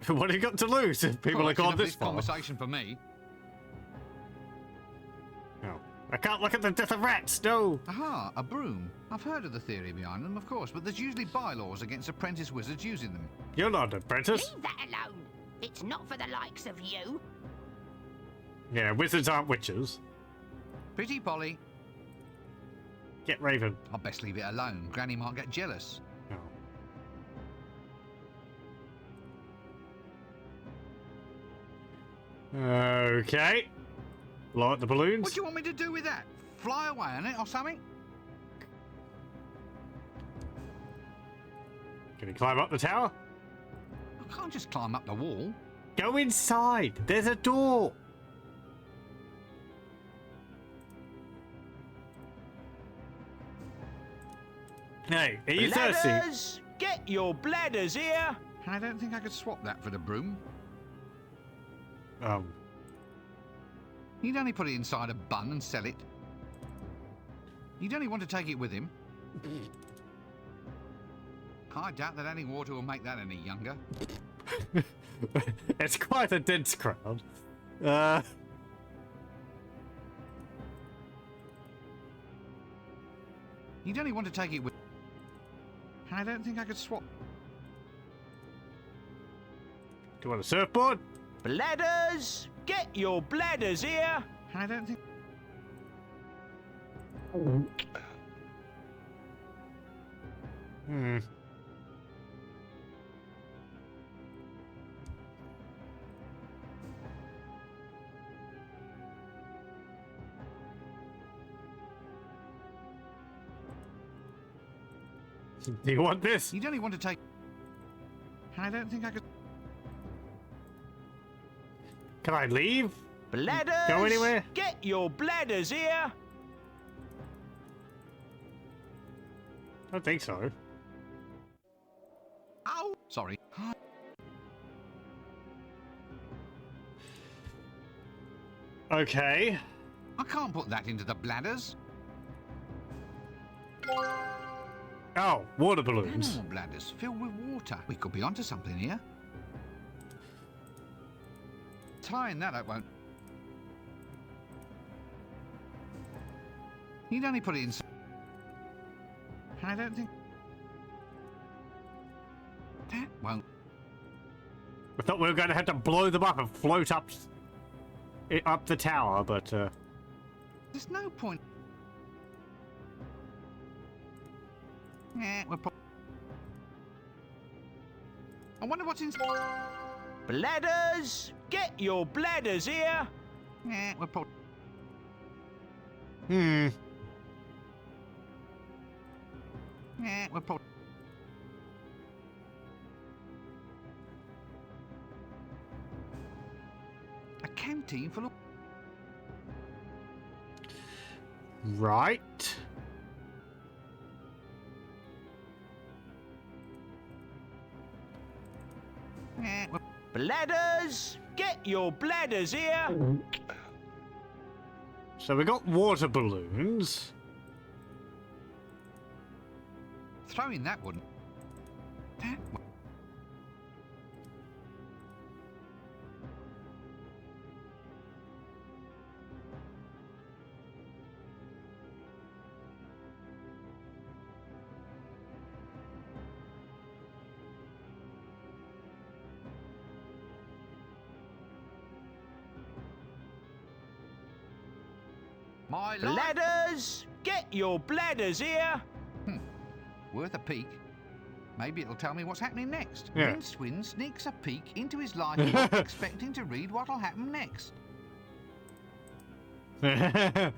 Speaker 1: What have you got to lose if people are gone this far?
Speaker 2: Conversation for me.
Speaker 1: No. I can't look at the death of rats, no!
Speaker 2: Aha, a broom. I've heard of the theory behind them, of course, but there's usually bylaws against apprentice wizards using them.
Speaker 1: You're not an apprentice.
Speaker 6: Leave that alone. It's not for the likes of you.
Speaker 1: Yeah, wizards aren't witches.
Speaker 2: Pretty Polly.
Speaker 1: Get Raven.
Speaker 2: I'll best leave it alone. Granny might get jealous.
Speaker 1: Oh. Okay. Light the balloons.
Speaker 2: What do you want me to do with that? Fly away on it or something?
Speaker 1: Can you climb up the tower?
Speaker 2: I can't just climb up the wall.
Speaker 1: Go inside. There's a door. Hey, are you thirsty?
Speaker 10: Bladders, get your bladders here.
Speaker 2: I don't think I could swap that for the broom. You'd only put it inside a bun and sell it. You'd only want to take it with him. I doubt that adding water will make that any younger.
Speaker 1: It's quite a dense crowd.
Speaker 2: You'd only want to take it with... I don't think I could swap...
Speaker 1: Do you want a surfboard?
Speaker 10: Bladders, get your bladders here.
Speaker 2: I don't think...
Speaker 1: Hmm. Do you want this?
Speaker 2: You'd only want to take... I don't think I could...
Speaker 1: Can I leave?
Speaker 10: Bladders,
Speaker 1: go anywhere?
Speaker 10: Get your bladders here.
Speaker 1: I don't think so.
Speaker 2: Ow! Sorry.
Speaker 1: Okay.
Speaker 2: I can't put that into the bladders.
Speaker 1: Oh, water balloons.
Speaker 2: Animal bladders filled with water. We could be onto something here. Tying that up won't... You'd only put it in... I don't think... That won't...
Speaker 1: I thought we were going to have to blow them up and float up the tower, but...
Speaker 2: There's no point... Yeah, we're probably... I wonder what's inside...
Speaker 10: Bladders, get your bladders here.
Speaker 2: Yeah, we're probably...
Speaker 1: Hmm.
Speaker 2: Yeah, we're probably... A canteen full of...
Speaker 1: Right.
Speaker 2: Yeah, we're...
Speaker 10: Bladders, get your bladders here.
Speaker 1: So we got water balloons.
Speaker 2: Throwing that wouldn't... That... My life...
Speaker 10: Bladders! Get your bladders here!
Speaker 2: Worth a peek. Maybe it'll tell me what's happening next.
Speaker 1: Yeah.
Speaker 2: Rincewind sneaks a peek into his life, not expecting to read what'll happen next.
Speaker 1: Fair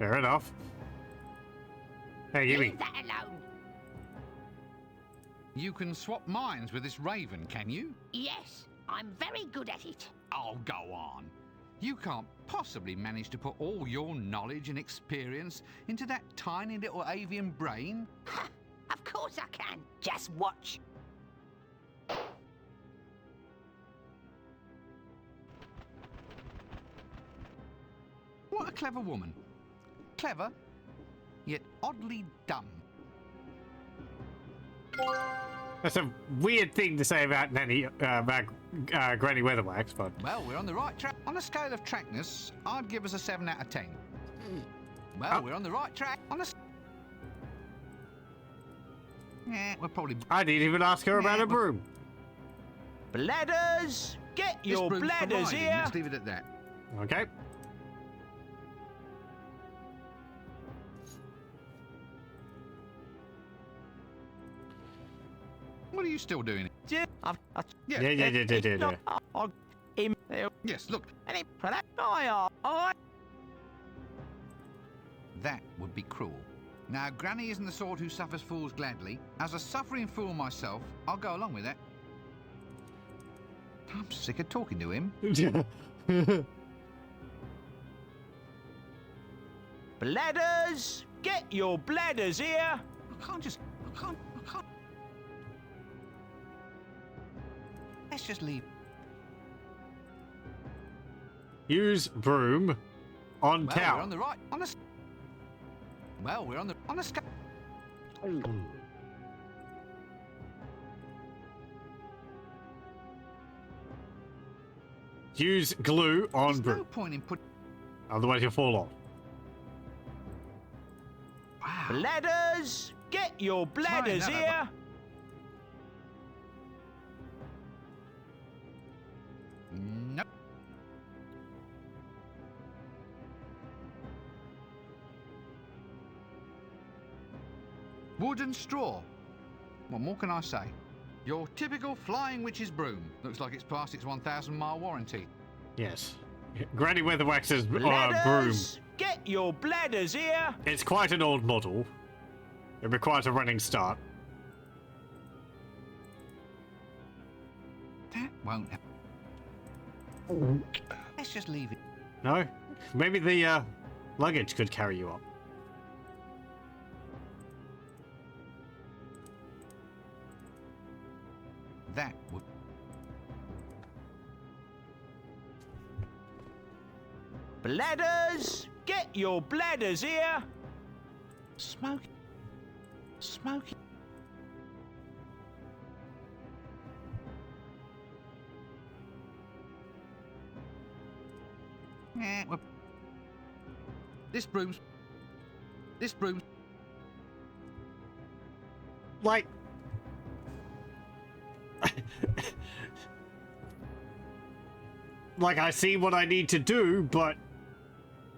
Speaker 1: enough. Hey, give me.
Speaker 6: Leave that alone.
Speaker 2: You can swap minds with this raven, can you?
Speaker 6: Yes, I'm very good at it.
Speaker 2: Oh, go on. You can't possibly manage to put all your knowledge and experience into that tiny little avian brain.
Speaker 6: Of course I can. Just watch.
Speaker 2: What a clever woman. Clever, yet oddly dumb.
Speaker 1: That's a weird thing to say about Granny Weatherwax, but...
Speaker 2: Well, we're on the right track. On a scale of trackness, I'd give us a 7 out of 10. Well, we're on the right track. On a... Yeah, we're probably...
Speaker 1: I didn't even ask her about a broom.
Speaker 10: Bladders! Get
Speaker 2: This
Speaker 10: your
Speaker 2: broom's
Speaker 10: bladders
Speaker 2: providing,
Speaker 10: here!
Speaker 2: Let's leave it at that.
Speaker 1: Okay.
Speaker 2: What are you still doing?
Speaker 10: Yeah.
Speaker 2: Yes, look. That would be cruel. Now, Granny isn't the sort who suffers fools gladly. As a suffering fool myself, I'll go along with that. I'm sick of talking to him.
Speaker 10: Bladders! Get your bladders here!
Speaker 2: I can't. Let's just leave.
Speaker 1: Use broom on
Speaker 2: Well,
Speaker 1: tower.
Speaker 2: we're on the right. Well, we're on a scale.
Speaker 1: Use glue on
Speaker 2: There's
Speaker 1: broom.
Speaker 2: no point in putting.
Speaker 1: Otherwise you'll fall off.
Speaker 2: Wow.
Speaker 10: Bladders! Get your bladders
Speaker 2: that
Speaker 10: here!
Speaker 2: No. Wood and straw. What more can I say? Your typical flying witch's broom. Looks like it's past its 1,000-mile warranty.
Speaker 1: Yes. Granny Weatherwax's broom.
Speaker 10: Bladders! Get your bladders here!
Speaker 1: It's quite an old model. It requires a running start.
Speaker 2: That won't happen. Let's just leave it.
Speaker 1: No? Maybe the luggage could carry you up.
Speaker 2: That would.
Speaker 10: Bladders! Get your bladders here!
Speaker 2: Smoky. Yeah, well, this broom's.
Speaker 1: Like... like I see what I need to do, but...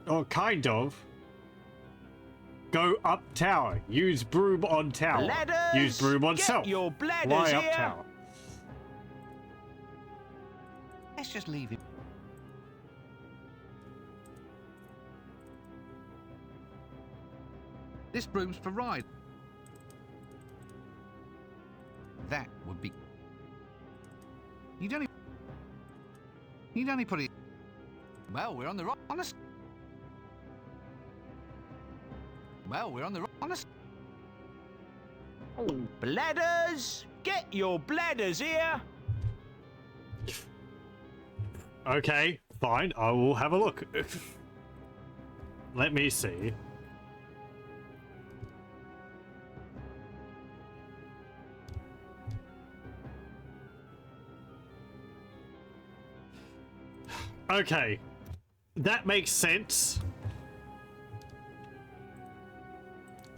Speaker 1: Or kind of. Go up tower. Use broom on tower.
Speaker 10: Bladders!
Speaker 1: Use broom on
Speaker 10: Get
Speaker 1: self.
Speaker 10: your bladders
Speaker 1: Fly up
Speaker 10: here!
Speaker 1: tower.
Speaker 2: Let's just leave it. This broom's for ride. That would be. You'd only put it. Well, we're on the right. Well, we're on the right.
Speaker 10: Bladders! Get your bladders here!
Speaker 1: Okay, fine. I will have a look. Let me see. Okay, that makes sense.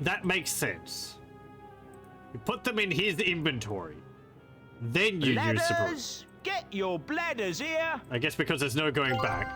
Speaker 1: That makes sense. You put them in his inventory. Then you use the broom.
Speaker 10: Bladders! Get your bladders here!
Speaker 1: I guess because there's no going back.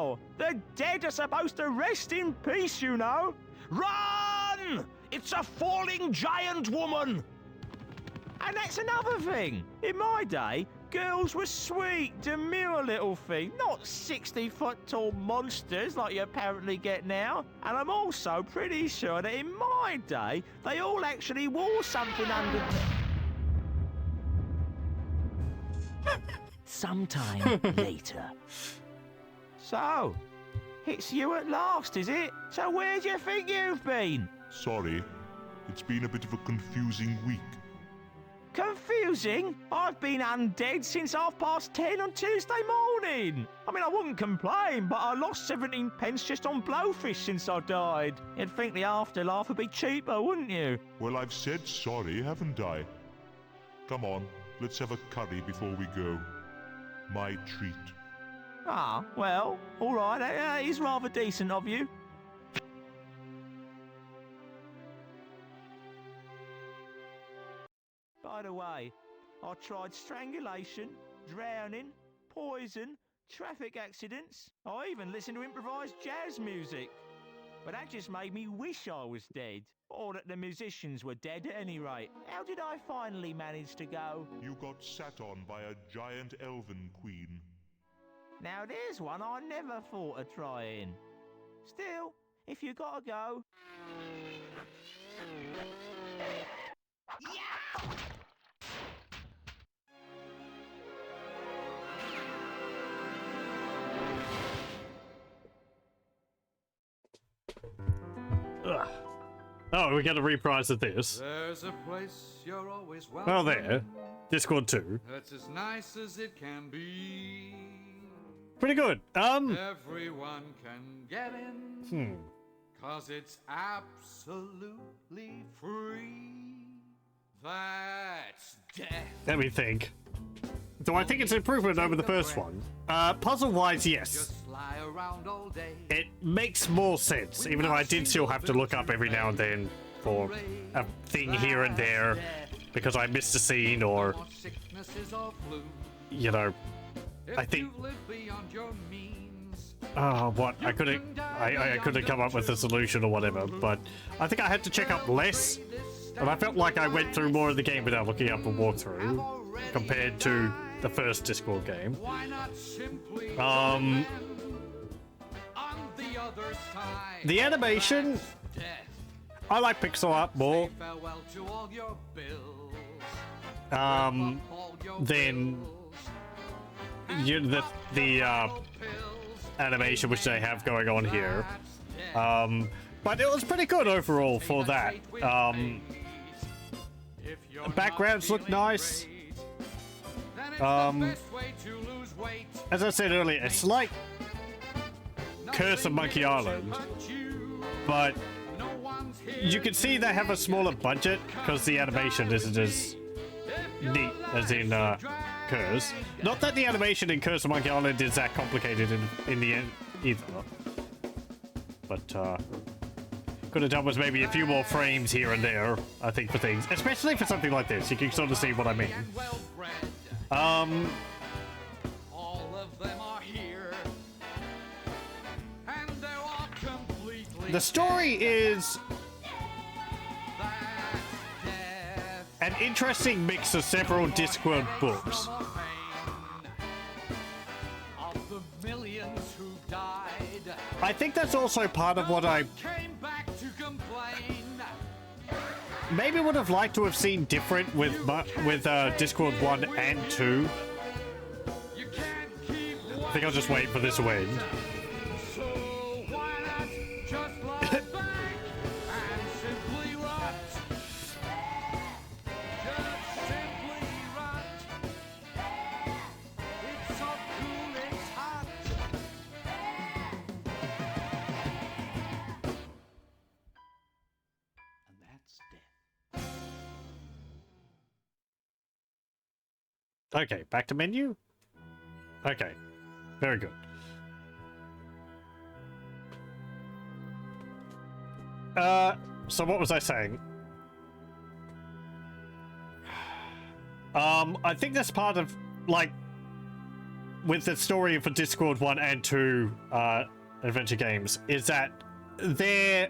Speaker 10: well. The dead are supposed to rest in peace, you know.
Speaker 13: Run! It's a falling giant woman!
Speaker 10: And that's another thing. In my day, girls were sweet, demure little things, not 60-foot-tall monsters like you apparently get now. And I'm also pretty sure that in my day, they all actually wore something under...
Speaker 13: Sometime later.
Speaker 10: So, it's you at last, is it? So where do you think you've been?
Speaker 11: Sorry, it's been a bit of a confusing week.
Speaker 10: Confusing? I've been undead since 10:30 on Tuesday morning. I mean, I wouldn't complain, but I lost 17 pence just on blowfish since I died. You'd think the afterlife would be cheaper, wouldn't you?
Speaker 11: Well, I've said sorry, haven't I? Come on, let's have a curry before we go. My treat.
Speaker 10: Ah, well, all right, that is rather decent of you. By the way, I tried strangulation, drowning, poison, traffic accidents. I even listened to improvised jazz music. But that just made me wish I was dead. Or that the musicians were dead at any rate. How did I finally manage to go?
Speaker 11: You got sat on by a giant elven queen.
Speaker 10: Now there's one I never thought of trying. Still, if you gotta go...
Speaker 1: Ugh. Oh, we get a reprise of this.
Speaker 17: There's a place you're always welcome.
Speaker 1: Oh, there. Discworld 2.
Speaker 17: That's as nice as it can be.
Speaker 1: Pretty good.
Speaker 17: Everyone can get in. 'Cause it's absolutely free. That's death.
Speaker 1: Let me think. Do I think it's an improvement over the first one? Puzzle-wise, yes.
Speaker 17: Just lie around all day.
Speaker 1: It makes more sense, even if I did still have to look up every now and then for a thing here and there because I missed a scene or, you know, I think... Oh, what? I couldn't come up with a solution or whatever, but I think I had to check up less, and I felt like I went through more of the game without looking up a walkthrough compared to the first Discworld game. The animation, I like pixel art more than the animation which they have going on here. But it was pretty good overall for that. Backgrounds look nice. As I said earlier, it's like Curse of Monkey Island, but you can see they have a smaller budget because the animation isn't as neat as in Curse. Not that the animation in Curse of Monkey Island is that complicated in the end either, but could have done was maybe a few more frames here and there, I think, for things, especially for something like this. You can sort of see what I mean.
Speaker 17: All of them are here, and they're all completely
Speaker 1: the story is an interesting mix of several Discworld books.
Speaker 17: of the millions who died.
Speaker 1: I think that's also part of what I
Speaker 17: Came back to complain.
Speaker 1: maybe would have liked to have seen different with Discworld 1 and 2. I think I'll just wait for this to end.
Speaker 17: So why not just lie back and simply rot? Just simply rot. It's so cool, it's hot. And that's death.
Speaker 1: Okay, back to menu. Okay, very good. So what was I saying? I think that's part of, like, with the story for Discworld 1 and 2 adventure games is that they're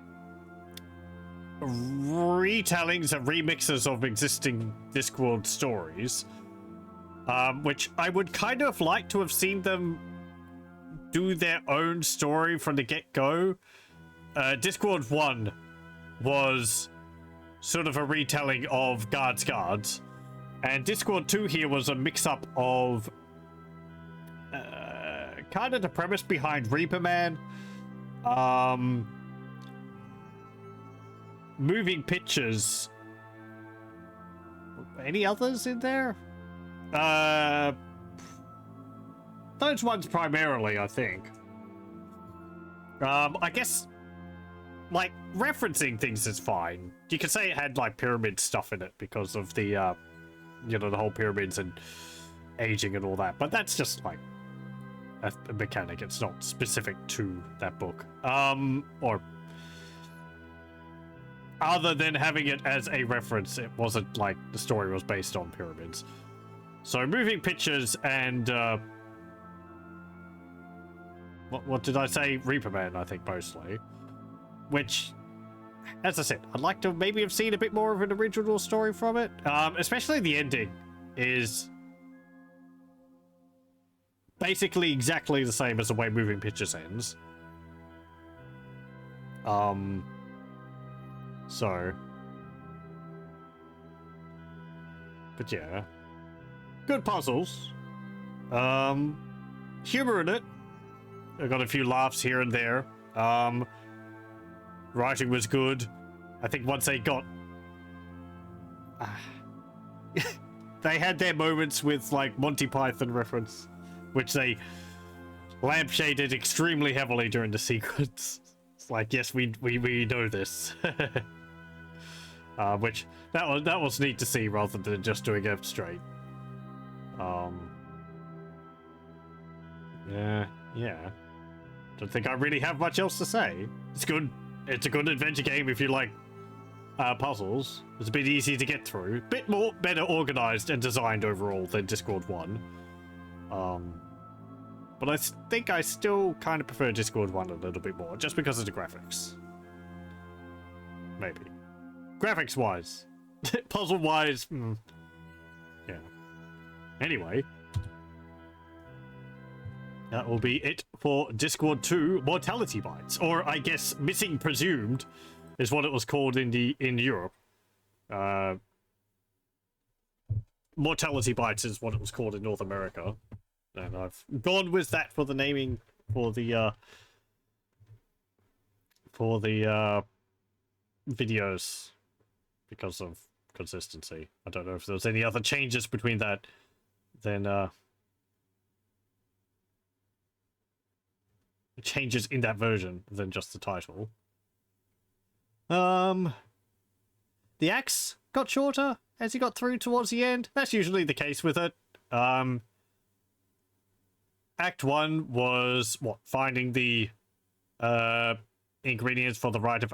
Speaker 1: retellings and remixes of existing Discworld stories, which I would kind of like to have seen them do their own story from the get-go. Discworld 1 was sort of a retelling of Guards, and Discworld 2 here was a mix-up of kind of the premise behind Reaper Man, moving pictures. Any others in there? Those ones primarily, I think. I guess, like, referencing things is fine. You could say it had, like, pyramid stuff in it because of the, you know, the whole pyramids and aging and all that. But that's just, like, a mechanic. It's not specific to that book. Or other than having it as a reference, it wasn't like the story was based on pyramids. So moving pictures and what did I say? Reaper Man, I think, mostly. Which, as I said, I'd like to maybe have seen a bit more of an original story from it. Especially the ending is basically exactly the same as the way Moving Pictures ends. So, but yeah, good puzzles. Humor in it. I got a few laughs here and there. Writing was good. I think once they got, they had their moments with like Monty Python reference, which they lampshaded extremely heavily during the sequence. It's like, yes, we know this. Which that was neat to see rather than just doing it straight. Yeah. Don't think I really have much else to say. It's good. It's a good adventure game if you like puzzles. It's a bit easy to get through. Bit more better organized and designed overall than Discworld 1. But I think I still kind of prefer Discworld 1 a little bit more, just because of the graphics. Maybe. Graphics-wise. Puzzle-wise, yeah. Anyway. That will be it for Discworld 2 Mortality Bytes. Or, I guess, Missing Presumed is what it was called in Europe. Mortality Bytes is what it was called in North America. And I've gone with that for the naming for the videos because of consistency. I don't know if there was any other changes between that than changes in that version than just the title. The axe got shorter as he got through towards the end. That's usually the case with it. Act 1 was, finding the ingredients for the Rite of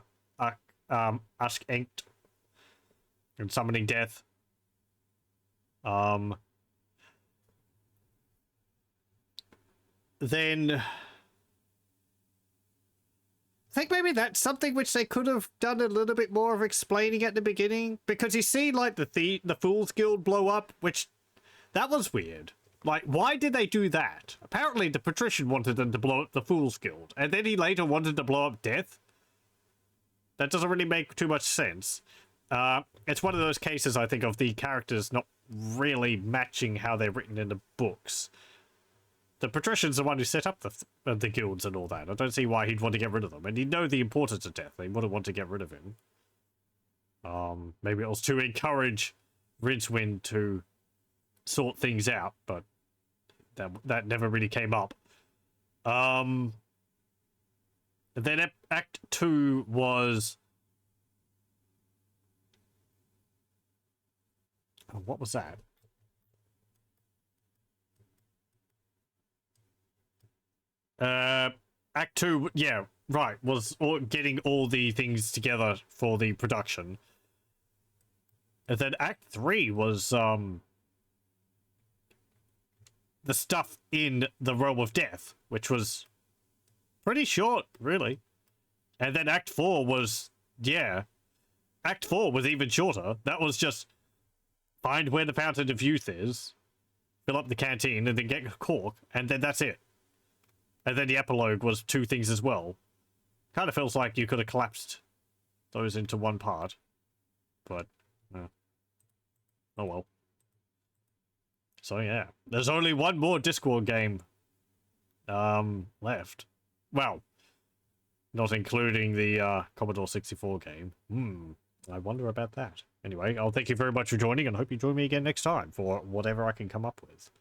Speaker 1: Usk-Enkt and summoning death. Then I think maybe that's something which they could have done a little bit more of explaining at the beginning, because you see like the Fool's Guild blow up, which that was weird. Like, why did they do that? Apparently the patrician wanted them to blow up the Fool's Guild, and then he later wanted to blow up Death. That doesn't really make too much sense. It's one of those cases, I think, of the characters not really matching how they're written in the books. The patrician's the one who set up the guilds and all that. I don't see why he'd want to get rid of them. And he'd know the importance of Death. They wouldn't want to get rid of him. Maybe it was to encourage Rincewind to sort things out, but that never really came up. And then Act 2 was... Oh, what was that? Act 2, yeah, right, was getting all the things together for the production. And then Act 3 was, the stuff in the Realm of Death, which was pretty short, really. And then Act 4 was, yeah, Act 4 was even shorter. That was just find where the Fountain of Youth is, fill up the canteen, and then get a cork, and then that's it. And then the epilogue was 2 things as well. Kind of feels like you could have collapsed those into one part. But, oh well. So yeah, there's only one more Discworld game left. Well, not including the Commodore 64 game. I wonder about that. Anyway, I'll thank you very much for joining, and hope you join me again next time for whatever I can come up with.